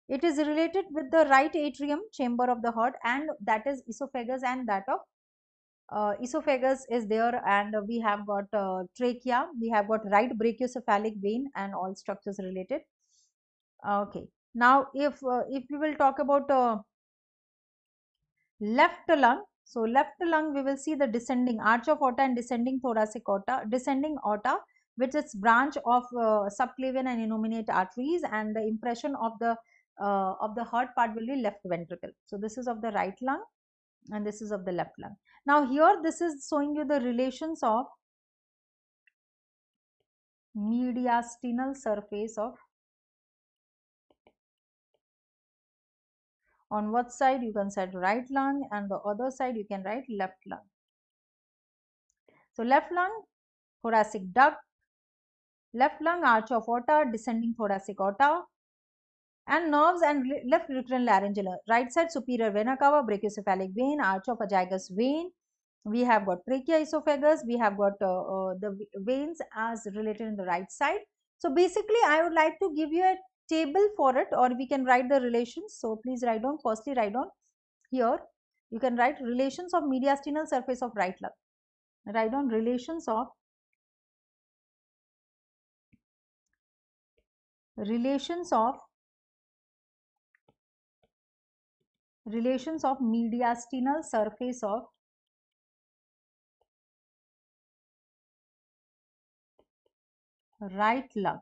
It is related with the right atrium chamber of the heart, and that is esophagus, and that of esophagus is there, and we have got trachea, we have got right brachiocephalic vein and all structures related. Okay, now if we will talk about left lung, so left lung we will see the descending arch of aorta and descending thoracic aorta, descending aorta which is branch of subclavian and innominate arteries, and the impression of the heart part will be left ventricle. So this is of the right lung and this is of the left lung. Now here this is showing you the relations of mediastinal surface of, on what side you can set right lung and the other side you can write left lung. So left lung, thoracic duct, left lung, arch of aorta, descending thoracic aorta, and nerves and left recurrent laryngeal, right side superior vena cava, brachiocephalic vein, arch of aspirants vein. We have got trachea, esophagus, we have got the veins as related in the right side. So basically I would like to give you a table for it, or we can write the relations. So please write down, firstly write down here, you can write relations of mediastinal surface of right lung. Write down relations of mediastinal surface of right lung.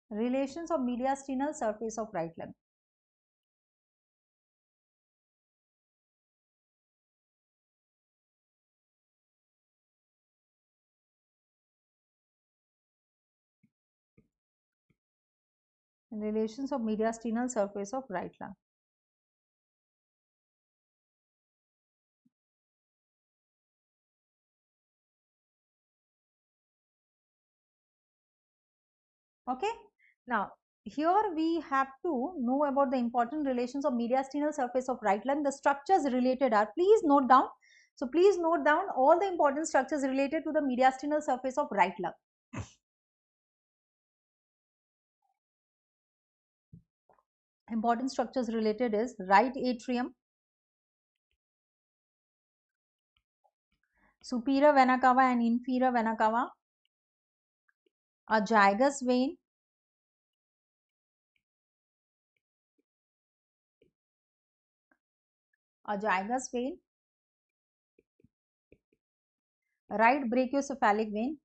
Relations of mediastinal surface of right lung. Relations of mediastinal surface of right lung. Okay. Now here we have to know about the important relations of mediastinal surface of right lung. The structures related are, please note down. So please note down all the important structures related to the mediastinal surface of right lung. Important structures related is right atrium, superior vena cava and inferior vena cava, a gyrus vein, right brachiocephalic vein,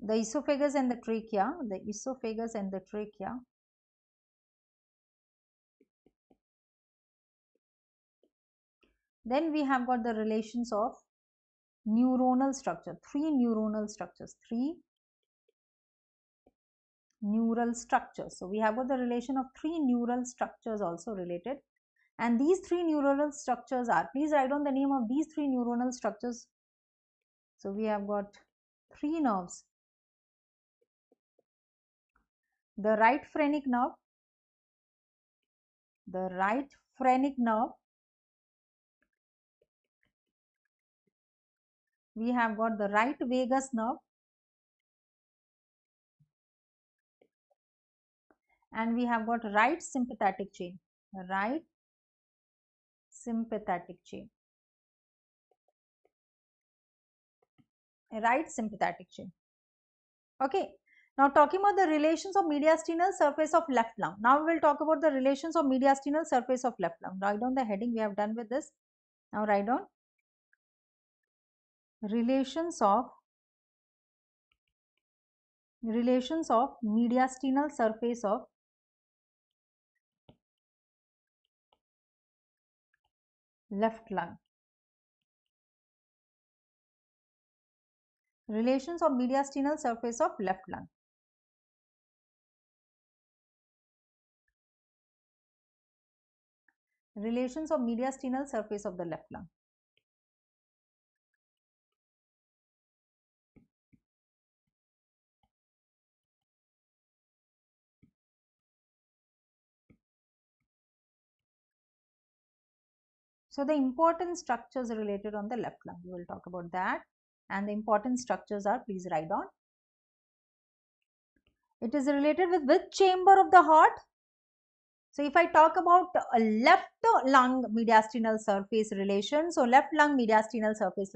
the esophagus and the trachea, the esophagus and the trachea. Then we have got the relations of neuronal structure, three neuronal structures, three neural structures. So we have got the relation of three neural structures also related, and these three neuronal structures are, please write down the name of these three neuronal structures. So we have got three nerves: the right phrenic nerve, the right phrenic nerve, we have got the right vagus nerve, and we have got right sympathetic chain, right sympathetic chain, right sympathetic chain. Okay. Now talking about the relations of mediastinal surface of left lung. Now we will talk about the relations of mediastinal surface of left lung. Write down the heading. We have done with this. Now write down relations of mediastinal surface of left lung. Relations of mediastinal surface of left lung. Relations of mediastinal surface of the left lung. So the important structures related on the left lung, we will talk about that, and the important structures are, please write down. It is related with which chamber of the heart? So if I talk about a left lung mediastinal surface relation, so left lung mediastinal surface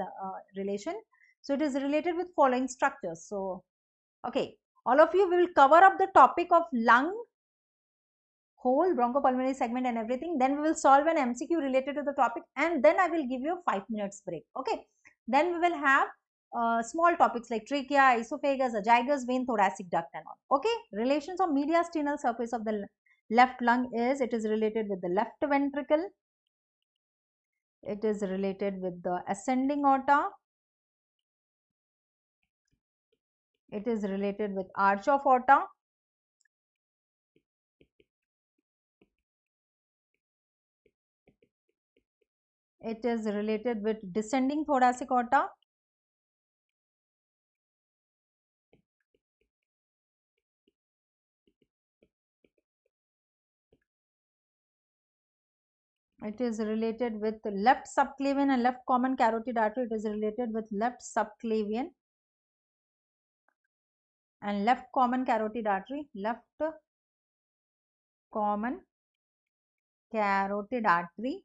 relation, so it is related with following structures. So okay, all of you will cover up the topic of lung, whole bronchopulmonary segment and everything. Then we will solve an MCQ related to the topic, and then I will give you a 5 minutes break. Okay. Then we will have small topics like trachea, esophagus, azygous vein, thoracic duct and all. Okay. Relations of mediastinal surface of the left lung is, it is related with the left ventricle. It is related with the ascending aorta. It is related with arch of aorta. It is related with descending thoracic aorta. It is related with left subclavian and left common carotid artery. It is related with left subclavian and left common carotid artery. Left common carotid artery.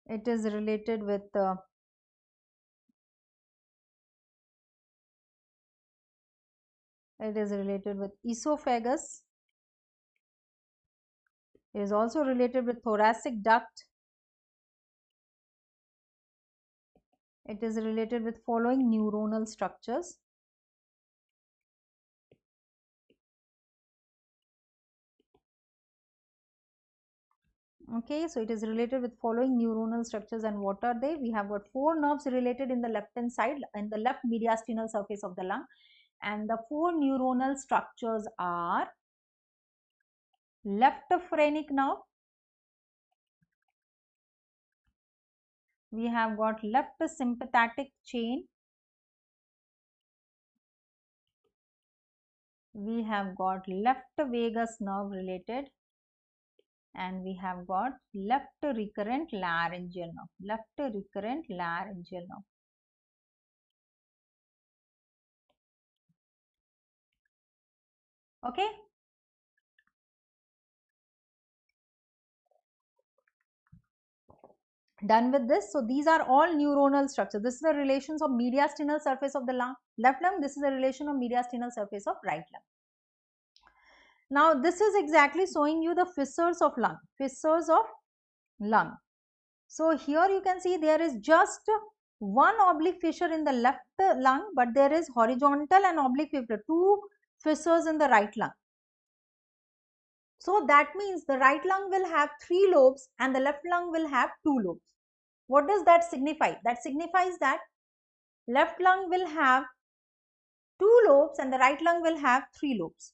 It is related with esophagus. It is also related with thoracic duct. It is related with following neuronal structures. Okay, so it is related with following neuronal structures, and what are they? We have got 4 nerves related in the left hand side, in the left mediastinal surface of the lung, and the 4 neuronal structures are left phrenic nerve, we have got left sympathetic chain, we have got left vagus nerve related, and we have got left recurrent laryngeal nerve, left recurrent laryngeal nerve. Okay. Done with this. So these are all neuronal structures. This is the relations of mediastinal surface of the lung, left lung. This is the relation of mediastinal surface of right lung. Now this is exactly showing you the fissures of lung, fissures of lung. So here you can see there is just one oblique fissure in the left lung, but there is horizontal and oblique fissure, two fissures in the right lung. So that means the right lung will have 3 lobes and the left lung will have 2 lobes. What does that signify? That signifies that left lung will have 2 lobes and the right lung will have 3 lobes.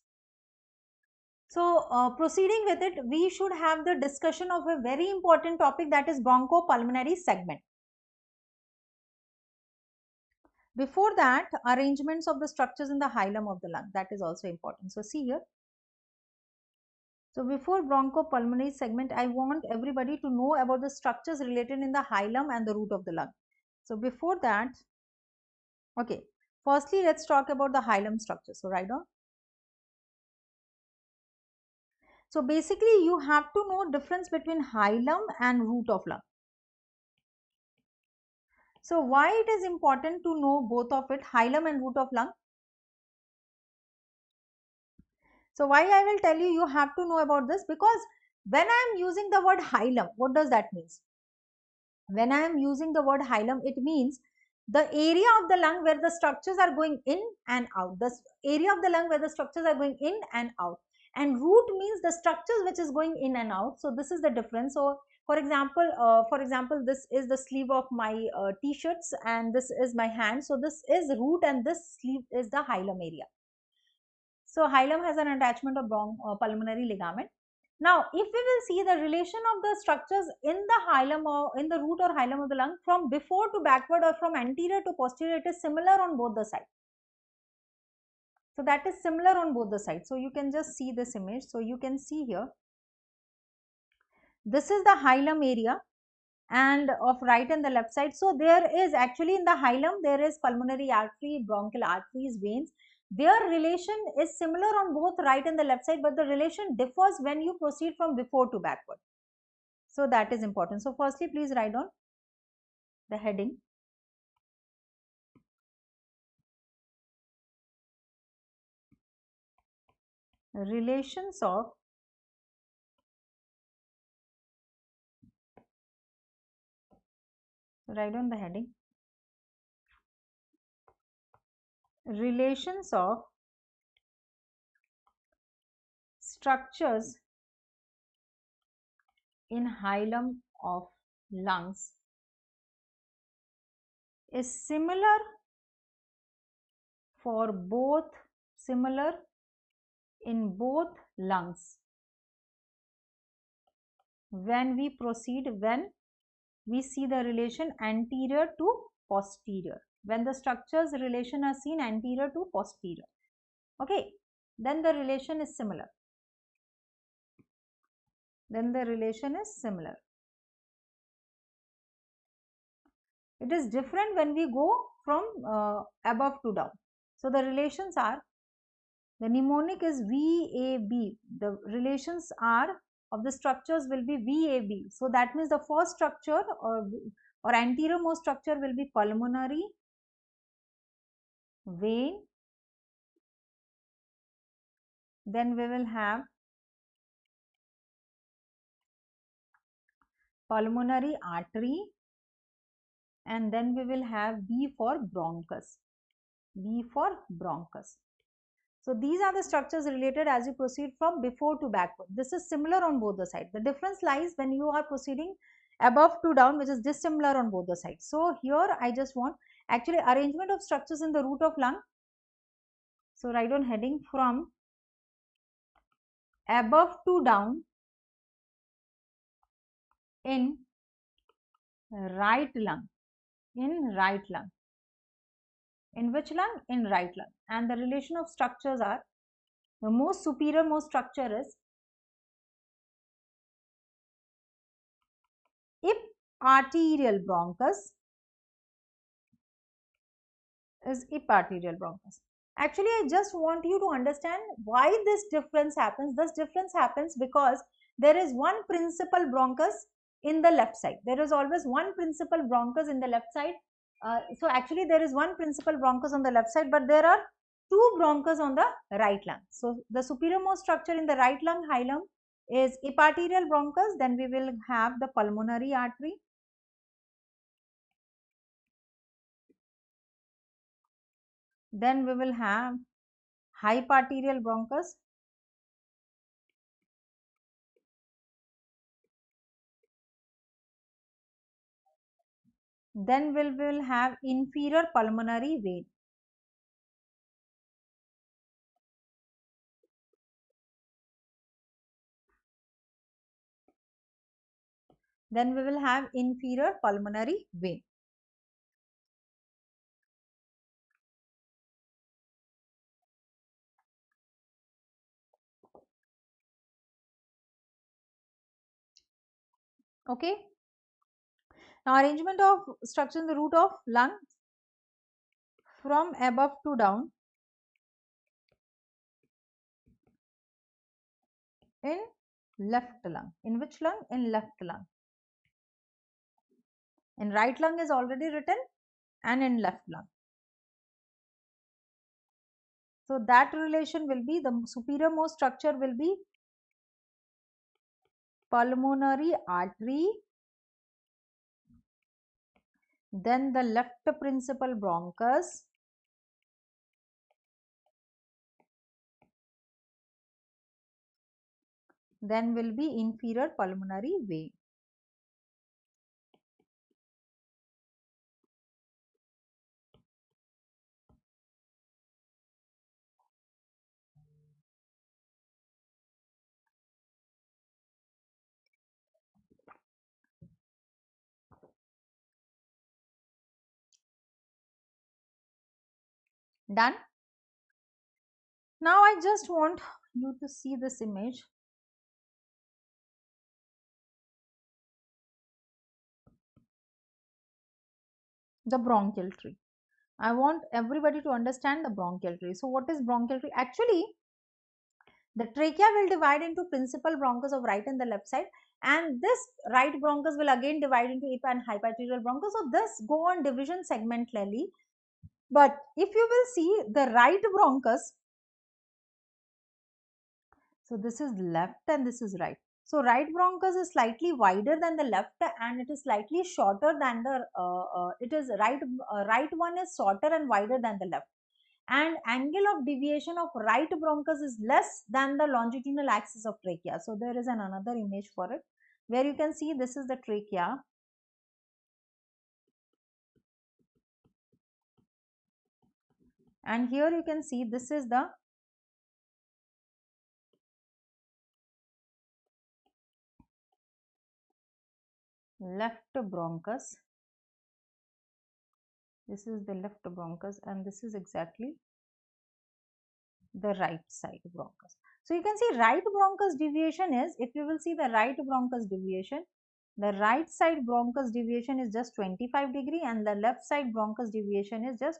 So proceeding with it, we should have the discussion of a very important topic, that is bronchopulmonary segment. Before that, arrangements of the structures in the hilum of the lung, that is also important. So see here. So before bronchopulmonary segment, I want everybody to know about the structures related in the hilum and the root of the lung. So before that, okay, firstly let's talk about the hilum structure. So write down. So basically you have to know difference between hilum and root of lung. So why it is important to know both of it, hilum and root of lung? So why I will tell you, you have to know about this, because when I am using the word hilum, what does that mean? When I am using the word hilum, it means the area of the lung where the structures are going in and out. The area of the lung where the structures are going in and out. And root means the structures which is going in and out. So this is the difference. So for example, this is the sleeve of my t-shirts and this is my hand. So this is root and this sleeve is the hilum area. So hilum has an attachment of pulmonary ligament. Now, if we will see the relation of the structures in the hilum or in the root or hilum of the lung from before to backward or from anterior to posterior, it is similar on both the sides. So that is similar on both the sides. So you can just see this image. So you can see here, this is the hilum area and of right and the left side. So there is actually in the hilum, there is pulmonary artery, bronchial arteries, veins. Their relation is similar on both right and the left side, but the relation differs when you proceed from before to backward. So that is important. So firstly, please write down the heading. Relations of write down the heading. Relations of structures in hilum of lungs is similar for both, similar in both lungs when we proceed, when we see the relation anterior to posterior, when the structures relation are seen anterior to posterior, okay, then the relation is similar, then the relation is similar. It is different when we go from above to down. So the relations are, the mnemonic is VAB. The relations are of the structures will be VAB. So that means the first structure or anterior most structure will be pulmonary, vein, then we will have pulmonary artery, and then we will have B for bronchus. B for bronchus. So these are the structures related as you proceed from before to backward. This is similar on both the sides. The difference lies when you are proceeding above to down, which is dissimilar on both the sides. So here I just want actually arrangement of structures in the root of lung. So write on heading from above to down in right lung. In right lung. In which lung? In right lung. And the relation of structures are, the most superior most structure is eparterial bronchus, is eparterial bronchus. Actually, I just want you to understand why this difference happens. This difference happens because there is one principal bronchus in the left side. There is always one principal bronchus in the left side. So actually there is one principal bronchus on the left side, but there are two bronchus on the right lung. So the superior-most structure in the right lung hilum is eparterial bronchus. Then we will have the pulmonary artery. Then we will have hyparterial bronchus. Then we will have inferior pulmonary vein. Then we will have inferior pulmonary vein. Okay. Now arrangement of structure in the root of lung from above to down in left lung. In which lung? In left lung. In right lung is already written and in left lung. So that relation will be, the superior most structure will be pulmonary artery, then the left principal bronchus, then will be inferior pulmonary vein. Done? Now I just want you to see this image. The bronchial tree. I want everybody to understand the bronchial tree. So what is bronchial tree? Actually, the trachea will divide into principal bronchus of right and the left side, and this right bronchus will again divide into ip and hyparterial bronchus. So this go on division segmentally. But if you will see the right bronchus, so this is left and this is right. So right bronchus is slightly wider than the left and it is slightly shorter than the right one is shorter and wider than the left. And angle of deviation of right bronchus is less than the longitudinal axis of trachea. So there is another image for it where you can see this is the trachea. And here you can see this is the left bronchus. This is the left bronchus and this is exactly the right side bronchus. So you can see right bronchus deviation is, if you will see the right bronchus deviation, the right side bronchus deviation is just 25 degree and the left side bronchus deviation is just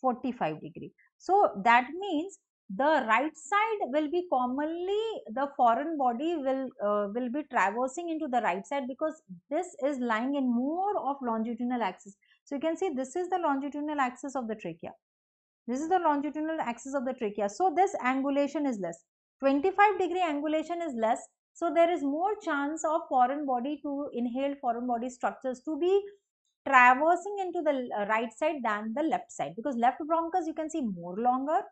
45 degree. So that means the right side will be commonly, the foreign body will be traversing into the right side because this is lying in more of longitudinal axis. So you can see this is the longitudinal axis of the trachea. This is the longitudinal axis of the trachea. So this angulation is less. 25-degree angulation is less. So there is more chance of foreign body to inhaled foreign body structures to be traversing into the right side than the left side, because left bronchus you can see more longer,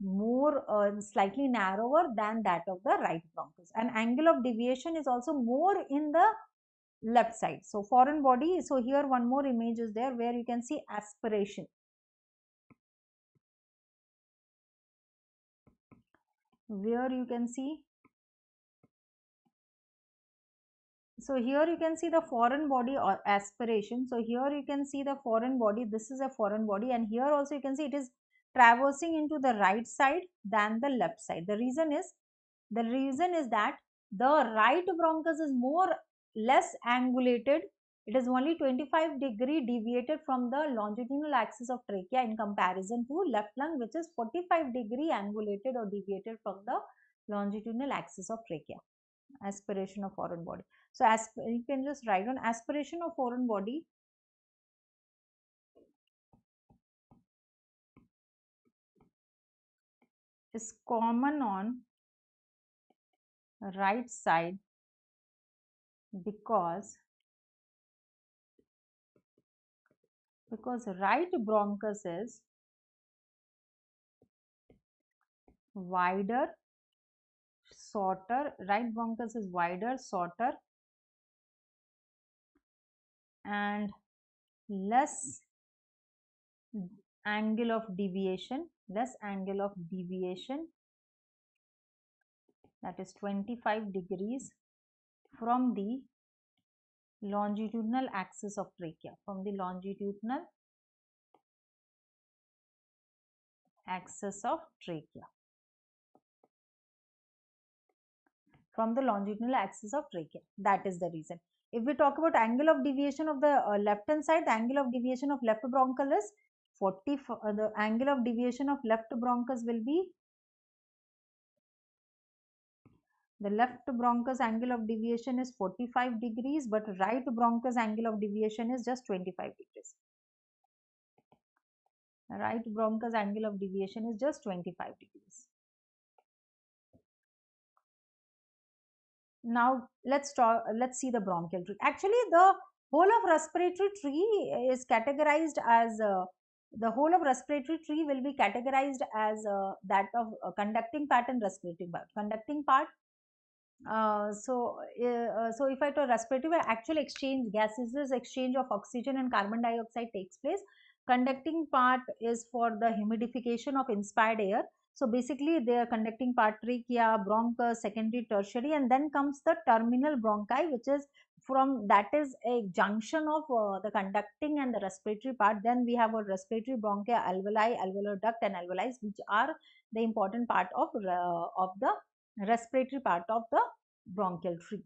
more slightly narrower than that of the right bronchus, and angle of deviation is also more in the left side. So foreign body, so here one more image is there where you can see aspiration. Where you can see, so here you can see the foreign body or aspiration. So here you can see the foreign body, this is a foreign body, and here also you can see it is traversing into the right side than the left side. The reason is that the right bronchus is more less angulated. It is only 25-degree deviated from the longitudinal axis of trachea in comparison to left lung, which is 45-degree angulated or deviated from the longitudinal axis of trachea. Aspiration of foreign body. So you can just write on aspiration of foreign body is common on right side because right bronchus is wider, shorter, right bronchus is wider, shorter, and less angle of deviation, that is 25 degrees from the longitudinal axis of trachea, from the longitudinal axis of trachea, from the longitudinal axis of trachea. That is the reason. If we talk about angle of deviation of the left hand side, the angle of deviation of left bronchus is 40. The angle of deviation of left bronchus will be, the left bronchus angle of deviation is 45 degrees, but right bronchus angle of deviation is just 25 degrees. Right bronchus angle of deviation is just 25 degrees. Now let's see the bronchial tree. Actually, the whole of respiratory tree is categorized as the whole of respiratory tree will be categorized as that of conducting part and respiratory part. Conducting part. So if I talk respiratory, actual exchange, gaseous exchange of oxygen and carbon dioxide takes place. Conducting part is for the humidification of inspired air. So basically the conducting part, trachea, bronchus, secondary, tertiary, and then comes the terminal bronchi, which is from, that is a junction of the conducting and the respiratory part. Then we have a respiratory bronchi, alveoli, alveolar duct, and alveoli, which are the important part of the respiratory part of the bronchial tree.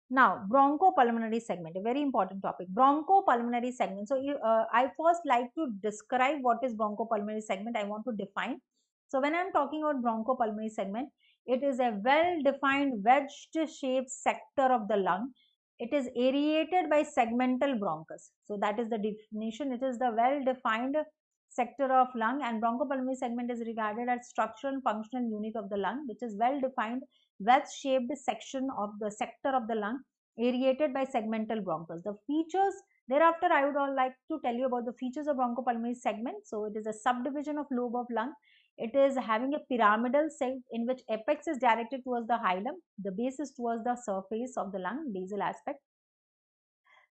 Now, bronchopulmonary segment, a very important topic. Bronchopulmonary segment. So, I first like to describe what is bronchopulmonary segment. I want to define. So, when I am talking about bronchopulmonary segment, it is a well-defined wedged-shaped sector of the lung. It is aerated by segmental bronchus. So, that is the definition. It is the well-defined sector of lung, and bronchopulmonary segment is regarded as structural and functional unit of the lung, which is well-defined wedge-shaped section of the sector of the lung aerated by segmental bronchus. The features, thereafter I would all like to tell you about the features of bronchopulmonary segment. So it is a subdivision of lobe of lung. It is having a pyramidal shape in which apex is directed towards the hilum, the base is towards the surface of the lung, basal aspect,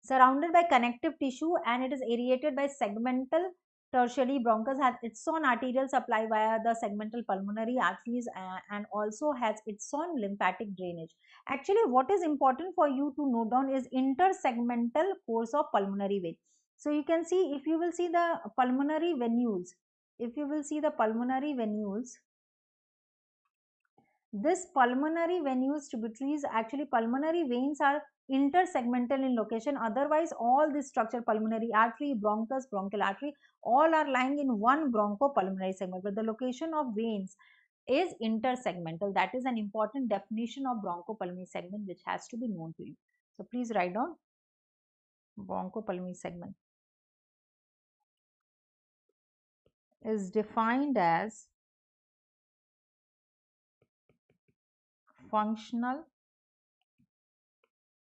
surrounded by connective tissue, and it is aerated by segmental tertiary. Bronchus has its own arterial supply via the segmental pulmonary arteries and also has its own lymphatic drainage. Actually, what is important for you to note down is intersegmental course of pulmonary vein. So you can see, if you will see the pulmonary venules, this pulmonary venules tributaries, actually pulmonary veins are intersegmental in location. Otherwise, all this structure, pulmonary artery, bronchus, bronchial artery, all are lying in one bronchopulmonary segment, but the location of veins is intersegmental. That is an important definition of bronchopulmonary segment which has to be known to you. So please write down bronchopulmonary segment is defined as functional,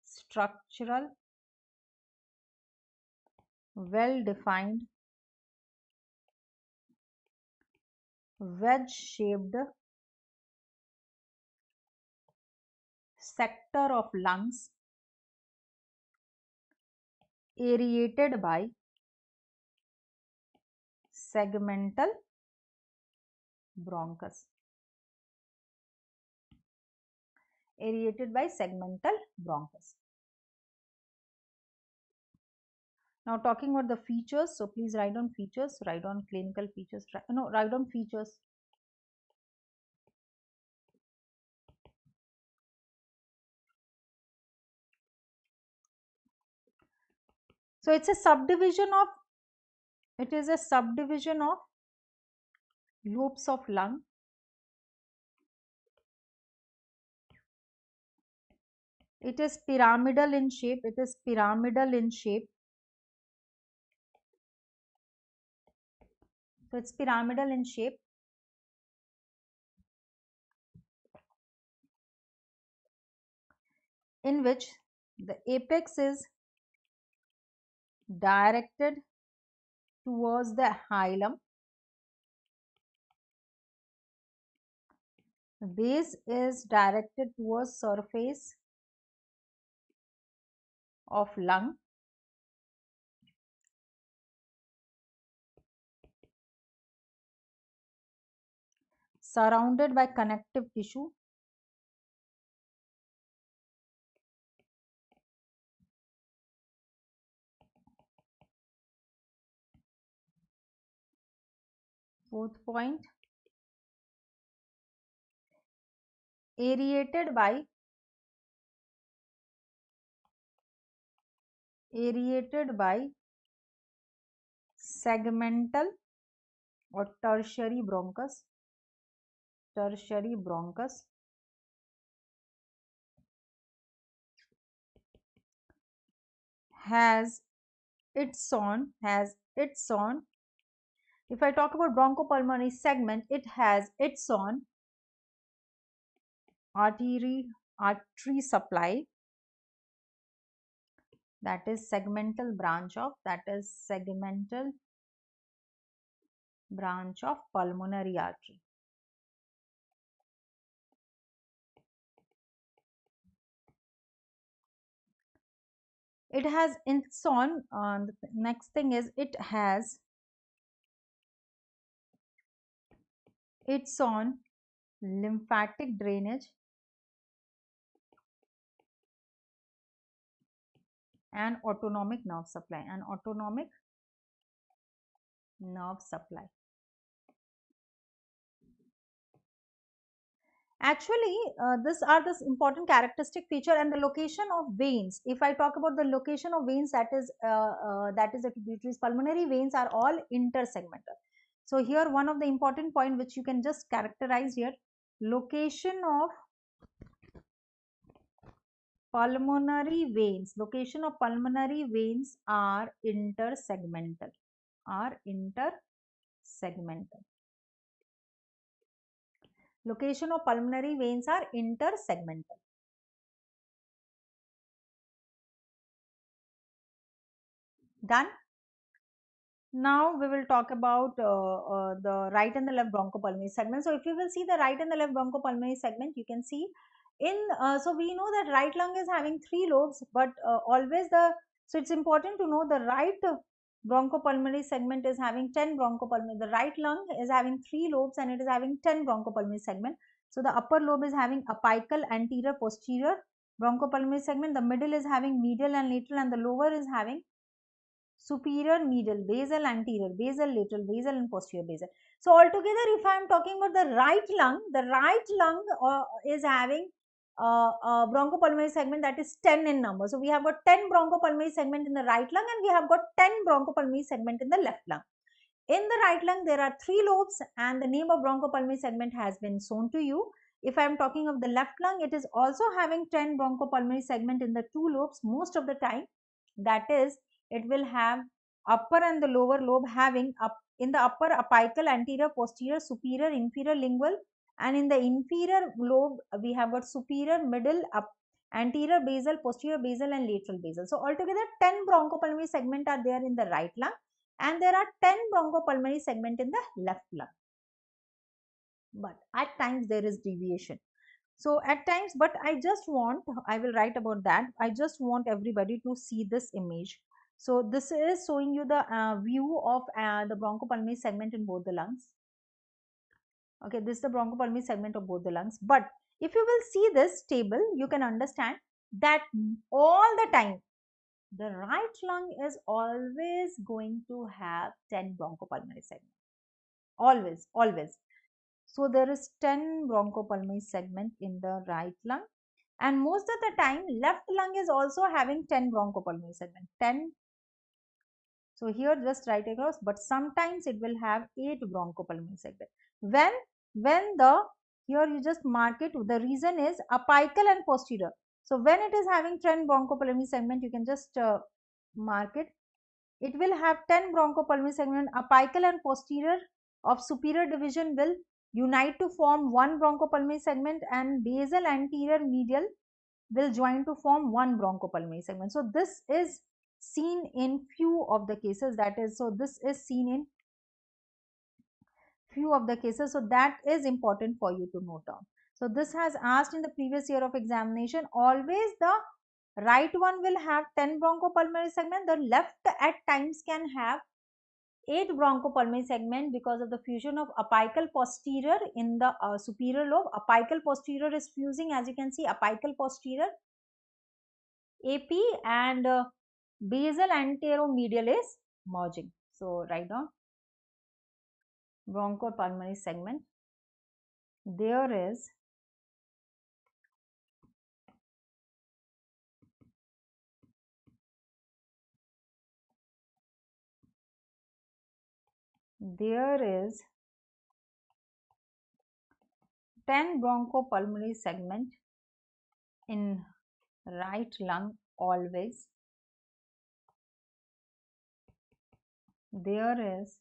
structural, well-defined, wedge-shaped sector of lungs aerated by segmental bronchus. Aerated by segmental bronchus. Now talking about the features, so please write down features, write down clinical features, write down features. So it's a subdivision of, lobes of lung. It is pyramidal in shape. So it's pyramidal in shape. In which the apex is directed towards the hilum, The base is directed towards surface of lung, surrounded by connective tissue. Fourth point, aerated by segmental or tertiary bronchus. Has its own, if I talk about bronchopulmonary segment, it has its own artery supply, that is segmental branch of pulmonary artery. It has its own, the next thing is it has its own lymphatic drainage and autonomic nerve supply, Actually, these are this important characteristic feature and the location of veins. If I talk about the location of veins, that is the tributaries, pulmonary veins are all intersegmental. So here one of the important point which you can just characterize here, location of pulmonary veins are intersegmental, Location of pulmonary veins are intersegmental. Done. Now we will talk about the right and the left bronchopulmonary segment. So if you will see the right and the left bronchopulmonary segment, you can see so we know that right lung is having 3 lobes, but so it's important to know the right bronchopulmonary segment is having 10 bronchopulmonary. The right lung is having 3 lobes and it is having 10 bronchopulmonary segment. So the upper lobe is having apical, anterior, posterior bronchopulmonary segment. The middle is having medial and lateral, and the lower is having superior, medial, basal, anterior, basal, lateral, basal and posterior basal. So altogether, if I am talking about the right lung is having bronchopulmonary segment that is 10 in number. So we have got 10 bronchopulmonary segment in the right lung and we have got 10 bronchopulmonary segment in the left lung. In the right lung, there are 3 lobes and the name of bronchopulmonary segment has been shown to you. If I am talking of the left lung, it is also having 10 bronchopulmonary segment in the 2 lobes most of the time. That is, it will have upper and the lower lobe having in the upper apical, anterior, posterior, superior, inferior, lingual, and in the inferior lobe we have got superior, middle, anterior basal, posterior basal and lateral basal. So altogether 10 bronchopulmonary segment are there in the right lung and there are 10 bronchopulmonary segment in the left lung. But at times there is deviation. So at times, but I will write about that. I just want everybody to see this image. So this is showing you the view of the bronchopulmonary segment in both the lungs. Okay, this is the bronchopulmonary segment of both the lungs. But if you will see this table, you can understand that all the time the right lung is always going to have 10 bronchopulmonary segment. Always. So there is 10 bronchopulmonary segment in the right lung, and most of the time left lung is also having 10 bronchopulmonary segment. 10. So here just write across, but sometimes it will have 8 bronchopulmonary segment. When the here you just mark it. The reason is apical and posterior. So when it is having 10 bronchopulmonary segment, you can just mark it. It will have 10 bronchopulmonary segment. Apical and posterior of superior division will unite to form one bronchopulmonary segment, and basal, anterior, medial will join to form one bronchopulmonary segment. So this is seen in few of the cases, this is seen in few of the cases. So that is important for you to note down. So this has asked in the previous year of examination. Always the right one will have 10 bronchopulmonary segment. The left at times can have 8 bronchopulmonary segment because of the fusion of apical posterior in the superior lobe. Apical posterior is fusing, as you can see, apical posterior AP, and basal anteromedial is merging. So write down bronchopulmonary segment. There is there is 10 bronchopulmonary segment in right lung always. There is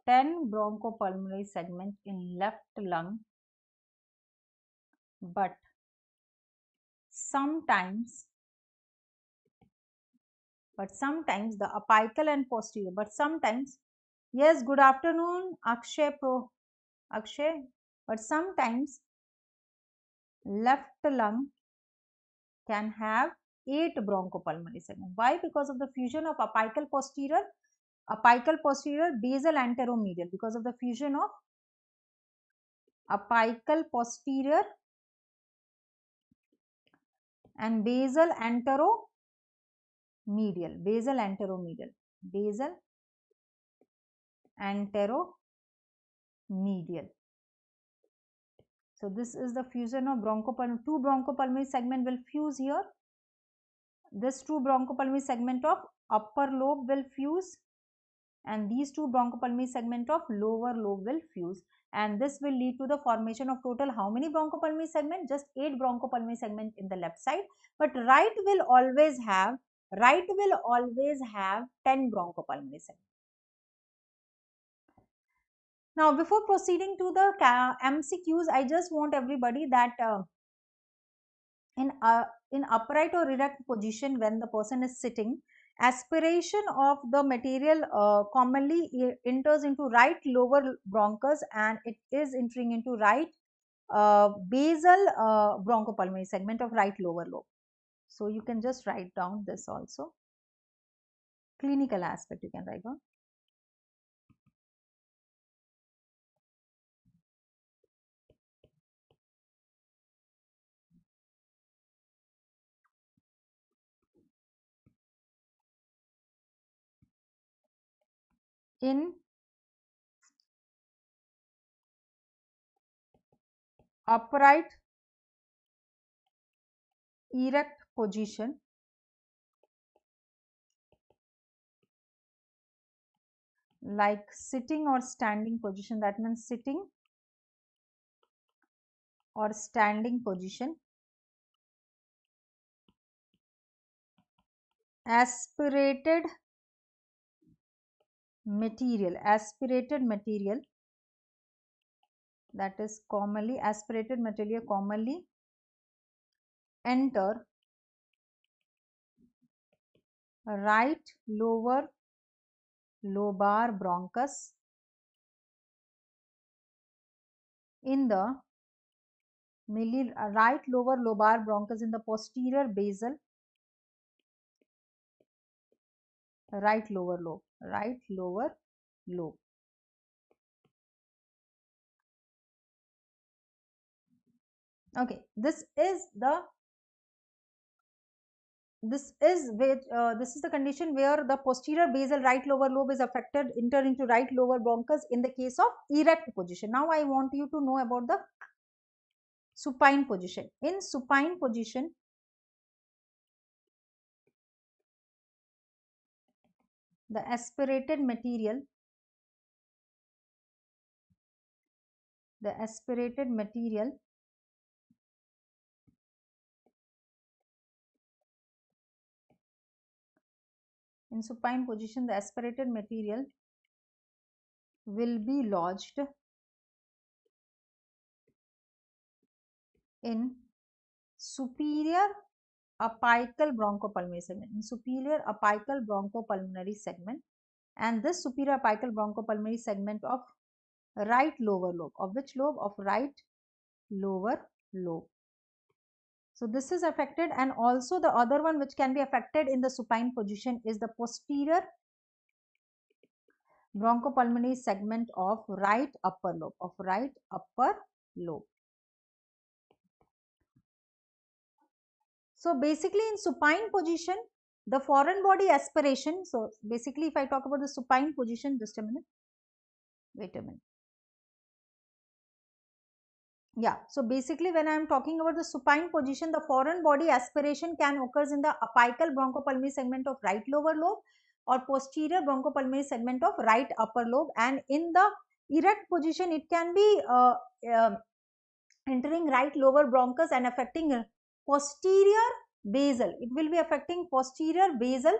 10 bronchopulmonary segment in left lung, but sometimes the apical and posterior, yes, good afternoon Akshay but sometimes left lung can have 8 bronchopulmonary segment. Why? Because of the fusion of apical posterior, basal anteromedial, because of the fusion of apical posterior and basal anteromedial. So this is the fusion of bronchopulmonary. 2 bronchopulmonary segment will fuse here. This 2 bronchopulmonary segment of upper lobe will fuse, and these 2 bronchopulmonary segment of lower lobe will fuse, and this will lead to the formation of total how many bronchopulmonary segment? Just 8 bronchopulmonary segment in the left side, but right will always have 10 bronchopulmonary segment. Now before proceeding to the MCQs, I just want everybody that in upright or erect position, when the person is sitting, aspiration of the material commonly enters into right lower bronchus, and it is entering into right basal bronchopulmonary segment of right lower lobe. So you can just write down this also. Clinical aspect you can write down. In upright erect position, like sitting or standing position, that means sitting or standing position, aspirated material, that is commonly enter right lower lobar bronchus in the right lower lobar bronchus in the posterior basal right lower lobe. Okay, this is the condition where the posterior basal right lower lobe is affected, enter into right lower bronchus in the case of erect position. Now I want you to know about the supine position. In supine position, the aspirated material in supine position, the aspirated material will be lodged in superior apical bronchopulmonary segment, and this superior apical bronchopulmonary segment of right lower lobe, of which lobe? Of right lower lobe. So this is affected, and also the other one which can be affected in the supine position is the posterior bronchopulmonary segment of right upper lobe. So basically in supine position, the foreign body aspiration, so basically if I talk about the supine position, just a minute, wait a minute. Yeah, so basically when I am talking about the supine position, the foreign body aspiration can occurs in the apical bronchopulmonary segment of right lower lobe or posterior bronchopulmonary segment of right upper lobe, and in the erect position it can be entering right lower bronchus and affecting posterior basal. It will be affecting posterior basal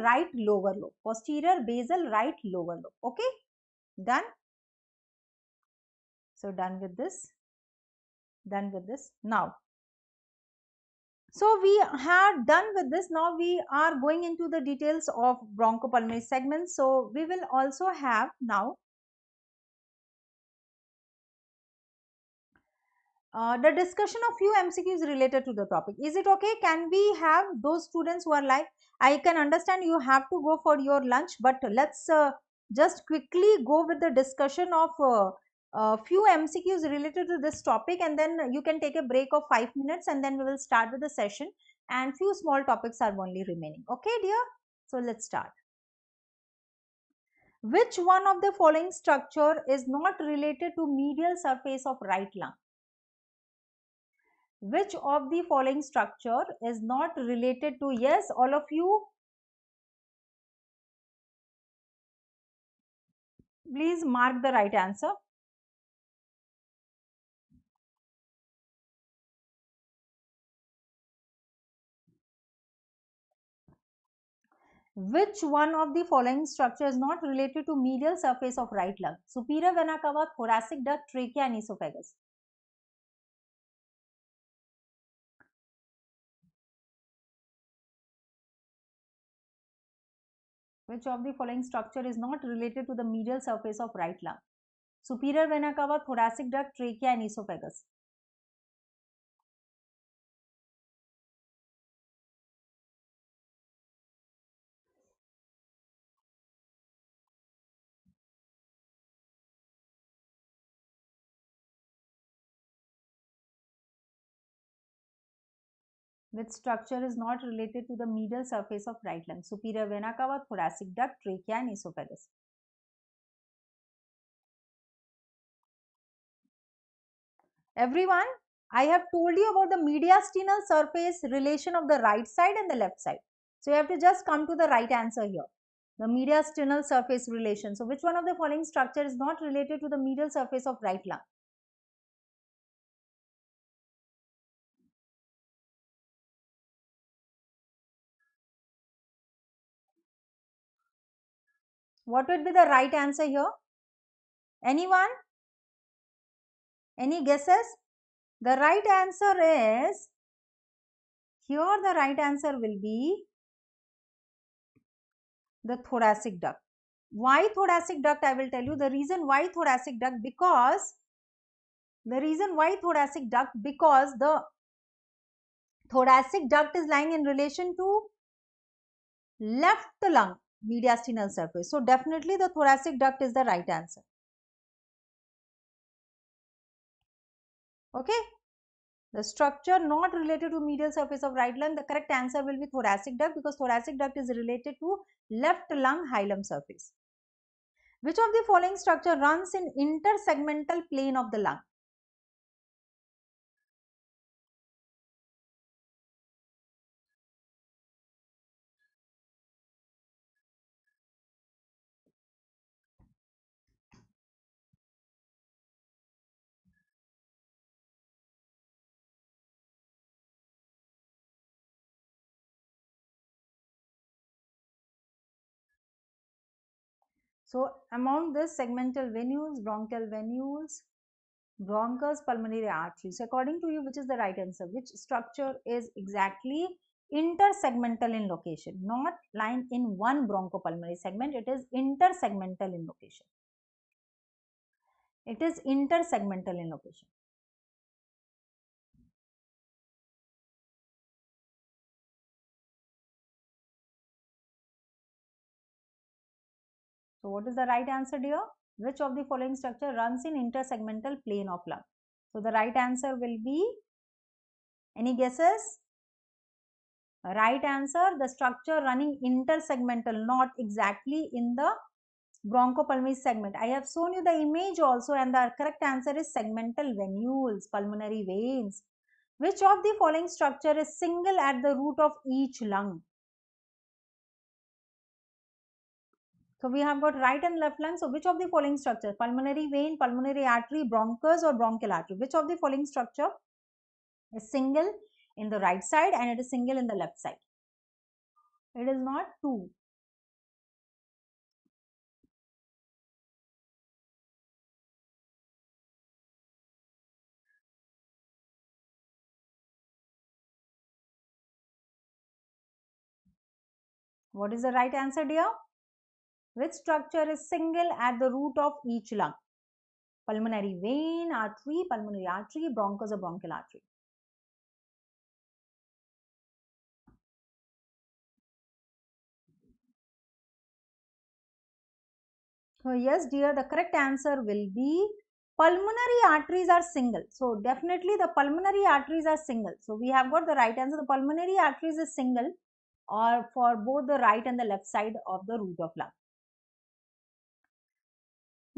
right lower lobe, posterior basal right lower lobe. Okay, done. So done with this, now. So we had done with this. Now we are going into the details of bronchopulmonary segments. So we will also have now the discussion of few MCQs related to the topic. Is it okay? Can we have those students who are like, I can understand you have to go for your lunch, but let's just quickly go with the discussion of few MCQs related to this topic, and then you can take a break of 5 minutes and then we will start with the session, and few small topics are only remaining. Okay, dear? So let's start. Which one of the following structure is not related to medial surface of right lung? Which of the following structure is not related to, yes, all of you, please mark the right answer. Which one of the following structure is not related to medial surface of right lung? Superior vena cava, thoracic duct, trachea and esophagus. Which of the following structure is not related to the medial surface of right lung? Superior vena cava, thoracic duct, trachea and esophagus. Which structure is not related to the medial surface of right lung? Superior vena cava, thoracic duct, trachea and esophagus. Everyone, I have told you about the mediastinal surface relation of the right side and the left side. So you have to just come to the right answer here. The mediastinal surface relation. So which one of the following structure is not related to the medial surface of right lung? What would be the right answer here? Anyone? Any guesses? The right answer is, here the right answer will be the thoracic duct. Why thoracic duct? I will tell you the reason why thoracic duct, because the thoracic duct is lying in relation to left lung mediastinal surface. So definitely the thoracic duct is the right answer. Okay. The structure not related to medial surface of right lung, the correct answer will be thoracic duct, because thoracic duct is related to left lung hilum surface. Which of the following structure runs in intersegmental plane of the lung? So among this, segmental venules, bronchial venules, bronchus, pulmonary arteries. So according to you, which is the right answer? Which structure is exactly intersegmental in location, not lying in one bronchopulmonary segment? It is intersegmental in location. It is intersegmental in location. So what is the right answer, dear? Which of the following structure runs in intersegmental plane of lung? So the right answer will be, any guesses? Right answer, the structure running intersegmental, not exactly in the bronchopulmonary segment. I have shown you the image also, and the correct answer is segmental venules, pulmonary veins. Which of the following structure is single at the root of each lung? So we have got right and left lung. So which of the following structure? Pulmonary vein, pulmonary artery, bronchus or bronchial artery? Which of the following structure is single in the right side and it is single in the left side? It is not two. What is the right answer, dear? Which structure is single at the root of each lung? Pulmonary vein, pulmonary artery, bronchus or bronchial artery? So yes, dear, the correct answer will be pulmonary arteries are single. So definitely the pulmonary arteries are single. So we have got the right answer. The pulmonary arteries is single, or for both the right and the left side of the root of lung.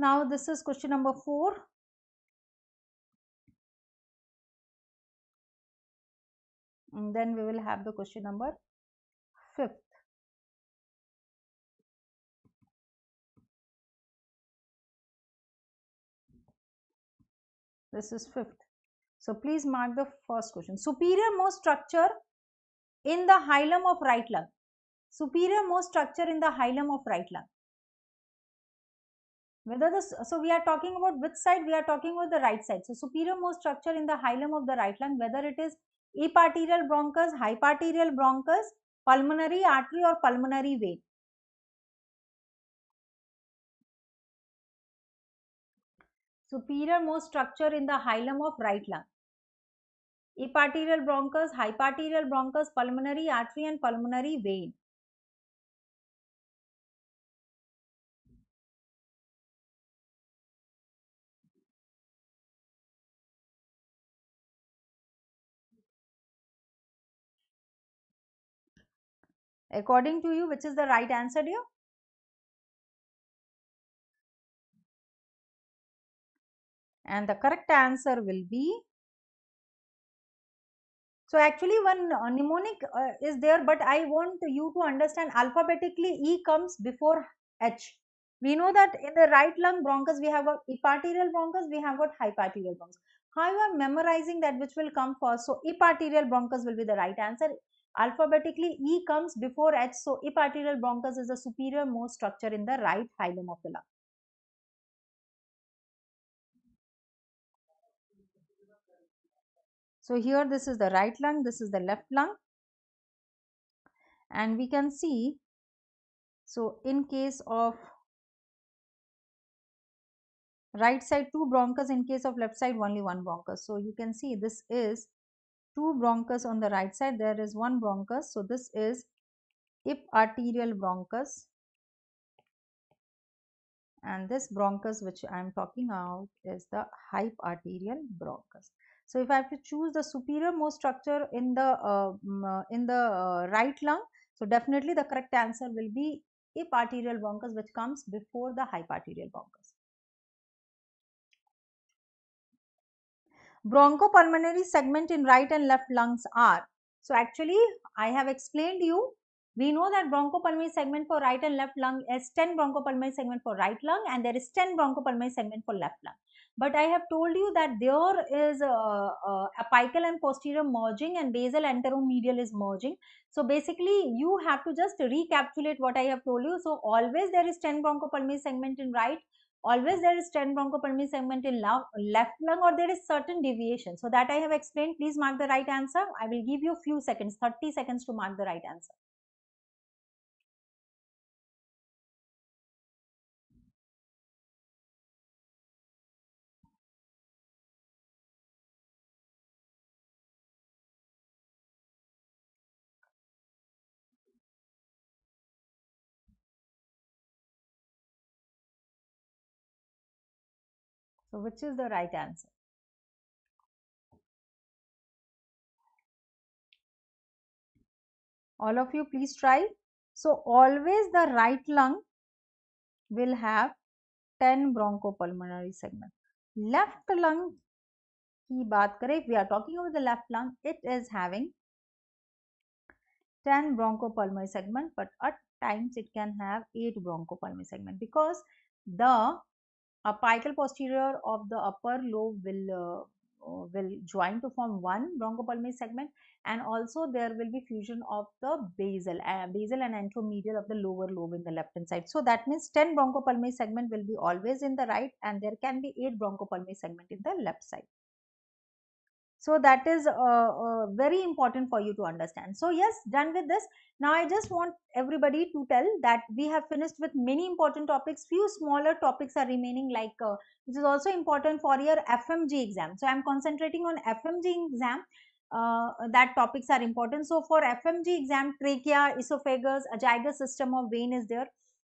Now this is question number 4. And then we will have the question number 5th. This is 5th. So please mark the first question. Superior most structure in the hilum of right lung. Superior most structure in the hilum of right lung. Whether this, so we are talking about which side? We are talking about the right side. So superior most structure in the hilum of the right lung, whether it is eparterial bronchus, hyparterial bronchus, pulmonary artery or pulmonary vein. Superior most structure in the hilum of right lung. Eparterial bronchus, hyparterial bronchus, pulmonary artery and pulmonary vein. According to you, which is the right answer, dear? And the correct answer will be, so actually one mnemonic is there, but I want you to understand alphabetically E comes before H. We know that in the right lung bronchus we have got eparterial bronchus, we have got hyparterial bronchus. How you are memorizing that which will come first? So eparterial bronchus will be the right answer. Alphabetically E comes before H, so eparterial bronchus is the superior most structure in the right hilum of the lung. So here this is the right lung, this is the left lung, and we can see, so in case of right side 2 bronchus, in case of left side only 1 bronchus. So you can see this is 2 bronchus on the right side, there is 1 bronchus. So this is eparterial bronchus, and this bronchus which I am talking about is the hyparterial bronchus. So if I have to choose the superior most structure in the right lung, so definitely the correct answer will be eparterial bronchus, which comes before the hyparterial bronchus. Bronchopulmonary segment in right and left lungs are. So actually I have explained you. We know that bronchopulmonary segment for right and left lung is 10 bronchopulmonary segment for right lung and there is 10 bronchopulmonary segment for left lung. But I have told you that there is apical and posterior merging and basal anteromedial is merging. So basically you have to just recapitulate what I have told you. So always there is 10 bronchopulmonary segment in right, always there is 10 bronchopulmonary segment in left lung, or there is certain deviation. So that I have explained. Please mark the right answer. I will give you few seconds, 30 seconds to mark the right answer. So which is the right answer? All of you please try. So always the right lung will have 10 bronchopulmonary segment. Left lung की बात करें, if we are talking about the left lung, it is having 10 bronchopulmonary segment, but at times it can have 8 bronchopulmonary segment because the apical posterior of the upper lobe will join to form one bronchopulmonary segment, and also there will be fusion of the basal and anteromedial of the lower lobe in the left hand side. So that means 10 bronchopulmonary segment will be always in the right, and there can be 8 bronchopulmonary segment in the left side. So that is very important for you to understand. So yes, done with this. Now I just want everybody to tell that we have finished with many important topics. Few smaller topics are remaining, like which is also important for your FMG exam. So I am concentrating on FMG exam. That topics are important. So for FMG exam, trachea, esophagus, azygous system of vein is there,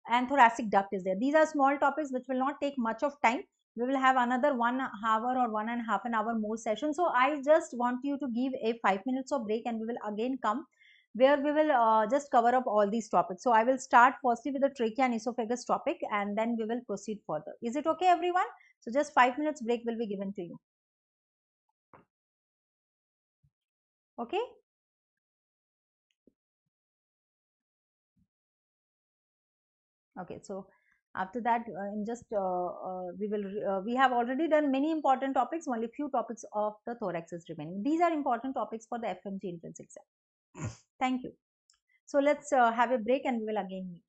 and thoracic duct is there. These are small topics which will not take much of time. We will have another 1 hour or 1.5 hour more session. So I just want you to give a 5 minutes of break, and we will again come where we will just cover up all these topics. So I will start firstly with the trachea and esophagus topic, and then we will proceed further. Is it okay, everyone? So just 5 minutes break will be given to you. Okay. Okay, so after that, in just we have already done many important topics. Only few topics of the thorax is remaining. These are important topics for the FMG entrance exam. Thank you. So let's have a break, and we will again meet.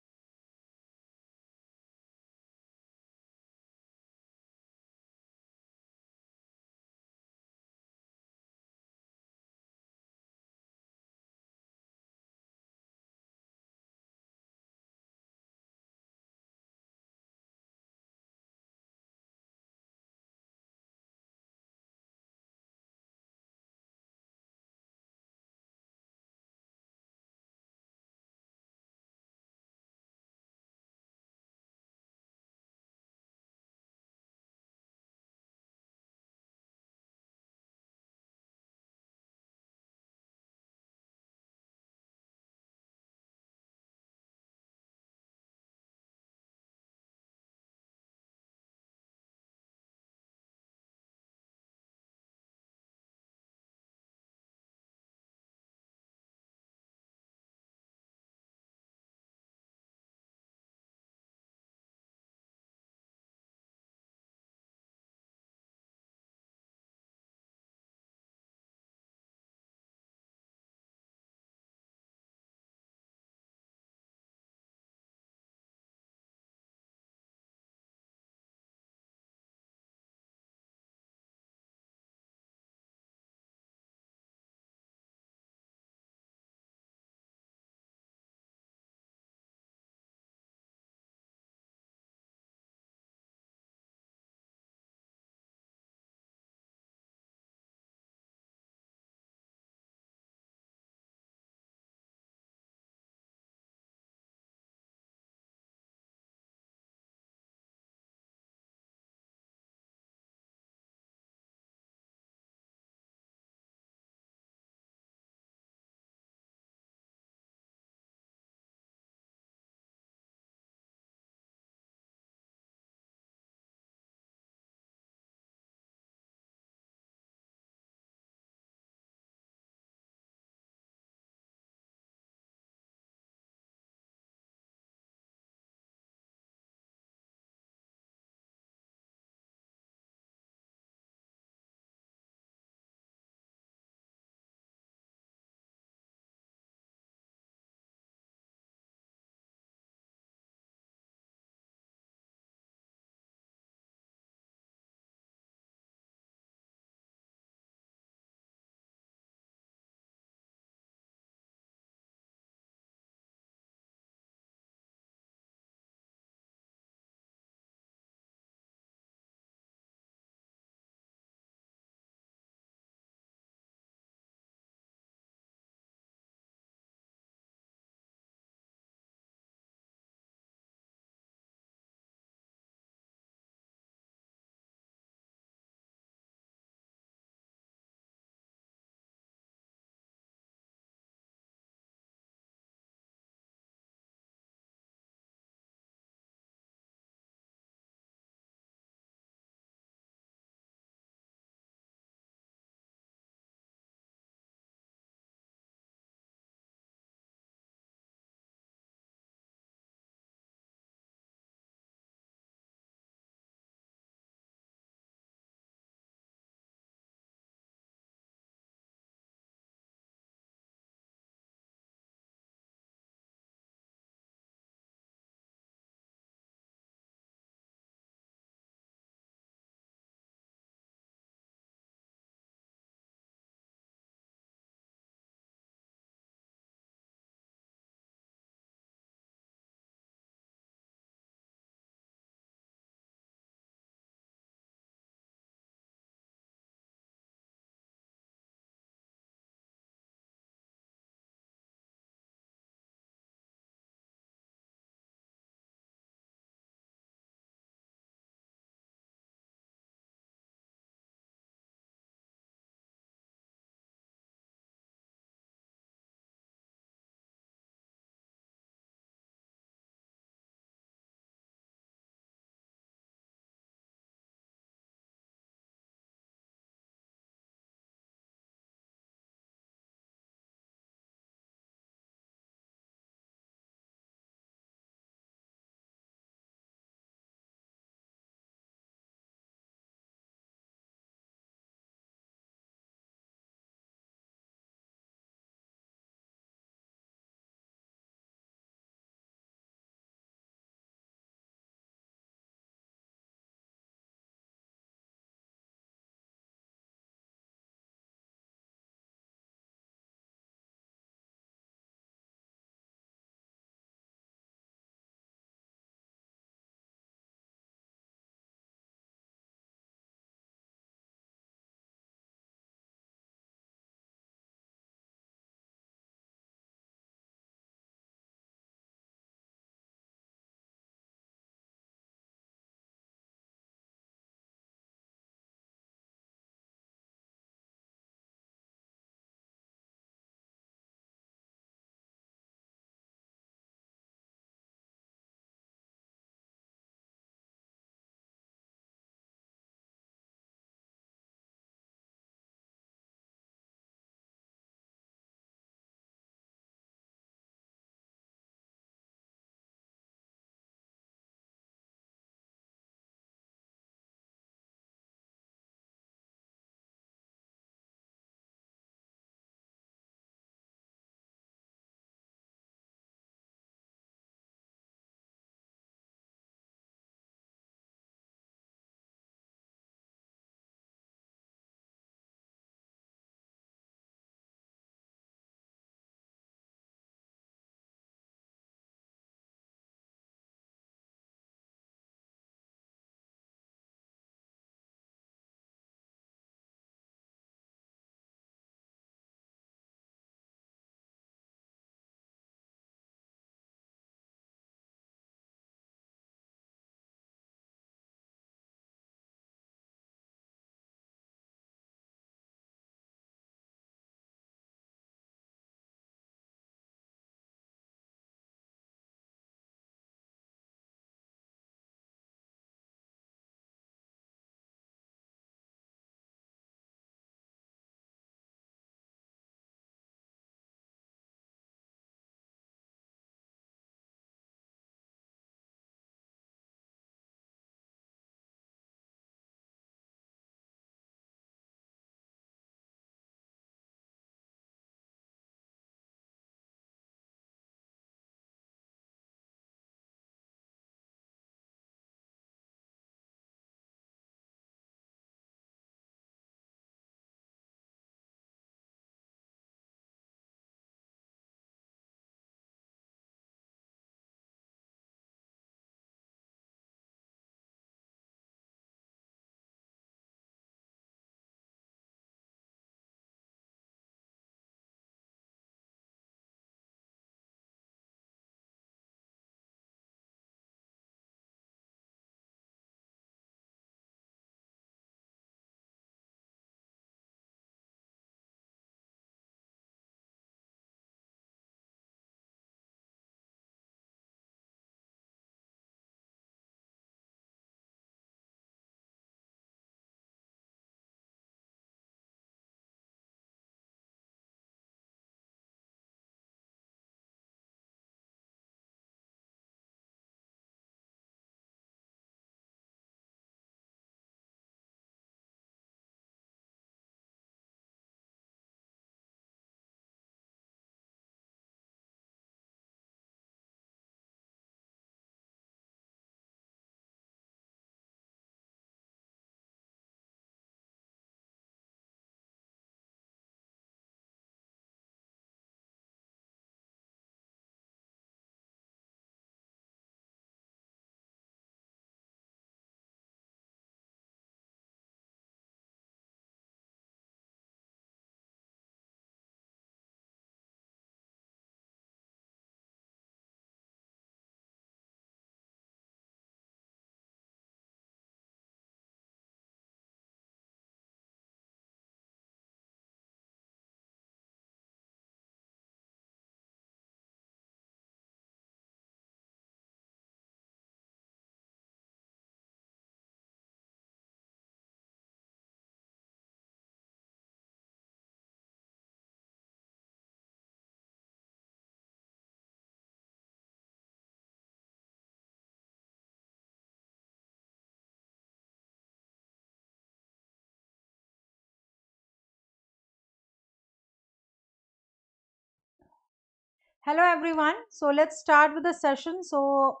Hello everyone. So let's start with the session. So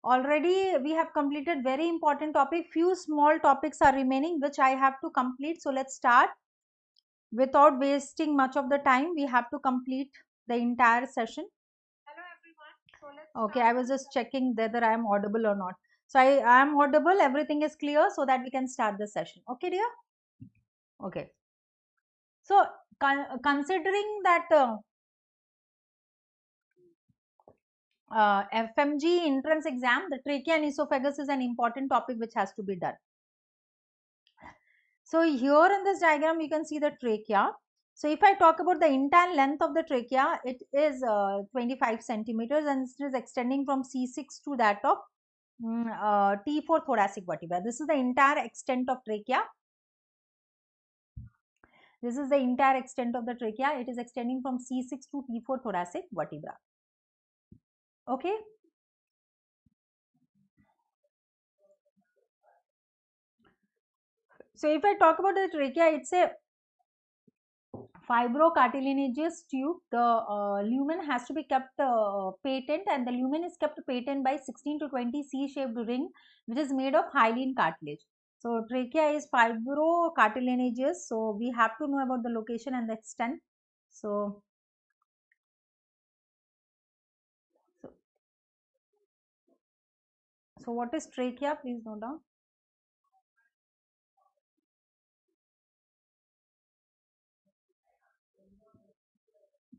already we have completed very important topic. Few small topics are remaining which I have to complete. So let's start without wasting much of the time. We have to complete the entire session. Hello everyone. So let's okay, I was just checking whether I am audible or not. So I am audible. Everything is clear so that we can start the session. Okay, dear. Okay. So considering that FMGE entrance exam, the trachea and esophagus is an important topic which has to be done. So here in this diagram, you can see the trachea. So if I talk about the entire length of the trachea, it is 25 centimeters and it is extending from C6 to that of T4 thoracic vertebra. This is the entire extent of trachea. This is the entire extent of the trachea. It is extending from C6 to T4 thoracic vertebra. Okay. So if I talk about the trachea, it's a fibrocartilaginous tube. The lumen has to be kept patent, and the lumen is kept patent by 16 to 20 C-shaped ring which is made of hyaline cartilage. So trachea is fibrocartilaginous, so we have to know about the location and the extent. So what is trachea? Please note down.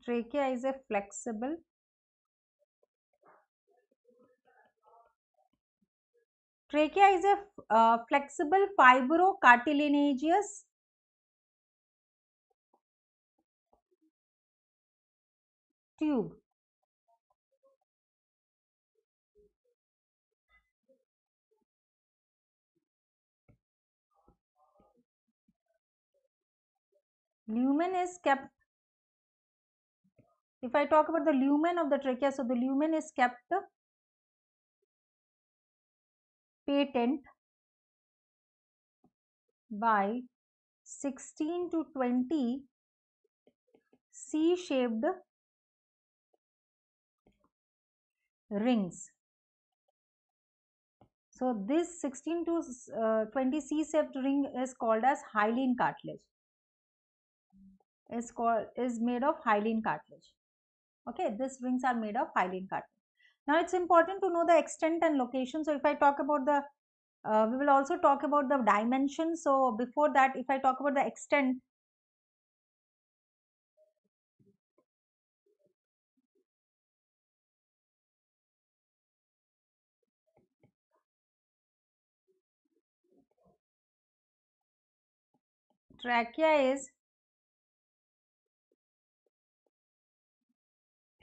Trachea is a flexible flexible fibrocartilaginous tube. Lumen is kept. If I talk about the lumen of the trachea, so the lumen is kept patent by 16 to 20 C-shaped rings. So this 16 to 20 C-shaped ring is called as hyaline cartilage. Is made of hyaline cartilage. Okay, these rings are made of hyaline cartilage. Now it's important to know the extent and location. So if I talk about the we will also talk about the dimension. So before that, if I talk about the extent, trachea is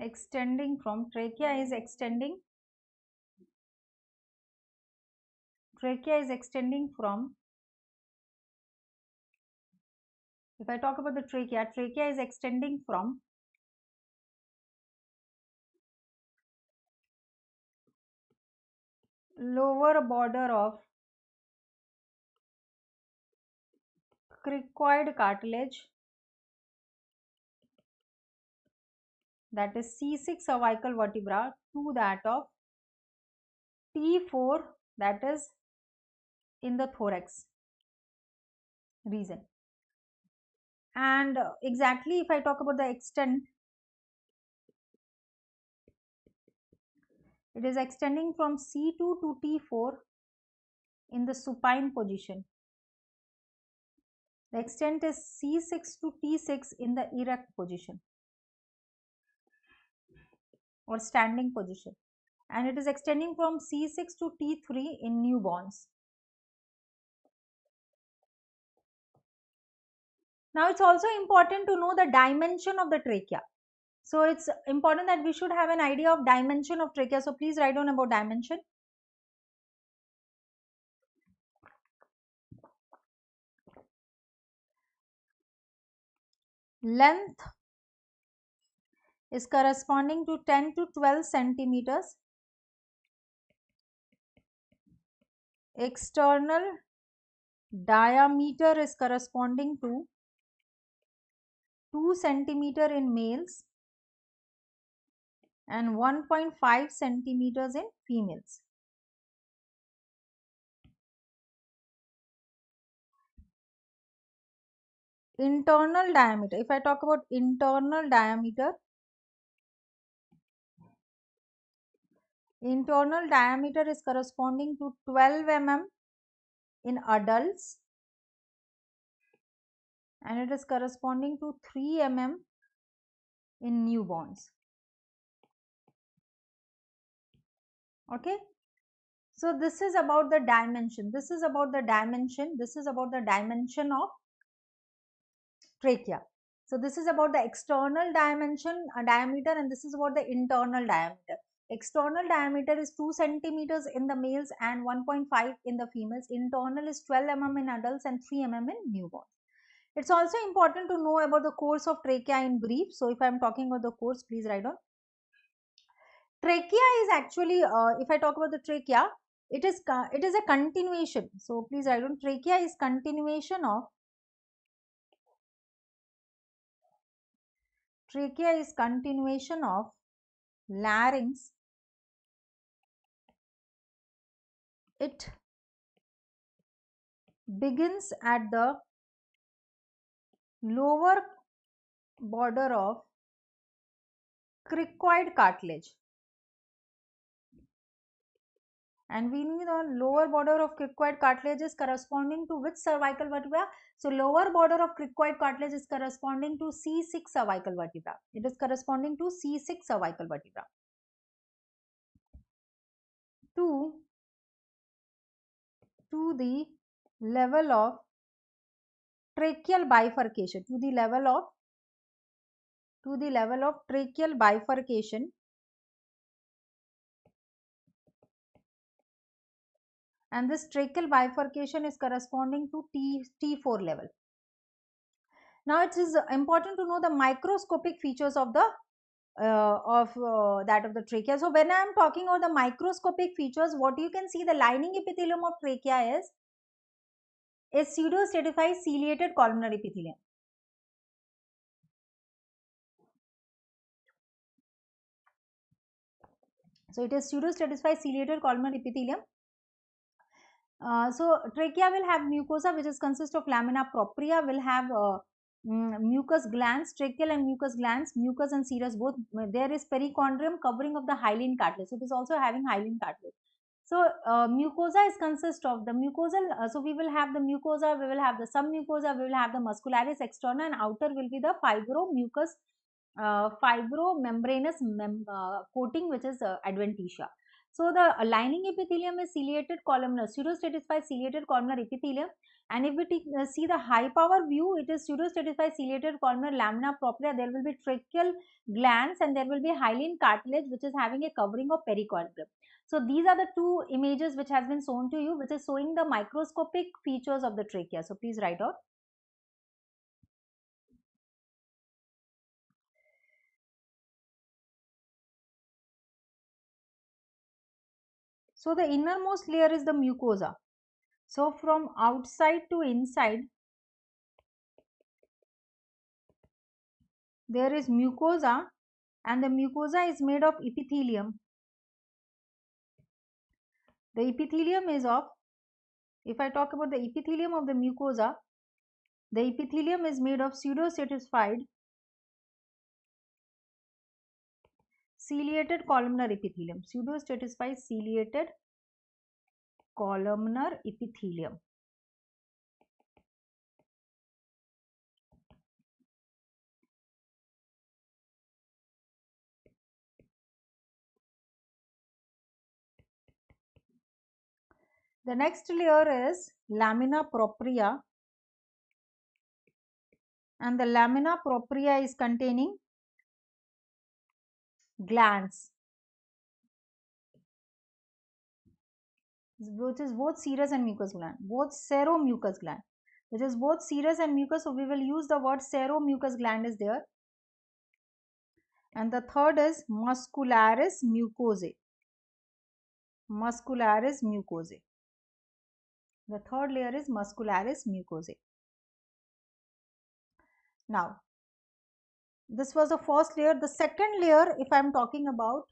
extending from trachea is extending from, if I talk about the trachea is extending from lower border of cricoid cartilage, that is C6 cervical vertebra, to that of T4, that is in the thorax region. And exactly if I talk about the extent, it is extending from C2 to T4 in the supine position. The extent is C6 to T6 in the erect position or standing position, and it is extending from C6 to T3 in newborns. Now it's also important to know the dimension of the trachea. So it's important that we should have an idea of dimension of trachea. So please write down about dimension. Length is corresponding to 10 to 12 centimeters. External diameter is corresponding to 2 centimeter in males and 1.5 centimeters in females. Internal diameter, if I talk about internal diameter is corresponding to 12 mm in adults and it is corresponding to 3 mm in newborns. Okay, so this is about the dimension, this is about the dimension of trachea. So this is about the external dimension diameter and this is about the internal diameter. External diameter is 2 centimeters in the males and 1.5 in the females. Internal is 12 mm in adults and 3 mm in newborns. It's also important to know about the course of trachea in brief. So if I am talking about the course, please write down. Trachea is actually, if I talk about the trachea, it is a continuation. So please write down, trachea is continuation of larynx. It begins at the lower border of cricoid cartilage. And we know the lower border of cricoid cartilage is corresponding to which cervical vertebra? So lower border of cricoid cartilage is corresponding to C6 cervical vertebra. It is corresponding to C6 cervical vertebra. To the level of tracheal bifurcation, to the level of tracheal bifurcation, and this tracheal bifurcation is corresponding to T4 level. Now it is important to know the microscopic features of the that of the trachea. So when I am talking about the microscopic features, what you can see, the lining epithelium of trachea is a pseudostratified ciliated columnar epithelium. So it is pseudostratified ciliated columnar epithelium. So trachea will have mucosa which is consist of lamina propria, will have mucus glands, tracheal and mucus glands, mucus and serous both. There is perichondrium covering of the hyaline cartilage. So it is also having hyaline cartilage. So mucosa is consist of the mucosal. So we will have the mucosa, we will have the submucosa, we will have the muscularis externa, and outer will be the fibromucus, fibromembranous coating, which is adventitia. So the lining epithelium is ciliated columnar, pseudostratified ciliated columnar epithelium. And if we see the high power view, it is pseudostratified ciliated columnar lamina propria. There will be tracheal glands and there will be hyaline cartilage which is having a covering of perichondrium. So these are the two images which has been shown to you, which is showing the microscopic features of the trachea. So please write out. So the innermost layer is the mucosa. So from outside to inside, there is mucosa and the mucosa is made of epithelium. The epithelium is of, if I talk about the epithelium of the mucosa, the epithelium is made of pseudostratified ciliated columnar epithelium. Pseudostratified ciliated columnar epithelium. The next layer is lamina propria, and the lamina propria is containing glands, which is both serous and mucous gland, both seromucous gland, which is both serous and mucous. So we will use the word seromucous gland is there. And the third is muscularis mucosae. Muscularis mucosae. The third layer is muscularis mucosae. Now, This was the first layer. The second layer, if I am talking about,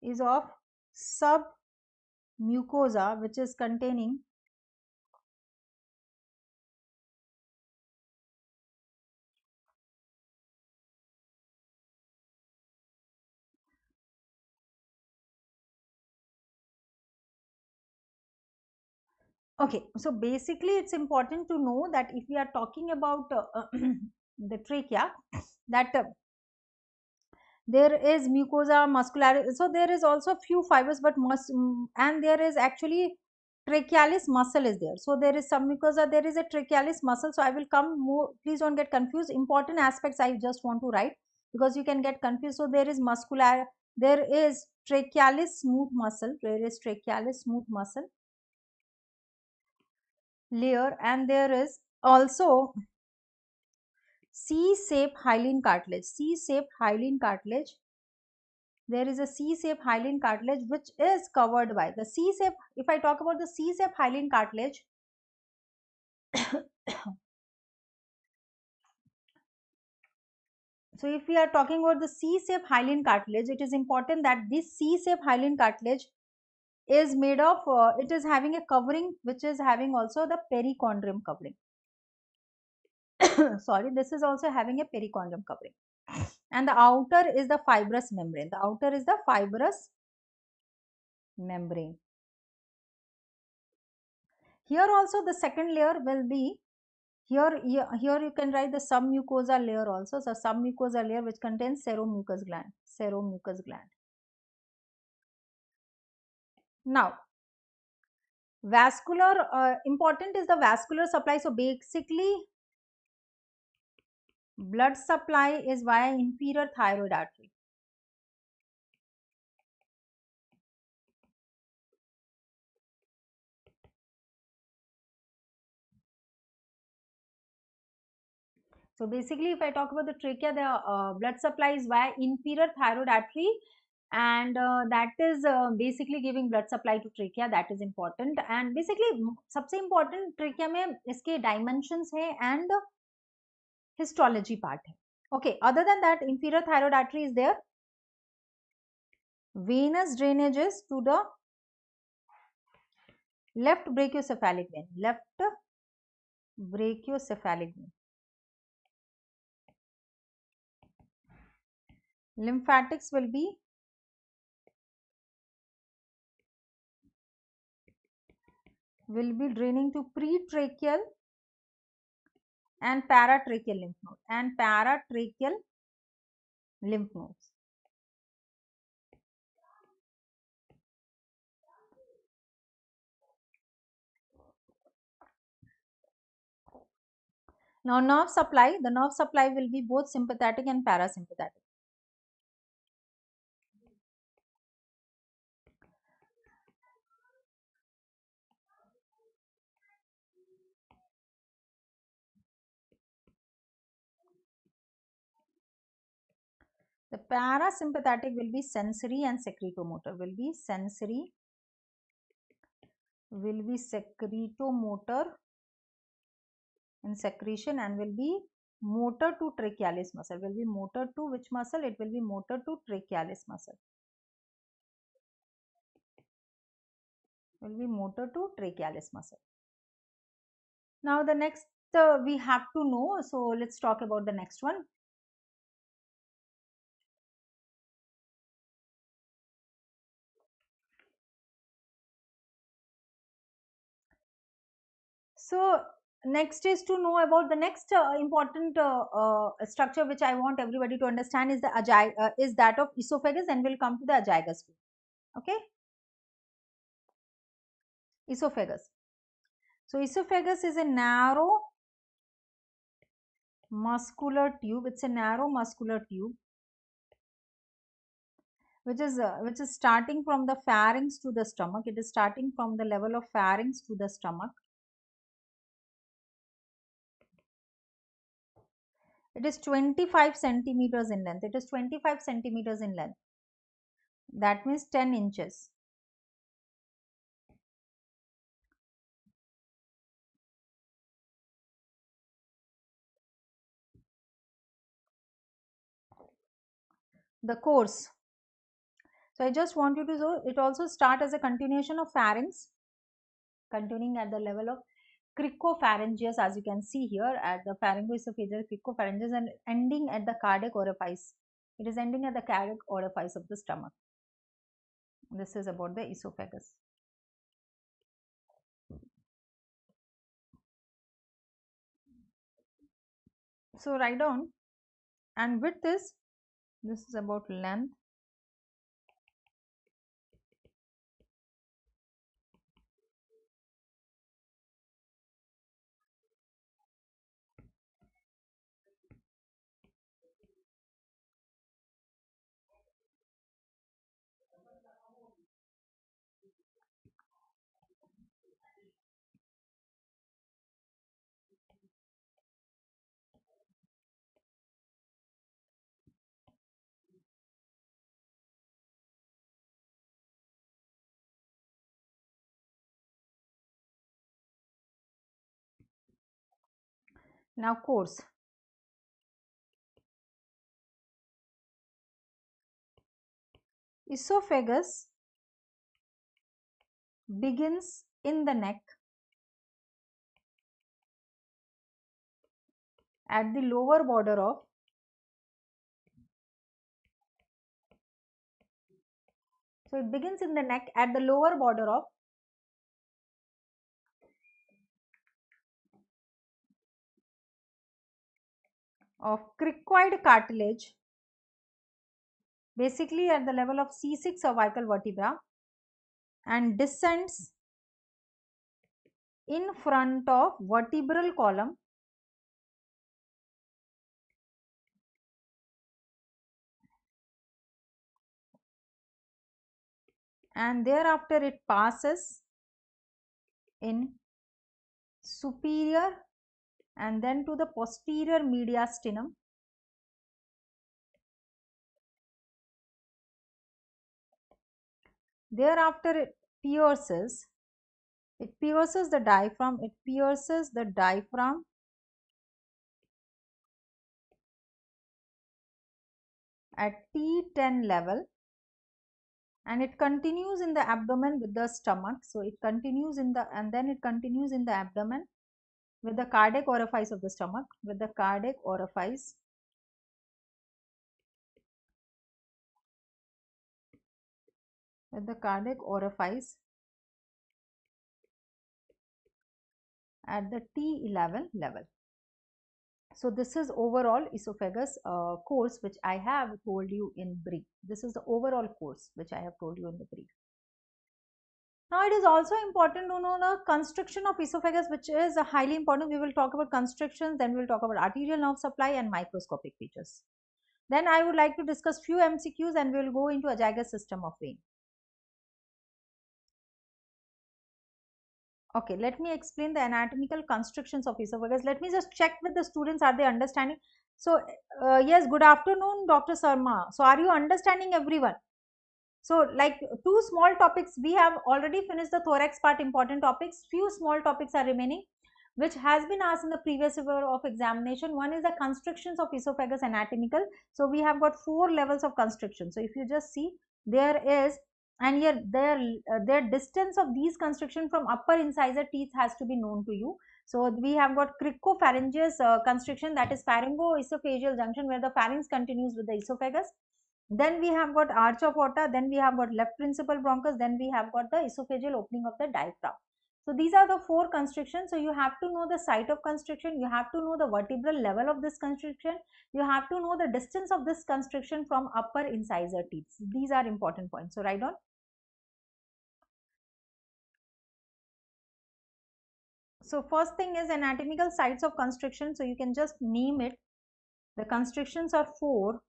is of submucosa, which is containing okay. So basically it's important to know that if we are talking about the trachea, that there is mucosa muscularis, so there is also few fibers, but and there is actually trachealis muscle is there. So there is some mucosa, there is a trachealis muscle. So I will come more, please don't get confused. Important aspects I just want to write because you can get confused. So there is muscular, there is trachealis smooth muscle, there is trachealis smooth muscle layer, and there is also C-shaped hyaline cartilage. C-shaped hyaline cartilage. There is a C-shaped hyaline cartilage which is covered by the C-shaped. If I talk about the C-shaped hyaline cartilage, so if we are talking about the C-shaped hyaline cartilage, it is important that this C-shaped hyaline cartilage is made of, it is having a covering which is having also the perichondrium covering. Sorry, this is also having a perichondrium covering. And the outer is the fibrous membrane. The outer is the fibrous membrane. Here also the second layer will be, here you can write the submucosa layer also. So submucosa layer which contains seromucous gland. Seromucous gland. Now vascular, important is the vascular supply. So basically blood supply is via inferior thyroid artery. So basically if I talk about the trachea, the blood supply is via inferior thyroid artery, and that is basically giving blood supply to trachea. That is important. And basically सबसे important trachea में इसके dimensions है and histology part है. Okay, other than that inferior thyroid artery is there. Venous drainages to the left brachiocephalic vein. Left brachiocephalic vein. Lymphatics will be draining to pretracheal and paratracheal lymph nodes. Now nerve supply, the nerve supply will be both sympathetic and parasympathetic. The parasympathetic will be sensory and secretomotor, secretomotor and secretion, and will be motor to trachealis muscle. Will be motor to which muscle? It will be motor to trachealis muscle. Will be motor to trachealis muscle. Now the next we have to know. So let's talk about the next one. So next is to know about the next important structure which I want everybody to understand is the is that of esophagus, and we'll come to the azygus. Okay, esophagus. So esophagus is a narrow muscular tube. It's a narrow muscular tube which is starting from the pharynx to the stomach. It is starting from the level of pharynx to the stomach. It is 25 centimeters in length. It is 25 centimeters in length. That means 10 inches. the course. So I just want you to know it also start as a continuation of pharynx, continuing at the level of cricopharyngeus, as you can see here at the pharyngoesophageal cricopharyngeus, and ending at the cardiac orifice. It is ending at the cardiac orifice of the stomach. This is about the esophagus. So write down, and width is, this is about length. Now course. Esophagus begins in the neck at the lower border of, so it begins in the neck at the lower border of cricoid cartilage, basically at the level of C6 cervical vertebra, and descends in front of vertebral column and thereafter it passes in superior and then to the posterior mediastinum, thereafter it pierces the diaphragm at T10 level, and it continues in the abdomen with the stomach. So it continues in the, and then it continues in the abdomen with the cardiac orifice of the stomach, with the cardiac orifice at the T11 level. So this is overall esophagus course which I have told you in brief. This is the overall course which I have told you in the brief. Now it is also important to know the constriction of esophagus, which is highly important. We will talk about constrictions, then we will talk about arterial nerve supply and microscopic features. Then I would like to discuss few MCQs and we will go into azygus system of vein. Okay, let me explain the anatomical constrictions of esophagus. Let me just check with the students, are they understanding? So, yes, good afternoon, Dr. Sarma. So, are you understanding everyone? So, like two small topics, we have already finished the thorax part, important topics. Few small topics are remaining, which has been asked in the previous year of examination. One is the constrictions of esophagus anatomical. So, we have got 4 levels of constriction. So, if you just see, there is, and here their distance of these constriction from upper incisor teeth has to be known to you. So, we have got cricopharyngeus constriction, that is pharyngoesophageal junction where the pharynx continues with the esophagus. Then we have got arch of aorta, then we have got left principal bronchus, then we have got the esophageal opening of the diaphragm. So these are the 4 constrictions. So you have to know the site of constriction, you have to know the vertebral level of this constriction, you have to know the distance of this constriction from upper incisor teeth. These are important points. So write down. So first thing is anatomical sites of constriction. So you can just name it. The constrictions are 4.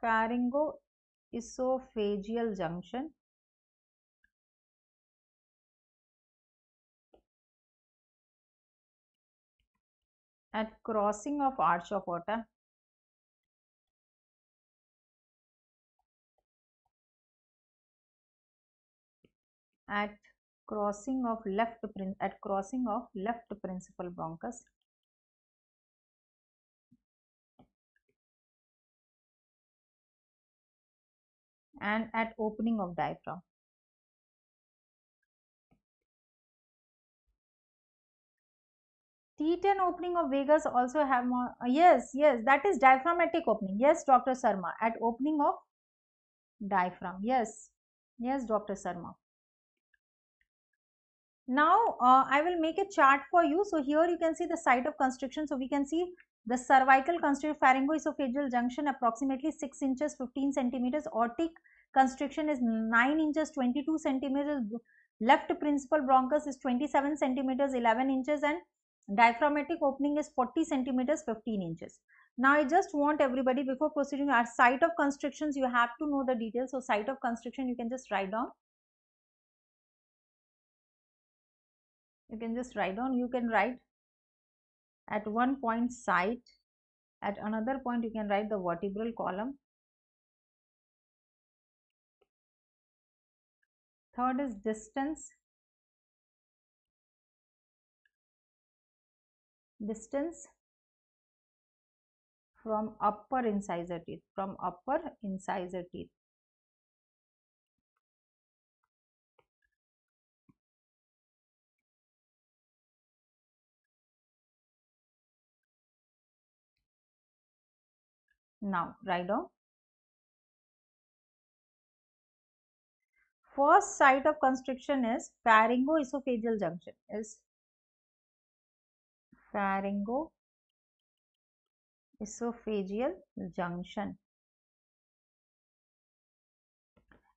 Pharyngoesophageal junction, at crossing of arch of aorta, at crossing of left principal bronchus and at opening of diaphragm. T10 opening of vagus also have more. Yes, that is diaphragmatic opening. Yes, Dr. Sarma, at opening of diaphragm. Yes, Dr. Sarma. Now I will make a chart for you. So here you can see the site of constriction. So we can see the cervical constriction, pharyngoesophageal junction approximately 6 inches 15 centimeters. Aortic constriction is 9 inches 22 centimeters. Left principal bronchus is 27 centimeters 11 inches and diaphragmatic opening is 40 centimeters 15 inches. Now I just want everybody, before proceeding, our site of constrictions, you have to know the details. So site of constriction you can just write down. You can write at one point site, at another point you can write the vertebral column. Third is distance from upper incisor teeth, Now write down. First site of constriction is pharyngoesophageal junction,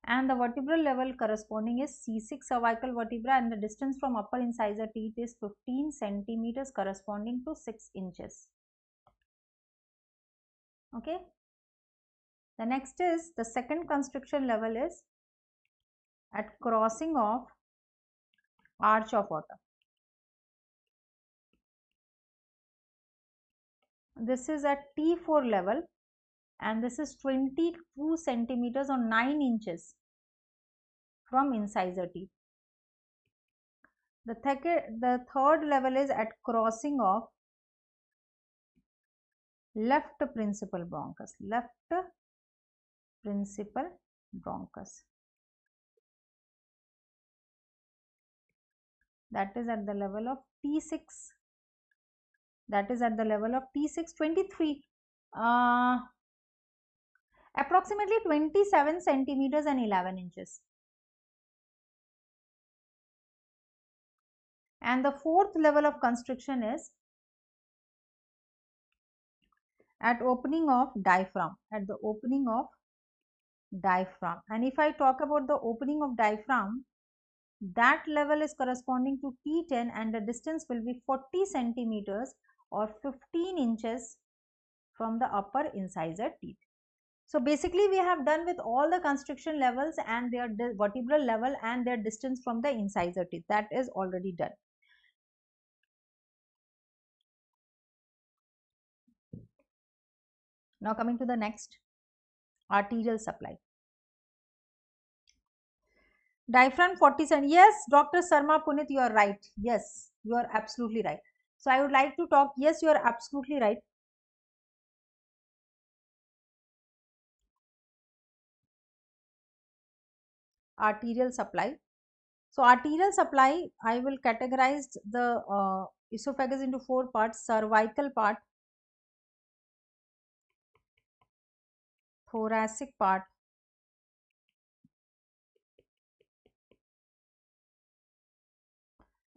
and the vertebral level corresponding is C6 cervical vertebra and the distance from upper incisor teeth is 15 centimeters corresponding to 6 inches. Okay. The next is the second constriction level is at crossing of arch of aorta. This is at T4 level and this is 22 centimeters or 9 inches from incisor teeth. The third level is at crossing of left principal bronchus. That is at the level of T6. 23. Approximately 27 centimeters and 11 inches. And the fourth level of constriction is at opening of diaphragm, and if I talk about the opening of diaphragm, that level is corresponding to T10 and the distance will be 40 centimeters or 15 inches from the upper incisor teeth. So basically we have done with all the constriction levels and their vertebral level and their distance from the incisor teeth. That is already done. Now coming to the next, arterial supply. Diaphragm 40 cm. Yes, Dr. Sarma Punit, you are right. Yes, you are absolutely right. So I would like to talk. Yes, you are absolutely right. Arterial supply. So arterial supply, I will categorize the esophagus into 4 parts: cervical part, thoracic part,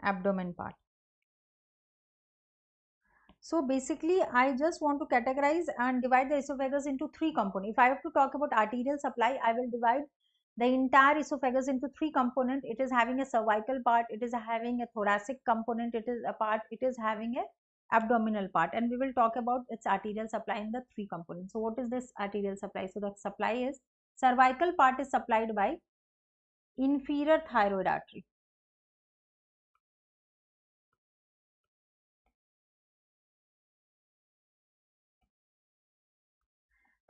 abdomen part. So basically I just want to categorize and divide the esophagus into 3 components. If I have to talk about arterial supply, I will divide the entire esophagus into 3 components. It is having a cervical part, it is having a thoracic component, it is having a abdominal part, and we will talk about its arterial supply in the 3 components. So what is this arterial supply? So the supply is, cervical part is supplied by inferior thyroid artery.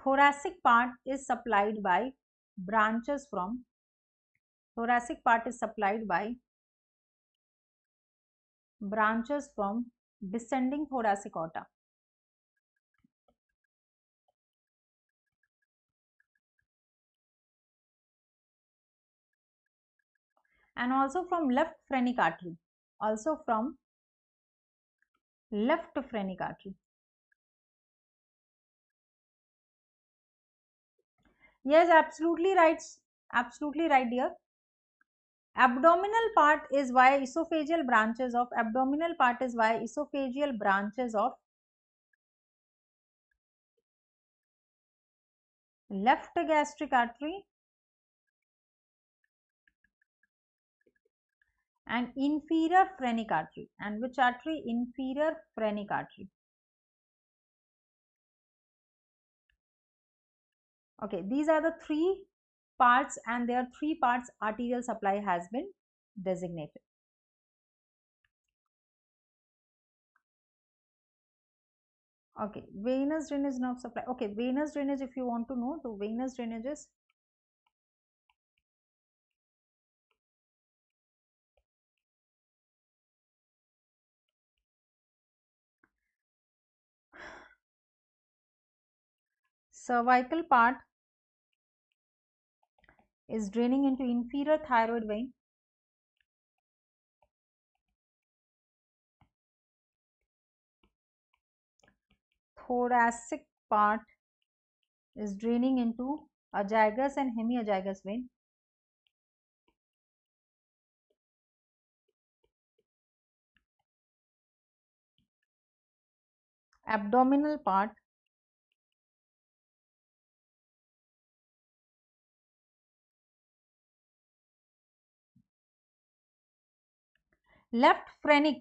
Thoracic part is supplied by branches from descending thoracic aorta. And also from left phrenic artery. Also from left phrenic artery. Yes, absolutely right. Absolutely right, dear. Abdominal part is via esophageal branches of left gastric artery and inferior phrenic artery. And which artery? Inferior phrenic artery. Okay, these are the three parts, and their three parts arterial supply has been designated. Okay, venous drainage nerve supply. Okay, venous drainage, if you want to know, the venous drainage is cervical part is draining into inferior thyroid vein. Thoracic part is draining into azygous and hemiazygous vein. Abdominal part left phrenic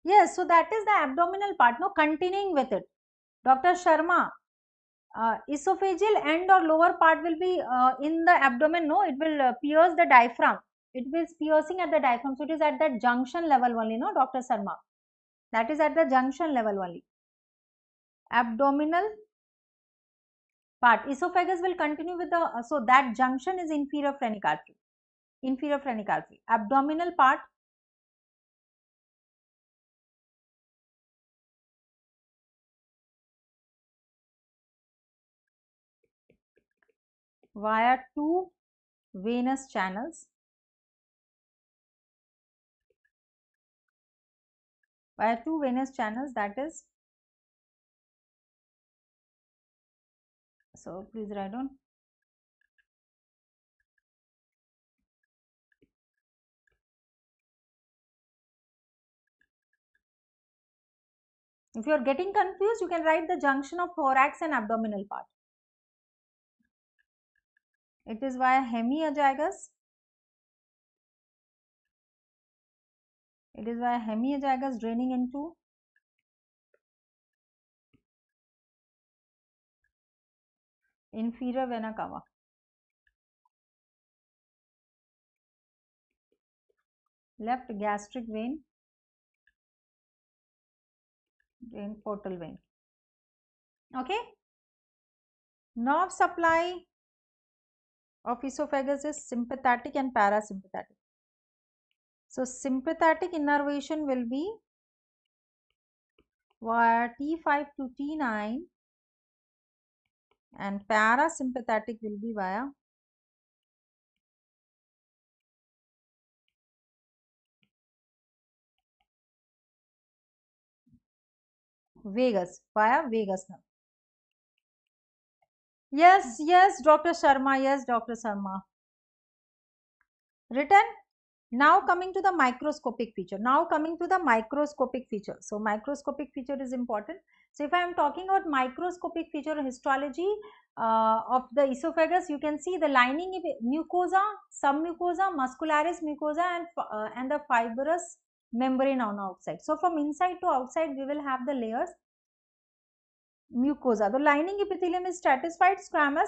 yes, so that is the abdominal part, no, continuing with it. Dr. Sharma, esophageal end or lower part will be in the abdomen, no, it will pierce the diaphragm. It is piercing at the diaphragm, so it is at that junction level only, no, Dr. Sharma. That is at the junction level only. Abdominal part, esophagus will continue with the, so that junction is inferior phrenic artery. Inferior phrenic artery. Abdominal part via two venous channels. Via two venous channels, that is, so please write down. If you are getting confused, you can write the junction of thorax and abdominal part. It is via hemiazygous. It is via hemiazygous draining into inferior vena cava. Left gastric vein, drain portal vein. Okay. Nerve supply of esophagus is sympathetic and parasympathetic. So sympathetic innervation will be via T5 to T9 and parasympathetic will be via vagus, via vagus nerve. Yes, yes, Dr. Sharma, yes, Dr. Sharma. Written. Now coming to the microscopic feature. So microscopic feature is important. So if I am talking about microscopic feature histology of the esophagus, you can see the lining mucosa, submucosa, muscularis mucosa, and the fibrous membrane on outside. So from inside to outside, we will have the layers. Mucosa, the lining epithelium is stratified squamous,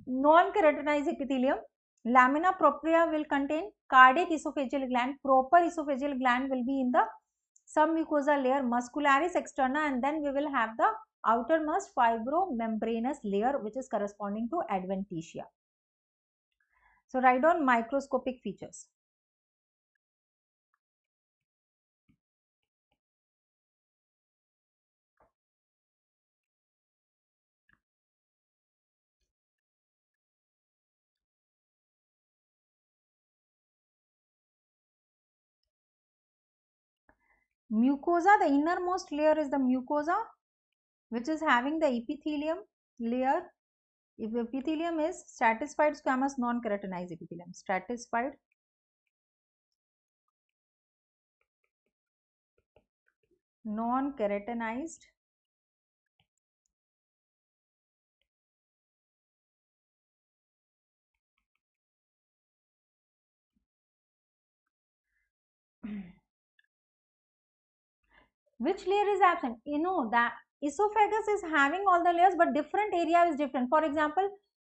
non-keratinized epithelium. Lamina propria will contain cardiac esophageal gland. Proper esophageal gland will be in the submucosa layer, muscularis externa, and then we will have the outermost fibromembranous layer, which is corresponding to adventitia. So write down microscopic features. Mucosa, the innermost layer is the mucosa, which is having the epithelium layer. If the epithelium is stratified squamous non-keratinized epithelium, stratified non-keratinized which layer is absent? You know that esophagus is having all the layers, but different area is different. For example,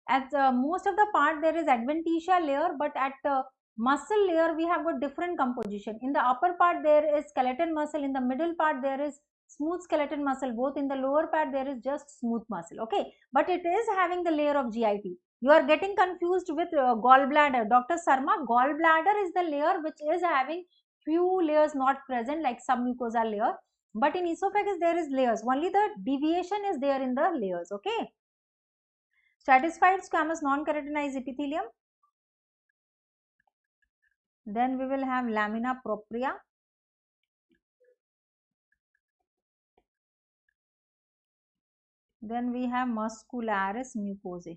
at most of the part there is adventitia layer, but at muscle layer we have got different composition. In the upper part there is skeleton muscle, in the middle part there is smooth skeleton muscle, both in the lower part there is just smooth muscle. Okay, but it is having the layer of GIT. You are getting confused with gallbladder. Dr. Sarma, gallbladder is the layer which is having few layers not present like submucosal layer, but in esophagus there is layers, only the deviation is there in the layers. Okay, stratified squamous non-keratinized epithelium, then we will have lamina propria, then we have muscularis mucosae.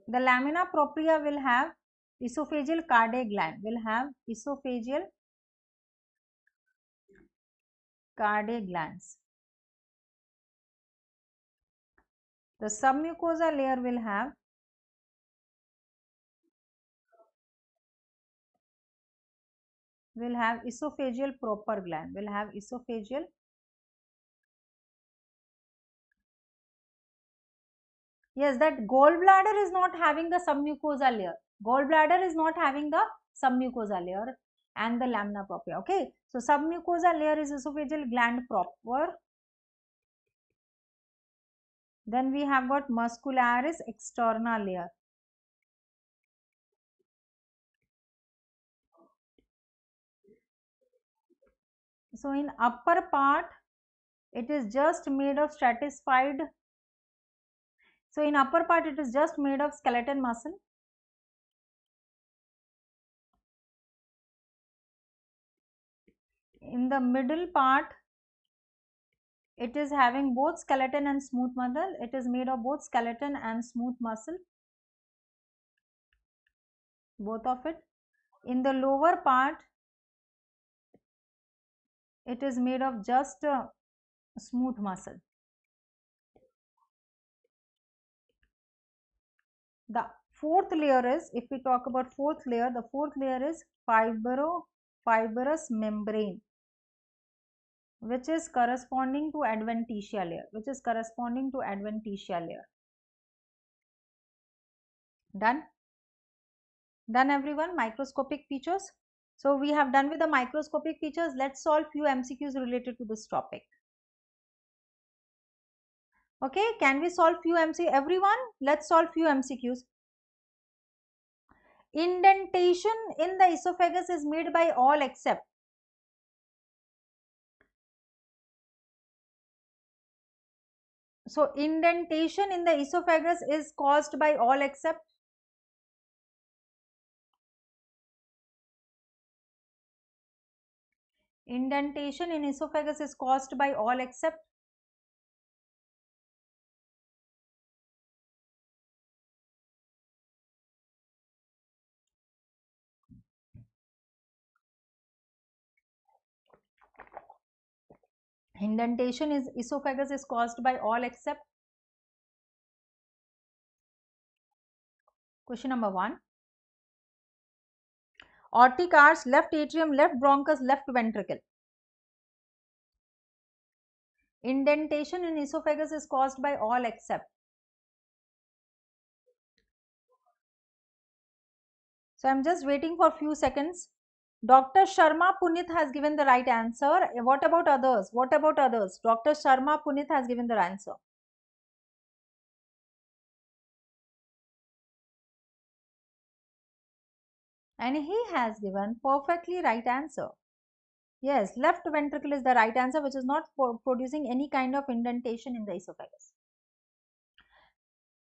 The lamina propria will have esophageal cardiac gland, will have esophageal cardiac glands. The submucosa layer will have esophageal proper gland, will have esophageal yes, that gallbladder is not having the submucosa layer. Gallbladder is not having the submucosa layer and the lamina propria. Okay, so submucosa layer is esophageal gland proper. Then we have got muscularis externa layer. So in upper part, it is just made of stratified. So in upper part, it is just made of skeleton muscle. In the middle part, it is having both skeleton and smooth muscle. It is made of both skeleton and smooth muscle, both of it. In the lower part, it is made of just smooth muscle. The fourth layer is, if we talk about fourth layer, the fourth layer is fibrous membrane, which is corresponding to adventitia layer, Done? Done everyone? Microscopic features. So we have done with the microscopic features. Let's solve few MCQs related to this topic. Okay, can we solve few everyone? Let's solve few MCQs. Indentation in the esophagus is made by all except. So indentation in the esophagus is caused by all except. Indentation in esophagus is caused by all except. Indentation in esophagus is caused by all except. Question number 1. Aortic arch, left atrium, left bronchus, left ventricle. Indentation in esophagus is caused by all except. So I am just waiting for few seconds. Dr. Sharma Punit has given the right answer. What about others? What about others? Dr. Sharma Punit has given the answer. And he has given perfectly right answer. Yes, left ventricle is the right answer, which is not producing any kind of indentation in the esophagus.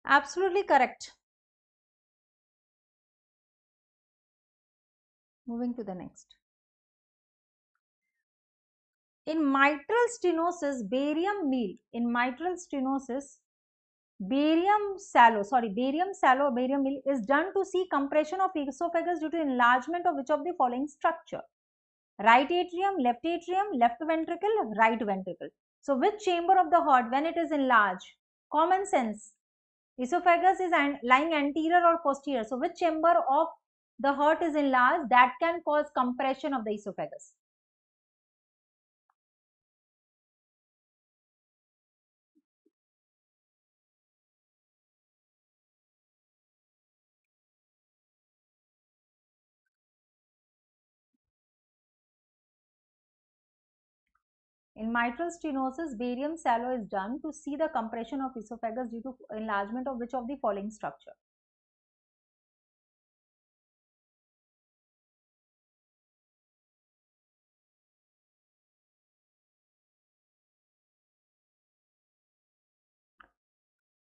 Absolutely correct. Moving to the next. In mitral stenosis, barium meal. In mitral stenosis, barium meal is done to see compression of esophagus due to enlargement of which of the following structure? Right atrium, left ventricle, right ventricle. So which chamber of the heart when it is enlarged? Common sense. Esophagus is lying anterior or posterior. So which chamber of the heart is enlarged? That can cause compression of the esophagus. In mitral stenosis, barium sallow is done to see the compression of esophagus due to enlargement of which of the following structure?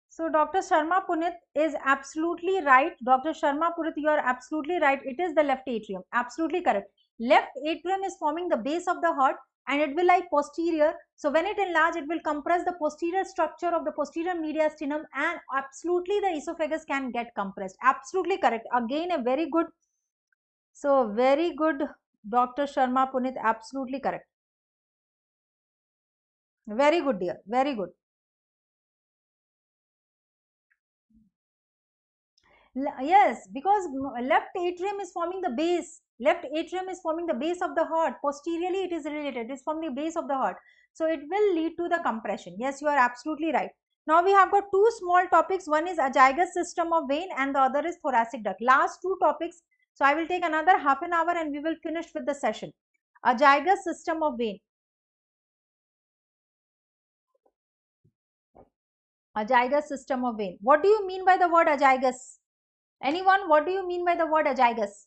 So Dr. Sharma Punit is absolutely right. Dr. Sharma Punit, you are absolutely right. It is the left atrium. Absolutely correct. Left atrium is forming the base of the heart and it will lie posterior. So when it enlarges, it will compress the posterior structure of the posterior mediastinum and absolutely the esophagus can get compressed. Absolutely correct. Again, a very good. So very good, Dr. Sharma Punit. Absolutely correct. Very good, dear. Very good. Yes, because left atrium is forming the base. Left atrium is forming the base of the heart. Posteriorly, it is related. It is from the base of the heart. So it will lead to the compression. Yes, you are absolutely right. Now we have got two small topics. One is azygous system of vein and the other is thoracic duct. Last two topics. So I will take another half an hour and we will finish with the session. Azygous system of vein. Azygous system of vein. What do you mean by the word azygous? Anyone, what do you mean by the word azygous?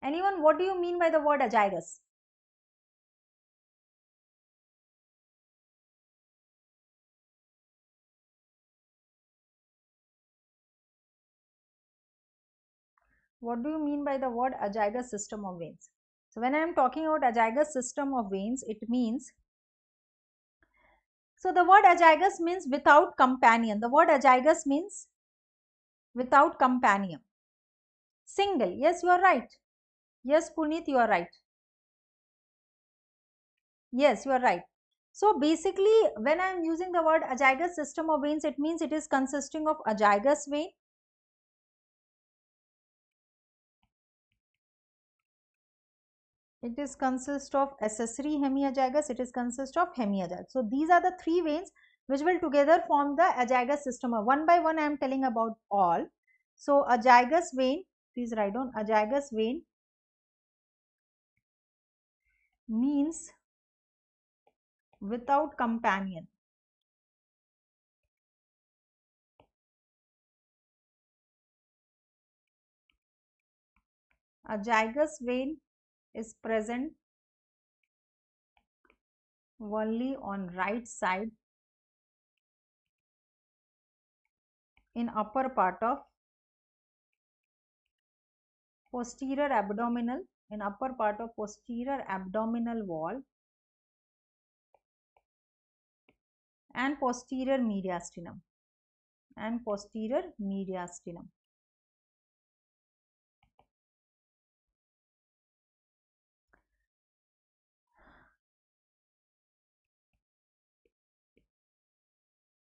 Anyone, what do you mean by the word azygous? What do you mean by the word azygous system of veins? So when I am talking about azygous system of veins, it means, so the word azygous means without companion. The word azygous means without companion. Single. Yes, you are right. Yes, Puneet, you are right. Yes, you are right. So basically, when I am using the word azygous system of veins, it means it is consisting of azygous vein. It is consist of accessory hemiazygous. It is consist of hemiazygous. So these are the three veins which will together form the azygous system. One by one I am telling about all. So azygous vein, please write down, azygous vein means without companion. Azygous vein is present only on right side in upper part of posterior abdominal, in upper part of posterior abdominal wall and posterior mediastinum. And posterior mediastinum.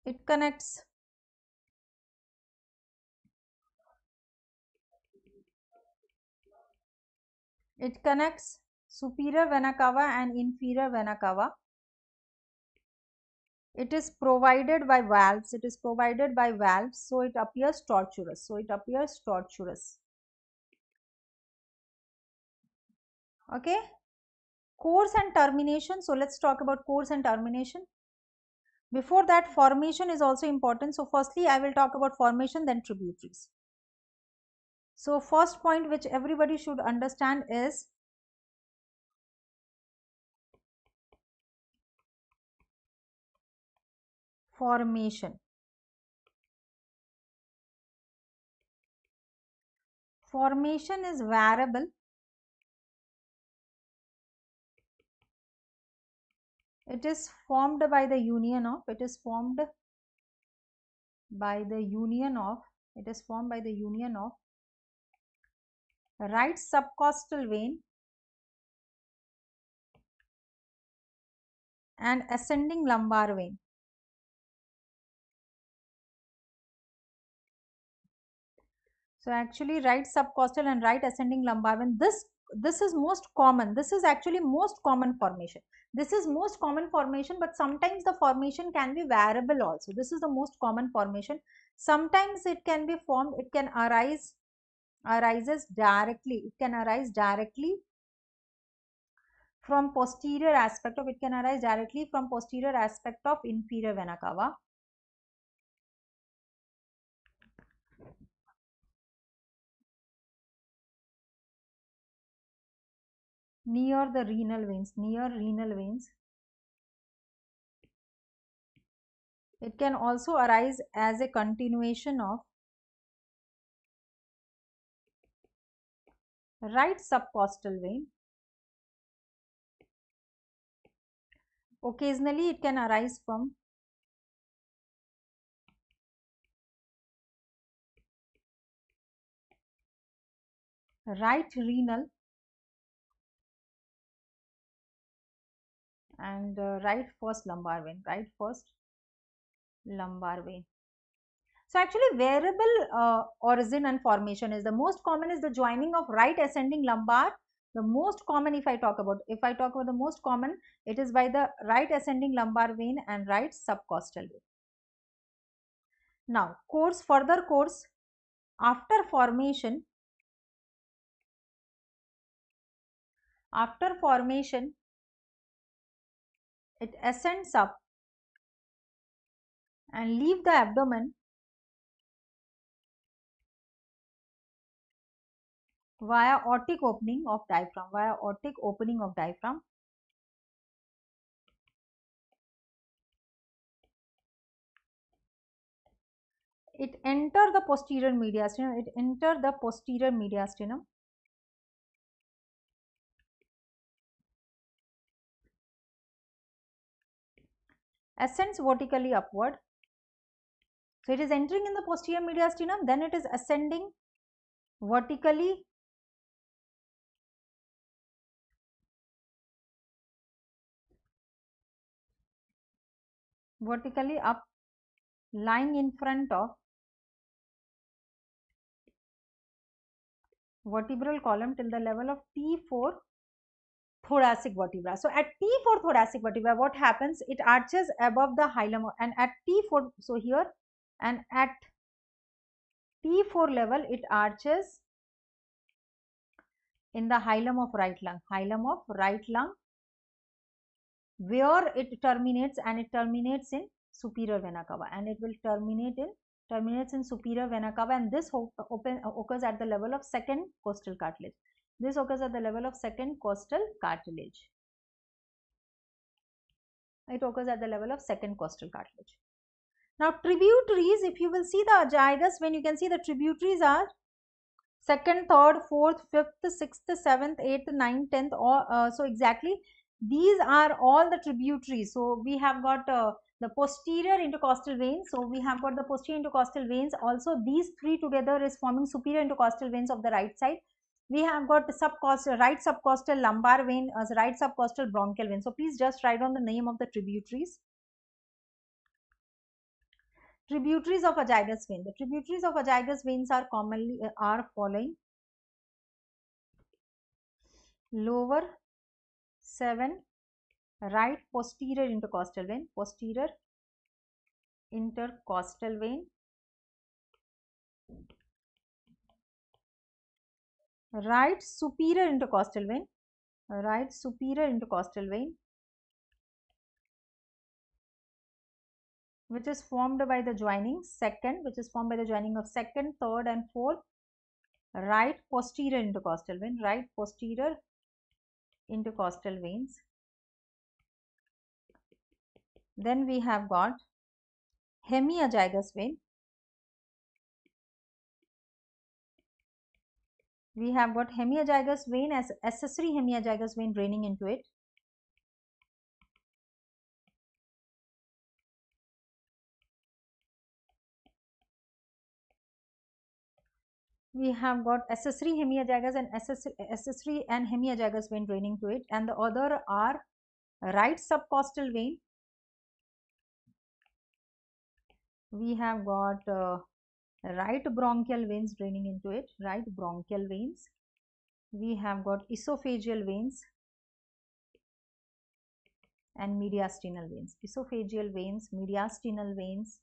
It connects superior vena cava and inferior vena cava It is provided by valves. It is provided by valves, so it appears tortuous. Okay. Course and termination. So let's talk about course and termination. Before that, formation is also important. So firstly, I will talk about formation, then tributaries. So first point which everybody should understand is formation. Formation is variable. It is formed by the union of, it is formed by the union of right subcostal vein and ascending lumbar vein. So actually right subcostal and right ascending lumbar vein, this is most common. This is actually most common formation. This is most common formation, but sometimes the formation can be variable also. This is the most common formation. Sometimes it can be formed, it can arises directly. It can arise directly from posterior aspect of, it can arise directly from posterior aspect of inferior vena cava. Near the renal veins. It can also arise as a continuation of right subcostal vein. Occasionally it can arise from right renal and right first lumbar vein. So actually variable origin and formation is the most common is the joining of right ascending lumbar. The most common, if I talk about the most common, it is by the right ascending lumbar vein and right subcostal vein. Now further course after formation it ascends up and leave the abdomen via aortic opening of diaphragm. It enter the posterior mediastinum. Ascends vertically upward. So it is entering in the posterior mediastinum, then it is ascending vertically up, lying in front of vertebral column till the level of T4 thoracic vertebra. So at T4 thoracic vertebra, what happens? It arches above the hilum, and at T4, so here, and at T4 level, it arches in the hilum of right lung, where it terminates, and it terminates in superior vena cava, and it will terminates in superior vena cava, and this occurs at the level of second costal cartilage. This occurs at the level of second costal cartilage. It occurs at the level of second costal cartilage. Now tributaries, if you will see the gyrus, when you can see the tributaries are second, third, fourth, fifth, sixth, seventh, eighth, ninth, 10th, or so exactly these are all the tributaries. So we have got the posterior intercostal veins. So we have got the posterior intercostal veins. Also these three together is forming superior intercostal veins of the right side. We have got the right subcostal lumbar vein, right subcostal bronchial vein. So please just write down the name of the tributaries. Tributaries of a gyrus vein. The tributaries of a gyrus veins are commonly following: lower 7 right posterior intercostal vein, intercostal vein, right superior intercostal vein, right superior intercostal vein, which is formed by the joining second, which is formed by the joining of second, third and fourth, right posterior intercostal vein, right posterior intercostal veins. Then we have got hemiazygous vein. We have got hemiazygous vein as accessory hemiazygous vein draining into it. We have got accessory hemiazygous and accessory and hemiazygous vein draining to it, and the other are right subcostal vein. We have got right bronchial veins draining into it, right bronchial veins. We have got esophageal veins and mediastinal veins, esophageal veins, mediastinal veins.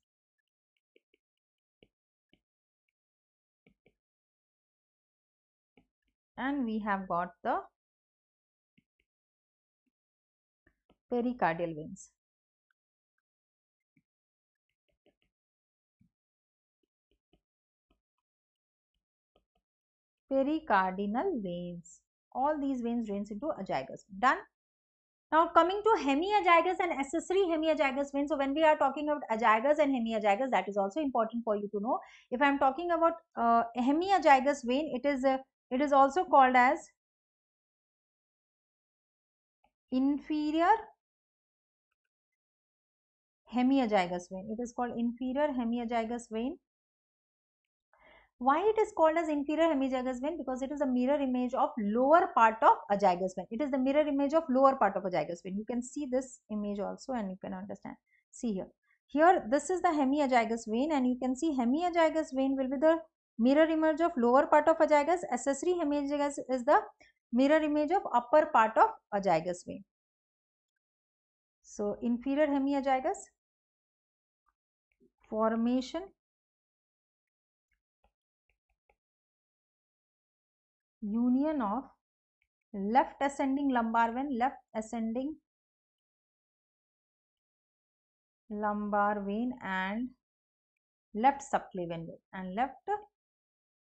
And we have got the pericardial veins. Pericardinal veins. All these veins drains into azygous. Done. Now coming to hemiazygous and accessory hemiazygous veins. So when we are talking about azygous and hemiazygous, that is also important for you to know. If I am talking about hemiazygous vein, it is also called as inferior hemiazygous vein. It is called inferior hemiazygous vein. Why it is called as inferior hemiazygous vein? Because it is a mirror image of lower part of azygous vein. It is the mirror image of lower part of azygous vein. You can see this image also and you can understand. See here. Here this is the hemiazygous vein and you can see hemiazygous vein will be the mirror image of lower part of azygous. Accessory hemiazygous is the mirror image of upper part of azygous vein. So inferior hemiazygous formation union of left ascending lumbar vein, left ascending lumbar vein and left subclavian vein and left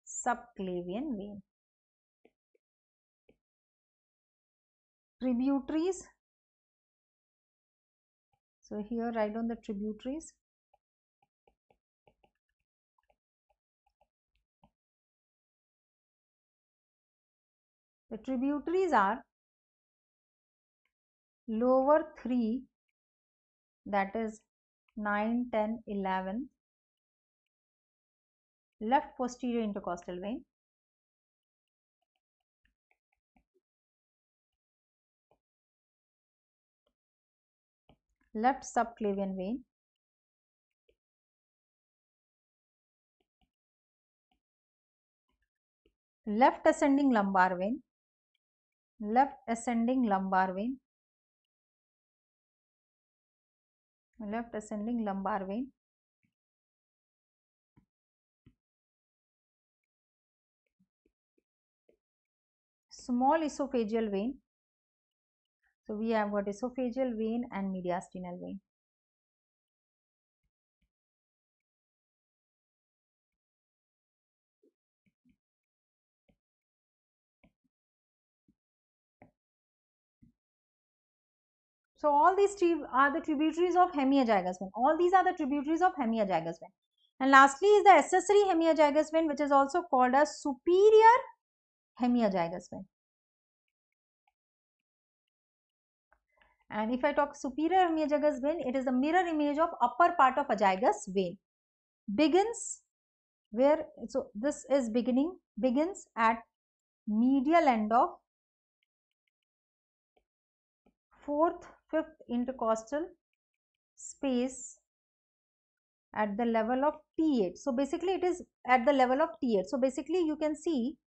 subclavian vein. Tributaries. So here write down the tributaries. The tributaries are lower 3, that is 9, 10, 11, left posterior intercostal vein, left subclavian vein, left ascending lumbar vein, left ascending lumbar vein, left ascending lumbar vein, small esophageal vein. So we have got esophageal vein and mediastinal vein. So all these are the tributaries of hemiazygous vein. All these are the tributaries of hemiazygous vein. And lastly is the accessory hemiazygous vein, which is also called as superior hemiazygous vein. And if I talk superior hemiazygous vein, it is the mirror image of upper part of azygous vein. Begins where, so this is begins at medial end of 4th, 5th intercostal space at the level of T8. So basically it is at the level of T8. So basically you can see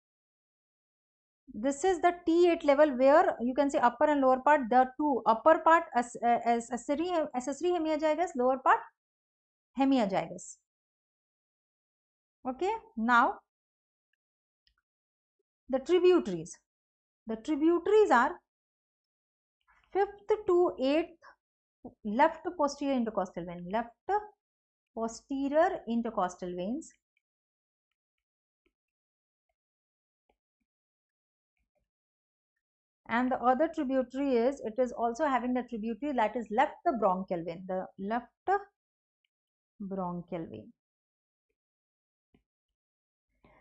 this is the T8 level where you can see upper and lower part, the two upper part as accessory hemiazygous, lower part hemiazygous. Okay, now the tributaries. The tributaries are 5th to 8th left posterior intercostal vein, left posterior intercostal veins, and the other tributary is, it is also having the tributary that is left bronchial vein, the left bronchial vein.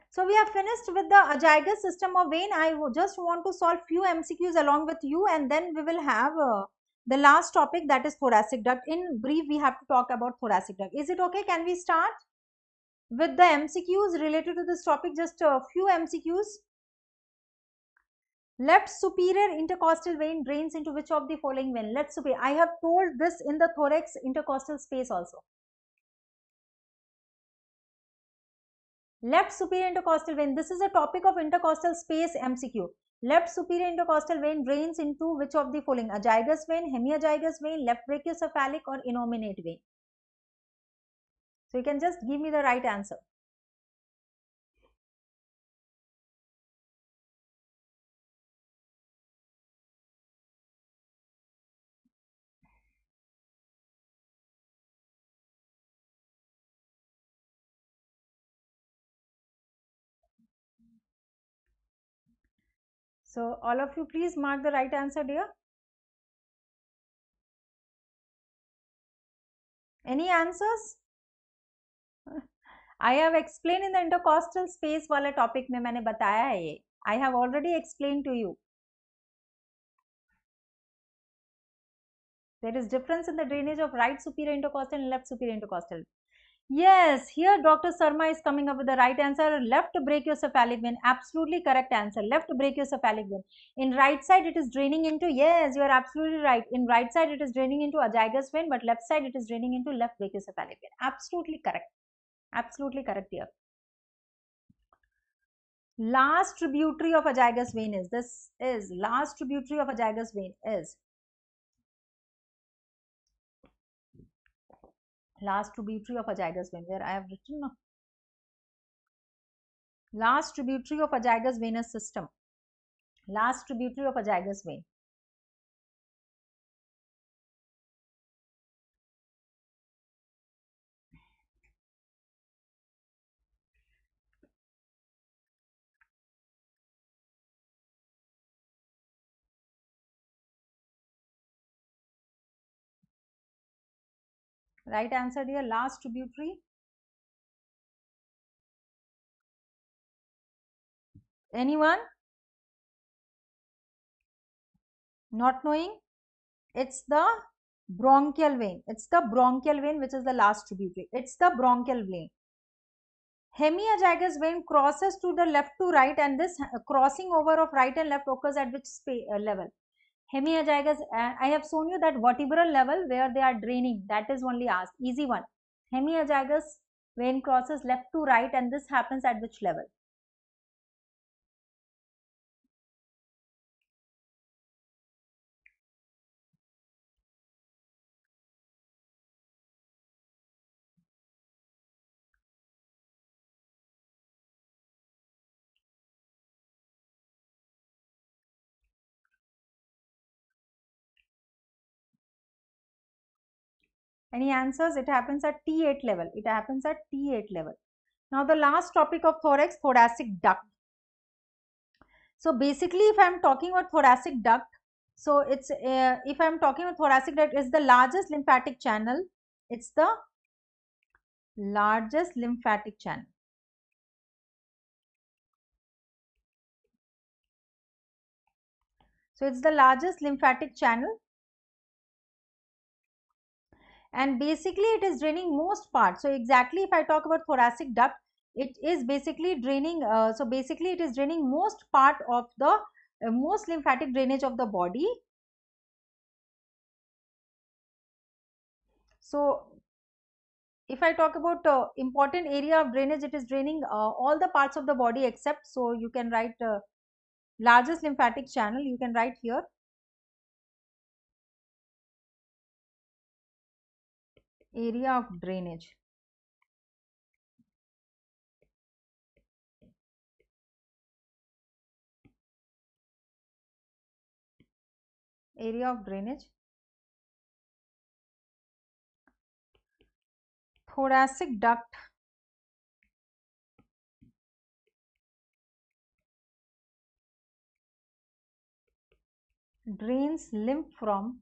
So we have finished with the azygous system of vein. I just want to solve few MCQs along with you, and then we will have the last topic, that is thoracic duct. In brief, we have to talk about thoracic duct. Is it okay? Can we start with the MCQs related to this topic? Just a few MCQs. Left superior intercostal vein drains into which of the following vein? Left superior. I have told this in the thorax intercostal space also. Left superior intercostal vein. This is a topic of intercostal space MCQ. Left superior intercostal vein drains into which of the following? Azygous vein, hemiazygous vein, left brachiocephalic, or innominate vein? So you can just give me the right answer. So all of you please mark the right answer, dear. Any answers? I have explained in the intercostal space वाले topic में मैंने बताया है ये. I have already explained to you. There is difference in the drainage of right superior intercostal and left superior intercostal. Yes, here Dr. Sarma is coming up with the right answer. Left brachiocephalic vein. Absolutely correct answer. Left brachiocephalic vein. In right side it is draining into, yes, you are absolutely right. In right side it is draining into azygous vein, but left side it is draining into left brachiocephalic vein. Absolutely correct. Absolutely correct here. Last tributary of azygous vein is, this is last tributary of azygous vein is, last tributary of azygous vein, where I have written last tributary of azygous venous system, last tributary of azygous vein. Right answer dear, last tributary. Anyone? Not knowing? It's the bronchial vein. It's the bronchial vein which is the last tributary. It's the bronchial vein. Hemiazygous vein crosses to the left to right, and this crossing over of right and left occurs at which level? Hemiazygous, I have shown you that vertebral level where they are draining, that is only asked. Easy one. Hemiazygous vein crosses left to right, and this happens at which level? Any answers? It happens at T8 level. It happens at T8 level. Now the last topic of thorax, thoracic duct. So basically, if I am talking about thoracic duct, so it's if I am talking about thoracic duct, it's the largest lymphatic channel. It's the largest lymphatic channel. So it's the largest lymphatic channel, and basically it is draining most parts. So exactly if I talk about thoracic duct, it is basically draining, so basically it is draining most part of the most lymphatic drainage of the body. So if I talk about important area of drainage, it is draining all the parts of the body except, so you can write largest lymphatic channel, you can write here area of drainage. area of drainage, thoracic duct drains lymph from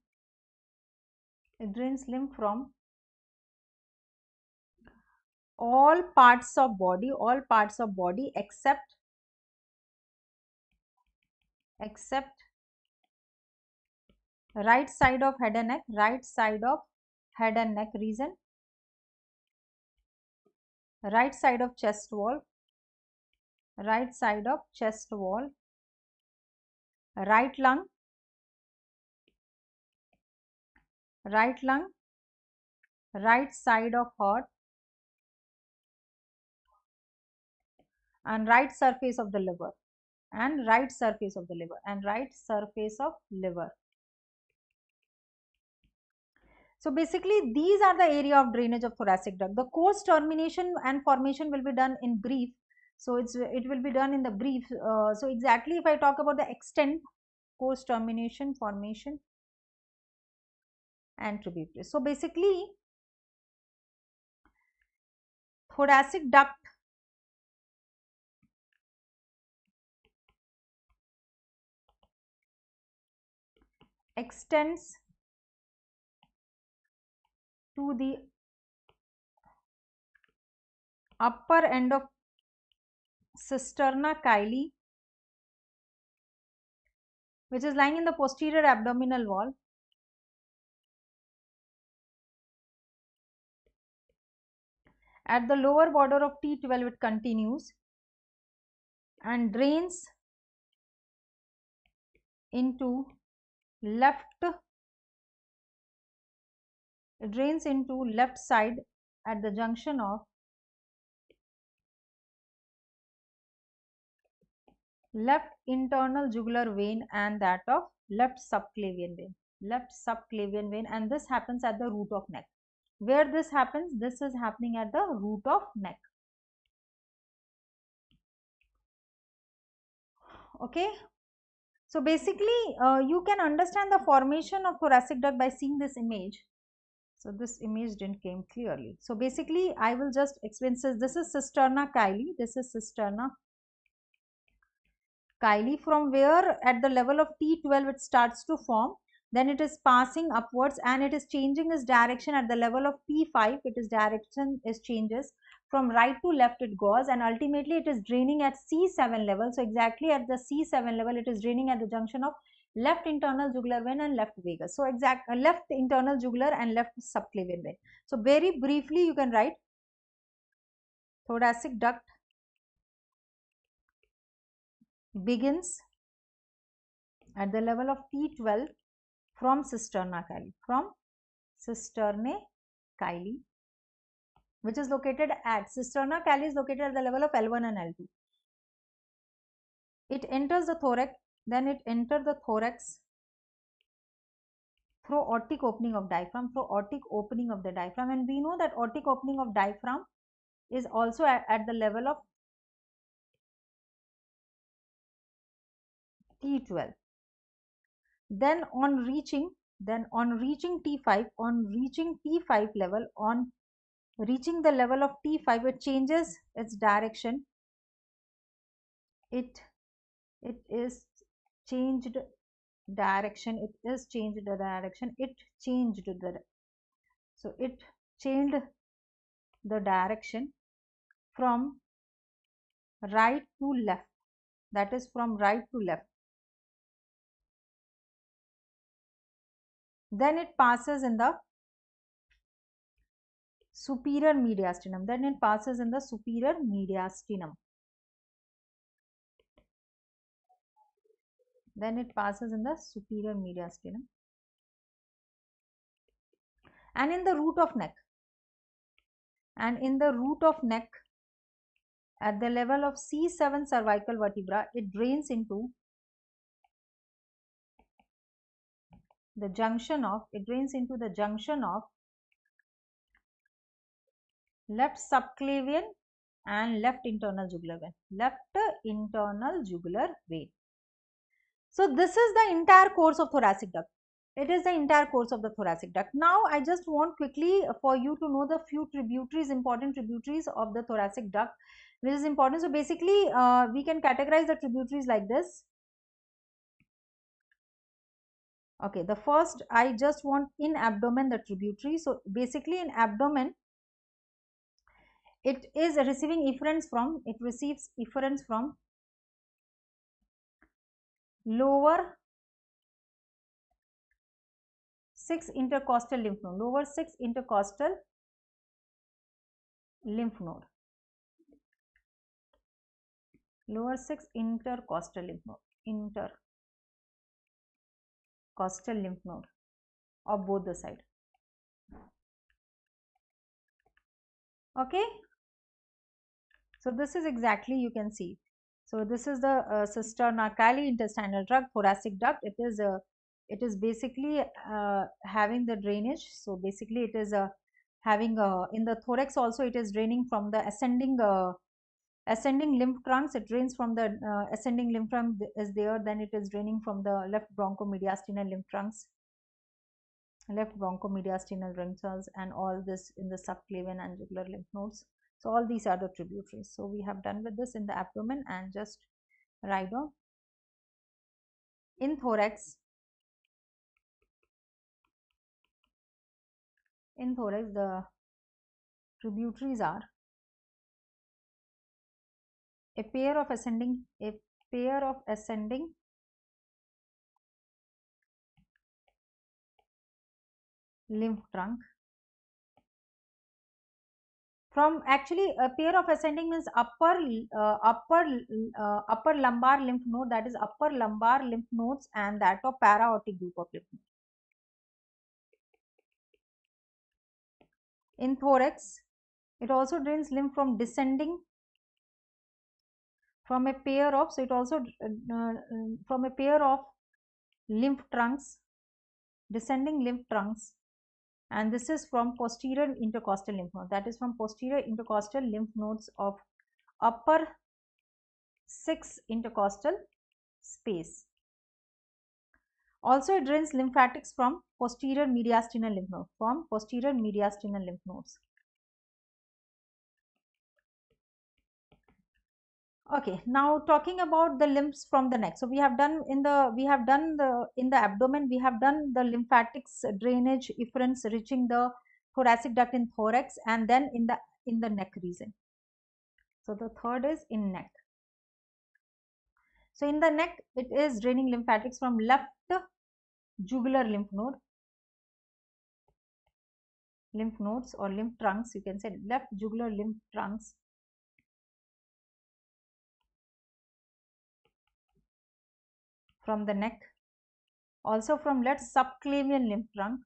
all parts of body except right side of head and neck, region, right side of chest wall, right lung, right side of heart, and right surface of the liver, So basically these are the area of drainage of thoracic duct. The course termination and formation will be done in brief. So it will be done in the brief. So exactly if I talk about the extent, course termination, formation and tributaries. So basically thoracic duct extends to the upper end of cisterna chyli, which is lying in the posterior abdominal wall, at the lower border of T12 it continues and drains into left side at the junction of left internal jugular vein and that of left subclavian vein, and this happens at the root of neck. Where this happens? This is happening at the root of neck. Okay. So basically you can understand the formation of thoracic duct by seeing this image. So this image didn't came clearly. So basically I will just explain. So this is cisterna chyli. From where at the level of T12 it starts to form. Then it is passing upwards and it is changing its direction at the level of T5. Direction changes from right to left it goes, and ultimately it is draining at C7 level. So exactly at the C7 level it is draining at the junction of left internal jugular vein and left vagus. So left internal jugular and left subclavian vein. So very briefly you can write thoracic duct begins at the level of T12 from cisterna chyli, which is located at cisterna chyli is located at the level of L1 and L2. It enters the thorax, then it enters the thorax through aortic opening of diaphragm, and we know that aortic opening of diaphragm is also at the level of T12. Then on reaching T5, reaching the level of T5, it changes its direction. It changed direction. So it changed the direction from right to left. That is from right to left. Then it passes in the superior mediastinum. And in the root of neck, at the level of C7 cervical vertebra, it drains into the junction of left subclavian and left internal jugular vein. So this is the entire course of thoracic duct. It is the entire course of the thoracic duct. Now, I just want quickly for you to know the few tributaries, important tributaries of the thoracic duct, which is important. So, basically, we can categorize the tributaries like this. Okay, the first, I just want in abdomen the tributary. So, basically, in abdomen, it is receiving efferents from, it receives efferents from lower 6 intercostal lymph node, lower 6 intercostal lymph node, lower 6 intercostal lymph node, intercostal lymph node of both the side. Okay, so this is exactly, you can see. So this is the cisterna intestinal duct, thoracic duct. It is basically having the drainage. So basically, it is having in the thorax also, it is draining from the ascending lymph trunks. It drains from the ascending lymph trunk is there. Then it is draining from the left bronchomediastinal lymph trunks, left bronchomediastinal lymph trunks, and all this in the subclavian and jugular lymph nodes. So all these are the tributaries. So we have done with this in the abdomen, and just write down in thorax. In thorax, the tributaries are a pair of ascending lymph trunk. From actually, a pair of ascending means upper lumbar lymph node, that is upper lumbar lymph nodes, and that of para-aortic group of lymph nodes. In thorax, it also drains lymph from descending from a pair of, so it also from a pair of lymph trunks, descending lymph trunks, and this is from posterior intercostal lymph node, that is from posterior intercostal lymph nodes of upper 6 intercostal space. Also, it drains lymphatics from posterior mediastinal lymph nodes, Okay, now talking about the lymphs from the neck. So we have done in the abdomen, we have done the lymphatics drainage efferents reaching the thoracic duct in thorax, and then in the neck region. So the third is in neck. So in the neck, it is draining lymphatics from left jugular lymph nodes or lymph trunks, you can say left jugular lymph trunks, from the neck, also from left subclavian lymph trunk,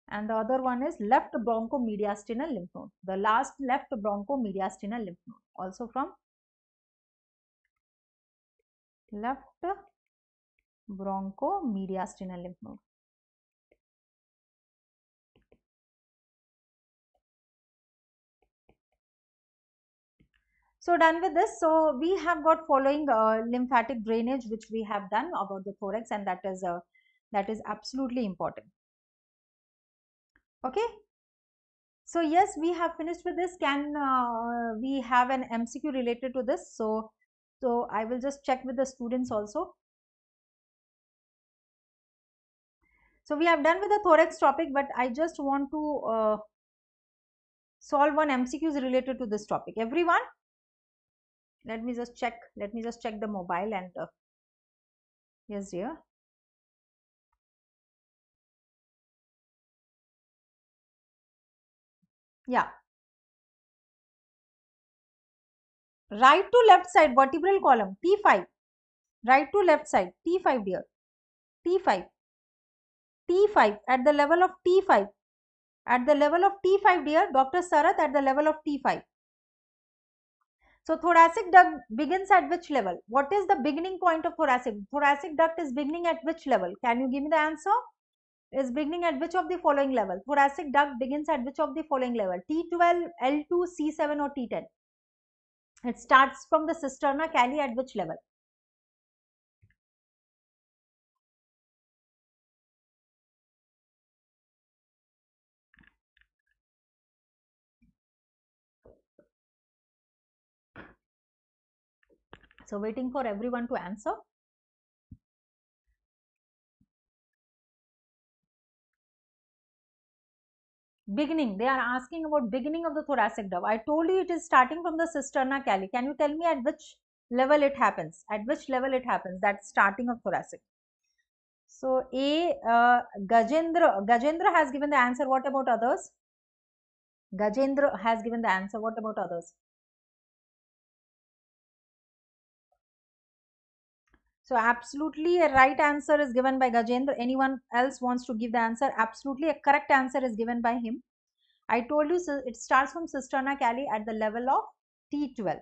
and the other one is left bronchomediastinal lymph node, the last left bronchomediastinal lymph node, also from left bronchomediastinal lymph node. So done with this. So we have got following lymphatic drainage which we have done about the thorax, and that is absolutely important. Okay. So yes, we have finished with this. Can we have an MCQ related to this? So I will just check with the students also. So we have done with the thorax topic, but I just want to solve one MCQs related to this topic. Everyone, let me just check the mobile, and yes dear. Yeah. Right to left side vertebral column T5. Right to left side T5 dear. T5. T5 at the level of T5. At the level of T5 dear, Dr. Sarath, at the level of T5. So thoracic duct begins at which level? What is the beginning point of thoracic? Thoracic duct is beginning at which level? Can you give me the answer? Is beginning at which of the following level? Thoracic duct begins at which of the following level? T12, L2, C7 or T10? It starts from the cisterna cali at which level? So waiting for everyone to answer. Beginning, they are asking about beginning of the thoracic duct. I told you it is starting from the cisterna cali. Can you tell me at which level it happens? At which level it happens? That starting of thoracic. So A, Gajendra has given the answer. What about others? Gajendra has given the answer. What about others? So absolutely a right answer is given by Gajendra. Anyone else wants to give the answer? Absolutely a correct answer is given by him. I told you it starts from cisterna cali at the level of T12.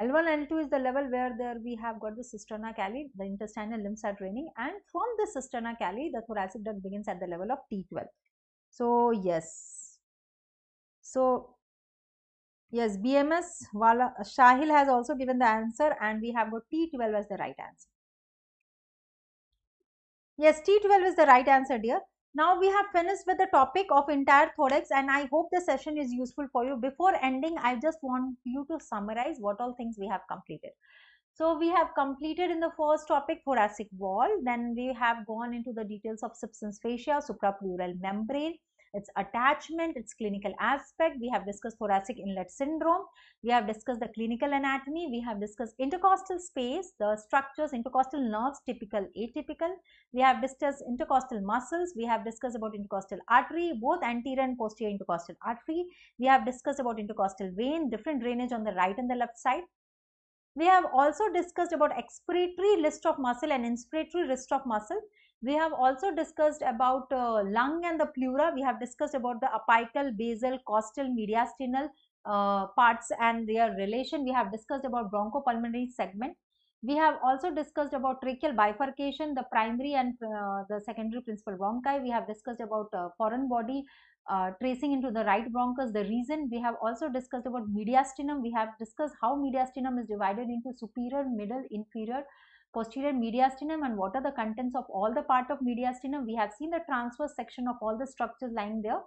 L1 and L2 is the level where there we have got the cisterna cali, the intestinal limbs are draining, and from the cisterna cali, the thoracic duct begins at the level of T12. So yes. So yes, BMS Wala Shahil has also given the answer, and we have got T12 as the right answer. Yes, T12 is the right answer, dear. Now we have finished with the topic of entire thorax, and I hope the session is useful for you. Before ending, I just want you to summarize what all things we have completed. So we have completed in the first topic thoracic wall, then we have gone into the details of substance fascia, suprapleural membrane, its attachment, its clinical aspect. We have discussed thoracic inlet syndrome. We have discussed the clinical anatomy. We have discussed intercostal space, the structures, intercostal nerves, typical, atypical. We have discussed intercostal muscles. We have discussed about intercostal artery, both anterior and posterior intercostal artery. We have discussed about intercostal vein, different drainage on the right and the left side. We have also discussed about expiratory list of muscle and inspiratory list of muscle. We have also discussed about lung and the pleura. We have discussed about the apical, basal, costal, mediastinal parts and their relation. We have discussed about bronchopulmonary segment. We have also discussed about tracheal bifurcation, the primary and the secondary principal bronchi. We have discussed about foreign body tracing into the right bronchus, the reason. We have also discussed about mediastinum. We have discussed how mediastinum is divided into superior, middle, inferior, posterior mediastinum, and what are the contents of all the part of mediastinum. We have seen the transverse section of all the structures lying there.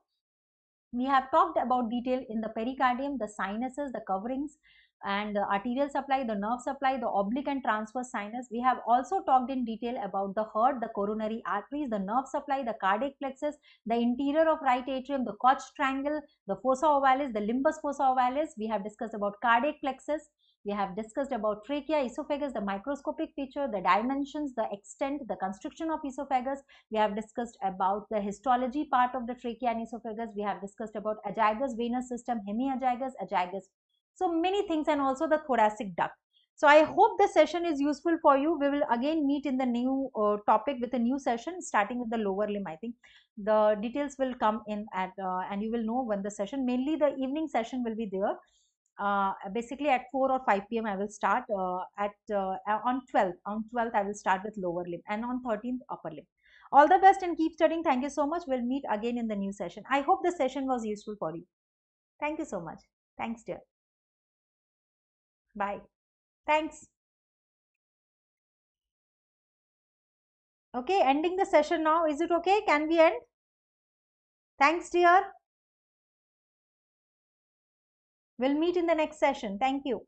We have talked about detail in the pericardium, the sinuses, the coverings, and the arterial supply, the nerve supply, the oblique and transverse sinus. We have also talked in detail about the heart, the coronary arteries, the nerve supply, the cardiac plexus, the interior of right atrium, the Koch triangle, the fossa ovalis, the limbus fossa ovalis. We have discussed about cardiac plexus. We have discussed about trachea, esophagus, the microscopic feature, the dimensions, the extent, the constriction of esophagus. We have discussed about the histology part of the trachea and esophagus. We have discussed about azygous venous system, hemiazygous, azygous. So many things, and also the thoracic duct. So I hope the session is useful for you. We will again meet in the new topic with a new session starting with the lower limb. I think the details will come in at and you will know when the session, mainly the evening session will be there. Basically at 4 or 5 p.m. I will start on 12th I will start with lower limb, and on 13th upper limb. All the best and keep studying. Thank you so much. We'll meet again in the new session. I hope the session was useful for you. Thank you so much. Thanks, dear. Bye. Thanks. Okay, ending the session now. Is it okay? Can we end? Thanks, dear. We'll meet in the next session. Thank you.